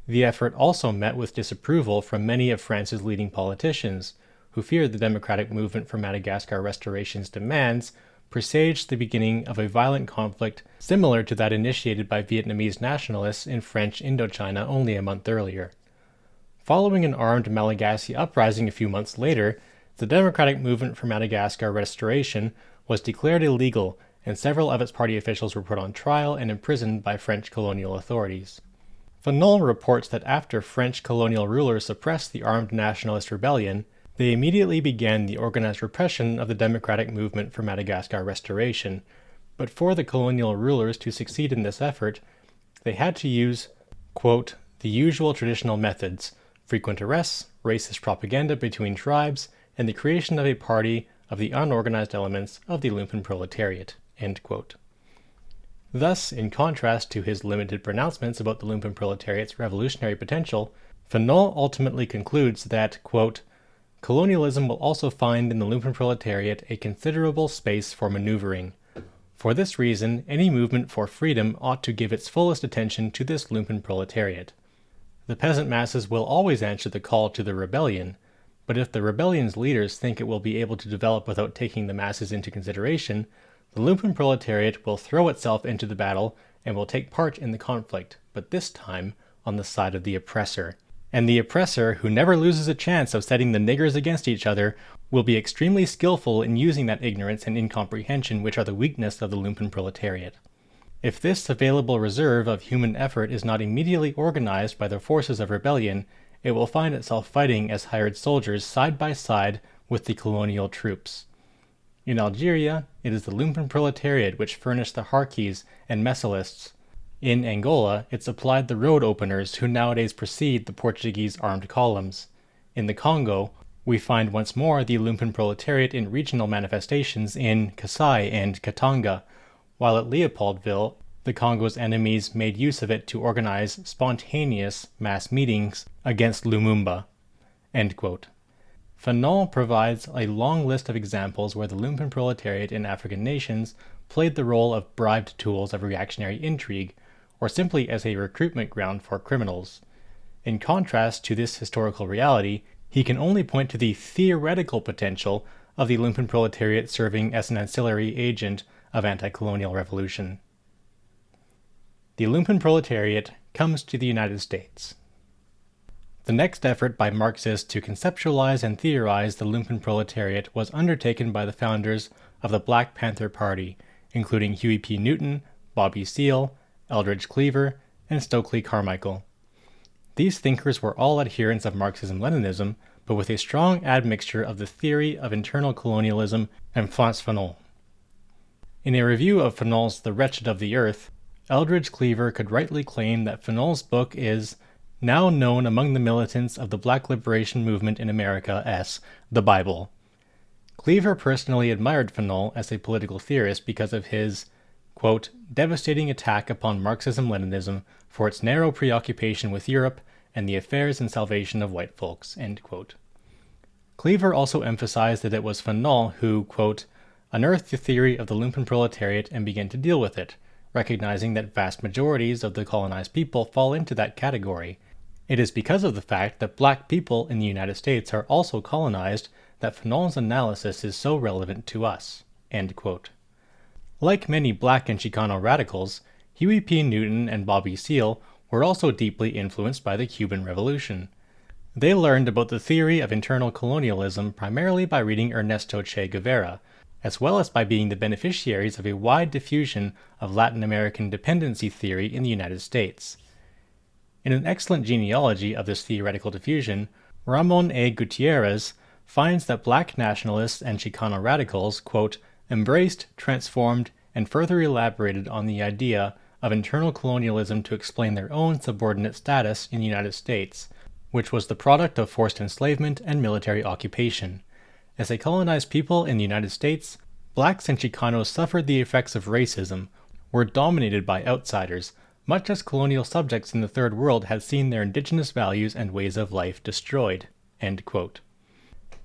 The effort also met with disapproval from many of France's leading politicians, who feared the Democratic Movement for Madagascar Restoration's demands presaged the beginning of a violent conflict similar to that initiated by Vietnamese nationalists in French Indochina only a month earlier. Following an armed Malagasy uprising a few months later, the Democratic Movement for Madagascar Restoration was declared illegal, and several of its party officials were put on trial and imprisoned by French colonial authorities. Fanol reports that after French colonial rulers suppressed the armed nationalist rebellion, they immediately began the organized repression of the Democratic Movement for Madagascar Restoration, but for the colonial rulers to succeed in this effort, they had to use, quote, the usual traditional methods, frequent arrests, racist propaganda between tribes, and the creation of a party of the unorganized elements of the Lumpenproletariat. End quote. Thus, in contrast to his limited pronouncements about the Lumpenproletariat's revolutionary potential, Fanol ultimately concludes that, quote, colonialism will also find in the Lumpenproletariat a considerable space for maneuvering. For this reason, any movement for freedom ought to give its fullest attention to this Lumpenproletariat. The peasant masses will always answer the call to the rebellion, but if the rebellion's leaders think it will be able to develop without taking the masses into consideration, the Lumpenproletariat will throw itself into the battle and will take part in the conflict, but this time on the side of the oppressor. And the oppressor, who never loses a chance of setting the niggers against each other, will be extremely skillful in using that ignorance and incomprehension which are the weakness of the Lumpenproletariat. If this available reserve of human effort is not immediately organized by the forces of rebellion, it will find itself fighting as hired soldiers side by side with the colonial troops. In Algeria, it is the Lumpenproletariat which furnished the Harkis and Messalists. In Angola, it supplied the road openers who nowadays precede the Portuguese armed columns. In the Congo, we find once more the Lumpenproletariat in regional manifestations in Kasai and Katanga, while at Leopoldville, the Congo's enemies made use of it to organize spontaneous mass meetings against Lumumba. End quote. Fanol provides a long list of examples where the Lumpenproletariat in African nations played the role of bribed tools of reactionary intrigue, or simply as a recruitment ground for criminals. In contrast to this historical reality, he can only point to the theoretical potential of the Lumpenproletariat serving as an ancillary agent of anti-colonial revolution. The Lumpenproletariat comes to the United States. The next effort by Marxists to conceptualize and theorize the Lumpenproletariat was undertaken by the founders of the Black Panther Party, including Huey P. Newton, Bobby Seale, Eldridge Cleaver, and Stokely Carmichael. These thinkers were all adherents of Marxism-Leninism, but with a strong admixture of the theory of internal colonialism and Frantz Fanon. In a review of Fanon's The Wretched of the Earth, Eldridge Cleaver could rightly claim that Fanon's book is now known among the militants of the Black liberation movement in America as the Bible. Cleaver personally admired Fanon as a political theorist because of his, quote, devastating attack upon Marxism-Leninism for its narrow preoccupation with Europe and the affairs and salvation of white folks, end quote. Cleaver also emphasized that it was Fanon who, quote, unearthed the theory of the Lumpenproletariat and began to deal with it, recognizing that vast majorities of the colonized people fall into that category. It is because of the fact that black people in the United States are also colonized that Fanon's analysis is so relevant to us, end quote. Like many black and Chicano radicals, Huey P. Newton and Bobby Seale were also deeply influenced by the Cuban Revolution. They learned about the theory of internal colonialism primarily by reading Ernesto Che Guevara, as well as by being the beneficiaries of a wide diffusion of Latin American dependency theory in the United States. In an excellent genealogy of this theoretical diffusion, Ramon A. Gutierrez finds that black nationalists and Chicano radicals, quote, embraced, transformed, and further elaborated on the idea of internal colonialism to explain their own subordinate status in the United States, which was the product of forced enslavement and military occupation. As a colonized people in the United States, blacks and Chicanos suffered the effects of racism, were dominated by outsiders, much as colonial subjects in the Third World had seen their indigenous values and ways of life destroyed, end quote.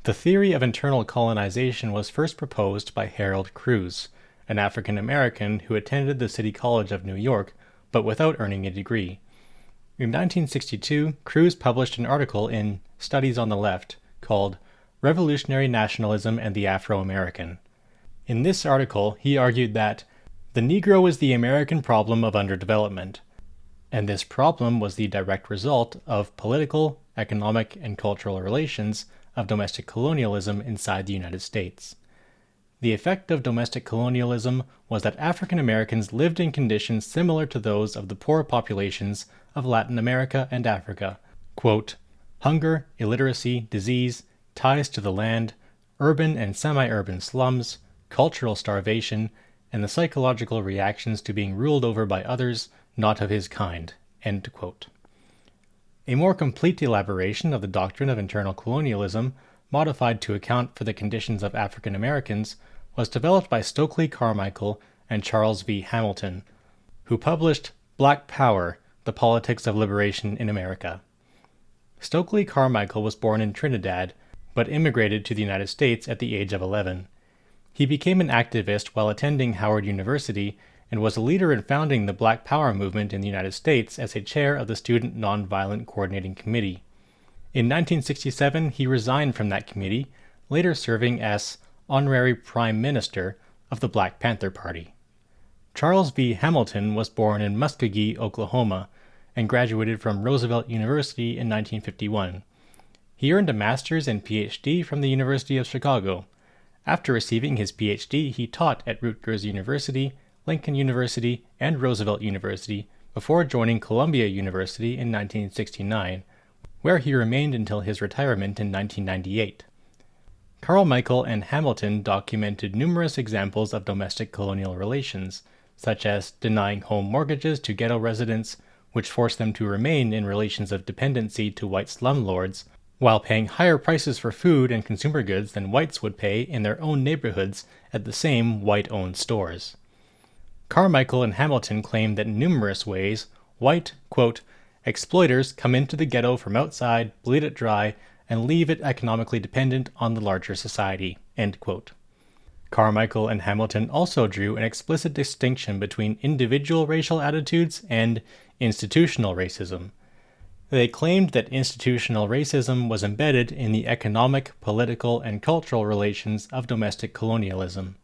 The theory of internal colonization was first proposed by Harold Cruse, an African-American who attended the City College of New York, but without earning a degree. In 1962, Cruse published an article in Studies on the Left called Revolutionary Nationalism and the Afro-American. In this article, he argued that the Negro is the American problem of underdevelopment, and this problem was the direct result of political, economic, and cultural relations of domestic colonialism inside the United States. The effect of domestic colonialism was that African Americans lived in conditions similar to those of the poor populations of Latin America and Africa. Quote, hunger, illiteracy, disease, ties to the land, urban and semi-urban slums, cultural starvation, and the psychological reactions to being ruled over by others not of his kind, end quote. A more complete elaboration of the doctrine of internal colonialism, modified to account for the conditions of African Americans, was developed by Stokely Carmichael and Charles V. Hamilton, who published Black Power, The Politics of Liberation in America. Stokely Carmichael was born in Trinidad, but immigrated to the United States at the age of 11. He became an activist while attending Howard University and was a leader in founding the Black Power movement in the United States as a chair of the Student Nonviolent Coordinating Committee. In 1967, he resigned from that committee, later serving as Honorary Prime Minister of the Black Panther Party. Charles V. Hamilton was born in Muskogee, Oklahoma, and graduated from Roosevelt University in 1951. He earned a master's and PhD from the University of Chicago. After receiving his PhD, he taught at Rutgers University, Lincoln University, and Roosevelt University before joining Columbia University in 1969, where he remained until his retirement in 1998. Carmichael and Hamilton documented numerous examples of domestic colonial relations, such as denying home mortgages to ghetto residents, which forced them to remain in relations of dependency to white slumlords, while paying higher prices for food and consumer goods than whites would pay in their own neighborhoods at the same white-owned stores. Carmichael and Hamilton claimed that in numerous ways, white, quote, exploiters come into the ghetto from outside, bleed it dry, and leave it economically dependent on the larger society, end quote. Carmichael and Hamilton also drew an explicit distinction between individual racial attitudes and institutional racism. They claimed that institutional racism was embedded in the economic, political, and cultural relations of domestic colonialism.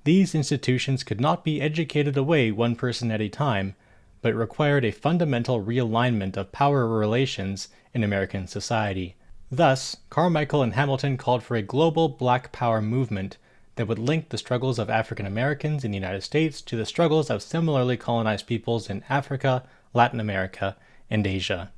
These institutions could not be educated away one person at a time, but required a fundamental realignment of power relations in American society. Thus, Carmichael and Hamilton called for a global Black Power movement that would link the struggles of African Americans in the United States to the struggles of similarly colonized peoples in Africa, Latin America, and Asia.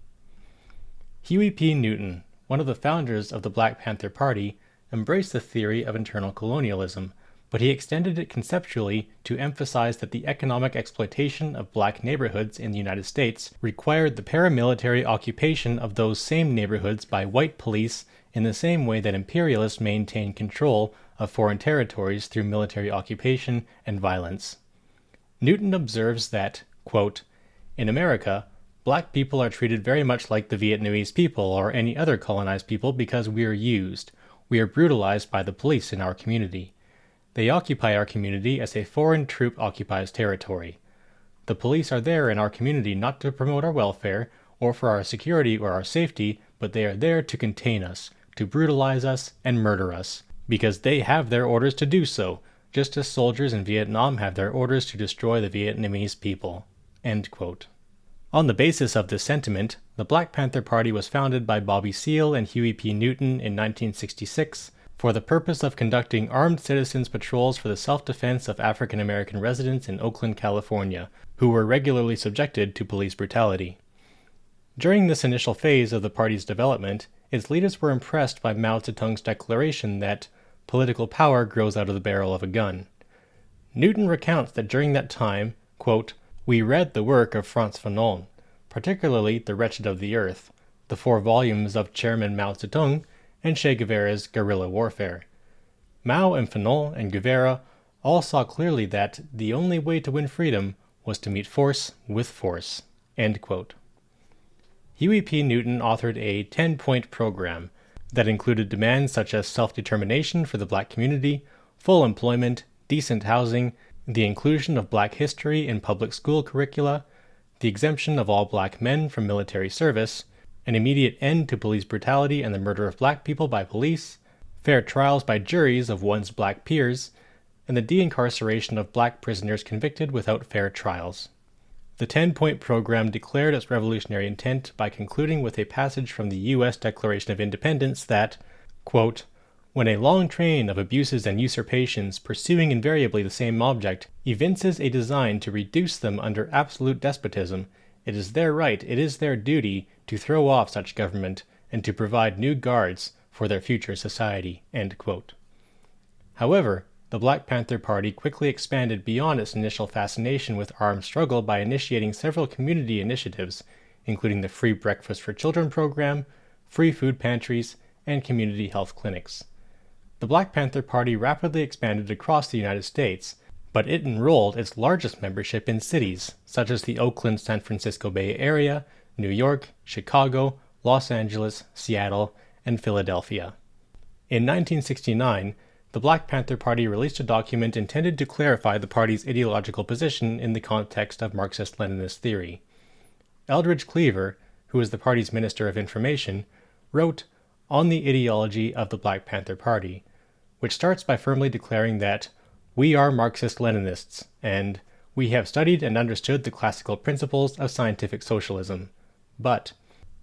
Huey P. Newton, one of the founders of the Black Panther Party, embraced the theory of internal colonialism, but he extended it conceptually to emphasize that the economic exploitation of black neighborhoods in the United States required the paramilitary occupation of those same neighborhoods by white police in the same way that imperialists maintain control of foreign territories through military occupation and violence. Newton observes that, quote, "In America, black people are treated very much like the Vietnamese people or any other colonized people because we are used. We are brutalized by the police in our community. They occupy our community as a foreign troop occupies territory. The police are there in our community not to promote our welfare or for our security or our safety, but they are there to contain us, to brutalize us and murder us, because they have their orders to do so, just as soldiers in Vietnam have their orders to destroy the Vietnamese people." End quote. On the basis of this sentiment, the Black Panther Party was founded by Bobby Seale and Huey P. Newton in 1966 for the purpose of conducting armed citizens patrols for the self-defense of African American residents in Oakland, California, who were regularly subjected to police brutality. During this initial phase of the party's development, its leaders were impressed by Mao Zedong's declaration that political power grows out of the barrel of a gun. Newton recounts that during that time, quote, "We read the work of Frantz Fanon, particularly The Wretched of the Earth, the 4 volumes of Chairman Mao Zedong, and Che Guevara's Guerrilla Warfare. Mao and Fanon and Guevara all saw clearly that the only way to win freedom was to meet force with force." End quote. Huey P. Newton authored a 10-point program that included demands such as self-determination for the black community, full employment, decent housing, the inclusion of black history in public school curricula, the exemption of all black men from military service, an immediate end to police brutality and the murder of black people by police, fair trials by juries of one's black peers, and the de-incarceration of black prisoners convicted without fair trials. The 10-point program declared its revolutionary intent by concluding with a passage from the U.S. Declaration of Independence that, quote, "When a long train of abuses and usurpations pursuing invariably the same object evinces a design to reduce them under absolute despotism, it is their right, it is their duty, to throw off such government and to provide new guards for their future society." End quote. However, the Black Panther Party quickly expanded beyond its initial fascination with armed struggle by initiating several community initiatives, including the Free Breakfast for Children program, free food pantries, and community health clinics. The Black Panther Party rapidly expanded across the United States, but it enrolled its largest membership in cities such as the Oakland-San Francisco Bay Area, New York, Chicago, Los Angeles, Seattle, and Philadelphia. In 1969, the Black Panther Party released a document intended to clarify the party's ideological position in the context of Marxist-Leninist theory. Eldridge Cleaver, who was the party's Minister of Information, wrote on the ideology of the Black Panther Party, which starts by firmly declaring that "we are Marxist-Leninists," and "we have studied and understood the classical principles of scientific socialism, but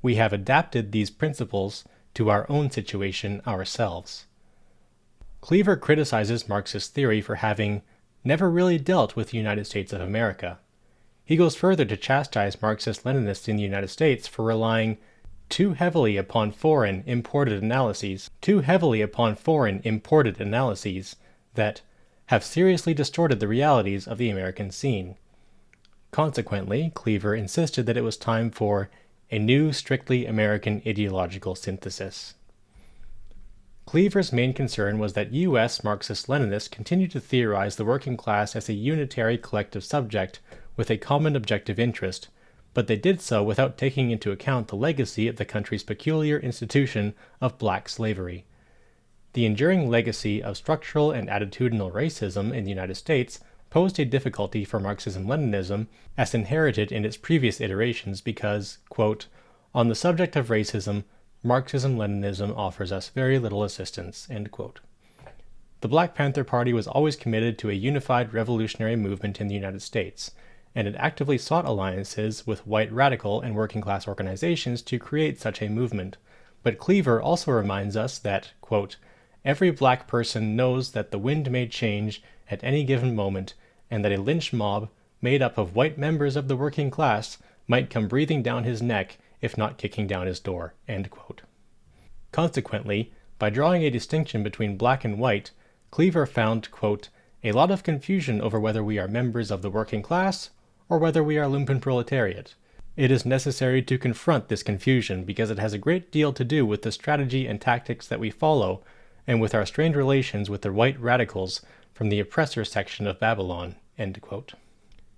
we have adapted these principles to our own situation ourselves." Cleaver criticizes Marxist theory for having never really dealt with the United States of America. He goes further to chastise Marxist-Leninists in the United States for relying too heavily upon foreign imported analyses that have seriously distorted the realities of the American scene. Consequently, Cleaver insisted that it was time for a new, strictly American ideological synthesis. Cleaver's main concern was that U.S. Marxist-Leninists continued to theorize the working class as a unitary collective subject with a common objective interest, but they did so without taking into account the legacy of the country's peculiar institution of black slavery. The enduring legacy of structural and attitudinal racism in the United States posed a difficulty for Marxism-Leninism as inherited in its previous iterations because, quote, On the subject of racism, Marxism-Leninism offers us very little assistance." End quote. The Black Panther Party was always committed to a unified revolutionary movement in the United States, and it actively sought alliances with white radical and working-class organizations to create such a movement. But Cleaver also reminds us that, quote, "every black person knows that the wind may change at any given moment, and that a lynch mob, made up of white members of the working class, might come breathing down his neck, if not kicking down his door." End quote. Consequently, by drawing a distinction between black and white, Cleaver found, quote, "a lot of confusion over whether we are members of the working class or whether we are Lumpenproletariat. It is necessary to confront this confusion because it has a great deal to do with the strategy and tactics that we follow and with our strained relations with the white radicals from the oppressor section of Babylon." End quote.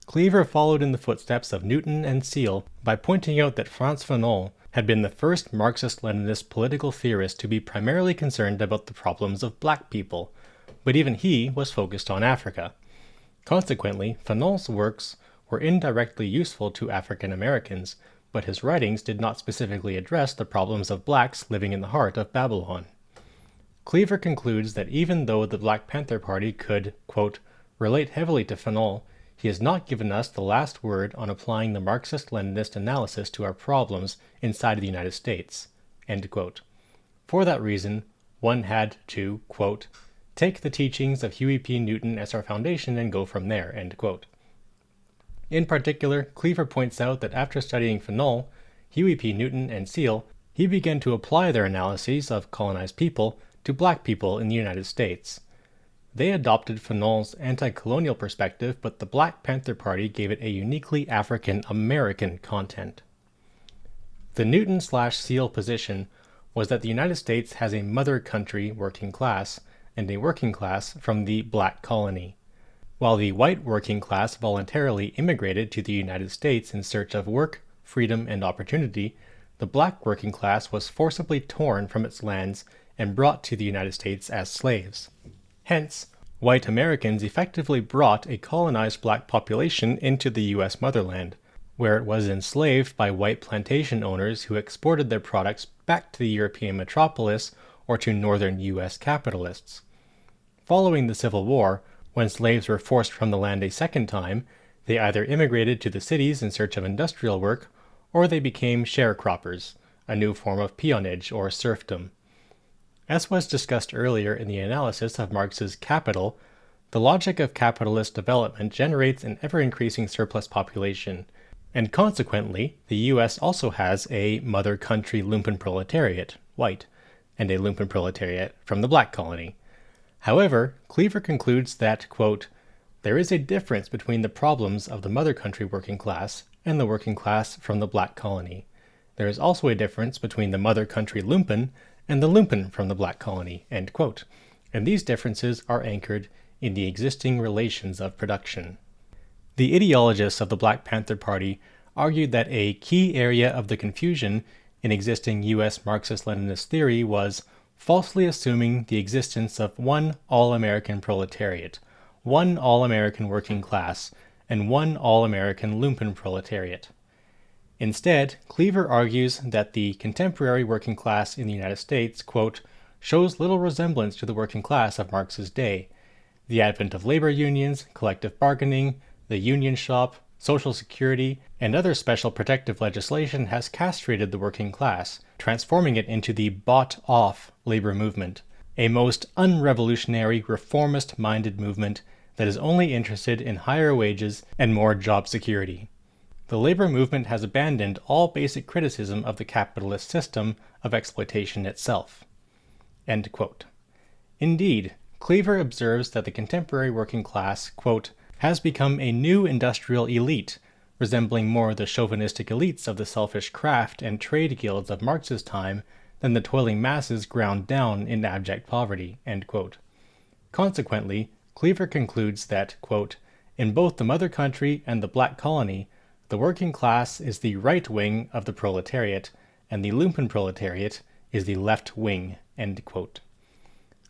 Cleaver followed in the footsteps of Newton and Seal by pointing out that Frantz Fanon had been the first Marxist-Leninist political theorist to be primarily concerned about the problems of black people, but even he was focused on Africa. Consequently, Fanon's works were indirectly useful to African Americans, but his writings did not specifically address the problems of blacks living in the heart of Babylon. Cleaver concludes that even though the Black Panther Party could, quote, "relate heavily to Fanon, he has not given us the last word on applying the Marxist-Leninist analysis to our problems inside of the United States." End quote. For that reason, one had to, quote, "take the teachings of Huey P. Newton as our foundation and go from there." End quote. In particular, Cleaver points out that after studying Fanon, Huey P. Newton, and Seal, he began to apply their analyses of colonized people to black people in the United States. They adopted Fanon's anti-colonial perspective, but the Black Panther Party gave it a uniquely African-American content. The Newton/Seal position was that the United States has a mother country working class and a working class from the black colony. While the white working class voluntarily immigrated to the United States in search of work, freedom, and opportunity, the black working class was forcibly torn from its lands and brought to the United States as slaves. Hence, white Americans effectively brought a colonized black population into the U.S. motherland, where it was enslaved by white plantation owners who exported their products back to the European metropolis or to northern U.S. capitalists. Following the Civil War, when slaves were forced from the land a second time, they either immigrated to the cities in search of industrial work, or they became sharecroppers, a new form of peonage or serfdom. As was discussed earlier in the analysis of Marx's Capital, the logic of capitalist development generates an ever-increasing surplus population, and consequently, the U.S. also has a mother country Lumpenproletariat, white, and a Lumpenproletariat from the black colony. However, Cleaver concludes that, quote, "there is a difference between the problems of the mother country working class and the working class from the black colony. There is also a difference between the mother country lumpen and the lumpen from the black colony," end quote, and these differences are anchored in the existing relations of production. The ideologists of the Black Panther Party argued that a key area of the confusion in existing U.S. Marxist-Leninist theory was falsely assuming the existence of one all-American proletariat, one all-American working class, and one all-American Lumpen-proletariat. Instead, Cleaver argues that the contemporary working class in the United States, quote, "shows little resemblance to the working class of Marx's day. The advent of labor unions, collective bargaining, the union shop, Social Security, and other special protective legislation has castrated the working class, transforming it into the bought-off labor movement, a most unrevolutionary, reformist-minded movement that is only interested in higher wages and more job security. The labor movement has abandoned all basic criticism of the capitalist system of exploitation itself." End quote. Indeed, Cleaver observes that the contemporary working class, quote, "has become a new industrial elite, resembling more the chauvinistic elites of the selfish craft and trade guilds of Marx's time than the toiling masses ground down in abject poverty." End quote. Consequently, Cleaver concludes that, quote, "in both the mother country and the black colony, the working class is the right wing of the proletariat, and the Lumpenproletariat is the left wing." End quote.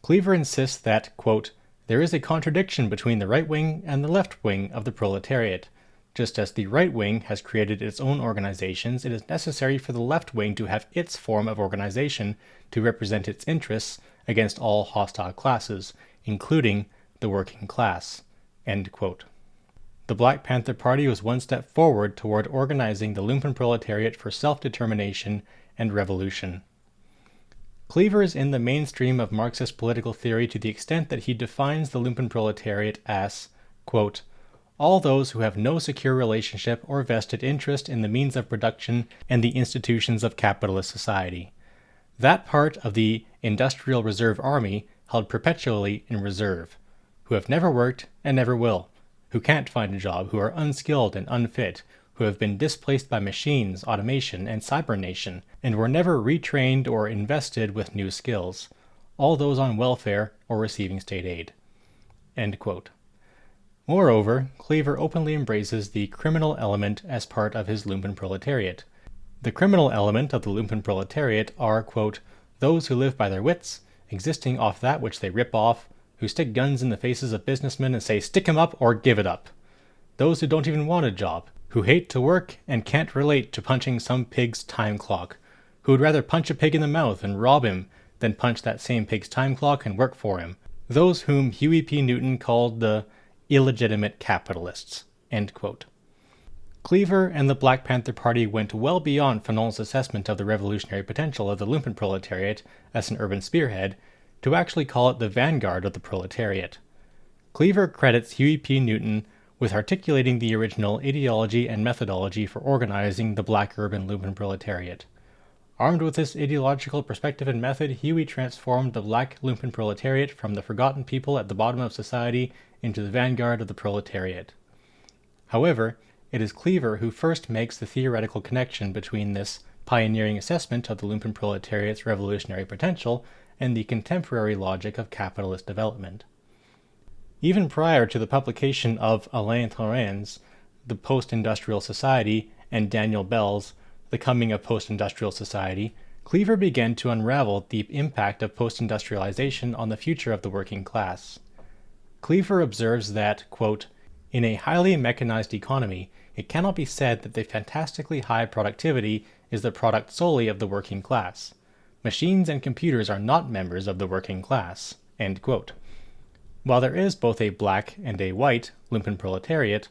Cleaver insists that, quote, "there is a contradiction between the right wing and the left wing of the proletariat. Just as the right wing has created its own organizations, it is necessary for the left wing to have its form of organization to represent its interests against all hostile classes, including the working class." End quote. The Black Panther Party was one step forward toward organizing the Lumpenproletariat for self-determination and revolution. Cleaver is in the mainstream of Marxist political theory to the extent that he defines the Lumpenproletariat as, quote, "all those who have no secure relationship or vested interest in the means of production and the institutions of capitalist society. That part of the industrial reserve army held perpetually in reserve, who have never worked and never will, who can't find a job, who are unskilled and unfit, who have been displaced by machines, automation, and cybernation, and were never retrained or invested with new skills, all those on welfare or receiving state aid." End quote. Moreover, Cleaver openly embraces the criminal element as part of his Lumpenproletariat. The criminal element of the Lumpenproletariat are, quote, "those who live by their wits, existing off that which they rip off, who stick guns in the faces of businessmen and say 'stick 'em up or give it up'. Those who don't even want a job, who hate to work and can't relate to punching some pig's time clock, who would rather punch a pig in the mouth and rob him than punch that same pig's time clock and work for him. Those whom Huey P. Newton called the illegitimate capitalists." End quote. Cleaver and the Black Panther Party went well beyond Fanon's assessment of the revolutionary potential of the Lumpenproletariat as an urban spearhead to actually call it the vanguard of the proletariat. Cleaver credits Huey P. Newton with articulating the original ideology and methodology for organizing the black urban Lumpenproletariat. Armed with this ideological perspective and method, Huey transformed the black Lumpenproletariat from the forgotten people at the bottom of society into the vanguard of the proletariat. However, it is Cleaver who first makes the theoretical connection between this pioneering assessment of the Lumpenproletariat's revolutionary potential and the contemporary logic of capitalist development. Even prior to the publication of Alain Thoren's The Post-Industrial Society and Daniel Bell's The Coming of Post-Industrial Society, Cleaver began to unravel the impact of post-industrialization on the future of the working class. Cleaver observes that, quote, "in a highly mechanized economy, it cannot be said that the fantastically high productivity is the product solely of the working class. Machines and computers are not members of the working class." End quote. While there is both a black and a white Lumpenproletariat,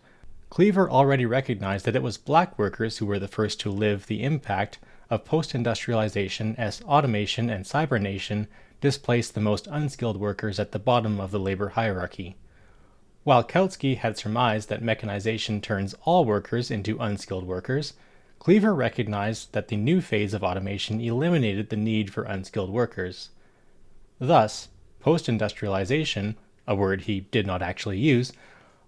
Cleaver already recognized that it was black workers who were the first to live the impact of post-industrialization as automation and cybernation displaced the most unskilled workers at the bottom of the labor hierarchy. While Kautsky had surmised that mechanization turns all workers into unskilled workers, Cleaver recognized that the new phase of automation eliminated the need for unskilled workers. Thus, post-industrialization, a word he did not actually use,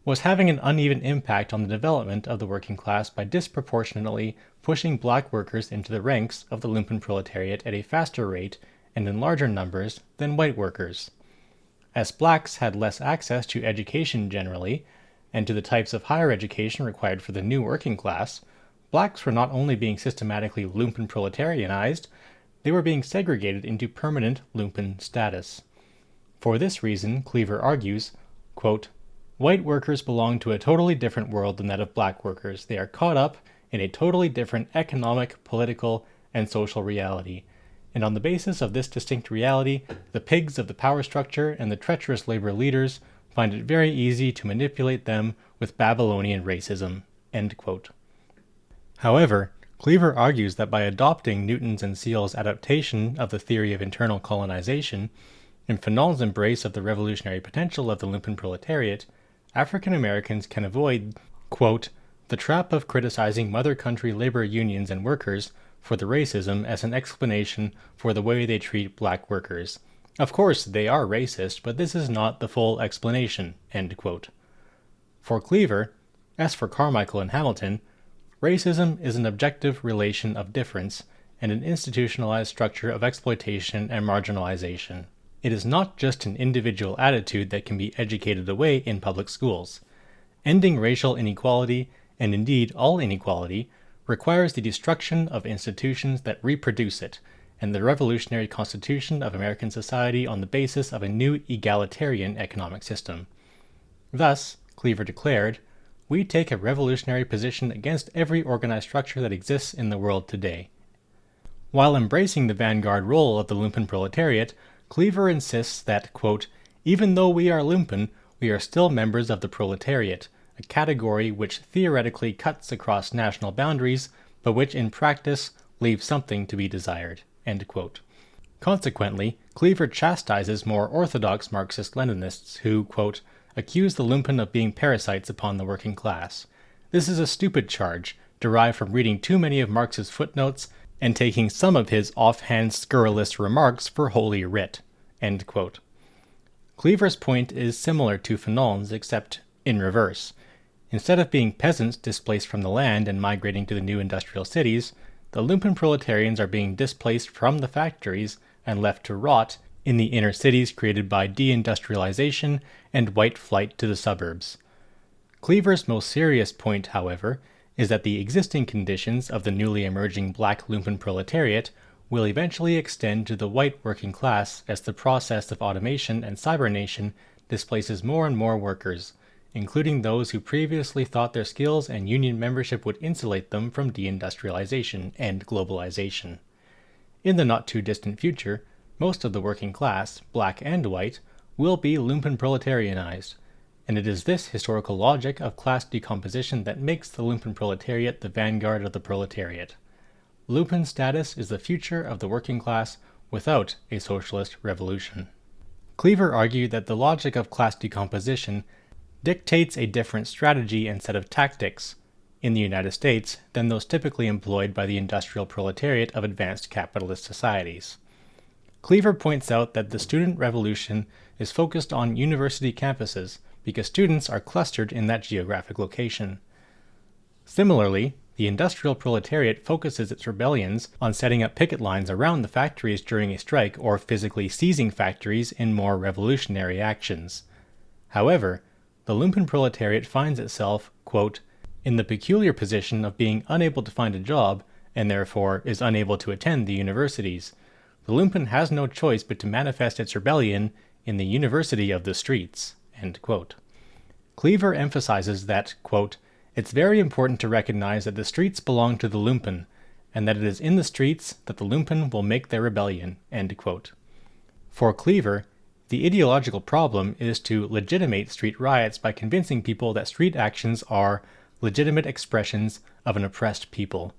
was having an uneven impact on the development of the working class by disproportionately pushing black workers into the ranks of the Lumpenproletariat at a faster rate and in larger numbers than white workers. As blacks had less access to education generally, and to the types of higher education required for the new working class, blacks were not only being systematically Lumpenproletarianized, they were being segregated into permanent lumpen status. For this reason, Cleaver argues, quote, "white workers belong to a totally different world than that of black workers. They are caught up in a totally different economic, political, and social reality. And on the basis of this distinct reality, the pigs of the power structure and the treacherous labor leaders find it very easy to manipulate them with Babylonian racism." End quote. However, Cleaver argues that by adopting Newton's and Seal's adaptation of the theory of internal colonization, in Fanon's embrace of the revolutionary potential of the Lumpenproletariat, African Americans can avoid, quote, "the trap of criticizing mother country labor unions and workers for the racism as an explanation for the way they treat black workers. Of course, they are racist, but this is not the full explanation." End quote. For Cleaver, as for Carmichael and Hamilton, racism is an objective relation of difference and an institutionalized structure of exploitation and marginalization. It is not just an individual attitude that can be educated away in public schools. Ending racial inequality, and indeed all inequality, requires the destruction of institutions that reproduce it, and the revolutionary constitution of American society on the basis of a new egalitarian economic system. Thus, Cleaver declared, we take a revolutionary position against every organized structure that exists in the world today. While embracing the vanguard role of the Lumpenproletariat, Cleaver insists that, quote, even though we are Lumpen, we are still members of the proletariat, a category which theoretically cuts across national boundaries, but which in practice leaves something to be desired, end quote. Consequently, Cleaver chastises more orthodox Marxist-Leninists who, quote, accuse the Lumpen of being parasites upon the working class. This is a stupid charge, derived from reading too many of Marx's footnotes and taking some of his offhand scurrilous remarks for holy writ, end quote. Cleaver's point is similar to Fanon's, except in reverse. Instead of being peasants displaced from the land and migrating to the new industrial cities, the Lumpen proletarians are being displaced from the factories and left to rot in the inner cities created by deindustrialization and white flight to the suburbs. Cleaver's most serious point, however, is that the existing conditions of the newly emerging black Lumpen proletariat will eventually extend to the white working class as the process of automation and cybernation displaces more and more workers, including those who previously thought their skills and union membership would insulate them from deindustrialization and globalization. In the not-too-distant future, most of the working class, black and white, will be Lumpen proletarianized, and it is this historical logic of class decomposition that makes the Lumpen proletariat the vanguard of the proletariat. Lumpen status is the future of the working class without a socialist revolution. Cleaver argued that the logic of class decomposition dictates a different strategy and set of tactics in the United States than those typically employed by the industrial proletariat of advanced capitalist societies. Cleaver points out that the student revolution is focused on university campuses because students are clustered in that geographic location. Similarly, the industrial proletariat focuses its rebellions on setting up picket lines around the factories during a strike or physically seizing factories in more revolutionary actions. However, the Lumpen proletariat finds itself, quote, in the peculiar position of being unable to find a job and therefore is unable to attend the universities. The Lumpen has no choice but to manifest its rebellion in the university of the streets, end quote. Cleaver emphasizes that, quote, it's very important to recognize that the streets belong to the Lumpen, and that it is in the streets that the Lumpen will make their rebellion, end quote. For Cleaver, the ideological problem is to legitimate street riots by convincing people that street actions are legitimate expressions of an oppressed people,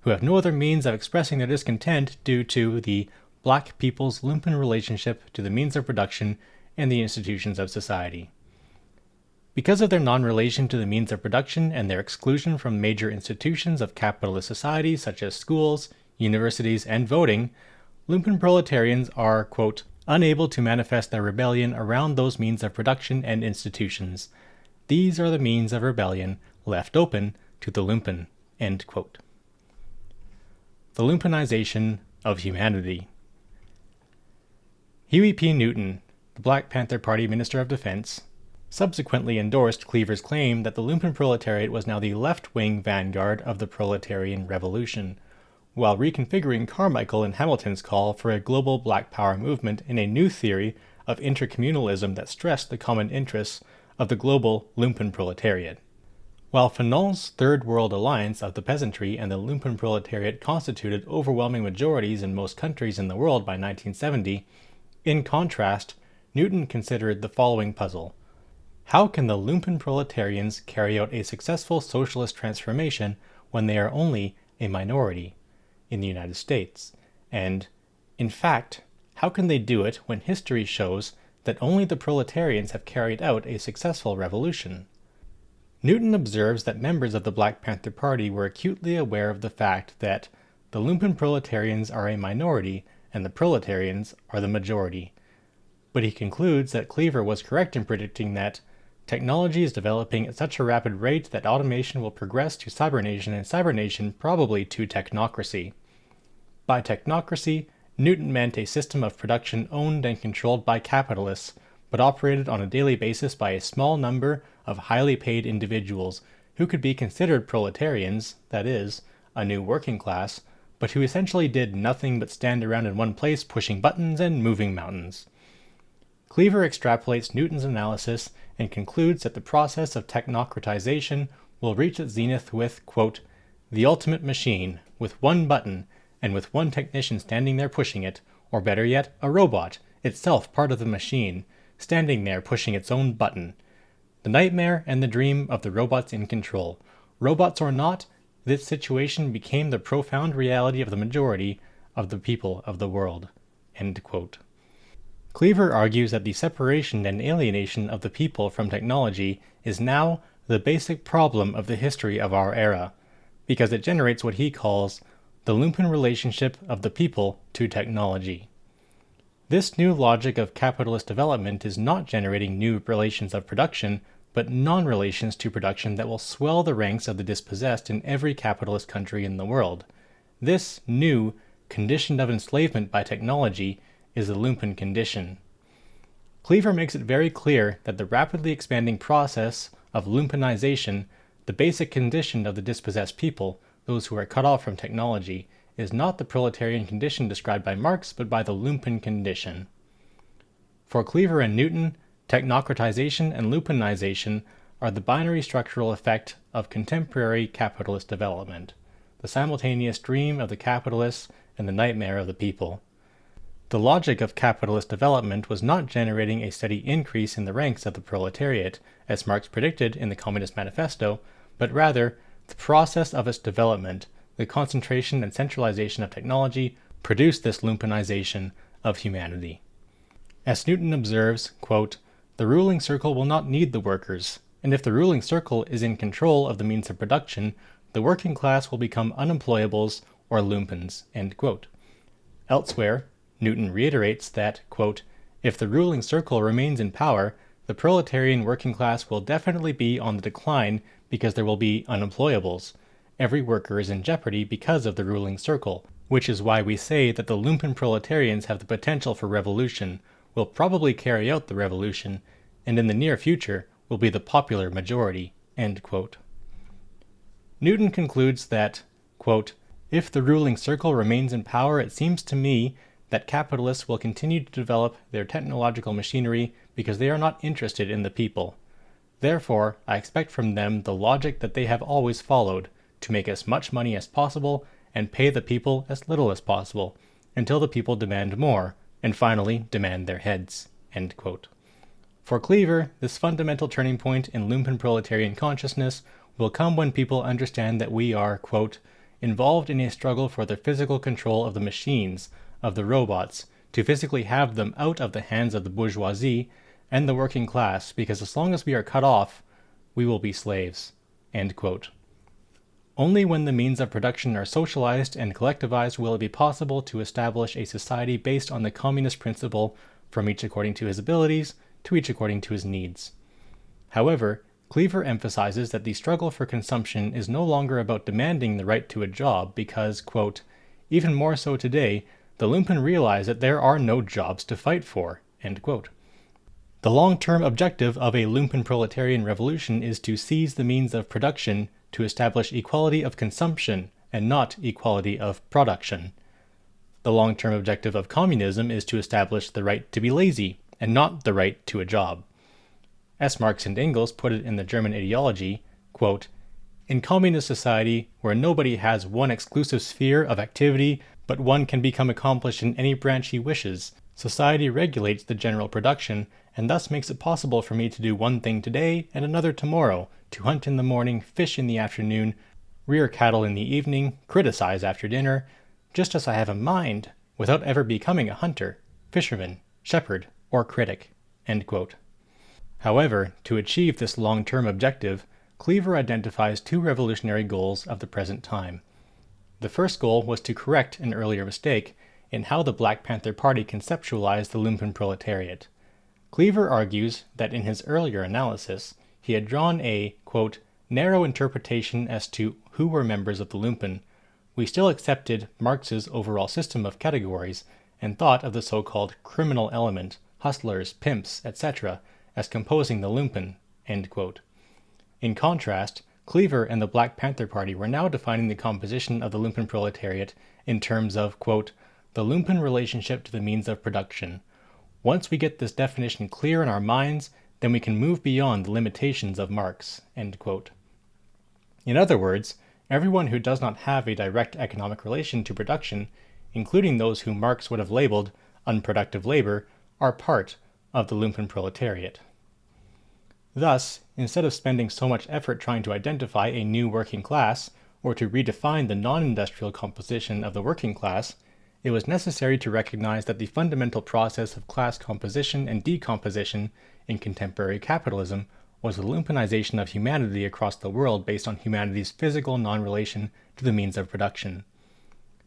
who have no other means of expressing their discontent due to the black people's Lumpen relationship to the means of production and the institutions of society. Because of their non-relation to the means of production and their exclusion from major institutions of capitalist society such as schools, universities, and voting, Lumpen proletarians are, quote, unable to manifest their rebellion around those means of production and institutions. These are the means of rebellion left open to the Lumpen, end quote. The Lumpenization of humanity. Huey P. Newton, the Black Panther Party Minister of Defense, subsequently endorsed Cleaver's claim that the Lumpen proletariat was now the left-wing vanguard of the proletarian revolution, while reconfiguring Carmichael and Hamilton's call for a global Black Power movement in a new theory of intercommunalism that stressed the common interests of the global Lumpen proletariat. While Fanon's Third World Alliance of the peasantry and the Lumpen proletariat constituted overwhelming majorities in most countries in the world by 1970, in contrast, Newton considered the following puzzle. How can the Lumpen proletarians carry out a successful socialist transformation when they are only a minority in the United States? And, in fact, how can they do it when history shows that only the proletarians have carried out a successful revolution? Newton observes that members of the Black Panther Party were acutely aware of the fact that the Lumpen proletarians are a minority and the proletarians are the majority. But he concludes that Cleaver was correct in predicting that technology is developing at such a rapid rate that automation will progress to cybernation and cybernation probably to technocracy. By technocracy, Newton meant a system of production owned and controlled by capitalists, but operated on a daily basis by a small number of highly paid individuals who could be considered proletarians, that is, a new working class, but who essentially did nothing but stand around in one place pushing buttons and moving mountains. Cleaver extrapolates Newton's analysis and concludes that the process of technocratization will reach its zenith with, quote, the ultimate machine, with one button, and with one technician standing there pushing it, or better yet, a robot, itself part of the machine, standing there pushing its own button. The nightmare and the dream of the robots in control. Robots or not, this situation became the profound reality of the majority of the people of the world. End quote. Cleaver argues that the separation and alienation of the people from technology is now the basic problem of the history of our era, because it generates what he calls the Lumpen relationship of the people to technology. This new logic of capitalist development is not generating new relations of production, but non-relations to production that will swell the ranks of the dispossessed in every capitalist country in the world. This new condition of enslavement by technology is the Lumpen condition. Cleaver makes it very clear that the rapidly expanding process of Lumpenization, the basic condition of the dispossessed people, those who are cut off from technology, is not the proletarian condition described by Marx, but by the Lumpen condition. For Cleaver and Newton, technocratization and Lumpenization are the binary structural effect of contemporary capitalist development, the simultaneous dream of the capitalists and the nightmare of the people. The logic of capitalist development was not generating a steady increase in the ranks of the proletariat, as Marx predicted in the Communist Manifesto, but rather the process of its development, the concentration and centralization of technology, produced this Lumpenization of humanity. As Newton observes, quote, the ruling circle will not need the workers, and if the ruling circle is in control of the means of production, the working class will become unemployables or lumpens. End quote. Elsewhere, Newton reiterates that, quote, if the ruling circle remains in power, the proletarian working class will definitely be on the decline because there will be unemployables. Every worker is in jeopardy because of the ruling circle, which is why we say that the Lumpen proletarians have the potential for revolution, will probably carry out the revolution, and in the near future will be the popular majority. End quote. Newton concludes that, quote, if the ruling circle remains in power, it seems to me that capitalists will continue to develop their technological machinery because they are not interested in the people. Therefore, I expect from them the logic that they have always followed, to make as much money as possible and pay the people as little as possible, until the people demand more, and finally demand their heads. End quote. For Cleaver, this fundamental turning point in Lumpen proletarian consciousness will come when people understand that we are, quote, involved in a struggle for the physical control of the machines, of the robots, to physically have them out of the hands of the bourgeoisie and the working class, because as long as we are cut off, we will be slaves. End quote. Only when the means of production are socialized and collectivized will it be possible to establish a society based on the communist principle, from each according to his abilities, to each according to his needs. However, Cleaver emphasizes that the struggle for consumption is no longer about demanding the right to a job because, quote, even more so today, the Lumpen realize that there are no jobs to fight for. End quote. The long-term objective of a Lumpen proletarian revolution is to seize the means of production to establish equality of consumption and not equality of production. The long-term objective of communism is to establish the right to be lazy and not the right to a job. As Marx and Engels put it in the German Ideology, quote, in communist society, where nobody has one exclusive sphere of activity, but one can become accomplished in any branch he wishes, society regulates the general production, and thus makes it possible for me to do one thing today and another tomorrow, to hunt in the morning, fish in the afternoon, rear cattle in the evening, criticize after dinner, just as I have a mind, without ever becoming a hunter, fisherman, shepherd, or critic. End quote. However, to achieve this long-term objective, Cleaver identifies two revolutionary goals of the present time. The first goal was to correct an earlier mistake in how the Black Panther Party conceptualized the Lumpen proletariat. Cleaver argues that in his earlier analysis, he had drawn a, quote, narrow interpretation as to who were members of the Lumpen. We still accepted Marx's overall system of categories and thought of the so-called criminal element, hustlers, pimps, etc., as composing the Lumpen. End quote. In contrast, Cleaver and the Black Panther Party were now defining the composition of the Lumpen proletariat in terms of, quote, the Lumpen relationship to the means of production. Once we get this definition clear in our minds, then we can move beyond the limitations of Marx." End quote. In other words, everyone who does not have a direct economic relation to production, including those whom Marx would have labeled unproductive labor, are part of the Lumpenproletariat. Thus, instead of spending so much effort trying to identify a new working class, or to redefine the non-industrial composition of the working class, it was necessary to recognize that the fundamental process of class composition and decomposition in contemporary capitalism was the lumpenization of humanity across the world based on humanity's physical non-relation to the means of production.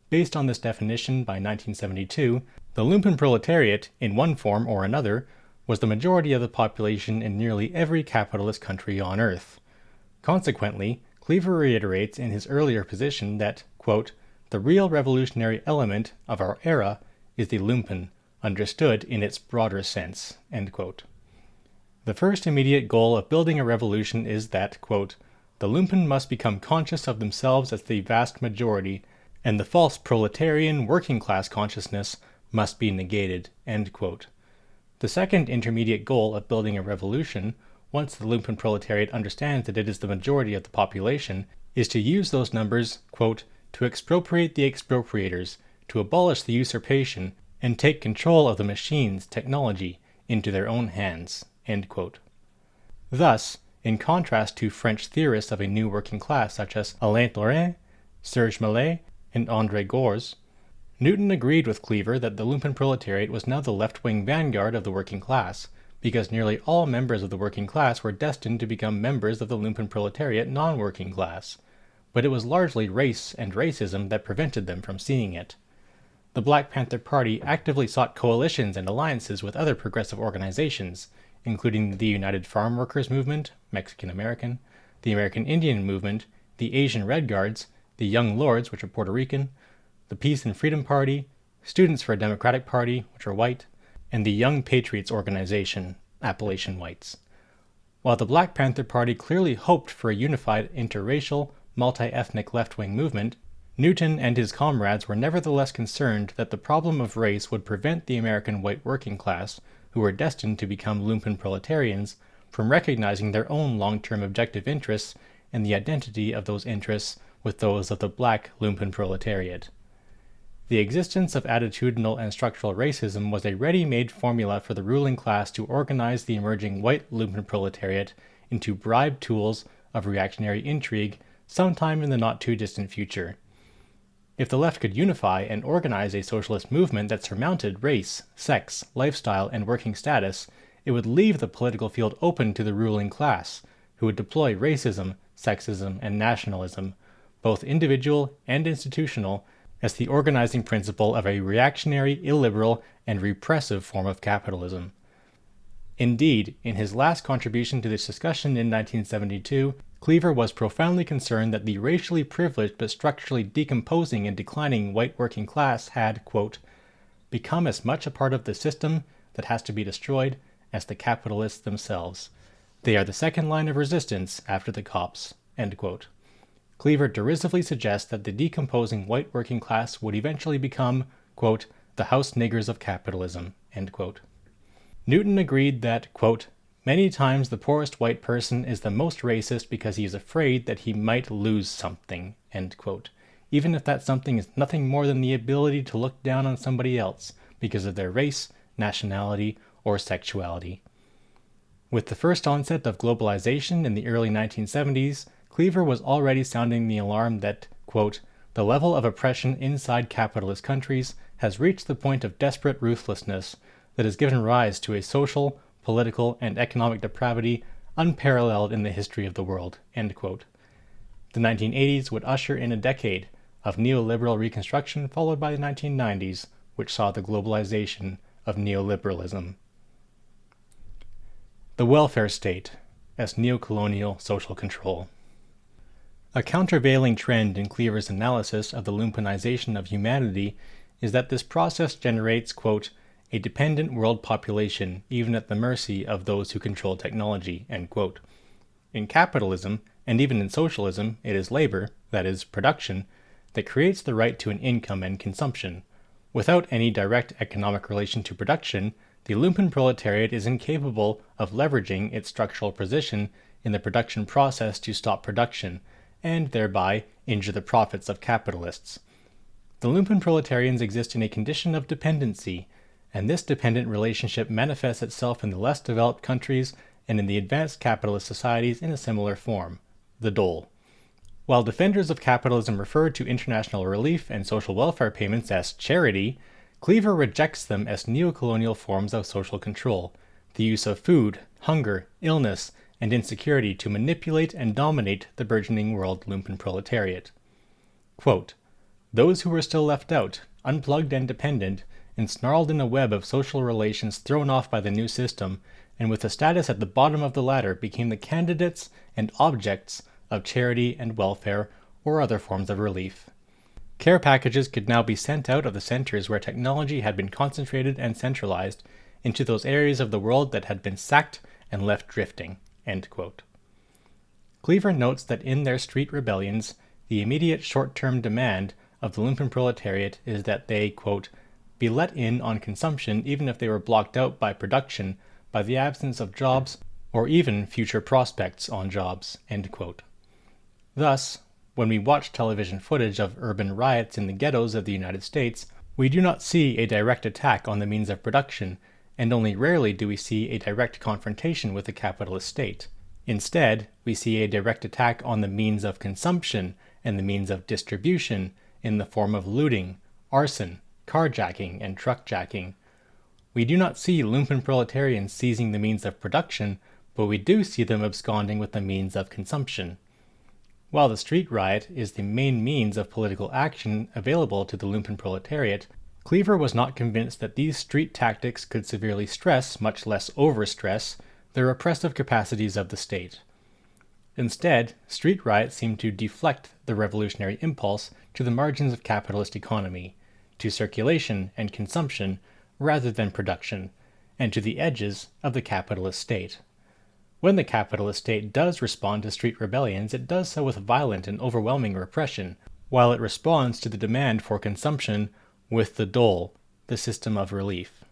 Based on this definition by 1972, the Lumpenproletariat, in one form or another, was the majority of the population in nearly every capitalist country on Earth. Consequently, Cleaver reiterates in his earlier position that, quote, "the real revolutionary element of our era is the lumpen, understood in its broader sense." End quote. The first immediate goal of building a revolution is that, quote, "the lumpen must become conscious of themselves as the vast majority, and the false proletarian working class consciousness must be negated." End quote. The second intermediate goal of building a revolution, once the Lumpenproletariat understands that it is the majority of the population, is to use those numbers, quote, "to expropriate the expropriators, to abolish the usurpation, and take control of the machines, technology, into their own hands." End quote. Thus, in contrast to French theorists of a new working class such as Alain Lorrain, Serge Millet, and André Gorz, Newton agreed with Cleaver that the Lumpenproletariat was now the left-wing vanguard of the working class, because nearly all members of the working class were destined to become members of the Lumpenproletariat non-working class, but it was largely race and racism that prevented them from seeing it. The Black Panther Party actively sought coalitions and alliances with other progressive organizations, including the United Farm Workers Movement, Mexican-American, the American Indian Movement, the Asian Red Guards, the Young Lords, which are Puerto Rican, the Peace and Freedom Party, Students for a Democratic Party, which are white, and the Young Patriots Organization, Appalachian whites. While the Black Panther Party clearly hoped for a unified interracial, multi-ethnic left-wing movement, Newton and his comrades were nevertheless concerned that the problem of race would prevent the American white working class, who were destined to become lumpenproletarians, from recognizing their own long-term objective interests and the identity of those interests with those of the black lumpenproletariat. The existence of attitudinal and structural racism was a ready-made formula for the ruling class to organize the emerging white lumpenproletariat into bribed tools of reactionary intrigue sometime in the not-too-distant future. If the left could unify and organize a socialist movement that surmounted race, sex, lifestyle, and working status, it would leave the political field open to the ruling class, who would deploy racism, sexism, and nationalism, both individual and institutional, as the organizing principle of a reactionary, illiberal, and repressive form of capitalism. Indeed, in his last contribution to this discussion in 1972, Cleaver was profoundly concerned that the racially privileged but structurally decomposing and declining white working class had, quote, "become as much a part of the system that has to be destroyed as the capitalists themselves. They are the second line of resistance after the cops." End quote. Cleaver derisively suggests that the decomposing white working class would eventually become, quote, "the house niggers of capitalism." End quote. Newton agreed that, quote, "many times the poorest white person is the most racist because he is afraid that he might lose something," end quote, even if that something is nothing more than the ability to look down on somebody else because of their race, nationality, or sexuality. With the first onset of globalization in the early 1970s, Cleaver was already sounding the alarm that, quote, "the level of oppression inside capitalist countries has reached the point of desperate ruthlessness that has given rise to a social, political, and economic depravity unparalleled in the history of the world." End quote. The 1980s would usher in a decade of neoliberal reconstruction, followed by the 1990s, which saw the globalization of neoliberalism. The welfare state as neocolonial social control. A countervailing trend in Cleaver's analysis of the lumpenization of humanity is that this process generates, quote, "a dependent world population, even at the mercy of those who control technology." End quote. In capitalism, and even in socialism, it is labor, that is, production, that creates the right to an income and consumption. Without any direct economic relation to production, the Lumpenproletariat is incapable of leveraging its structural position in the production process to stop production, and thereby injure the profits of capitalists. The Lumpenproletarians exist in a condition of dependency, and this dependent relationship manifests itself in the less developed countries and in the advanced capitalist societies in a similar form, the dole. While defenders of capitalism refer to international relief and social welfare payments as charity, Cleaver rejects them as neocolonial forms of social control, the use of food, hunger, illness, and insecurity to manipulate and dominate the burgeoning world Lumpenproletariat. Quote, "Those who were still left out, unplugged and dependent, ensnarled in a web of social relations thrown off by the new system, and with a status at the bottom of the ladder became the candidates and objects of charity and welfare or other forms of relief. Care packages could now be sent out of the centers where technology had been concentrated and centralized into those areas of the world that had been sacked and left drifting." End quote. Cleaver notes that in their street rebellions, the immediate short-term demand of the Lumpenproletariat is that they, quote, "be let in on consumption even if they were blocked out by production, by the absence of jobs, or even future prospects on jobs." End quote. Thus, when we watch television footage of urban riots in the ghettos of the United States, we do not see a direct attack on the means of production, and only rarely do we see a direct confrontation with the capitalist state. Instead, we see a direct attack on the means of consumption and the means of distribution in the form of looting, arson, carjacking, and truckjacking. We do not see Lumpenproletarians seizing the means of production, but we do see them absconding with the means of consumption. While the street riot is the main means of political action available to the Lumpenproletariat, Cleaver was not convinced that these street tactics could severely stress, much less overstress, the repressive capacities of the state. Instead, street riots seem to deflect the revolutionary impulse to the margins of capitalist economy, to circulation and consumption rather than production, and to the edges of the capitalist state. When the capitalist state does respond to street rebellions, it does so with violent and overwhelming repression, while it responds to the demand for consumption with the dole, the system of relief.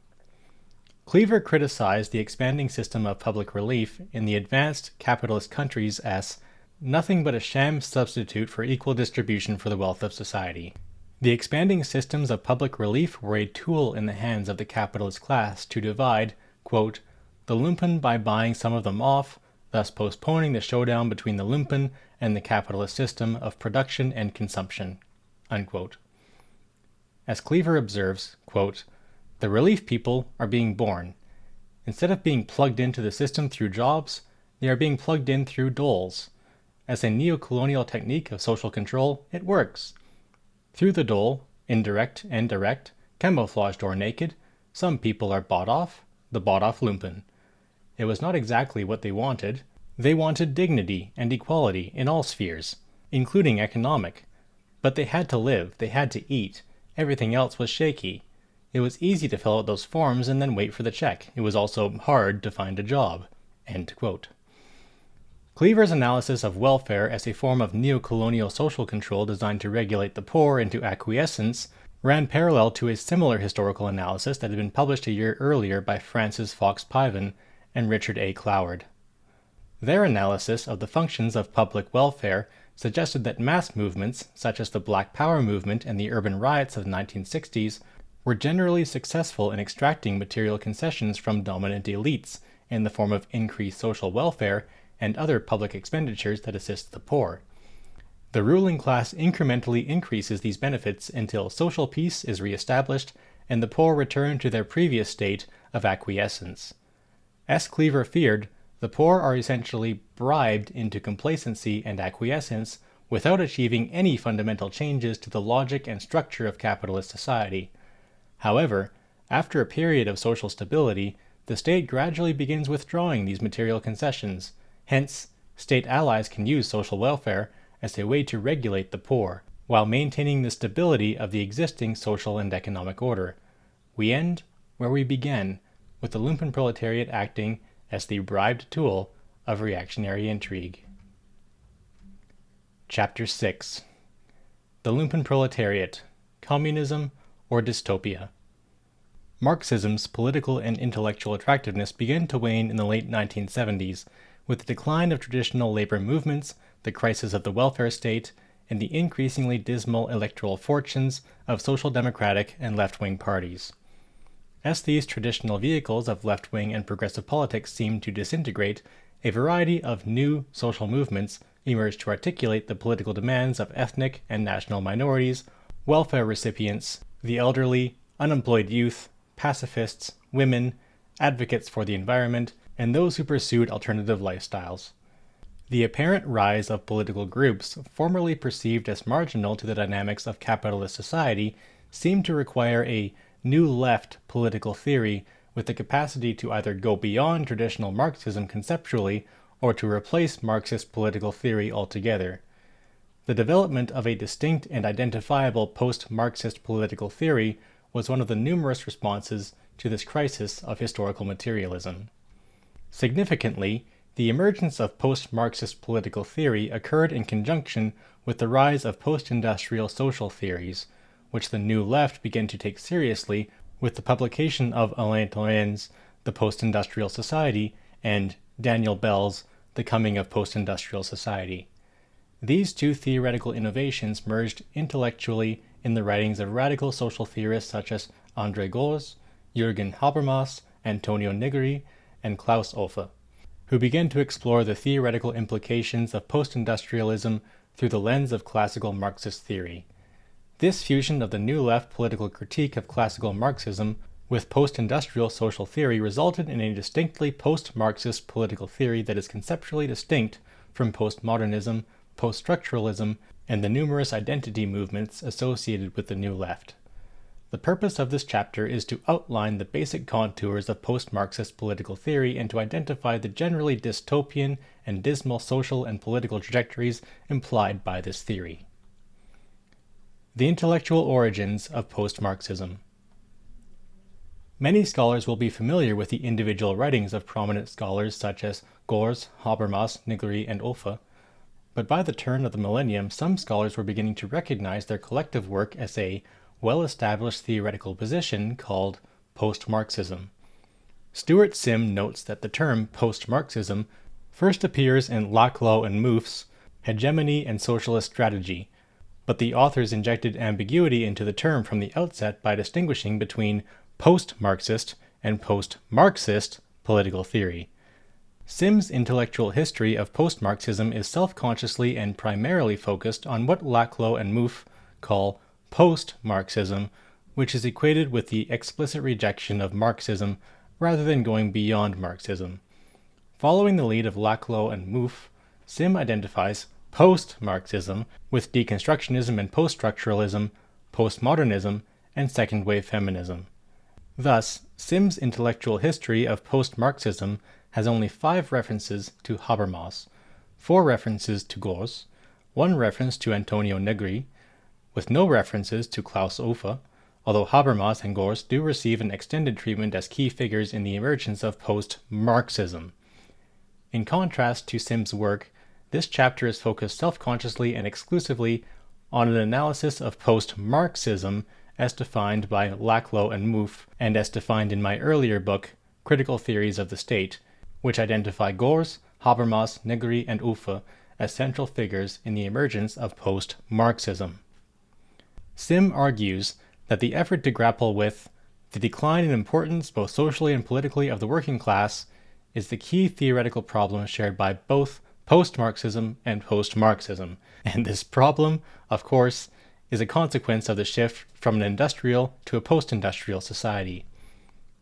Cleaver criticized the expanding system of public relief in the advanced capitalist countries as nothing but a sham substitute for equal distribution for the wealth of society. The expanding systems of public relief were a tool in the hands of the capitalist class to divide, quote, "the lumpen by buying some of them off, thus postponing the showdown between the lumpen and the capitalist system of production and consumption." Unquote. As Cleaver observes, quote, "the relief people are being born. Instead of being plugged into the system through jobs, they are being plugged in through doles. As a neo-colonial technique of social control, it works. Through the dole, indirect and direct, camouflaged or naked, some people are bought off, the bought-off lumpen. It was not exactly what they wanted. They wanted dignity and equality in all spheres, including economic. But they had to live, they had to eat. Everything else was shaky. It was easy to fill out those forms and then wait for the check. It was also hard to find a job." End quote. Cleaver's analysis of welfare as a form of neo-colonial social control designed to regulate the poor into acquiescence ran parallel to a similar historical analysis that had been published a year earlier by Francis Fox Piven and Richard A. Cloward. Their analysis of the functions of public welfare suggested that mass movements, such as the Black Power movement and the urban riots of the 1960s, were generally successful in extracting material concessions from dominant elites in the form of increased social welfare and other public expenditures that assist the poor. The ruling class incrementally increases these benefits until social peace is reestablished and the poor return to their previous state of acquiescence. As Cleaver feared, the poor are essentially bribed into complacency and acquiescence without achieving any fundamental changes to the logic and structure of capitalist society. However, after a period of social stability, the state gradually begins withdrawing these material concessions. Hence, state allies can use social welfare as a way to regulate the poor, while maintaining the stability of the existing social and economic order. We end where we began, with the Lumpenproletariat acting as the bribed tool of reactionary intrigue. Chapter 6. The Lumpenproletariat, Communism or Dystopia. Marxism's political and intellectual attractiveness began to wane in the late 1970s, with the decline of traditional labor movements, the crisis of the welfare state, and the increasingly dismal electoral fortunes of social democratic and left-wing parties. As these traditional vehicles of left-wing and progressive politics seemed to disintegrate, a variety of new social movements emerged to articulate the political demands of ethnic and national minorities, welfare recipients, the elderly, unemployed youth, pacifists, women, advocates for the environment, and those who pursued alternative lifestyles. The apparent rise of political groups, formerly perceived as marginal to the dynamics of capitalist society, seemed to require a new left political theory with the capacity to either go beyond traditional Marxism conceptually or to replace Marxist political theory altogether. The development of a distinct and identifiable post-Marxist political theory was one of the numerous responses to this crisis of historical materialism. Significantly, the emergence of post-Marxist political theory occurred in conjunction with the rise of post-industrial social theories, which the New Left began to take seriously with the publication of Alain Tourain's The Post-Industrial Society and Daniel Bell's The Coming of Post-Industrial Society. These two theoretical innovations merged intellectually in the writings of radical social theorists such as André Gorz, Jürgen Habermas, Antonio Negri, and Klaus Offe, who began to explore the theoretical implications of post-industrialism through the lens of classical Marxist theory. This fusion of the New Left political critique of classical Marxism with post-industrial social theory resulted in a distinctly post-Marxist political theory that is conceptually distinct from postmodernism, post-structuralism, and the numerous identity movements associated with the New Left. The purpose of this chapter is to outline the basic contours of post-Marxist political theory and to identify the generally dystopian and dismal social and political trajectories implied by this theory. The intellectual origins of post-Marxism. Many scholars will be familiar with the individual writings of prominent scholars such as Gorz, Habermas, Negri, and Offe, but by the turn of the millennium, some scholars were beginning to recognize their collective work as a well-established theoretical position called post-Marxism. Stuart Sim notes that the term post-Marxism first appears in Laclau and Mouffe's Hegemony and Socialist Strategy, but the authors injected ambiguity into the term from the outset by distinguishing between post-Marxist and post-Marxist political theory. Sim's intellectual history of post-Marxism is self-consciously and primarily focused on what Laclau and Mouffe call post-Marxism, which is equated with the explicit rejection of Marxism rather than going beyond Marxism. Following the lead of Laclau and Mouffe, Sim identifies post-Marxism with deconstructionism and post-structuralism, postmodernism, and second-wave feminism. Thus, Sim's intellectual history of post-Marxism has only 5 references to Habermas, 4 references to Gorz, 1 reference to Antonio Negri, with no references to Klaus Offe, although Habermas and Gorz do receive an extended treatment as key figures in the emergence of post-Marxism. In contrast to Sim's work, this chapter is focused self-consciously and exclusively on an analysis of post-Marxism as defined by Laclau and Mouffe, and as defined in my earlier book, Critical Theories of the State, which identify Gorz, Habermas, Negri, and Offe as central figures in the emergence of post-Marxism. Sim argues that the effort to grapple with the decline in importance both socially and politically of the working class is the key theoretical problem shared by both post-Marxism and post-Marxism, and this problem, of course, is a consequence of the shift from an industrial to a post-industrial society.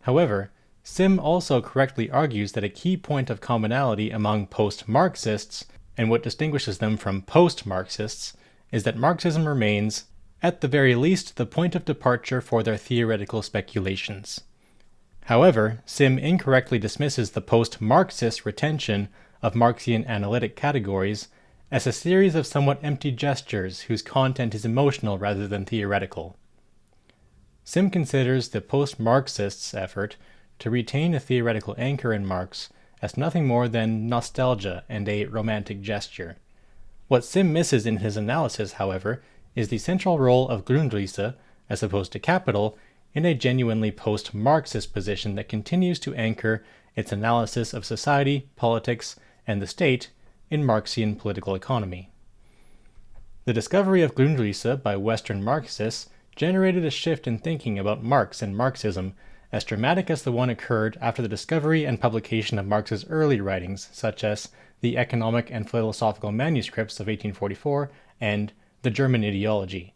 However, Sim also correctly argues that a key point of commonality among post-Marxists, and what distinguishes them from post-Marxists, is that Marxism remains, at the very least, the point of departure for their theoretical speculations. However, Sim incorrectly dismisses the post-Marxist retention of Marxian analytic categories as a series of somewhat empty gestures whose content is emotional rather than theoretical. Sim considers the post-Marxists' effort to retain a theoretical anchor in Marx as nothing more than nostalgia and a romantic gesture. What Sim misses in his analysis, however, is the central role of Grundrisse, as opposed to Capital, in a genuinely post-Marxist position that continues to anchor its analysis of society, politics, and the state in Marxian political economy. The discovery of Grundrisse by Western Marxists generated a shift in thinking about Marx and Marxism as dramatic as the one occurred after the discovery and publication of Marx's early writings, such as the Economic and Philosophical Manuscripts of 1844 and the German Ideology.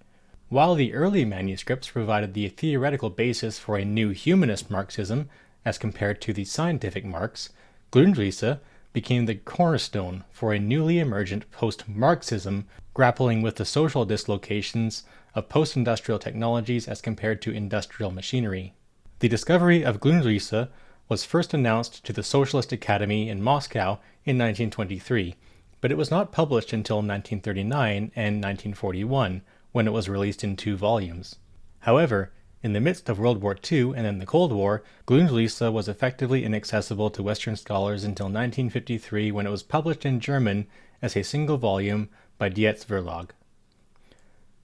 While the early manuscripts provided the theoretical basis for a new humanist Marxism as compared to the scientific Marx, Grundrisse became the cornerstone for a newly emergent post-Marxism grappling with the social dislocations of post-industrial technologies as compared to industrial machinery. The discovery of Grundrisse was first announced to the Socialist Academy in Moscow in 1923, but it was not published until 1939 and 1941, when it was released in 2 volumes. However, in the midst of World War II and then the Cold War, Grundrisse was effectively inaccessible to Western scholars until 1953, when it was published in German as a single volume by Dietz Verlag.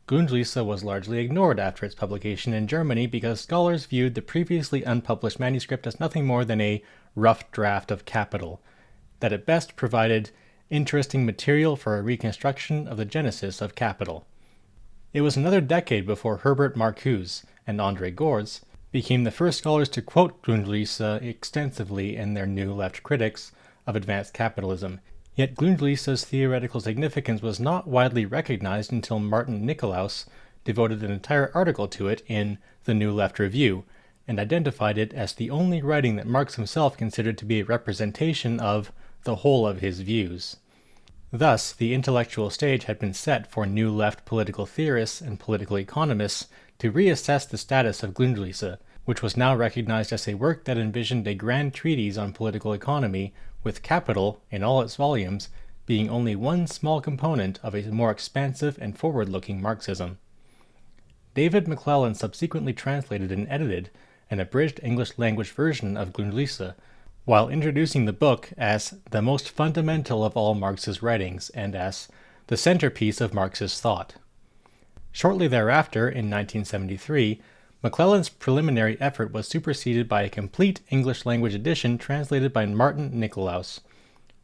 Grundrisse was largely ignored after its publication in Germany because scholars viewed the previously unpublished manuscript as nothing more than a rough draft of Capital, that at best provided interesting material for a reconstruction of the genesis of Capital. It was another decade before Herbert Marcuse and André Gorz became the first scholars to quote Grundrisse extensively in their New Left critics of advanced capitalism. Yet Grundrisse's theoretical significance was not widely recognized until Martin Nicolaus devoted an entire article to it in the New Left Review, and identified it as the only writing that Marx himself considered to be a representation of the whole of his views. Thus, the intellectual stage had been set for New Left political theorists and political economists to reassess the status of Grundrisse, which was now recognized as a work that envisioned a grand treatise on political economy, with Capital, in all its volumes, being only one small component of a more expansive and forward-looking Marxism. David McClellan subsequently translated and edited an abridged English-language version of Grundrisse, while introducing the book as the most fundamental of all Marx's writings and as the centerpiece of Marxist thought. Shortly thereafter, in 1973, McClellan's preliminary effort was superseded by a complete English-language edition translated by Martin Nicolaus,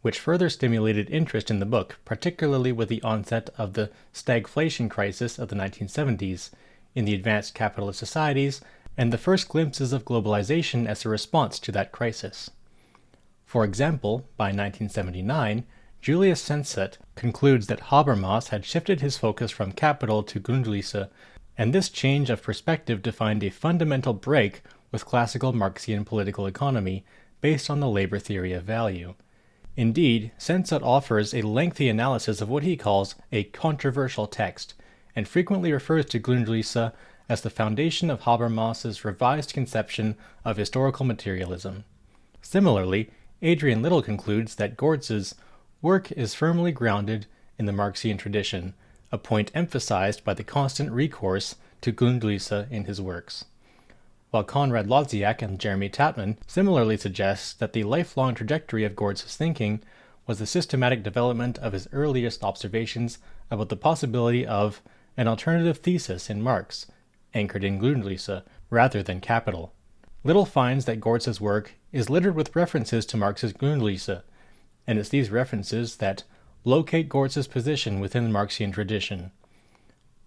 which further stimulated interest in the book, particularly with the onset of the stagflation crisis of the 1970s in the advanced capitalist societies and the first glimpses of globalization as a response to that crisis. For example, by 1979, Julius Senset concludes that Habermas had shifted his focus from Capital to Grundrisse, and this change of perspective defined a fundamental break with classical Marxian political economy based on the labor theory of value. Indeed, Senset offers a lengthy analysis of what he calls a controversial text, and frequently refers to Grundrisse as the foundation of Habermas's revised conception of historical materialism. Similarly, Adrian Little concludes that Gorz's work is firmly grounded in the Marxian tradition, a point emphasized by the constant recourse to Grundrisse in his works. While Konrad Lodziak and Jeremy Tatman similarly suggest that the lifelong trajectory of Gorz's thinking was the systematic development of his earliest observations about the possibility of an alternative thesis in Marx, anchored in Grundrisse, rather than Capital. Little finds that Gorz's work is littered with references to Marx's Grundrisse, and it's these references that locate Gorz's position within the Marxian tradition.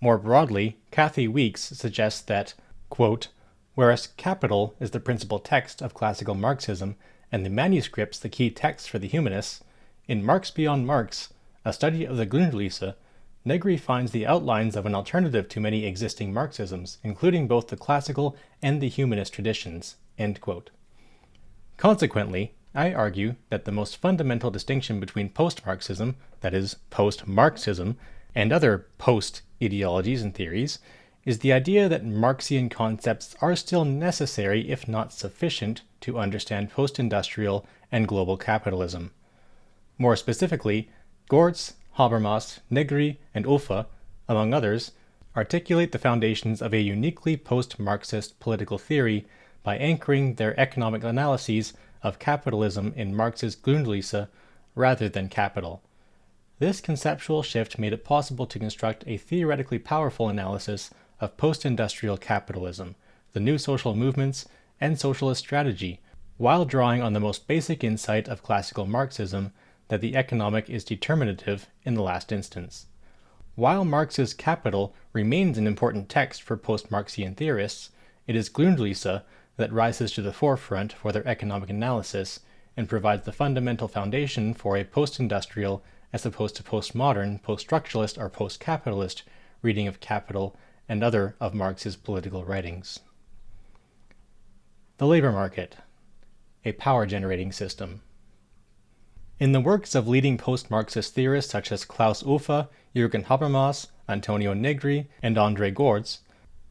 More broadly, Kathy Weeks suggests that, quote, whereas Capital is the principal text of classical Marxism and the manuscripts the key texts for the humanists, in Marx Beyond Marx, a study of the Grundrisse, Negri finds the outlines of an alternative to many existing Marxisms, including both the classical and the humanist traditions, end quote. Consequently, I argue that the most fundamental distinction between post-Marxism, that is, post-Marxism, and other post-ideologies and theories, is the idea that Marxian concepts are still necessary, if not sufficient, to understand post-industrial and global capitalism. More specifically, Gorz, Habermas, Negri, and Ufa, among others, articulate the foundations of a uniquely post-Marxist political theory by anchoring their economic analyses of capitalism in Marx's Grundrisse rather than Capital. This conceptual shift made it possible to construct a theoretically powerful analysis of post-industrial capitalism, the new social movements, and socialist strategy, while drawing on the most basic insight of classical Marxism that the economic is determinative in the last instance. While Marx's Capital remains an important text for post-Marxian theorists, it is Grundrisse that rises to the forefront for their economic analysis and provides the fundamental foundation for a post-industrial as opposed to postmodern, post-structuralist, or post-capitalist reading of Capital and other of Marx's political writings. The labor market, a power-generating system. In the works of leading post-Marxist theorists such as Klaus Offe, Jürgen Habermas, Antonio Negri, and André Gortz,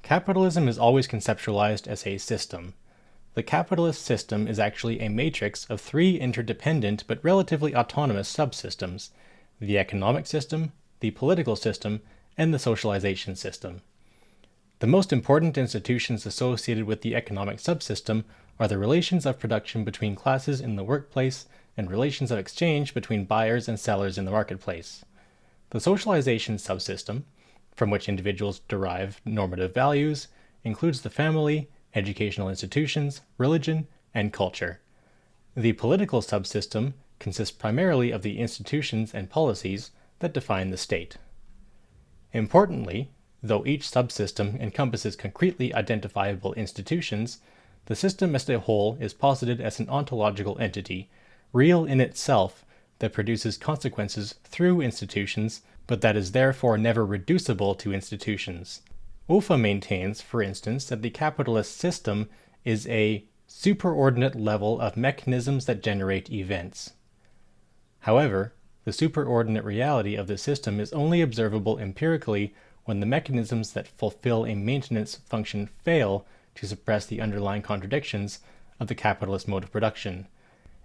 capitalism is always conceptualized as a system. The capitalist system is actually a matrix of three interdependent but relatively autonomous subsystems: the economic system, the political system, and the socialization system. The most important institutions associated with the economic subsystem are the relations of production between classes in the workplace and relations of exchange between buyers and sellers in the marketplace. The socialization subsystem, from which individuals derive normative values, includes the family, educational institutions, religion, and culture. The political subsystem consists primarily of the institutions and policies that define the state. Importantly, though each subsystem encompasses concretely identifiable institutions, the system as a whole is posited as an ontological entity, real in itself, that produces consequences through institutions, but that is therefore never reducible to institutions. Offe maintains, for instance, that the capitalist system is a superordinate level of mechanisms that generate events. However, the superordinate reality of the system is only observable empirically when the mechanisms that fulfill a maintenance function fail to suppress the underlying contradictions of the capitalist mode of production.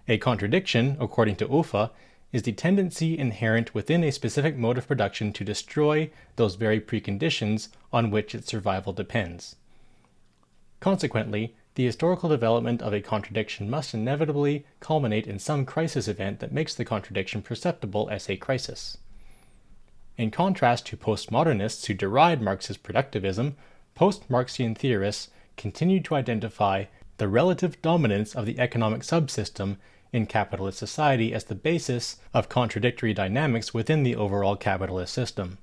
A contradiction, according to Offe, is the tendency inherent within a specific mode of production to destroy those very preconditions on which its survival depends. Consequently, the historical development of a contradiction must inevitably culminate in some crisis event that makes the contradiction perceptible as a crisis. In contrast to postmodernists who deride Marxist productivism, post-Marxian theorists continue to identify the relative dominance of the economic subsystem in capitalist society as the basis of contradictory dynamics within the overall capitalist system.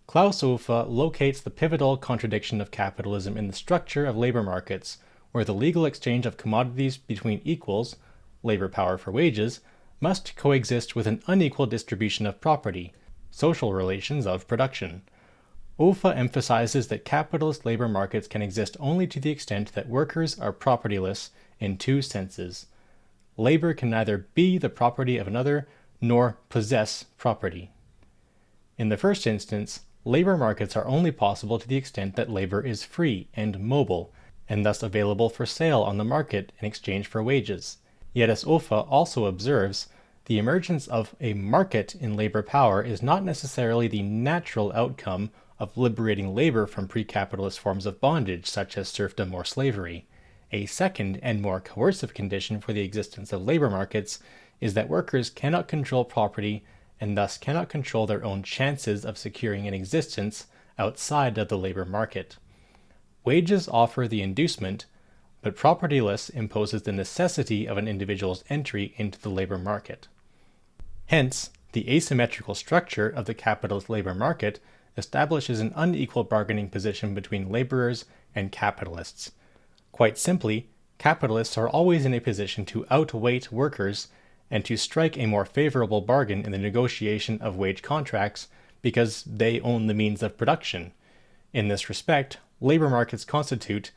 Klaus Offe locates the pivotal contradiction of capitalism in the structure of labor markets, where the legal exchange of commodities between equals, labor power for wages, must coexist with an unequal distribution of property, social relations of production. Offe emphasizes that capitalist labor markets can exist only to the extent that workers are propertyless in two senses. Labor can neither be the property of another nor possess property. In the first instance, labor markets are only possible to the extent that labor is free and mobile, and thus available for sale on the market in exchange for wages. Yet, as Offe also observes, the emergence of a market in labor power is not necessarily the natural outcome of liberating labor from pre-capitalist forms of bondage such as serfdom or slavery. A second and more coercive condition for the existence of labor markets is that workers cannot control property and thus cannot control their own chances of securing an existence outside of the labor market. Wages offer the inducement, but propertyless imposes the necessity of an individual's entry into the labor market. Hence, the asymmetrical structure of the capitalist labor market establishes an unequal bargaining position between laborers and capitalists. Quite simply, capitalists are always in a position to outweight workers and to strike a more favorable bargain in the negotiation of wage contracts because they own the means of production. In this respect, labor markets constitute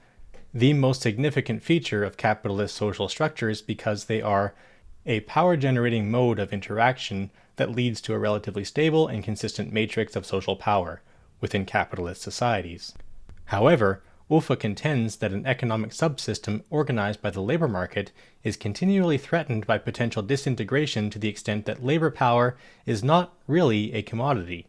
the most significant feature of capitalist social structures because they are a power-generating mode of interaction that leads to a relatively stable and consistent matrix of social power within capitalist societies. However, Offe contends that an economic subsystem organized by the labor market is continually threatened by potential disintegration to the extent that labor power is not really a commodity.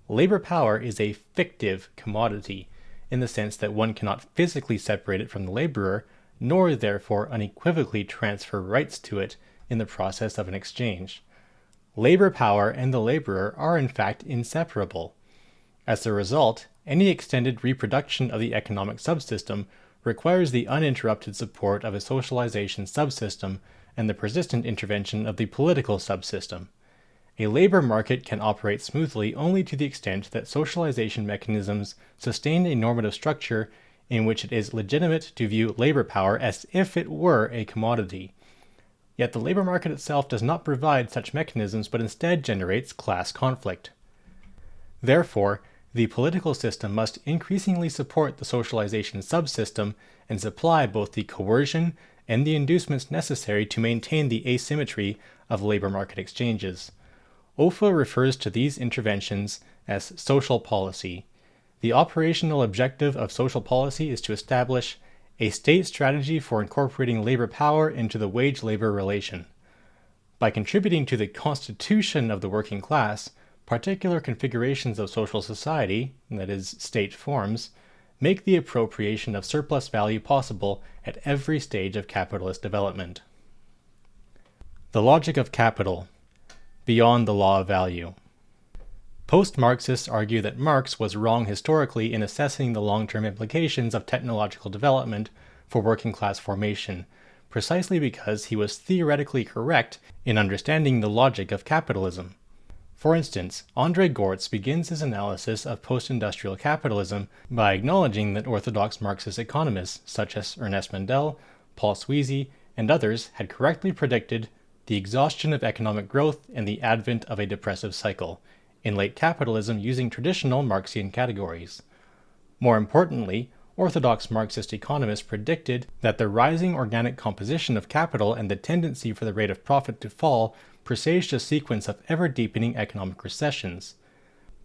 Labor power is a fictive commodity, in the sense that one cannot physically separate it from the laborer, nor therefore unequivocally transfer rights to it in the process of an exchange. Labor power and the laborer are in fact inseparable. As a result, any extended reproduction of the economic subsystem requires the uninterrupted support of a socialization subsystem and the persistent intervention of the political subsystem. A labor market can operate smoothly only to the extent that socialization mechanisms sustain a normative structure in which it is legitimate to view labor power as if it were a commodity. Yet the labor market itself does not provide such mechanisms but instead generates class conflict. Therefore, the political system must increasingly support the socialization subsystem and supply both the coercion and the inducements necessary to maintain the asymmetry of labor market exchanges. OFA refers to these interventions as social policy. The operational objective of social policy is to establish a state strategy for incorporating labor power into the wage-labor relation. By contributing to the constitution of the working class, particular configurations of social society, that is, state forms, make the appropriation of surplus value possible at every stage of capitalist development. The logic of capital, beyond the law of value. Post-Marxists argue that Marx was wrong historically in assessing the long-term implications of technological development for working-class formation, precisely because he was theoretically correct in understanding the logic of capitalism. For instance, André Gortz begins his analysis of post-industrial capitalism by acknowledging that orthodox Marxist economists such as Ernest Mandel, Paul Sweezy, and others had correctly predicted the exhaustion of economic growth and the advent of a depressive cycle in late capitalism using traditional Marxian categories. More importantly, orthodox Marxist economists predicted that the rising organic composition of capital and the tendency for the rate of profit to fall presaged a sequence of ever-deepening economic recessions.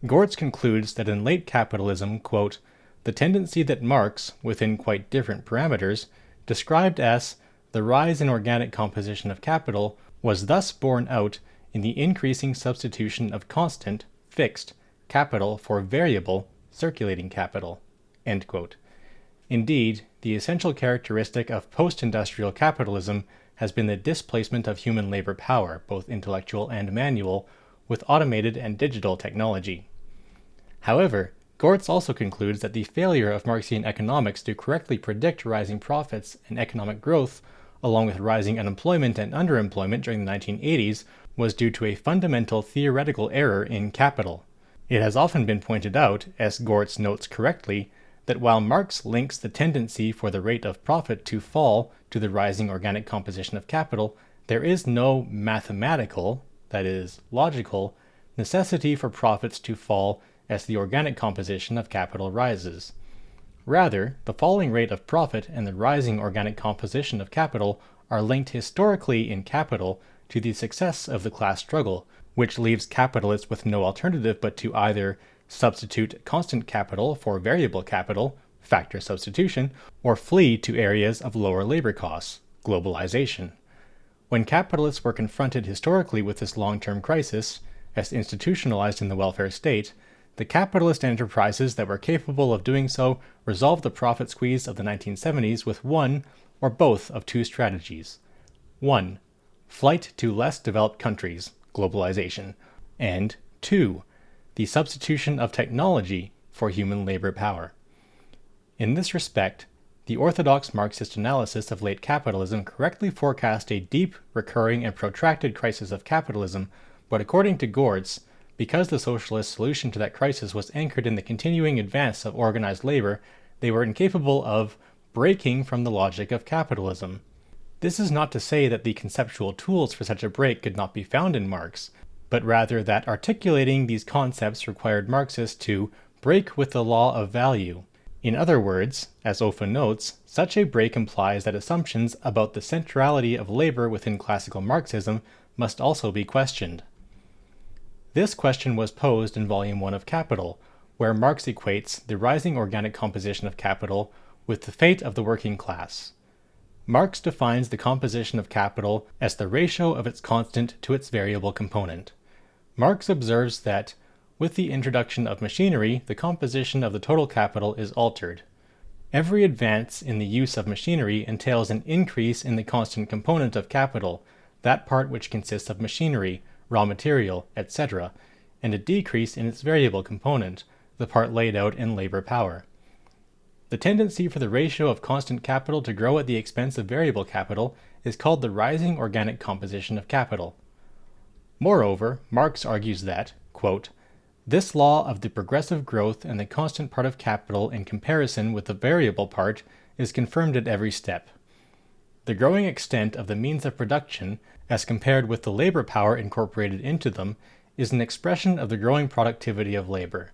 Gortz concludes that in late capitalism, quote, the tendency that Marx, within quite different parameters, described as the rise in organic composition of capital was thus borne out in the increasing substitution of constant, fixed, capital for variable, circulating capital. End quote. Indeed, the essential characteristic of post-industrial capitalism has been the displacement of human labor power, both intellectual and manual, with automated and digital technology. However, Gortz also concludes that the failure of Marxian economics to correctly predict rising profits and economic growth, along with rising unemployment and underemployment during the 1980s, was due to a fundamental theoretical error in capital. It has often been pointed out, as Gortz notes correctly, that while Marx links the tendency for the rate of profit to fall to the rising organic composition of capital, there is no mathematical, that is, logical, necessity for profits to fall as the organic composition of capital rises. Rather, the falling rate of profit and the rising organic composition of capital are linked historically in capital to the success of the class struggle, which leaves capitalists with no alternative but to either substitute constant capital for variable capital, factor substitution, or flee to areas of lower labor costs, globalization. When capitalists were confronted historically with this long-term crisis, as institutionalized in the welfare state, the capitalist enterprises that were capable of doing so resolved the profit squeeze of the 1970s with one or both of two strategies. 1. Flight to less developed countries, globalization, and 2. The substitution of technology for human labor power. In this respect, the orthodox Marxist analysis of late capitalism correctly forecast a deep, recurring, and protracted crisis of capitalism, but according to Gortz, because the socialist solution to that crisis was anchored in the continuing advance of organized labor, they were incapable of breaking from the logic of capitalism. This is not to say that the conceptual tools for such a break could not be found in Marx, but rather that articulating these concepts required Marxists to break with the law of value. In other words, as OFA notes, such a break implies that assumptions about the centrality of labor within classical Marxism must also be questioned. This question was posed in Volume 1 of Capital, where Marx equates the rising organic composition of capital with the fate of the working class. Marx defines the composition of capital as the ratio of its constant to its variable component. Marx observes that, with the introduction of machinery, the composition of the total capital is altered. Every advance in the use of machinery entails an increase in the constant component of capital, that part which consists of machinery, raw material, etc., and a decrease in its variable component, the part laid out in labor power. The tendency for the ratio of constant capital to grow at the expense of variable capital is called the rising organic composition of capital. Moreover, Marx argues that, quote, this law of the progressive growth and the constant part of capital in comparison with the variable part is confirmed at every step. The growing extent of the means of production, as compared with the labor power incorporated into them, is an expression of the growing productivity of labor.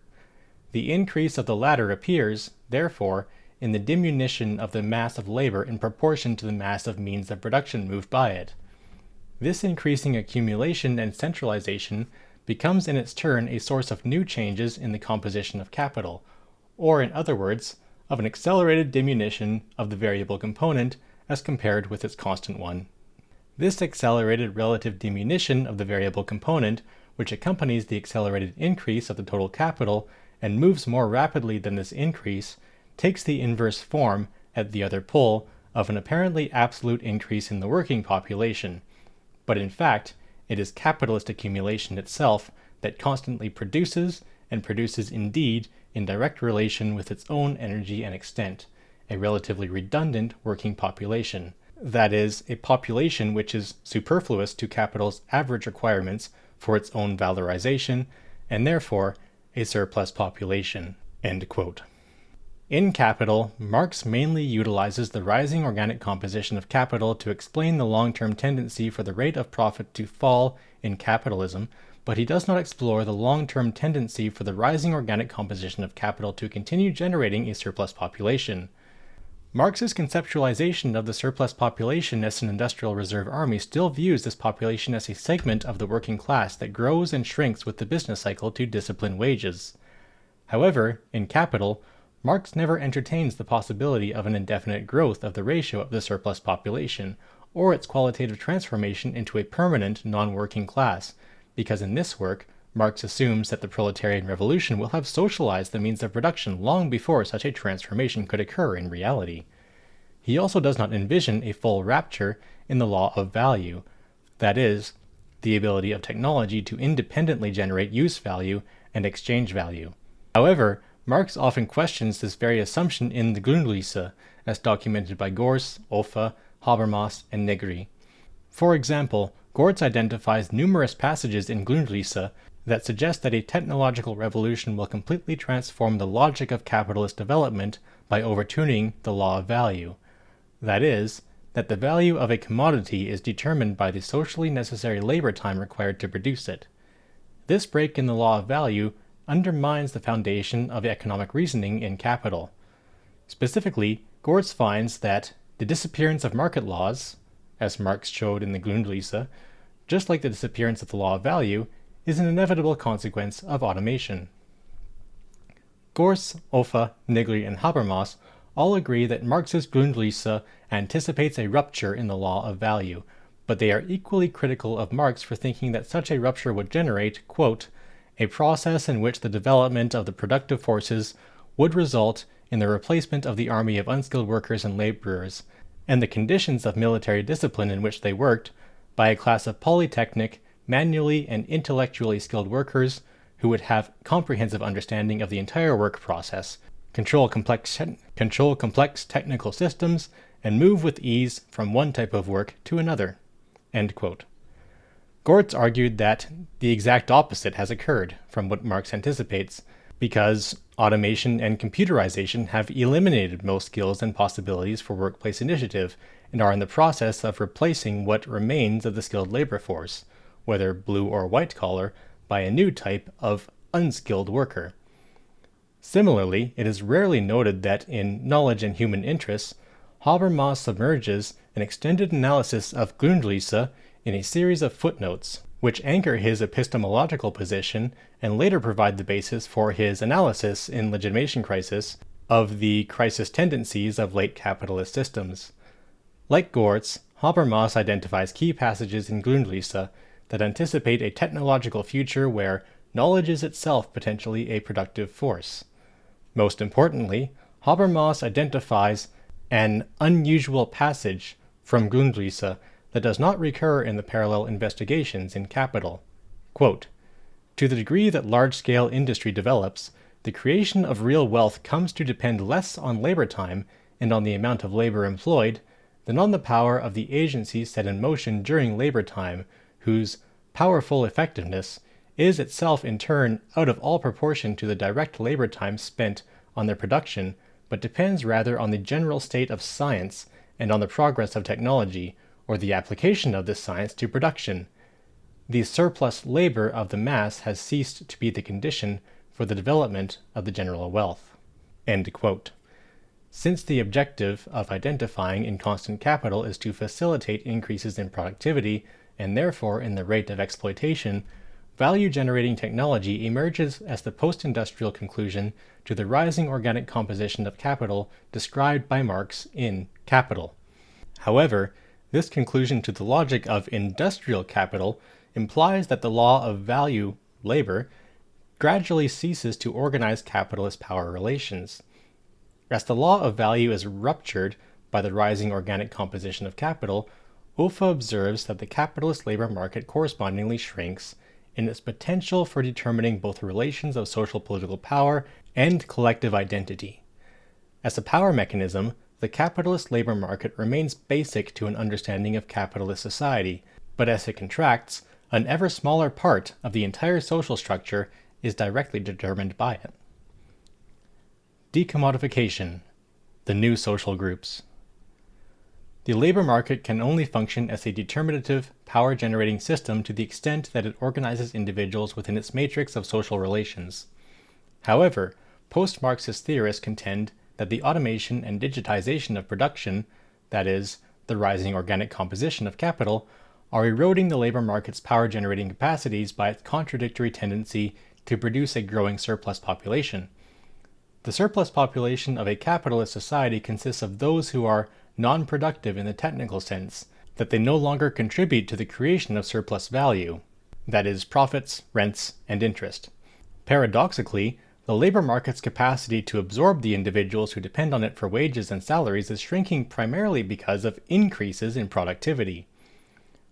The increase of the latter appears, therefore, in the diminution of the mass of labor in proportion to the mass of means of production moved by it. This increasing accumulation and centralization becomes in its turn a source of new changes in the composition of capital, or in other words, of an accelerated diminution of the variable component as compared with its constant one. This accelerated relative diminution of the variable component, which accompanies the accelerated increase of the total capital and moves more rapidly than this increase, takes the inverse form, at the other pole, of an apparently absolute increase in the working population. But in fact, it is capitalist accumulation itself that constantly produces, and produces indeed in direct relation with its own energy and extent, a relatively redundant working population. That is, a population which is superfluous to capital's average requirements for its own valorization, and therefore a surplus population. End quote. In Capital, Marx mainly utilizes the rising organic composition of capital to explain the long-term tendency for the rate of profit to fall in capitalism, but he does not explore the long-term tendency for the rising organic composition of capital to continue generating a surplus population. Marx's conceptualization of the surplus population as an industrial reserve army still views this population as a segment of the working class that grows and shrinks with the business cycle to discipline wages. However, in Capital, Marx never entertains the possibility of an indefinite growth of the ratio of the surplus population, or its qualitative transformation into a permanent non-working class, because in this work, Marx assumes that the proletarian revolution will have socialized the means of production long before such a transformation could occur in reality. He also does not envision a full rapture in the law of value, that is, the ability of technology to independently generate use value and exchange value. However, Marx often questions this very assumption in the Grundrisse, as documented by Gorz, Offa, Habermas, and Negri. For example, Gorz identifies numerous passages in Grundrisse that suggest that a technological revolution will completely transform the logic of capitalist development by overturning the law of value. That is, that the value of a commodity is determined by the socially necessary labor time required to produce it. This break in the law of value undermines the foundation of economic reasoning in Capital. Specifically, Gorz finds that the disappearance of market laws, as Marx showed in the Grundrisse, just like the disappearance of the law of value, is an inevitable consequence of automation. Gorz, Offa, Negri, and Habermas all agree that Marx's Grundrisse anticipates a rupture in the law of value, but they are equally critical of Marx for thinking that such a rupture would generate, quote, a process in which the development of the productive forces would result in the replacement of the army of unskilled workers and laborers, and the conditions of military discipline in which they worked, by a class of polytechnic, manually and intellectually skilled workers who would have comprehensive understanding of the entire work process, control complex technical systems, and move with ease from one type of work to another. End quote. Gorz argued that the exact opposite has occurred from what Marx anticipates, because automation and computerization have eliminated most skills and possibilities for workplace initiative and are in the process of replacing what remains of the skilled labor force, whether blue or white collar, by a new type of unskilled worker. Similarly, it is rarely noted that in Knowledge and Human Interests, Habermas submerges an extended analysis of Grundrisse in a series of footnotes, which anchor his epistemological position and later provide the basis for his analysis in Legitimation Crisis of the crisis tendencies of late capitalist systems. Like Gorz, Habermas identifies key passages in Grundrisse that anticipate a technological future where knowledge is itself potentially a productive force. Most importantly, Habermas identifies an unusual passage from Grundrisse that does not recur in the parallel investigations in Capital. Quote, to the degree that large-scale industry develops, the creation of real wealth comes to depend less on labor time and on the amount of labor employed than on the power of the agencies set in motion during labor time, whose powerful effectiveness is itself in turn out of all proportion to the direct labor time spent on their production, but depends rather on the general state of science and on the progress of technology, or the application of this science to production. The surplus labor of the mass has ceased to be the condition for the development of the general wealth." End quote. Since the objective of identifying inconstant capital is to facilitate increases in productivity, and therefore in the rate of exploitation, value-generating technology emerges as the post-industrial conclusion to the rising organic composition of capital described by Marx in Capital. However, this conclusion to the logic of industrial capital implies that the law of value, labor, gradually ceases to organize capitalist power relations. As the law of value is ruptured by the rising organic composition of capital, Ufa observes that the capitalist labor market correspondingly shrinks in its potential for determining both relations of social political power and collective identity. As a power mechanism, the capitalist labor market remains basic to an understanding of capitalist society, but as it contracts, an ever smaller part of the entire social structure is directly determined by it. Decommodification, the new social groups. The labor market can only function as a determinative, power-generating system to the extent that it organizes individuals within its matrix of social relations. However, post-Marxist theorists contend that the automation and digitization of production, that is, the rising organic composition of capital, are eroding the labor market's power-generating capacities by its contradictory tendency to produce a growing surplus population. The surplus population of a capitalist society consists of those who are non-productive in the technical sense, that they no longer contribute to the creation of surplus value, that is, profits, rents, and interest. Paradoxically, the labor market's capacity to absorb the individuals who depend on it for wages and salaries is shrinking primarily because of increases in productivity.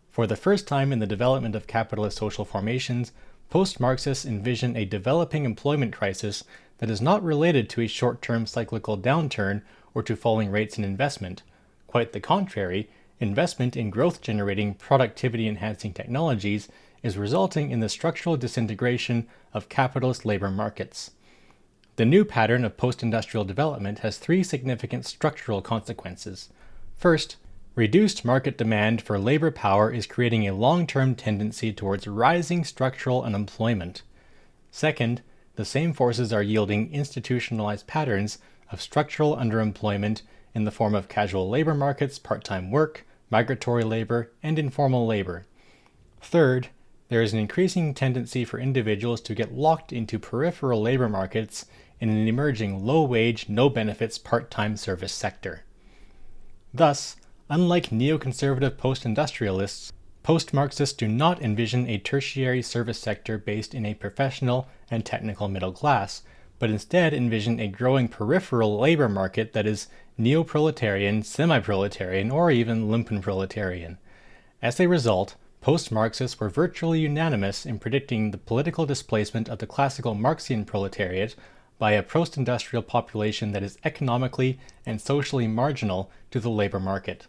For the first time in the development of capitalist social formations, post-Marxists envision a developing employment crisis that is not related to a short-term cyclical downturn or to falling rates in investment. Quite the contrary, investment in growth-generating, productivity-enhancing technologies is resulting in the structural disintegration of capitalist labor markets. The new pattern of post-industrial development has three significant structural consequences. First, reduced market demand for labor power is creating a long-term tendency towards rising structural unemployment. Second, the same forces are yielding institutionalized patterns of structural underemployment in the form of casual labor markets, part-time work, migratory labor, and informal labor. Third, there is an increasing tendency for individuals to get locked into peripheral labor markets in an emerging low-wage, no-benefits part-time service sector. Thus, unlike neoconservative post-industrialists, post-Marxists do not envision a tertiary service sector based in a professional and technical middle class, but instead envision a growing peripheral labor market that is neo-proletarian, semi-proletarian, or even Lumpen-proletarian. As a result, post-Marxists were virtually unanimous in predicting the political displacement of the classical Marxian proletariat by a post-industrial population that is economically and socially marginal to the labor market.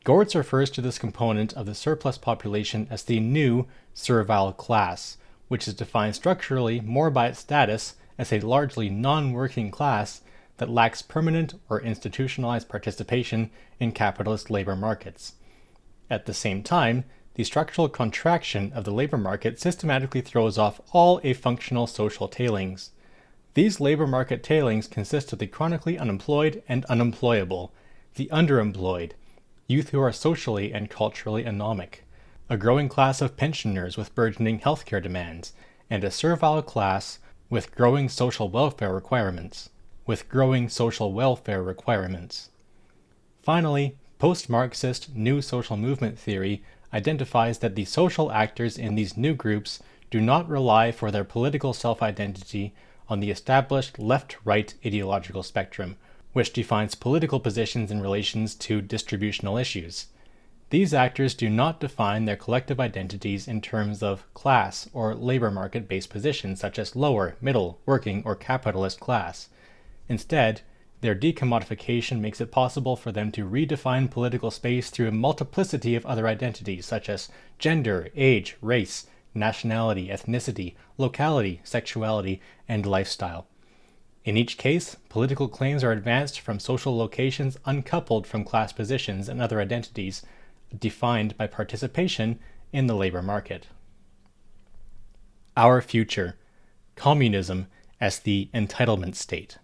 Gortz refers to this component of the surplus population as the new servile class, which is defined structurally more by its status as a largely non-working class that lacks permanent or institutionalized participation in capitalist labor markets. At the same time, the structural contraction of the labor market systematically throws off all afunctional social tailings. These labor market tailings consist of the chronically unemployed and unemployable, the underemployed, youth who are socially and culturally anomic, a growing class of pensioners with burgeoning healthcare demands, and a servile class with growing social welfare requirements. Finally, post-Marxist new social movement theory identifies that the social actors in these new groups do not rely for their political self-identity on the established left-right ideological spectrum, which defines political positions in relations to distributional issues. These actors do not define their collective identities in terms of class or labor market-based positions such as lower, middle, working, or capitalist class. Instead, their decommodification makes it possible for them to redefine political space through a multiplicity of other identities such as gender, age, race, nationality, ethnicity, locality, sexuality, and lifestyle. In each case, political claims are advanced from social locations uncoupled from class positions and other identities, defined by participation in the labor market. Our future: communism as the entitlement state.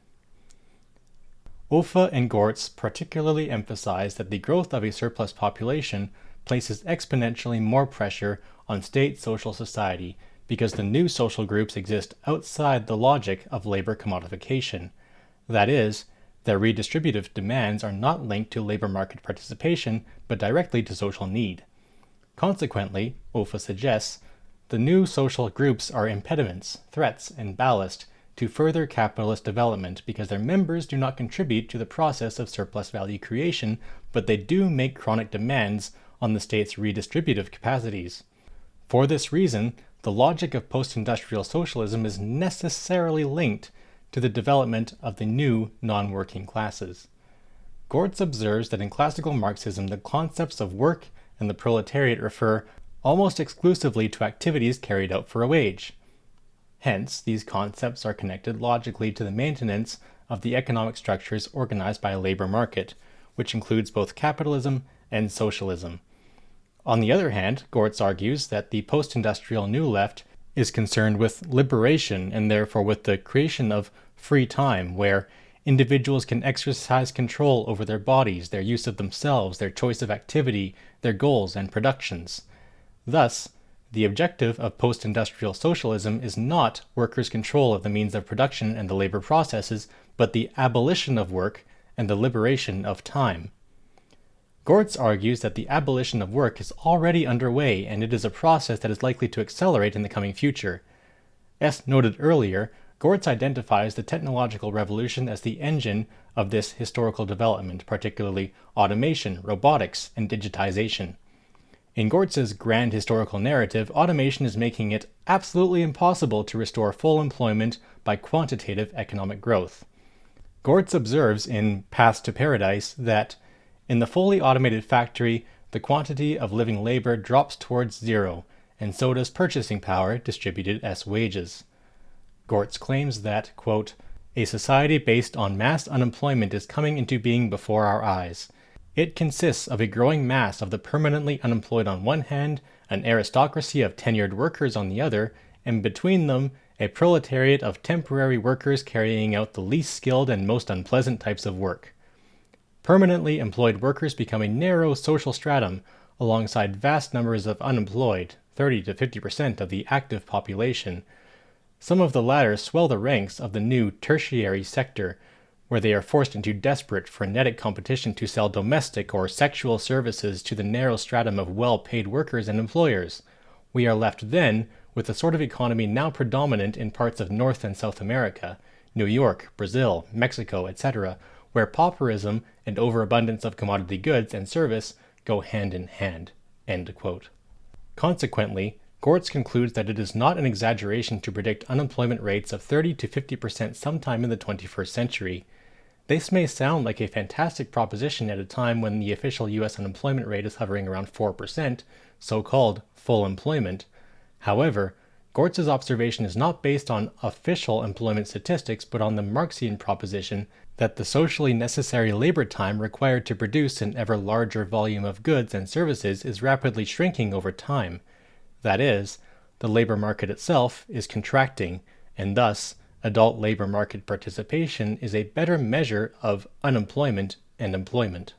Offa and Gortz particularly emphasize that the growth of a surplus population places exponentially more pressure on state social society because the new social groups exist outside the logic of labor commodification. That is, their redistributive demands are not linked to labor market participation, but directly to social need. Consequently, Offa suggests, the new social groups are impediments, threats, and ballast to further capitalist development because their members do not contribute to the process of surplus value creation, but they do make chronic demands on the state's redistributive capacities. For this reason, the logic of post-industrial socialism is necessarily linked to the development of the new non-working classes. Gortz observes that in classical Marxism, the concepts of work and the proletariat refer almost exclusively to activities carried out for a wage. Hence, these concepts are connected logically to the maintenance of the economic structures organized by a labor market, which includes both capitalism and socialism. On the other hand, Gortz argues that the post-industrial New Left is concerned with liberation and therefore with the creation of free time, where individuals can exercise control over their bodies, their use of themselves, their choice of activity, their goals and productions. Thus, the objective of post-industrial socialism is not workers' control of the means of production and the labor processes, but the abolition of work and the liberation of time. Gortz argues that the abolition of work is already underway, and it is a process that is likely to accelerate in the coming future. As noted earlier, Gortz identifies the technological revolution as the engine of this historical development, particularly automation, robotics, and digitization. In Gortz's grand historical narrative, automation is making it absolutely impossible to restore full employment by quantitative economic growth. Gortz observes in Path to Paradise that in the fully automated factory, the quantity of living labor drops towards zero, and so does purchasing power distributed as wages. Gortz claims that, quote, a society based on mass unemployment is coming into being before our eyes. It consists of a growing mass of the permanently unemployed on one hand, an aristocracy of tenured workers on the other, and between them, a proletariat of temporary workers carrying out the least skilled and most unpleasant types of work. Permanently employed workers become a narrow social stratum alongside vast numbers of unemployed, 30 to 50% of the active population. Some of the latter swell the ranks of the new tertiary sector, where they are forced into desperate, frenetic competition to sell domestic or sexual services to the narrow stratum of well-paid workers and employers. We are left then with the sort of economy now predominant in parts of North and South America, New York, Brazil, Mexico, etc., where pauperism and overabundance of commodity goods and service go hand in hand." End quote. Consequently, Gortz concludes that it is not an exaggeration to predict unemployment rates of 30 to 50% sometime in the 21st century. This may sound like a fantastic proposition at a time when the official U.S. unemployment rate is hovering around 4%, so-called full employment. However, Gortz's observation is not based on official employment statistics, but on the Marxian proposition that the socially necessary labor time required to produce an ever larger volume of goods and services is rapidly shrinking over time. That is, the labor market itself is contracting, and thus adult labor market participation is a better measure of unemployment and employment.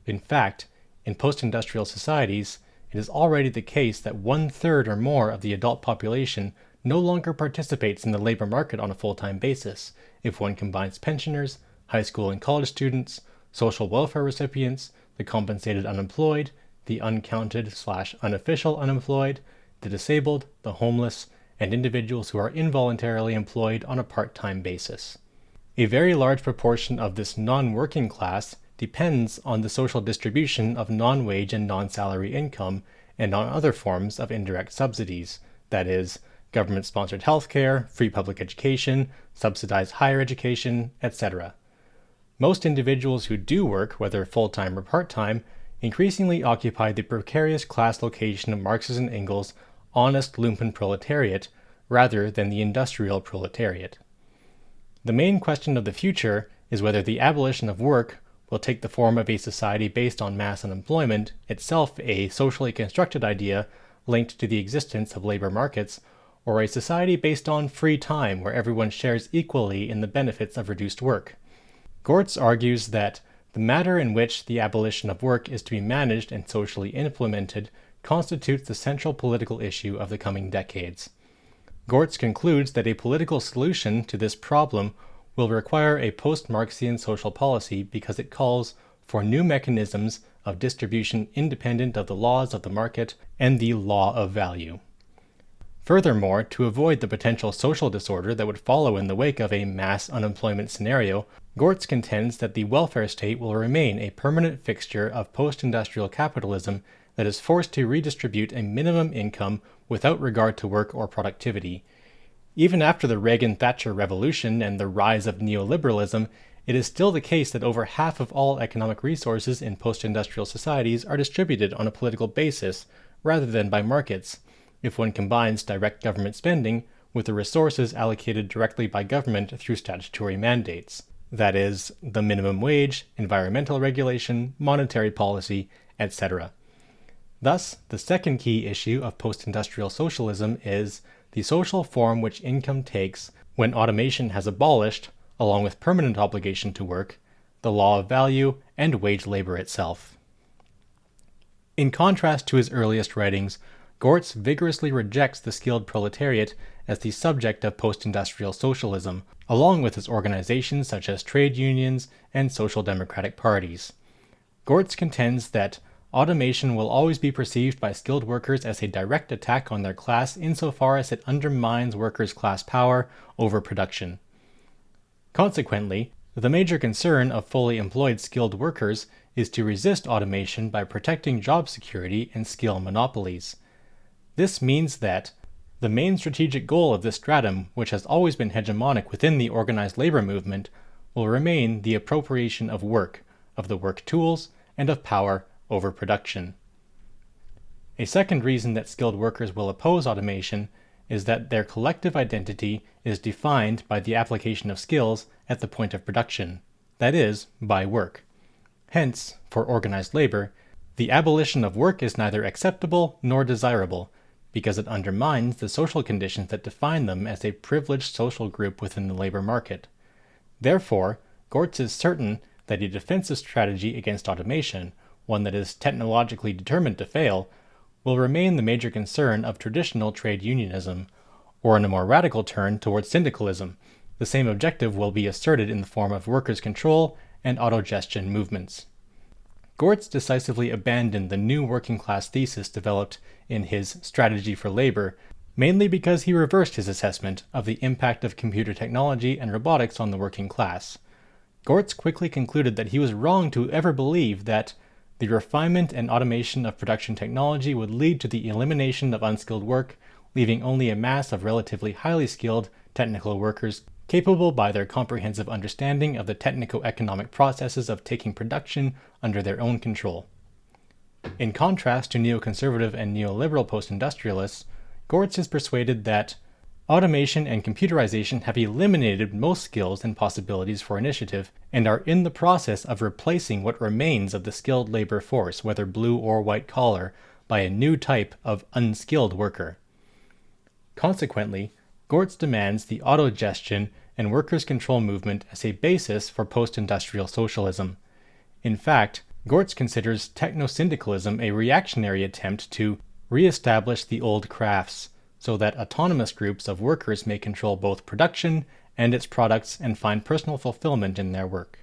In fact, in post-industrial societies, it is already the case that 1/3 or more of the adult population no longer participates in the labor market on a full-time basis, if one combines pensioners, high school and college students, social welfare recipients, the compensated unemployed, the uncounted/unofficial unemployed, the disabled, the homeless, and individuals who are involuntarily employed on a part-time basis. A very large proportion of this non-working class depends on the social distribution of non-wage and non-salary income and on other forms of indirect subsidies, that is, government-sponsored healthcare, free public education, subsidized higher education, etc. Most individuals who do work, whether full-time or part-time, increasingly occupy the precarious class location of Marx and Engels' honest Lumpenproletariat rather than the industrial proletariat. The main question of the future is whether the abolition of work will take the form of a society based on mass unemployment, itself a socially constructed idea linked to the existence of labor markets, or a society based on free time where everyone shares equally in the benefits of reduced work. Gortz argues that the manner in which the abolition of work is to be managed and socially implemented constitutes the central political issue of the coming decades. Gortz concludes that a political solution to this problem will require a post-Marxian social policy because it calls for new mechanisms of distribution independent of the laws of the market and the law of value. Furthermore, to avoid the potential social disorder that would follow in the wake of a mass unemployment scenario, Gortz contends that the welfare state will remain a permanent fixture of post-industrial capitalism that is forced to redistribute a minimum income without regard to work or productivity. Even after the Reagan-Thatcher revolution and the rise of neoliberalism, it is still the case that over half of all economic resources in post-industrial societies are distributed on a political basis rather than by markets, if one combines direct government spending with the resources allocated directly by government through statutory mandates, that is, the minimum wage, environmental regulation, monetary policy, etc. Thus, the second key issue of post-industrial socialism is the social form which income takes when automation has abolished, along with permanent obligation to work, the law of value and wage labor itself. In contrast to his earliest writings, Gortz vigorously rejects the skilled proletariat as the subject of post-industrial socialism, along with its organizations such as trade unions and social democratic parties. Gortz contends that automation will always be perceived by skilled workers as a direct attack on their class insofar as it undermines workers' class power over production. Consequently, the major concern of fully employed skilled workers is to resist automation by protecting job security and skill monopolies. This means that the main strategic goal of this stratum, which has always been hegemonic within the organized labor movement, will remain the appropriation of work, of the work tools, and of power over production. A second reason that skilled workers will oppose automation is that their collective identity is defined by the application of skills at the point of production, that is, by work. Hence, for organized labor, the abolition of work is neither acceptable nor desirable, because it undermines the social conditions that define them as a privileged social group within the labor market. Therefore, Gortz is certain that a defensive strategy against automation, one that is technologically determined to fail, will remain the major concern of traditional trade unionism, or in a more radical turn towards syndicalism. The same objective will be asserted in the form of workers' control and autogestion movements. Gortz decisively abandoned the new working class thesis developed in his Strategy for Labor, mainly because he reversed his assessment of the impact of computer technology and robotics on the working class. Gortz quickly concluded that he was wrong to ever believe that the refinement and automation of production technology would lead to the elimination of unskilled work, leaving only a mass of relatively highly skilled technical workers capable by their comprehensive understanding of the technico-economic processes of taking production under their own control. In contrast to neoconservative and neoliberal post-industrialists, Gortz is persuaded that automation and computerization have eliminated most skills and possibilities for initiative, and are in the process of replacing what remains of the skilled labor force, whether blue or white collar, by a new type of unskilled worker. Consequently, Gortz demands the autogestion and workers' control movement as a basis for post-industrial socialism. In fact, Gortz considers techno-syndicalism a reactionary attempt to re-establish the old crafts, so that autonomous groups of workers may control both production and its products and find personal fulfillment in their work.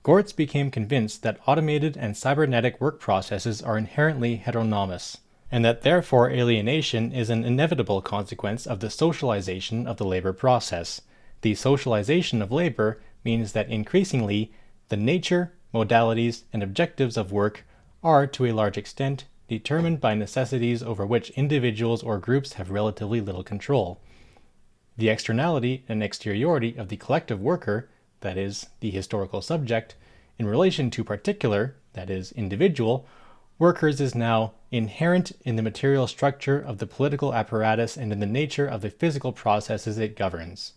Gortz became convinced that automated and cybernetic work processes are inherently heteronomous, and that therefore alienation is an inevitable consequence of the socialization of the labor process. The socialization of labor means that increasingly the nature, modalities, and objectives of work are, to a large extent, determined by necessities over which individuals or groups have relatively little control. The externality and exteriority of the collective worker, that is, the historical subject, in relation to particular, that is, individual, workers is now inherent in the material structure of the political apparatus and in the nature of the physical processes it governs.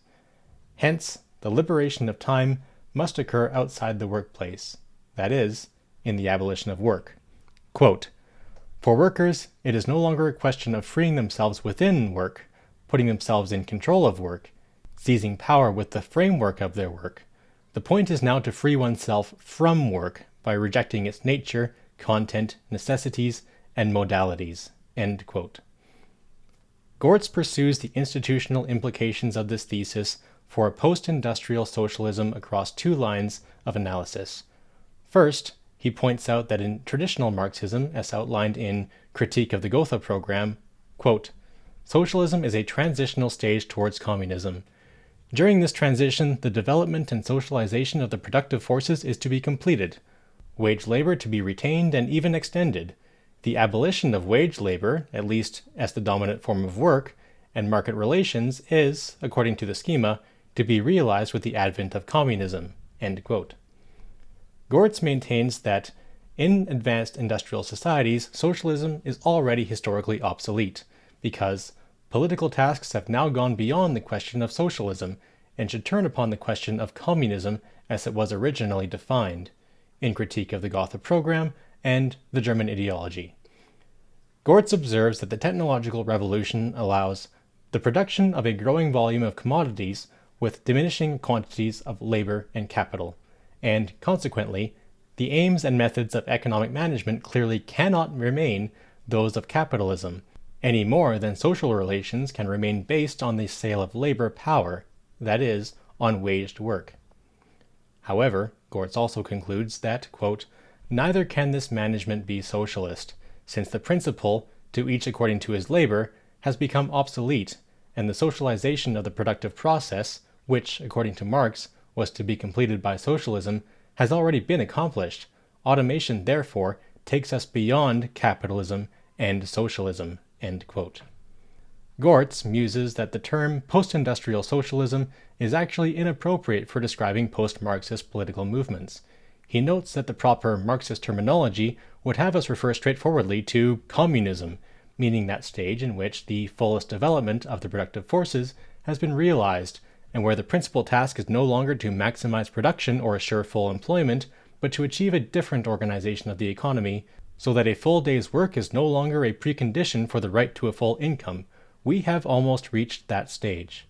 Hence, the liberation of time must occur outside the workplace, that is, in the abolition of work. Quote, "For workers, it is no longer a question of freeing themselves within work, putting themselves in control of work, seizing power with the framework of their work. The point is now to free oneself from work by rejecting its nature, content, necessities, and modalities." End quote. Gortz pursues the institutional implications of this thesis for a post-industrial socialism across two lines of analysis. First, he points out that in traditional Marxism, as outlined in Critique of the Gotha Program, quote, "Socialism is a transitional stage towards communism. During this transition, the development and socialization of the productive forces is to be completed, wage labor to be retained and even extended, the abolition of wage labor, at least as the dominant form of work, and market relations is, according to the schema, to be realized with the advent of communism." End quote. Gortz maintains that in advanced industrial societies, socialism is already historically obsolete, because political tasks have now gone beyond the question of socialism and should turn upon the question of communism as it was originally defined, in Critique of the Gotha Program and the German Ideology. Gortz observes that the technological revolution allows the production of a growing volume of commodities with diminishing quantities of labor and capital, and consequently, the aims and methods of economic management clearly cannot remain those of capitalism, any more than social relations can remain based on the sale of labor power, that is, on waged work. However, Gortz also concludes that, quote, "Neither can this management be socialist, since the principle, to each according to his labor, has become obsolete, and the socialization of the productive process, which, according to Marx, was to be completed by socialism, has already been accomplished. Automation, therefore, takes us beyond capitalism and socialism." End quote. Gortz muses that the term post-industrial socialism is actually inappropriate for describing post-Marxist political movements. He notes that the proper Marxist terminology would have us refer straightforwardly to communism, meaning that stage in which the fullest development of the productive forces has been realized, and where the principal task is no longer to maximize production or assure full employment, but to achieve a different organization of the economy, so that a full day's work is no longer a precondition for the right to a full income. We have almost reached that stage.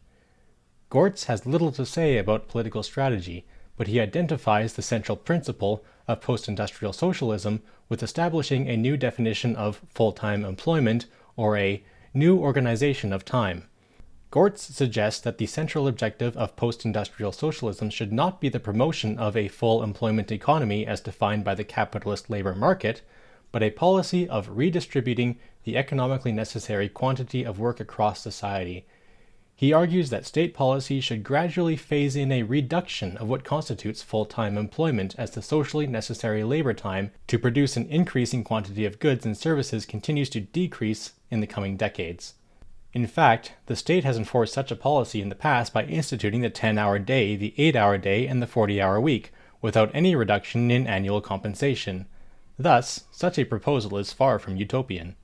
Gortz has little to say about political strategy, but he identifies the central principle of post-industrial socialism with establishing a new definition of full-time employment, or a new organization of time. Gortz suggests that the central objective of post-industrial socialism should not be the promotion of a full employment economy as defined by the capitalist labor market, but a policy of redistributing the economically necessary quantity of work across society. He argues that state policy should gradually phase in a reduction of what constitutes full-time employment as the socially necessary labor time to produce an increasing quantity of goods and services continues to decrease in the coming decades. In fact, the state has enforced such a policy in the past by instituting the 10-hour day, the 8-hour day, and the 40-hour week, without any reduction in annual compensation. Thus, such a proposal is far from utopian.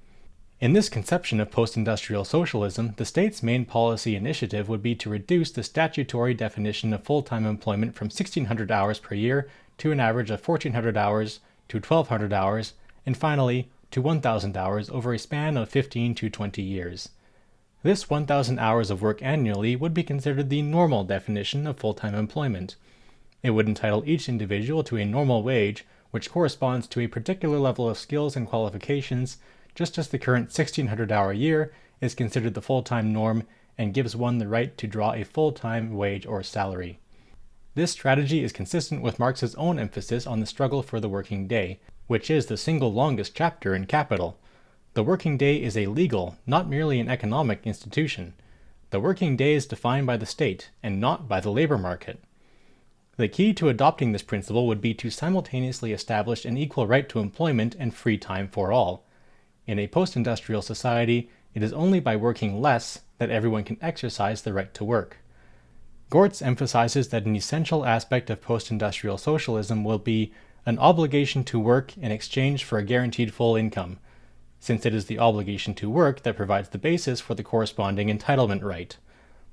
In this conception of post-industrial socialism, the state's main policy initiative would be to reduce the statutory definition of full-time employment from 1,600 hours per year to an average of 1,400 hours to 1,200 hours, and finally to 1,000 hours over a span of 15 to 20 years. This 1,000 hours of work annually would be considered the normal definition of full-time employment. It would entitle each individual to a normal wage, which corresponds to a particular level of skills and qualifications, just as the current 1,600-hour year is considered the full-time norm and gives one the right to draw a full-time wage or salary. This strategy is consistent with Marx's own emphasis on the struggle for the working day, which is the single longest chapter in Capital. The working day is a legal, not merely an economic institution. The working day is defined by the state, and not by the labor market. The key to adopting this principle would be to simultaneously establish an equal right to employment and free time for all. In a post-industrial society, it is only by working less that everyone can exercise the right to work. Gortz emphasizes that an essential aspect of post-industrial socialism will be an obligation to work in exchange for a guaranteed full income, since it is the obligation to work that provides the basis for the corresponding entitlement right.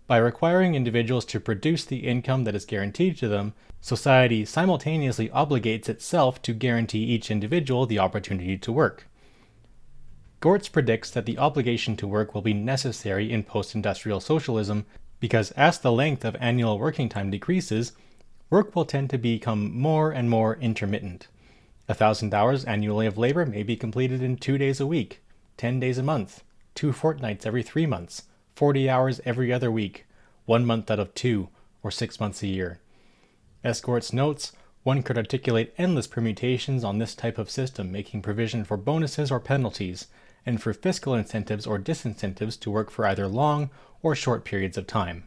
By requiring individuals to produce the income that is guaranteed to them, society simultaneously obligates itself to guarantee each individual the opportunity to work. Gortz predicts that the obligation to work will be necessary in post-industrial socialism because as the length of annual working time decreases, work will tend to become more and more intermittent. 1,000 hours annually of labor may be completed in 2 days a week, 10 days a month, 2 fortnights every 3 months, 40 hours every other week, 1 month out of 2, or 6 months a year. As Gortz notes, one could articulate endless permutations on this type of system, making provision for bonuses or penalties, and for fiscal incentives or disincentives to work for either long or short periods of time.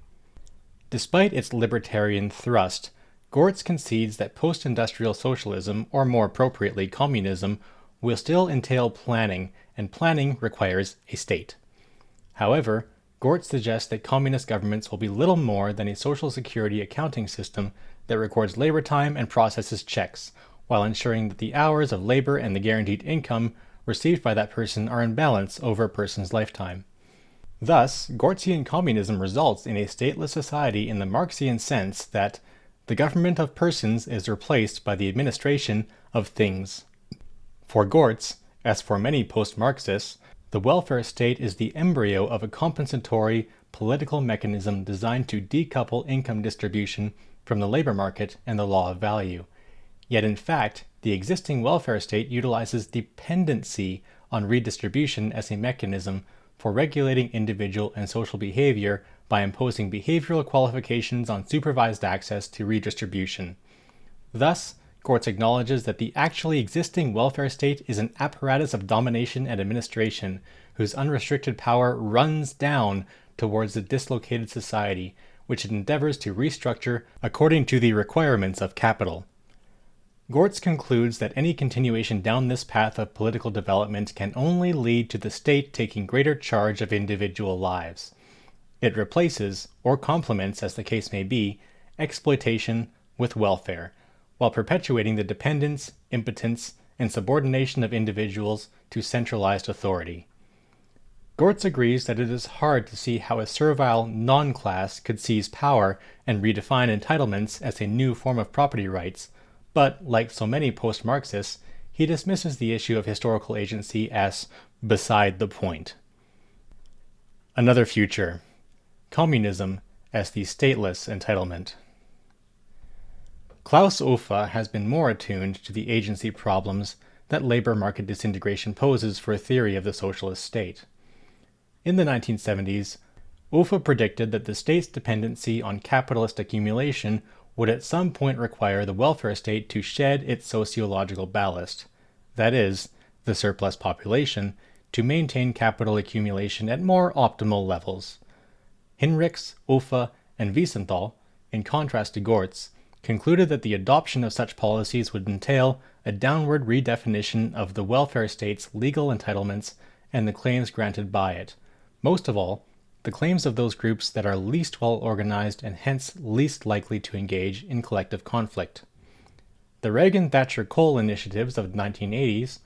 Despite its libertarian thrust, Gortz concedes that post-industrial socialism, or more appropriately communism, will still entail planning, and planning requires a state. However, Gortz suggests that communist governments will be little more than a social security accounting system that records labor time and processes checks, while ensuring that the hours of labor and the guaranteed income received by that person are in balance over a person's lifetime. Thus, Gortzian communism results in a stateless society in the Marxian sense that the government of persons is replaced by the administration of things. For Gortz, as for many post-Marxists, the welfare state is the embryo of a compensatory political mechanism designed to decouple income distribution from the labor market and the law of value. Yet in fact, the existing welfare state utilizes dependency on redistribution as a mechanism for regulating individual and social behavior by imposing behavioral qualifications on supervised access to redistribution. Thus, Gortz acknowledges that the actually existing welfare state is an apparatus of domination and administration whose unrestricted power runs down towards a dislocated society, which it endeavors to restructure according to the requirements of capital. Gortz concludes that any continuation down this path of political development can only lead to the state taking greater charge of individual lives. It replaces, or complements as the case may be, exploitation with welfare, while perpetuating the dependence, impotence, and subordination of individuals to centralized authority. Gortz agrees that it is hard to see how a servile non-class could seize power and redefine entitlements as a new form of property rights, but, like so many post-Marxists, he dismisses the issue of historical agency as beside the point. Another future. Communism as the stateless entitlement. Klaus Offe has been more attuned to the agency problems that labor market disintegration poses for a theory of the socialist state. In the 1970s, Offe predicted that the state's dependency on capitalist accumulation would at some point require the welfare state to shed its sociological ballast, that is, the surplus population, to maintain capital accumulation at more optimal levels. Hinrichs, Offe, and Wiesenthal, in contrast to Gortz, concluded that the adoption of such policies would entail a downward redefinition of the welfare state's legal entitlements and the claims granted by it, most of all, the claims of those groups that are least well organized and hence least likely to engage in collective conflict. The Reagan-Thatcher-Kohl initiatives of the 1980s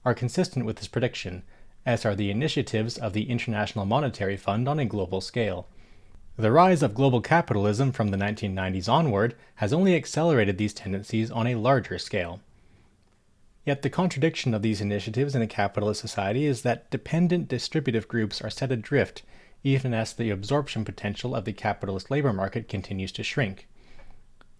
are consistent with this prediction, as are the initiatives of the International Monetary Fund on a global scale. The rise of global capitalism from the 1990s onward has only accelerated these tendencies on a larger scale. Yet the contradiction of these initiatives in a capitalist society is that dependent distributive groups are set adrift even as the absorption potential of the capitalist labor market continues to shrink.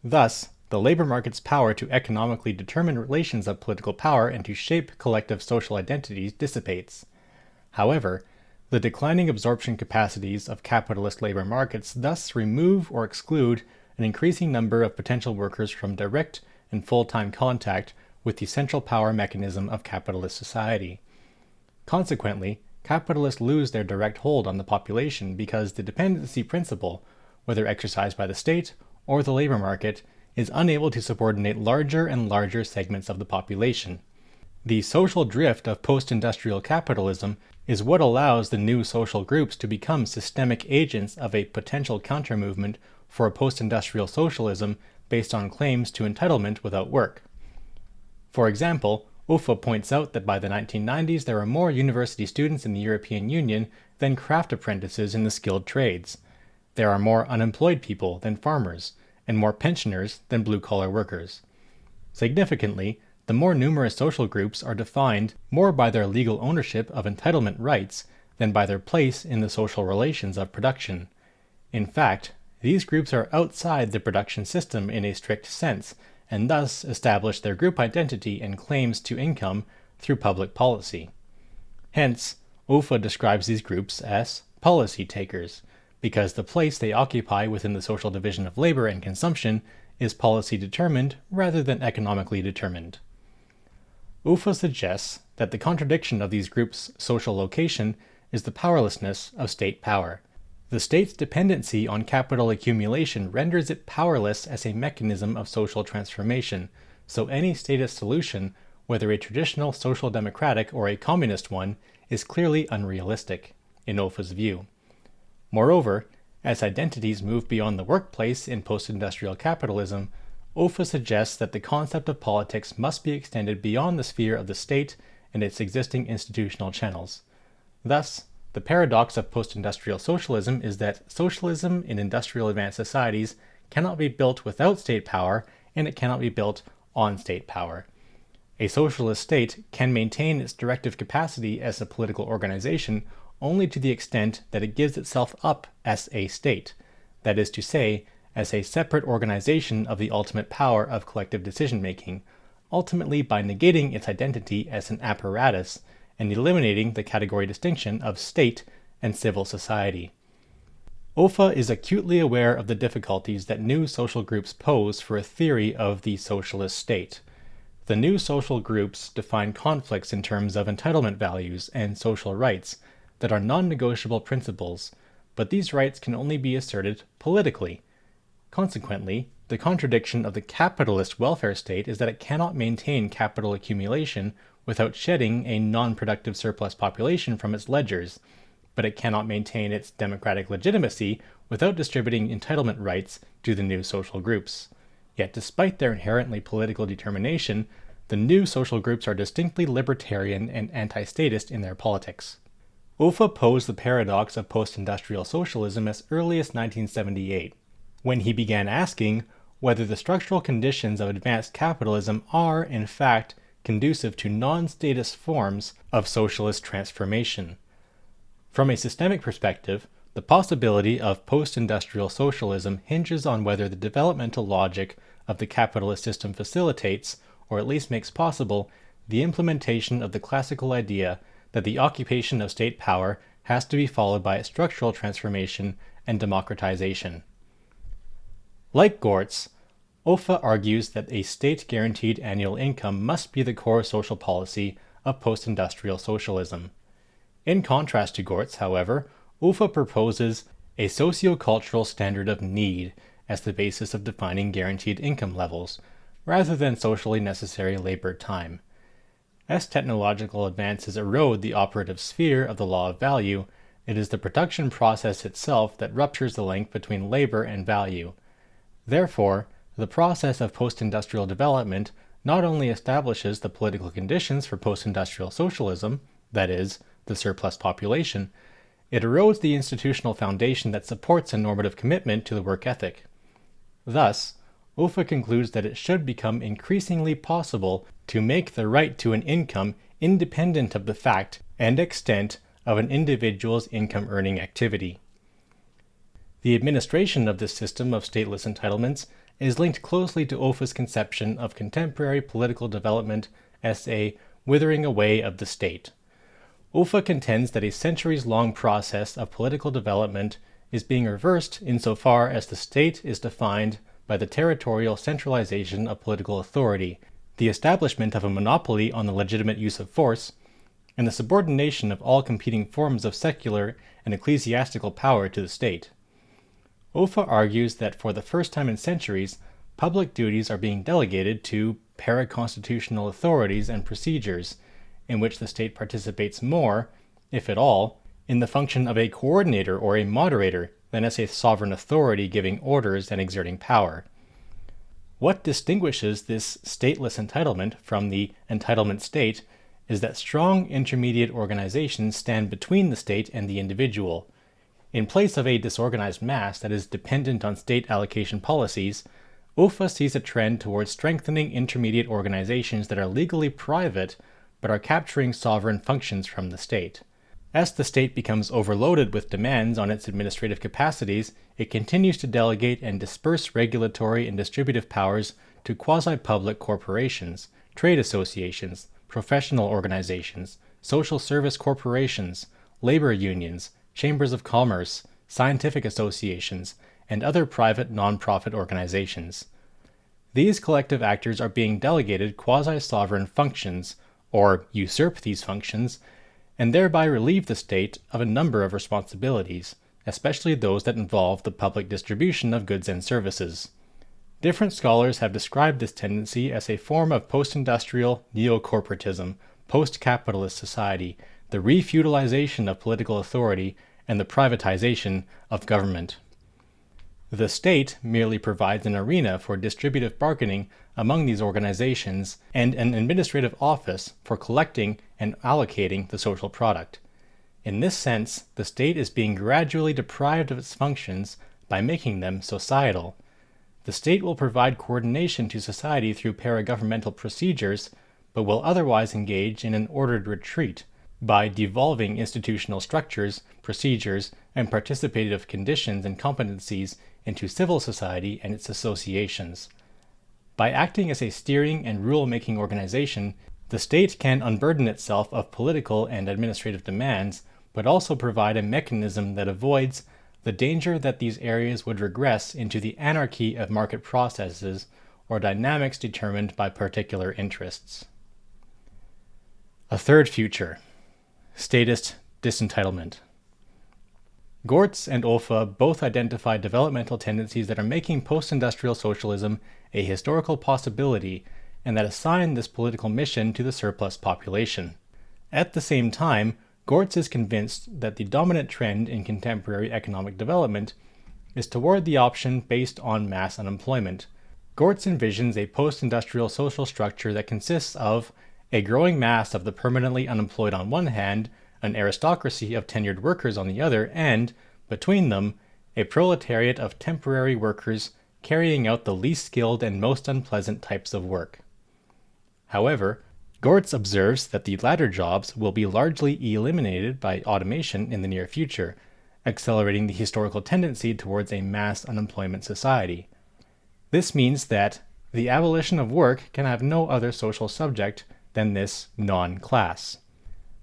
Thus, the labor market's power to economically determine relations of political power and to shape collective social identities dissipates. However, the declining absorption capacities of capitalist labor markets thus remove or exclude an increasing number of potential workers from direct and full-time contact with the central power mechanism of capitalist society. Consequently, capitalists lose their direct hold on the population because the dependency principle, whether exercised by the state or the labor market, is unable to subordinate larger and larger segments of the population. The social drift of post-industrial capitalism is what allows the new social groups to become systemic agents of a potential counter-movement for a post-industrial socialism based on claims to entitlement without work. For example, Uffe points out that by the 1990s there were more university students in the European Union than craft apprentices in the skilled trades. There are more unemployed people than farmers, and more pensioners than blue-collar workers. Significantly, the more numerous social groups are defined more by their legal ownership of entitlement rights than by their place in the social relations of production. In fact, these groups are outside the production system in a strict sense, and thus establish their group identity and claims to income through public policy. Hence, Uffe describes these groups as policy takers, because the place they occupy within the social division of labor and consumption is policy determined rather than economically determined. Uffe suggests that the contradiction of these groups' social location is the powerlessness of state power. The state's dependency on capital accumulation renders it powerless as a mechanism of social transformation, so any statist solution, whether a traditional social democratic or a communist one, is clearly unrealistic, in Uffe's view. Moreover, as identities move beyond the workplace in post-industrial capitalism, Uffe suggests that the concept of politics must be extended beyond the sphere of the state and its existing institutional channels. Thus, the paradox of post-industrial socialism is that socialism in industrial advanced societies cannot be built without state power, and it cannot be built on state power. A socialist state can maintain its directive capacity as a political organization only to the extent that it gives itself up as a state, that is to say, as a separate organization of the ultimate power of collective decision-making, ultimately by negating its identity as an apparatus and eliminating the category distinction of state and civil society. Uffe is acutely aware of the difficulties that new social groups pose for a theory of the socialist state. The new social groups define conflicts in terms of entitlement values and social rights that are non-negotiable principles, but these rights can only be asserted politically. Consequently, the contradiction of the capitalist welfare state is that it cannot maintain capital accumulation without shedding a non-productive surplus population from its ledgers, but it cannot maintain its democratic legitimacy without distributing entitlement rights to the new social groups. Yet despite their inherently political determination, the new social groups are distinctly libertarian and anti-statist in their politics. Uffe posed the paradox of post-industrial socialism as early as 1978, when he began asking whether the structural conditions of advanced capitalism are, in fact, conducive to non-statist forms of socialist transformation. From a systemic perspective, the possibility of post-industrial socialism hinges on whether the developmental logic of the capitalist system facilitates, or at least makes possible, the implementation of the classical idea that the occupation of state power has to be followed by a structural transformation and democratization. Like Gortz, Uffe argues that a state-guaranteed annual income must be the core social policy of post-industrial socialism. In contrast to Gortz, however, Uffe proposes a socio-cultural standard of need as the basis of defining guaranteed income levels, rather than socially necessary labor time. As technological advances erode the operative sphere of the law of value, it is the production process itself that ruptures the link between labor and value. Therefore, the process of post-industrial development not only establishes the political conditions for post-industrial socialism, that is, the surplus population, it erodes the institutional foundation that supports a normative commitment to the work ethic. Thus, Uffe concludes that it should become increasingly possible to make the right to an income independent of the fact and extent of an individual's income-earning activity. The administration of this system of stateless entitlements is linked closely to Uffe's conception of contemporary political development as a withering away of the state. Uffe contends that a centuries-long process of political development is being reversed insofar as the state is defined by the territorial centralization of political authority, the establishment of a monopoly on the legitimate use of force, and the subordination of all competing forms of secular and ecclesiastical power to the state. Uffe argues that for the first time in centuries, public duties are being delegated to paraconstitutional authorities and procedures, in which the state participates more, if at all, in the function of a coordinator or a moderator than as a sovereign authority giving orders and exerting power. What distinguishes this stateless entitlement from the entitlement state is that strong intermediate organizations stand between the state and the individual. In place of a disorganized mass that is dependent on state allocation policies, UFA sees a trend towards strengthening intermediate organizations that are legally private but are capturing sovereign functions from the state. As the state becomes overloaded with demands on its administrative capacities, it continues to delegate and disperse regulatory and distributive powers to quasi-public corporations, trade associations, professional organizations, social service corporations, labor unions, chambers of commerce, scientific associations, and other private non-profit organizations. These collective actors are being delegated quasi-sovereign functions, or usurp these functions, and thereby relieve the state of a number of responsibilities, especially those that involve the public distribution of goods and services. Different scholars have described this tendency as a form of post-industrial neo-corporatism, post-capitalist society, the refeudalization of political authority, and the privatization of government. The state merely provides an arena for distributive bargaining among these organizations and an administrative office for collecting and allocating the social product. In this sense, the state is being gradually deprived of its functions by making them societal. The state will provide coordination to society through paragovernmental procedures, but will otherwise engage in an ordered retreat by devolving institutional structures, procedures, and participative conditions and competencies into civil society and its associations. By acting as a steering and rule-making organization, the state can unburden itself of political and administrative demands, but also provide a mechanism that avoids the danger that these areas would regress into the anarchy of market processes or dynamics determined by particular interests. A third future: statist disentitlement. Gortz and Olfa both identify developmental tendencies that are making post-industrial socialism a historical possibility and that assign this political mission to the surplus population. At the same time, Gortz is convinced that the dominant trend in contemporary economic development is toward the option based on mass unemployment. Gortz envisions a post-industrial social structure that consists of a growing mass of the permanently unemployed on one hand, an aristocracy of tenured workers on the other, and, between them, a proletariat of temporary workers carrying out the least skilled and most unpleasant types of work. However, Gortz observes that the latter jobs will be largely eliminated by automation in the near future, accelerating the historical tendency towards a mass unemployment society. This means that the abolition of work can have no other social subject than this non-class.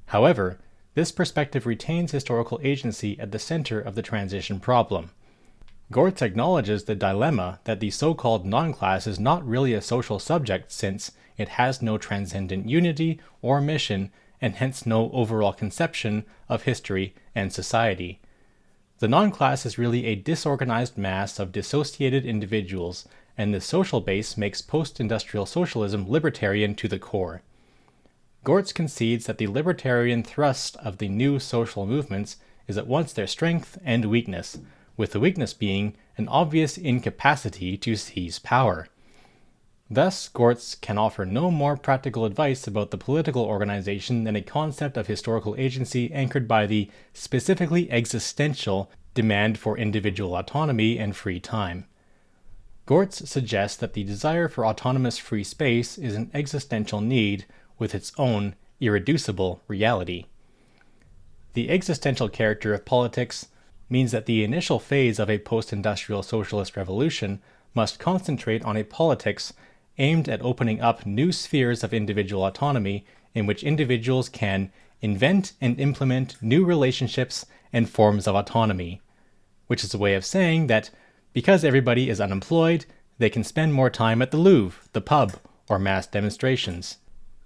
However, this perspective retains historical agency at the center of the transition problem. Gortz acknowledges the dilemma that the so-called non-class is not really a social subject since it has no transcendent unity or mission and hence no overall conception of history and society. The non-class is really a disorganized mass of dissociated individuals, and the social base makes post-industrial socialism libertarian to the core. Gortz concedes that the libertarian thrust of the new social movements is at once their strength and weakness, with the weakness being an obvious incapacity to seize power. Thus, Gortz can offer no more practical advice about the political organization than a concept of historical agency anchored by the specifically existential demand for individual autonomy and free time. Gortz suggests that the desire for autonomous free space is an existential need with its own irreducible reality. The existential character of politics means that the initial phase of a post-industrial socialist revolution must concentrate on a politics aimed at opening up new spheres of individual autonomy in which individuals can invent and implement new relationships and forms of autonomy, which is a way of saying that because everybody is unemployed, they can spend more time at the Louvre, the pub, or mass demonstrations.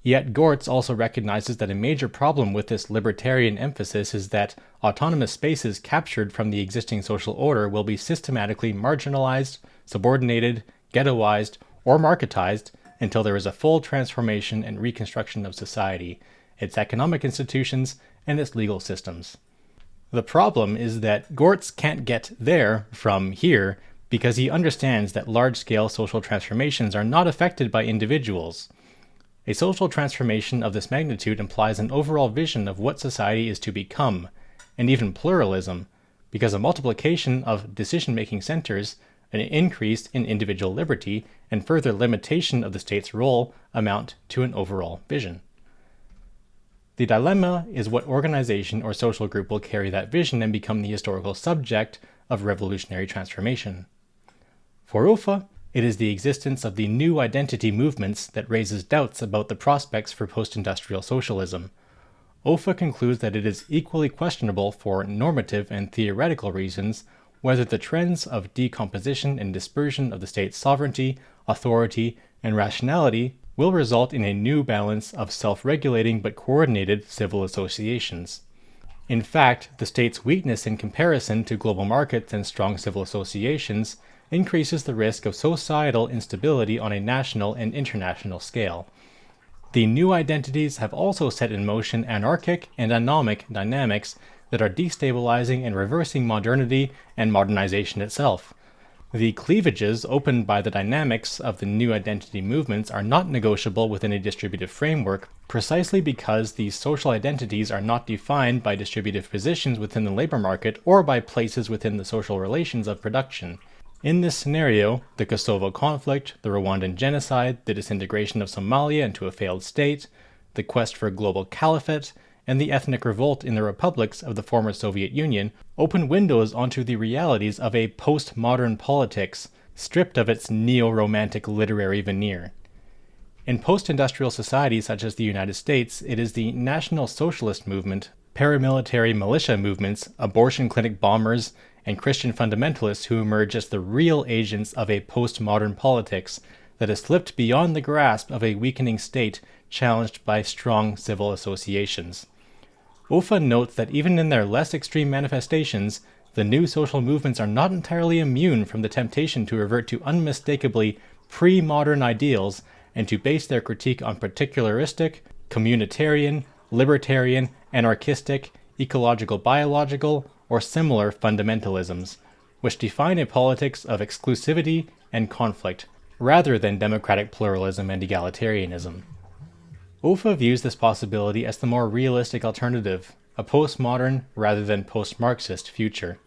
Yet Gortz also recognizes that a major problem with this libertarian emphasis is that autonomous spaces captured from the existing social order will be systematically marginalized, subordinated, ghettoized, or marketized until there is a full transformation and reconstruction of society, its economic institutions, and its legal systems. The problem is that Gortz can't get there from here because he understands that large-scale social transformations are not affected by individuals. A social transformation of this magnitude implies an overall vision of what society is to become, and even pluralism, because a multiplication of decision-making centers, an increase in individual liberty, and further limitation of the state's role amount to an overall vision. The dilemma is what organization or social group will carry that vision and become the historical subject of revolutionary transformation. For Ufa, it is the existence of the new identity movements that raises doubts about the prospects for post-industrial socialism. Ufa concludes that it is equally questionable for normative and theoretical reasons whether the trends of decomposition and dispersion of the state's sovereignty, authority, and rationality will result in a new balance of self-regulating but coordinated civil associations. In fact, the state's weakness in comparison to global markets and strong civil associations increases the risk of societal instability on a national and international scale. The new identities have also set in motion anarchic and anomic dynamics that are destabilizing and reversing modernity and modernization itself. The cleavages opened by the dynamics of the new identity movements are not negotiable within a distributive framework precisely because these social identities are not defined by distributive positions within the labor market or by places within the social relations of production. In this scenario, the Kosovo conflict, the Rwandan genocide, the disintegration of Somalia into a failed state, the quest for a global caliphate, and the ethnic revolt in the republics of the former Soviet Union open windows onto the realities of a postmodern politics, stripped of its neo-romantic literary veneer. In post-industrial societies such as the United States, it is the National Socialist movement, paramilitary militia movements, abortion clinic bombers, and Christian fundamentalists who emerge as the real agents of a postmodern politics that has slipped beyond the grasp of a weakening state challenged by strong civil associations. Ufa notes that even in their less extreme manifestations, the new social movements are not entirely immune from the temptation to revert to unmistakably pre-modern ideals and to base their critique on particularistic, communitarian, libertarian, anarchistic, ecological biological, or similar fundamentalisms, which define a politics of exclusivity and conflict, rather than democratic pluralism and egalitarianism. Ufa views this possibility as the more realistic alternative, a postmodern rather than post-Marxist future.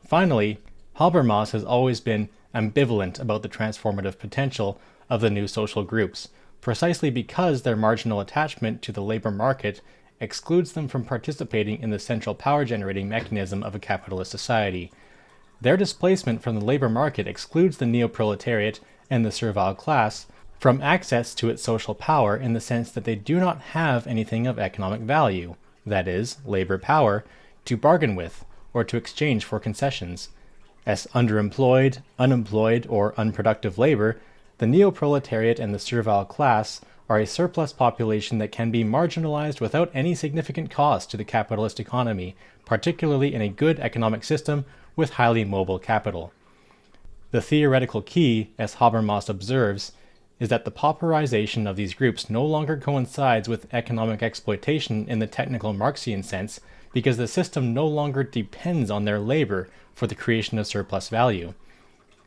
Finally, Habermas has always been ambivalent about the transformative potential of the new social groups, precisely because their marginal attachment to the labor market excludes them from participating in the central power-generating mechanism of a capitalist society. Their displacement from the labor market excludes the neo-proletariat and the servile class from access to its social power in the sense that they do not have anything of economic value, that is, labor power, to bargain with or to exchange for concessions. As underemployed, unemployed, or unproductive labor, the neo-proletariat and the servile class are a surplus population that can be marginalized without any significant cost to the capitalist economy, particularly in a good economic system with highly mobile capital. The theoretical key, as Habermas observes, is that the pauperization of these groups no longer coincides with economic exploitation in the technical Marxian sense because the system no longer depends on their labor for the creation of surplus value.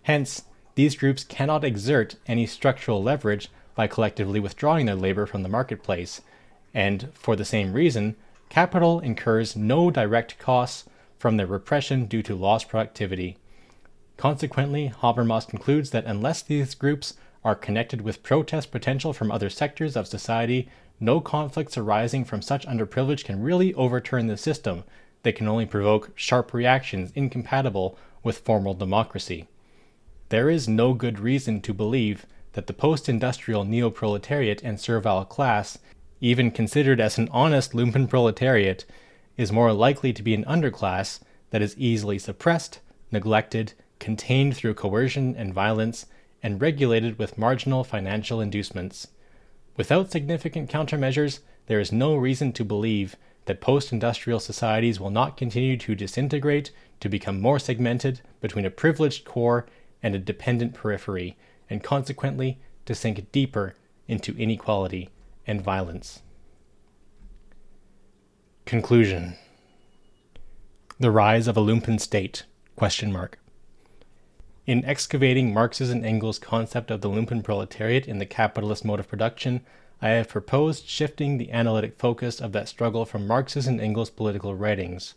Hence, these groups cannot exert any structural leverage by collectively withdrawing their labor from the marketplace, and for the same reason, capital incurs no direct costs from their repression due to lost productivity. Consequently, Habermas concludes that unless these groups are connected with protest potential from other sectors of society, no conflicts arising from such underprivilege can really overturn the system. They can only provoke sharp reactions incompatible with formal democracy. There is no good reason to believe that the post-industrial neo-proletariat and servile class, even considered as an honest Lumpenproletariat, is more likely to be an underclass that is easily suppressed, neglected, contained through coercion and violence, and regulated with marginal financial inducements. Without significant countermeasures, there is no reason to believe that post-industrial societies will not continue to disintegrate, to become more segmented between a privileged core and a dependent periphery, and consequently to sink deeper into inequality and violence. Conclusion. The rise of a Lumpen-State? In excavating Marx's and Engels' concept of the Lumpenproletariat in the capitalist mode of production, I have proposed shifting the analytic focus of that struggle from Marx's and Engels' political writings,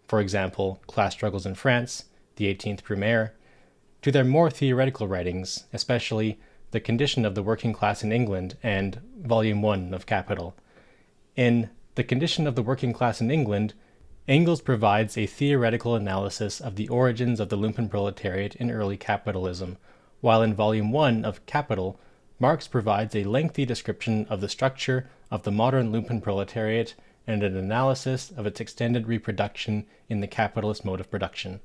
for example, Class Struggles in France, the 18th Brumaire, to their more theoretical writings, especially The Condition of the Working Class in England and Volume 1 of Capital. In The Condition of the Working Class in England, Engels provides a theoretical analysis of the origins of the Lumpenproletariat in early capitalism, while in Volume 1 of Capital, Marx provides a lengthy description of the structure of the modern Lumpenproletariat and an analysis of its extended reproduction in the capitalist mode of production.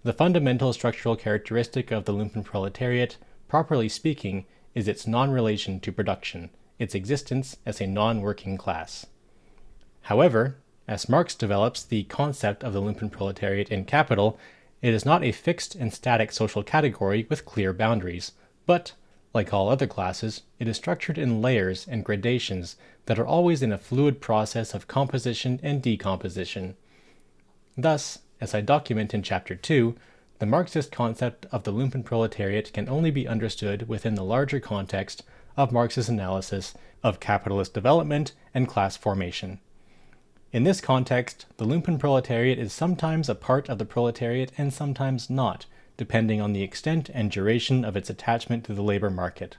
The fundamental structural characteristic of the Lumpenproletariat, properly speaking, is its non-relation to production, its existence as a non-working class. However, as Marx develops the concept of the Lumpenproletariat in Capital, it is not a fixed and static social category with clear boundaries, but, like all other classes, it is structured in layers and gradations that are always in a fluid process of composition and decomposition. Thus, as I document in Chapter 2, the Marxist concept of the Lumpenproletariat can only be understood within the larger context of Marx's analysis of capitalist development and class formation. In this context, the Lumpenproletariat is sometimes a part of the proletariat and sometimes not, depending on the extent and duration of its attachment to the labor market.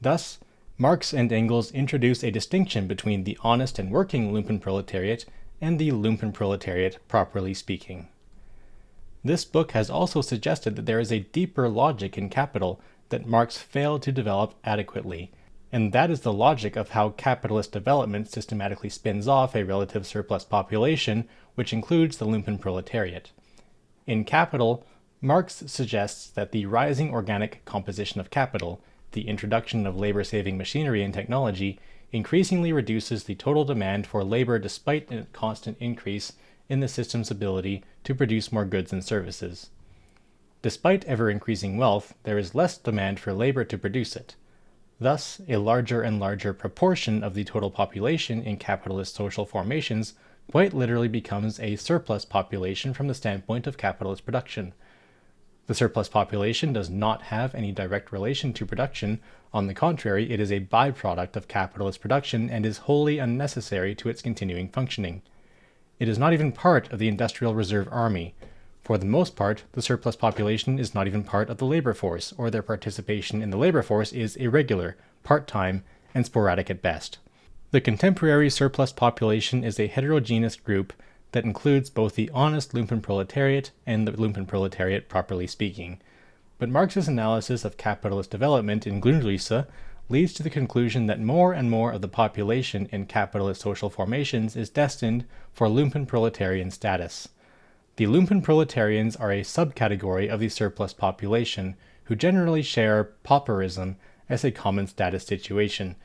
Thus, Marx and Engels introduce a distinction between the honest and working Lumpenproletariat and the Lumpenproletariat properly speaking. This book has also suggested that there is a deeper logic in Capital that Marx failed to develop adequately, and that is the logic of how capitalist development systematically spins off a relative surplus population, which includes the Lumpenproletariat. In Capital, Marx suggests that the rising organic composition of capital, the introduction of labor-saving machinery and technology, increasingly reduces the total demand for labor despite a constant increase in the system's ability to produce more goods and services. Despite ever-increasing wealth, there is less demand for labor to produce it. Thus, a larger and larger proportion of the total population in capitalist social formations quite literally becomes a surplus population from the standpoint of capitalist production. The surplus population does not have any direct relation to production. On the contrary, it is a byproduct of capitalist production and is wholly unnecessary to its continuing functioning. It is not even part of the industrial reserve army. For the most part, the surplus population is not even part of the labor force, or their participation in the labor force is irregular, part-time, and sporadic at best. The contemporary surplus population is a heterogeneous group that includes both the honest Lumpenproletariat and the Lumpenproletariat properly speaking. But Marx's analysis of capitalist development in Grundrisse leads to the conclusion that more and more of the population in capitalist social formations is destined for Lumpenproletarian status. The Lumpenproletarians are a subcategory of the surplus population, who generally share pauperism as a common status situation.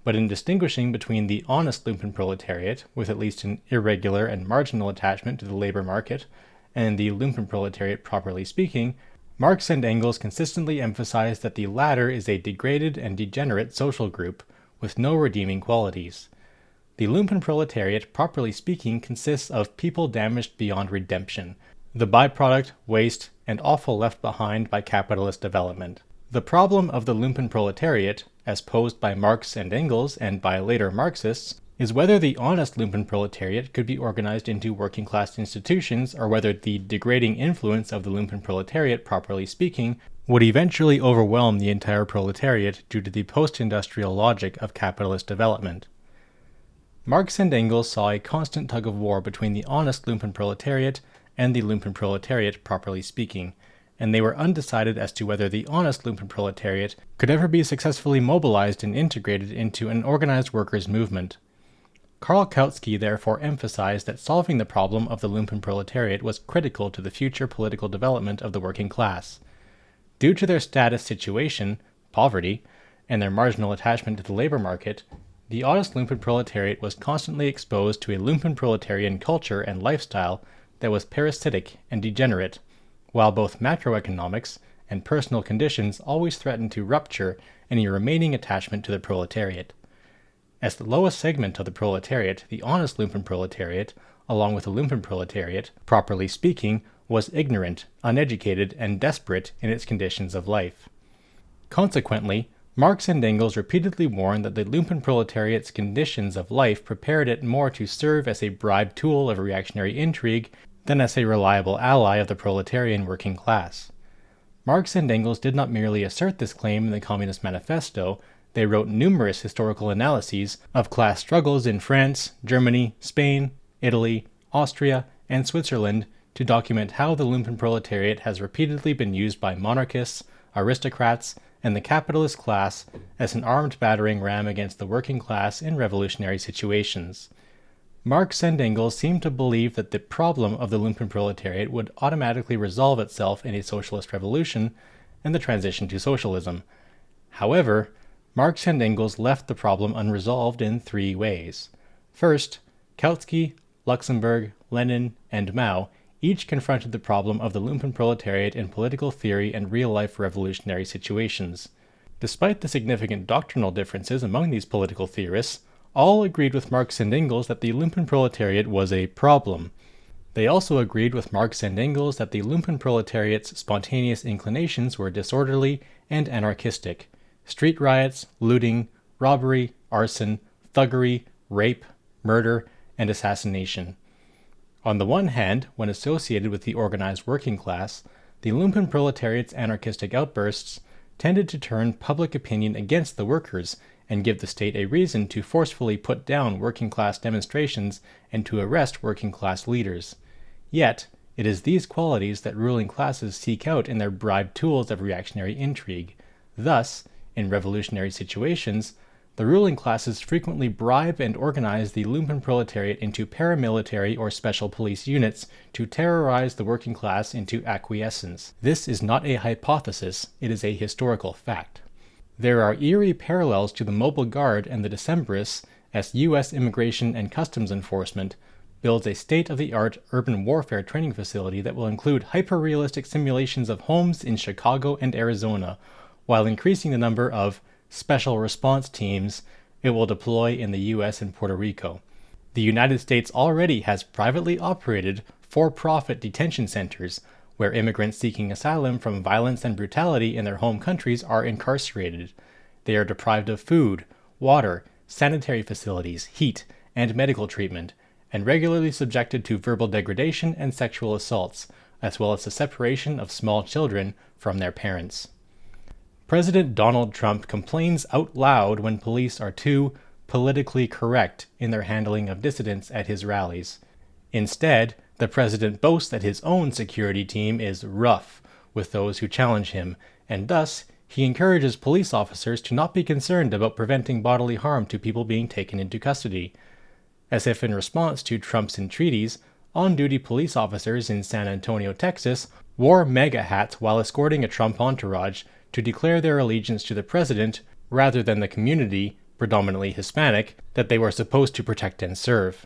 But in distinguishing between the honest Lumpenproletariat, with at least an irregular and marginal attachment to the labor market, and the Lumpenproletariat properly speaking, Marx and Engels consistently emphasize that the latter is a degraded and degenerate social group with no redeeming qualities. The Lumpenproletariat, properly speaking, consists of people damaged beyond redemption, the byproduct, waste, and offal left behind by capitalist development. The problem of the Lumpenproletariat, as posed by Marx and Engels and by later Marxists, is whether the honest Lumpenproletariat could be organized into working-class institutions or whether the degrading influence of the Lumpenproletariat, properly speaking, would eventually overwhelm the entire proletariat due to the post-industrial logic of capitalist development. Marx and Engels saw a constant tug-of-war between the honest Lumpenproletariat and the Lumpenproletariat, properly speaking, and they were undecided as to whether the honest Lumpenproletariat could ever be successfully mobilized and integrated into an organized workers' movement. Karl Kautsky therefore emphasized that solving the problem of the Lumpenproletariat was critical to the future political development of the working class. Due to their status situation, poverty, and their marginal attachment to the labor market, the honest Lumpenproletariat was constantly exposed to a Lumpenproletarian culture and lifestyle that was parasitic and degenerate, while both macroeconomics and personal conditions always threaten to rupture any remaining attachment to the proletariat. As the lowest segment of the proletariat, the honest Lumpenproletariat, along with the Lumpenproletariat, properly speaking, was ignorant, uneducated, and desperate in its conditions of life. Consequently, Marx and Engels repeatedly warned that the Lumpenproletariat's conditions of life prepared it more to serve as a bribed tool of reactionary intrigue than as a reliable ally of the proletarian working class. Marx and Engels did not merely assert this claim in the Communist Manifesto, they wrote numerous historical analyses of class struggles in France, Germany, Spain, Italy, Austria, and Switzerland to document how the Lumpenproletariat has repeatedly been used by monarchists, aristocrats, and the capitalist class as an armed battering ram against the working class in revolutionary situations. Marx and Engels seem to believe that the problem of the Lumpenproletariat would automatically resolve itself in a socialist revolution and the transition to socialism. However, Marx and Engels left the problem unresolved in three ways. First, Kautsky, Luxemburg, Lenin, and Mao each confronted the problem of the Lumpenproletariat in political theory and real-life revolutionary situations. Despite the significant doctrinal differences among these political theorists, all agreed with Marx and Engels that the Lumpenproletariat was a problem. They also agreed with Marx and Engels that the Lumpenproletariat's spontaneous inclinations were disorderly and anarchistic. Street riots, looting, robbery, arson, thuggery, rape, murder, and assassination. On the one hand, when associated with the organized working class, the Lumpenproletariat's anarchistic outbursts tended to turn public opinion against the workers and give the state a reason to forcefully put down working class demonstrations and to arrest working class leaders. Yet, it is these qualities that ruling classes seek out in their bribed tools of reactionary intrigue. Thus, in revolutionary situations, the ruling classes frequently bribe and organize the Lumpenproletariat into paramilitary or special police units to terrorize the working class into acquiescence. This is not a hypothesis, it is a historical fact. There are eerie parallels to the Mobile Guard and the Decembrists as U.S. Immigration and Customs Enforcement builds a state-of-the-art urban warfare training facility that will include hyper-realistic simulations of homes in Chicago and Arizona, while increasing the number of special response teams it will deploy in the U.S. and Puerto Rico. The United States already has privately operated for-profit detention centers where immigrants seeking asylum from violence and brutality in their home countries are incarcerated. They are deprived of food, water, sanitary facilities, heat, and medical treatment, and regularly subjected to verbal degradation and sexual assaults, as well as the separation of small children from their parents. President Donald Trump complains out loud when police are too politically correct in their handling of dissidents at his rallies. Instead, the president boasts that his own security team is rough with those who challenge him, and thus he encourages police officers to not be concerned about preventing bodily harm to people being taken into custody. As if in response to Trump's entreaties, on-duty police officers in San Antonio, Texas, wore MAGA hats while escorting a Trump entourage to declare their allegiance to the president rather than the community, predominantly Hispanic, that they were supposed to protect and serve.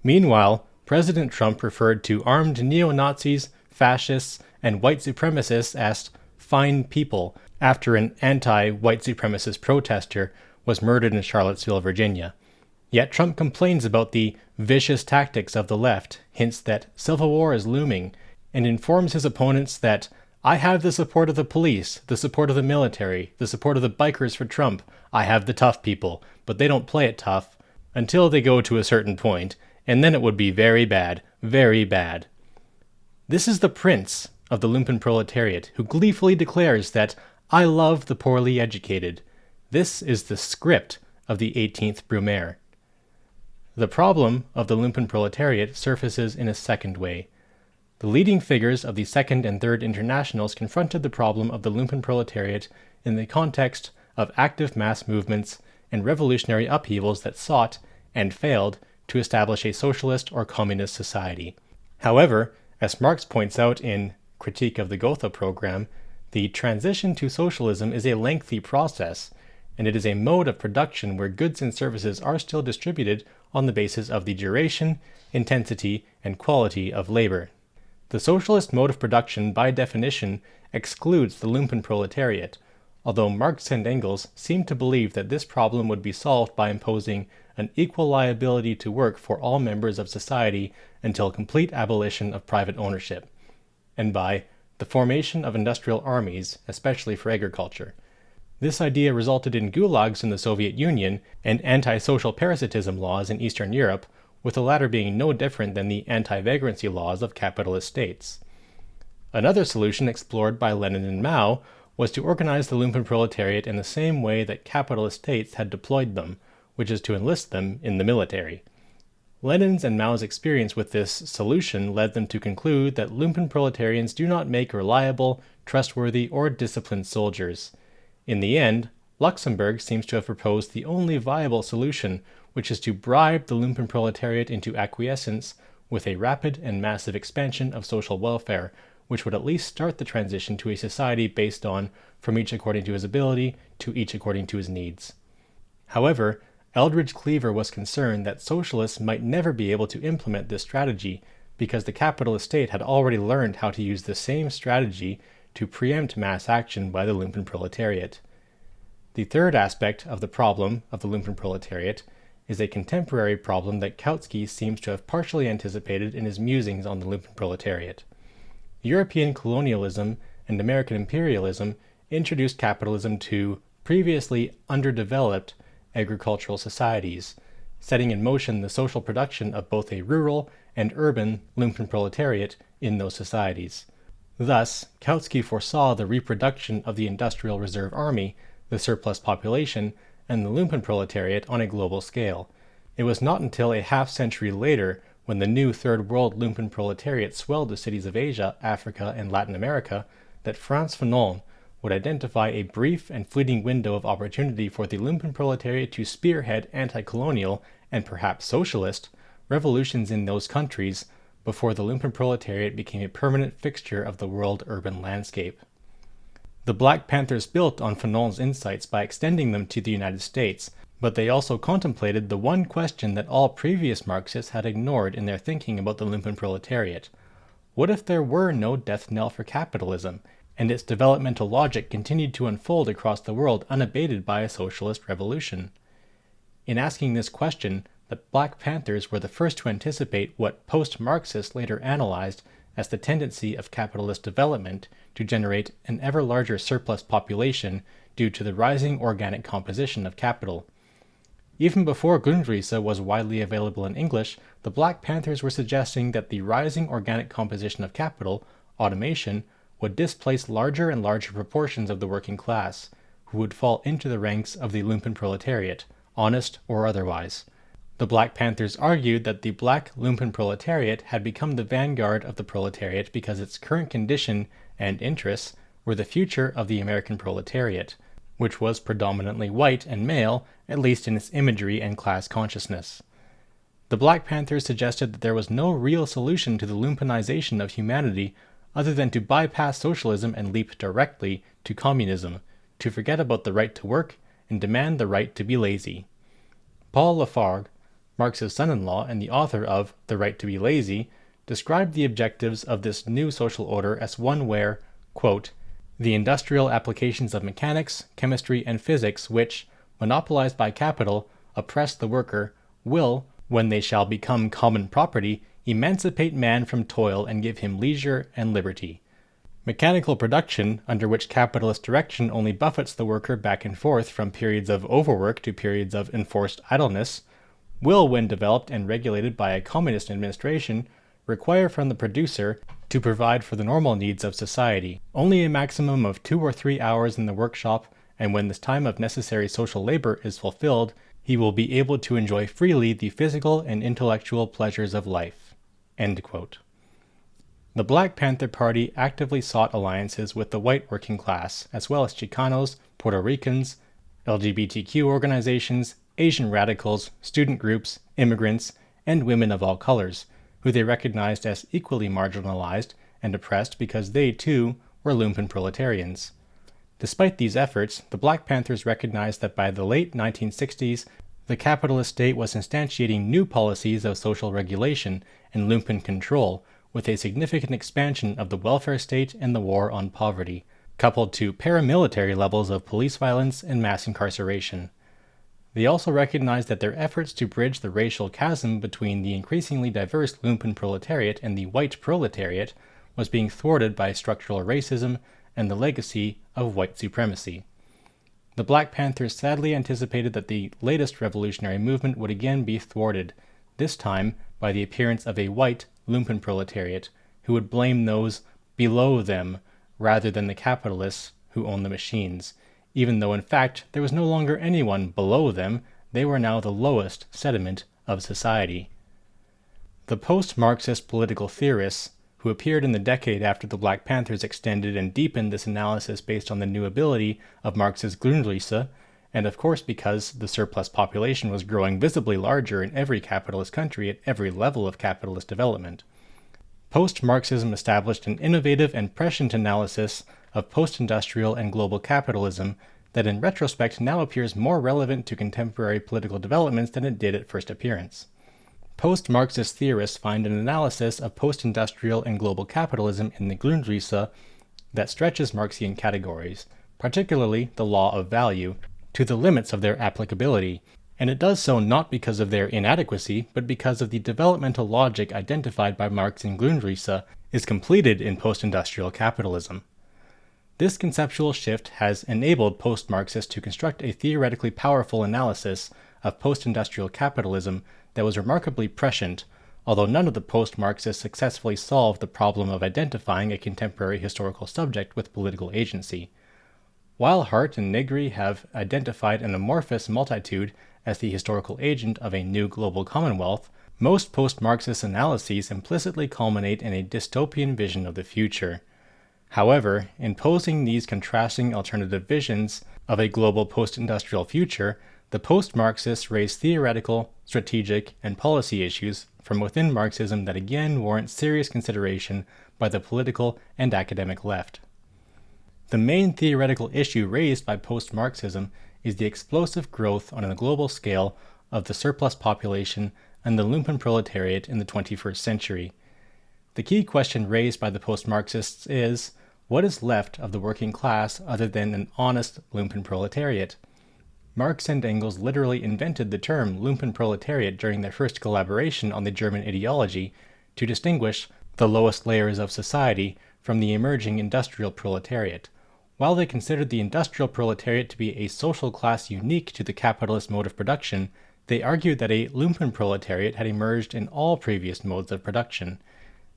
Meanwhile, President Trump referred to armed neo-Nazis, fascists, and white supremacists as fine people after an anti-white supremacist protester was murdered in Charlottesville, Virginia. Yet Trump complains about the vicious tactics of the left, hints that civil war is looming, and informs his opponents that I have the support of the police, the support of the military, the support of the bikers for Trump. I have the tough people, but they don't play it tough until they go to a certain point, and then it would be very bad, very bad. This is the prince of the Lumpenproletariat who gleefully declares that I love the poorly educated. This is the script of the 18th Brumaire. The problem of the Lumpenproletariat surfaces in a second way. The leading figures of the Second and Third Internationals confronted the problem of the Lumpenproletariat in the context of active mass movements and revolutionary upheavals that sought, and failed, to establish a socialist or communist society. However, as Marx points out in Critique of the Gotha Program, the transition to socialism is a lengthy process, and it is a mode of production where goods and services are still distributed on the basis of the duration, intensity, and quality of labor. The socialist mode of production, by definition, excludes the Lumpenproletariat, although Marx and Engels seem to believe that this problem would be solved by imposing an equal liability to work for all members of society until complete abolition of private ownership, and by the formation of industrial armies, especially for agriculture. This idea resulted in gulags in the Soviet Union and anti-social parasitism laws in Eastern Europe, with the latter being no different than the anti-vagrancy laws of capitalist states. Another solution explored by Lenin and Mao was to organize the Lumpenproletariat in the same way that capitalist states had deployed them, which is to enlist them in the military. Lenin's and Mao's experience with this solution led them to conclude that Lumpenproletarians do not make reliable, trustworthy, or disciplined soldiers. In the end, Luxemburg seems to have proposed the only viable solution, which is to bribe the Lumpenproletariat into acquiescence with a rapid and massive expansion of social welfare, which would at least start the transition to a society based on from each according to his ability to each according to his needs. However, Eldridge Cleaver was concerned that socialists might never be able to implement this strategy because the capitalist state had already learned how to use the same strategy to preempt mass action by the Lumpenproletariat. The third aspect of the problem of the Lumpenproletariat is a contemporary problem that Kautsky seems to have partially anticipated in his musings on the Lumpenproletariat. European colonialism and American imperialism introduced capitalism to previously underdeveloped agricultural societies, setting in motion the social production of both a rural and urban Lumpenproletariat in those societies. Thus, Kautsky foresaw the reproduction of the Industrial Reserve Army, the surplus population, and the Lumpenproletariat on a global scale. It was not until a half-century later, when the new Third World Lumpenproletariat swelled the cities of Asia, Africa, and Latin America, that Frantz Fanon would identify a brief and fleeting window of opportunity for the Lumpenproletariat to spearhead anti-colonial, and perhaps socialist, revolutions in those countries before the Lumpenproletariat became a permanent fixture of the world urban landscape. The Black Panthers built on Fanon's insights by extending them to the United States, but they also contemplated the one question that all previous Marxists had ignored in their thinking about the Lumpenproletariat. What if there were no death knell for capitalism, and its developmental logic continued to unfold across the world unabated by a socialist revolution? In asking this question, the Black Panthers were the first to anticipate what post-Marxists later analyzed as the tendency of capitalist development to generate an ever larger surplus population due to the rising organic composition of capital. Even before Grundrisse was widely available in English, the Black Panthers were suggesting that the rising organic composition of capital, automation, would displace larger and larger proportions of the working class, who would fall into the ranks of the Lumpenproletariat, honest or otherwise. The Black Panthers argued that the black Lumpenproletariat had become the vanguard of the proletariat because its current condition and interests were the future of the American proletariat, which was predominantly white and male, at least in its imagery and class consciousness. The Black Panthers suggested that there was no real solution to the lumpenization of humanity other than to bypass socialism and leap directly to communism, to forget about the right to work and demand the right to be lazy. Paul Lafargue, Marx's son-in-law and the author of The Right to be Lazy, described the objectives of this new social order as one where, quote, the industrial applications of mechanics, chemistry, and physics which, monopolized by capital, oppress the worker, will, when they shall become common property, emancipate man from toil and give him leisure and liberty. Mechanical production, under which capitalist direction only buffets the worker back and forth from periods of overwork to periods of enforced idleness, will, when developed and regulated by a communist administration, require from the producer to provide for the normal needs of society. Only a maximum of 2 or 3 hours in the workshop, and when this time of necessary social labor is fulfilled, he will be able to enjoy freely the physical and intellectual pleasures of life. End quote. The Black Panther Party actively sought alliances with the white working class, as well as Chicanos, Puerto Ricans, LGBTQ organizations, Asian radicals, student groups, immigrants, and women of all colors, who they recognized as equally marginalized and oppressed because they, too, were Lumpenproletarians. Despite these efforts, the Black Panthers recognized that by the late 1960s, the capitalist state was instantiating new policies of social regulation and lumpen control, with a significant expansion of the welfare state and the war on poverty, coupled to paramilitary levels of police violence and mass incarceration. They also recognized that their efforts to bridge the racial chasm between the increasingly diverse Lumpenproletariat and the white proletariat was being thwarted by structural racism and the legacy of white supremacy. The Black Panthers sadly anticipated that the latest revolutionary movement would again be thwarted, this time by the appearance of a white Lumpenproletariat who would blame those below them rather than the capitalists who own the machines, even though in fact there was no longer anyone below them. They were now the lowest sediment of society. The post-Marxist political theorists, who appeared in the decade after the Black Panthers, extended and deepened this analysis based on the new ability of Marx's Grundrisse, and of course because the surplus population was growing visibly larger in every capitalist country at every level of capitalist development. Post-Marxism established an innovative and prescient analysis of post-industrial and global capitalism that in retrospect now appears more relevant to contemporary political developments than it did at first appearance. Post-Marxist theorists find an analysis of post-industrial and global capitalism in the Grundrisse that stretches Marxian categories, particularly the law of value, to the limits of their applicability, and it does so not because of their inadequacy, but because of the developmental logic identified by Marx in Grundrisse is completed in post-industrial capitalism. This conceptual shift has enabled post-Marxists to construct a theoretically powerful analysis of post-industrial capitalism that was remarkably prescient, although none of the post-Marxists successfully solved the problem of identifying a contemporary historical subject with political agency. While Hart and Negri have identified an amorphous multitude as the historical agent of a new global commonwealth, most post-Marxist analyses implicitly culminate in a dystopian vision of the future. However, in posing these contrasting alternative visions of a global post-industrial future, the post-Marxists raise theoretical, strategic, and policy issues from within Marxism that again warrant serious consideration by the political and academic left. The main theoretical issue raised by post-Marxism is the explosive growth on a global scale of the surplus population and the Lumpenproletariat in the 21st century. The key question raised by the post-Marxists is, what is left of the working class other than an honest Lumpenproletariat? Marx and Engels literally invented the term Lumpenproletariat during their first collaboration on the German ideology to distinguish the lowest layers of society from the emerging industrial proletariat. While they considered the industrial proletariat to be a social class unique to the capitalist mode of production, they argued that a Lumpenproletariat had emerged in all previous modes of production.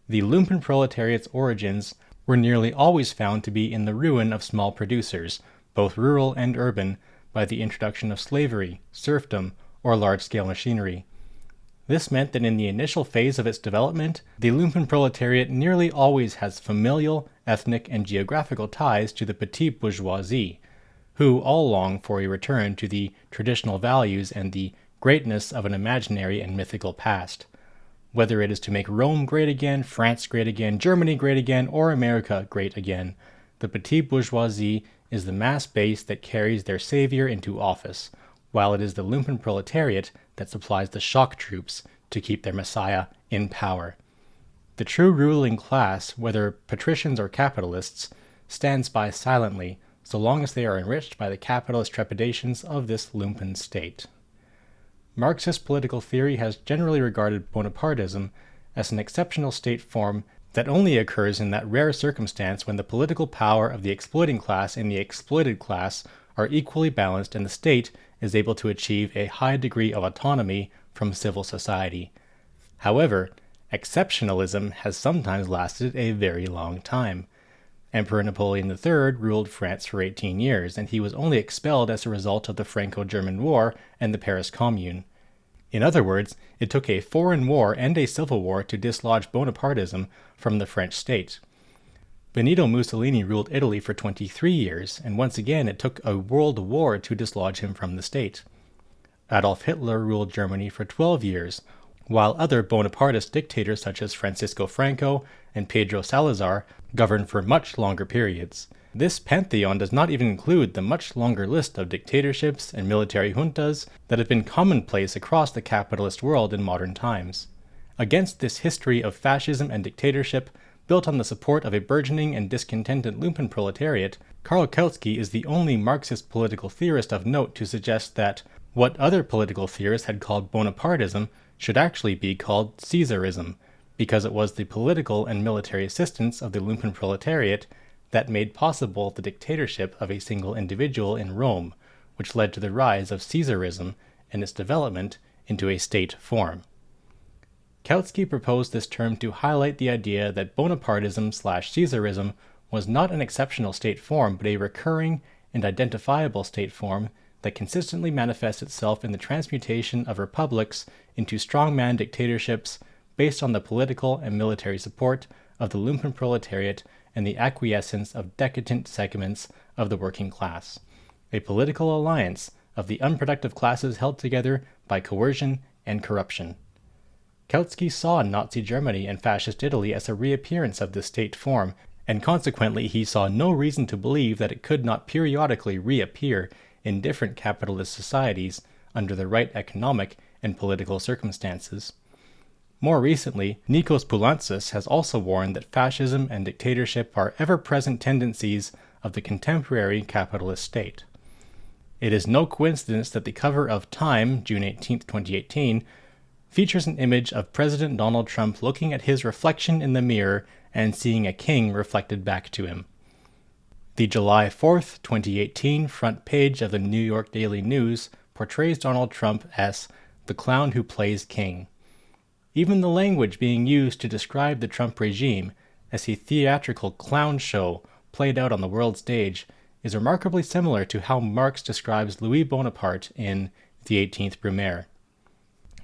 The Lumpenproletariat's origins were nearly always found to be in the ruin of small producers, both rural and urban, by the introduction of slavery, serfdom, or large-scale machinery. This meant that in the initial phase of its development, the Lumpenproletariat nearly always has familial, ethnic, and geographical ties to the petite bourgeoisie, who all long for a return to the traditional values and the greatness of an imaginary and mythical past. Whether it is to make Rome great again, France great again, Germany great again, or America great again, the petite bourgeoisie is the mass base that carries their savior into office, while it is the Lumpenproletariat that supplies the shock troops to keep their messiah in power. The true ruling class, whether patricians or capitalists, stands by silently so long as they are enriched by the capitalist trepidations of this Lumpen-State. Marxist political theory has generally regarded Bonapartism as an exceptional state form that only occurs in that rare circumstance when the political power of the exploiting class and the exploited class are equally balanced and the state is able to achieve a high degree of autonomy from civil society. However, exceptionalism has sometimes lasted a very long time. Emperor Napoleon III ruled France for 18 years, and he was only expelled as a result of the Franco-German War and the Paris Commune. In other words, it took a foreign war and a civil war to dislodge Bonapartism from the French state. Benito Mussolini ruled Italy for 23 years, and once again it took a world war to dislodge him from the state. Adolf Hitler ruled Germany for 12 years, while other Bonapartist dictators such as Francisco Franco and Pedro Salazar governed for much longer periods. This pantheon does not even include the much longer list of dictatorships and military juntas that have been commonplace across the capitalist world in modern times. Against this history of fascism and dictatorship, built on the support of a burgeoning and discontented Lumpenproletariat, Karl Kautsky is the only Marxist political theorist of note to suggest that what other political theorists had called Bonapartism should actually be called Caesarism, because it was the political and military assistance of the Lumpenproletariat that made possible the dictatorship of a single individual in Rome, which led to the rise of Caesarism and its development into a state form. Kautsky proposed this term to highlight the idea that Bonapartism/Caesarism was not an exceptional state form, but a recurring and identifiable state form that consistently manifests itself in the transmutation of republics into strongman dictatorships based on the political and military support of the Lumpenproletariat and the acquiescence of decadent segments of the working class, a political alliance of the unproductive classes held together by coercion and corruption. Kautsky saw Nazi Germany and Fascist Italy as a reappearance of this state form, and consequently he saw no reason to believe that it could not periodically reappear in different capitalist societies under the right economic and political circumstances. More recently, Nikos Poulantzas has also warned that fascism and dictatorship are ever-present tendencies of the contemporary capitalist state. It is no coincidence that the cover of Time, June 18, 2018, features an image of President Donald Trump looking at his reflection in the mirror and seeing a king reflected back to him. The July 4, 2018 front page of the New York Daily News portrays Donald Trump as the clown who plays king. Even the language being used to describe the Trump regime as a theatrical clown show played out on the world stage is remarkably similar to how Marx describes Louis Bonaparte in The 18th Brumaire.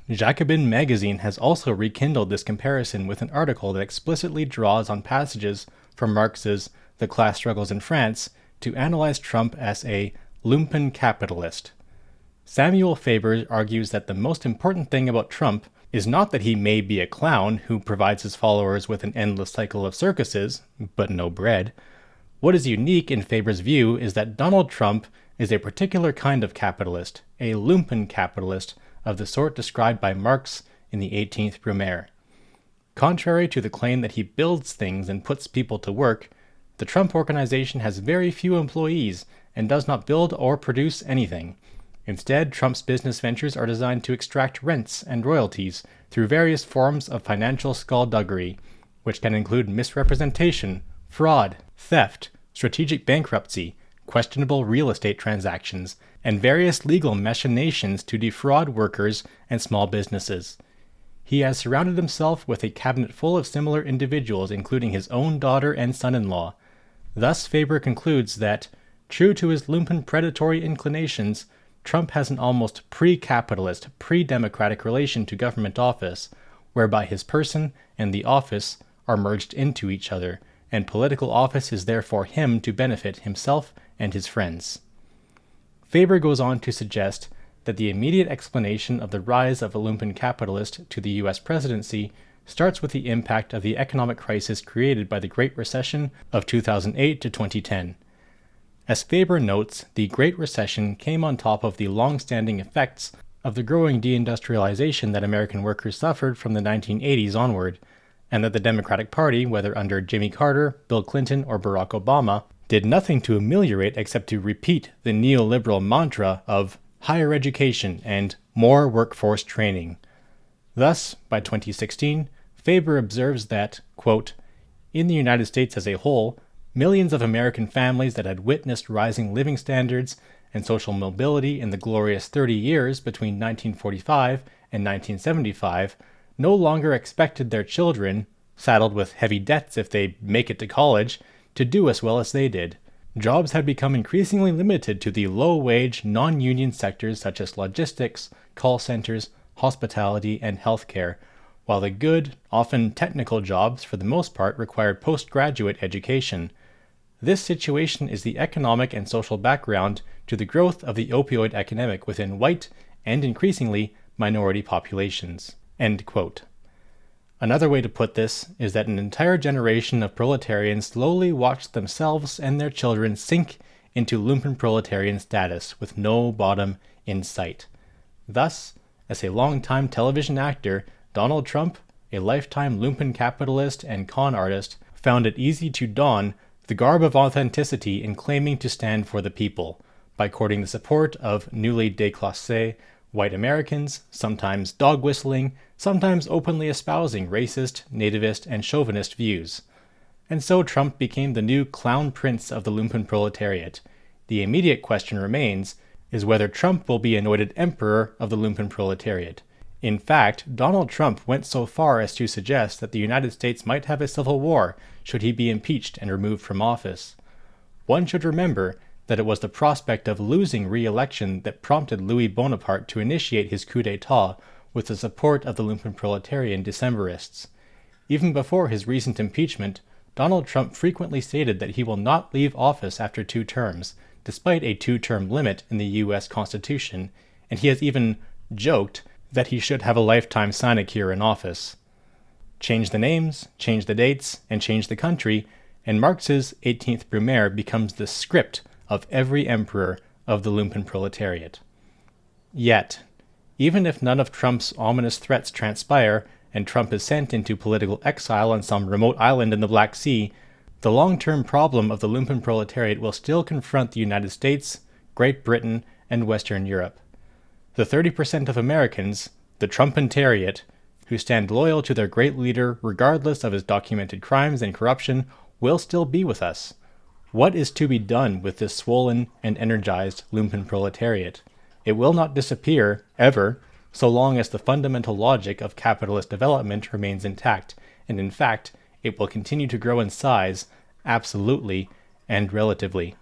Jacobin magazine has also rekindled this comparison with an article that explicitly draws on passages from Marx's The Class Struggles in France to analyze Trump as a lumpen capitalist. Samuel Faber argues that the most important thing about Trump is not that he may be a clown who provides his followers with an endless cycle of circuses, but no bread. What is unique in Faber's view is that Donald Trump is a particular kind of capitalist, a lumpen capitalist, of the sort described by Marx in the 18th Brumaire. Contrary to the claim that he builds things and puts people to work, the Trump organization has very few employees and does not build or produce anything. Instead, Trump's business ventures are designed to extract rents and royalties through various forms of financial skullduggery, which can include misrepresentation, fraud, theft, strategic bankruptcy, questionable real estate transactions, and various legal machinations to defraud workers and small businesses. He has surrounded himself with a cabinet full of similar individuals, including his own daughter and son-in-law. Thus, Faber concludes that, true to his lumpen predatory inclinations, Trump has an almost pre-capitalist, pre-democratic relation to government office, whereby his person and the office are merged into each other, and political office is there for him to benefit himself and his friends. Faber goes on to suggest that the immediate explanation of the rise of a lumpen capitalist to the U.S. presidency starts with the impact of the economic crisis created by the Great Recession of 2008 to 2010. As Faber notes, the Great Recession came on top of the long-standing effects of the growing deindustrialization that American workers suffered from the 1980s onward, and that the Democratic Party, whether under Jimmy Carter, Bill Clinton, or Barack Obama, did nothing to ameliorate except to repeat the neoliberal mantra of higher education and more workforce training. Thus, by 2016, Faber observes that, quote, in the United States as a whole, millions of American families that had witnessed rising living standards and social mobility in the glorious 30 years between 1945 and 1975 no longer expected their children, saddled with heavy debts if they make it to college, to do as well as they did. Jobs had become increasingly limited to the low-wage, non-union sectors such as logistics, call centers, hospitality, and healthcare, while the good, often technical jobs for the most part required postgraduate education. This situation is the economic and social background to the growth of the opioid epidemic within white and increasingly minority populations. End quote. Another way to put this is that an entire generation of proletarians slowly watched themselves and their children sink into lumpenproletarian status with no bottom in sight. Thus, as a long-time television actor, Donald Trump a lifetime lumpen capitalist and con artist, found it easy to don the garb of authenticity in claiming to stand for the people, by courting the support of newly déclassé white Americans, sometimes dog-whistling, sometimes openly espousing racist, nativist, and chauvinist views. And so Trump became the new clown prince of the Lumpenproletariat. The immediate question remains is whether Trump will be anointed emperor of the Lumpenproletariat. In fact, Donald Trump went so far as to suggest that the United States might have a civil war should he be impeached and removed from office. One should remember that it was the prospect of losing re-election that prompted Louis Bonaparte to initiate his coup d'etat with the support of the Lumpenproletarian Decembrists. Even before his recent impeachment, Donald Trump frequently stated that he will not leave office after 2 terms, despite a 2-term limit in the U.S. Constitution, and he has even joked that he should have a lifetime sinecure in office. Change the names, change the dates, and change the country, and Marx's 18th Brumaire becomes the script of every emperor of the Lumpenproletariat. Yet, even if none of Trump's ominous threats transpire, and Trump is sent into political exile on some remote island in the Black Sea, the long-term problem of the Lumpenproletariat will still confront the United States, Great Britain, and Western Europe. The 30% of Americans, the Trumpentariat, who stand loyal to their great leader regardless of his documented crimes and corruption, will still be with us. What is to be done with this swollen and energized Lumpenproletariat? It will not disappear, ever, so long as the fundamental logic of capitalist development remains intact, and in fact, it will continue to grow in size, absolutely and relatively.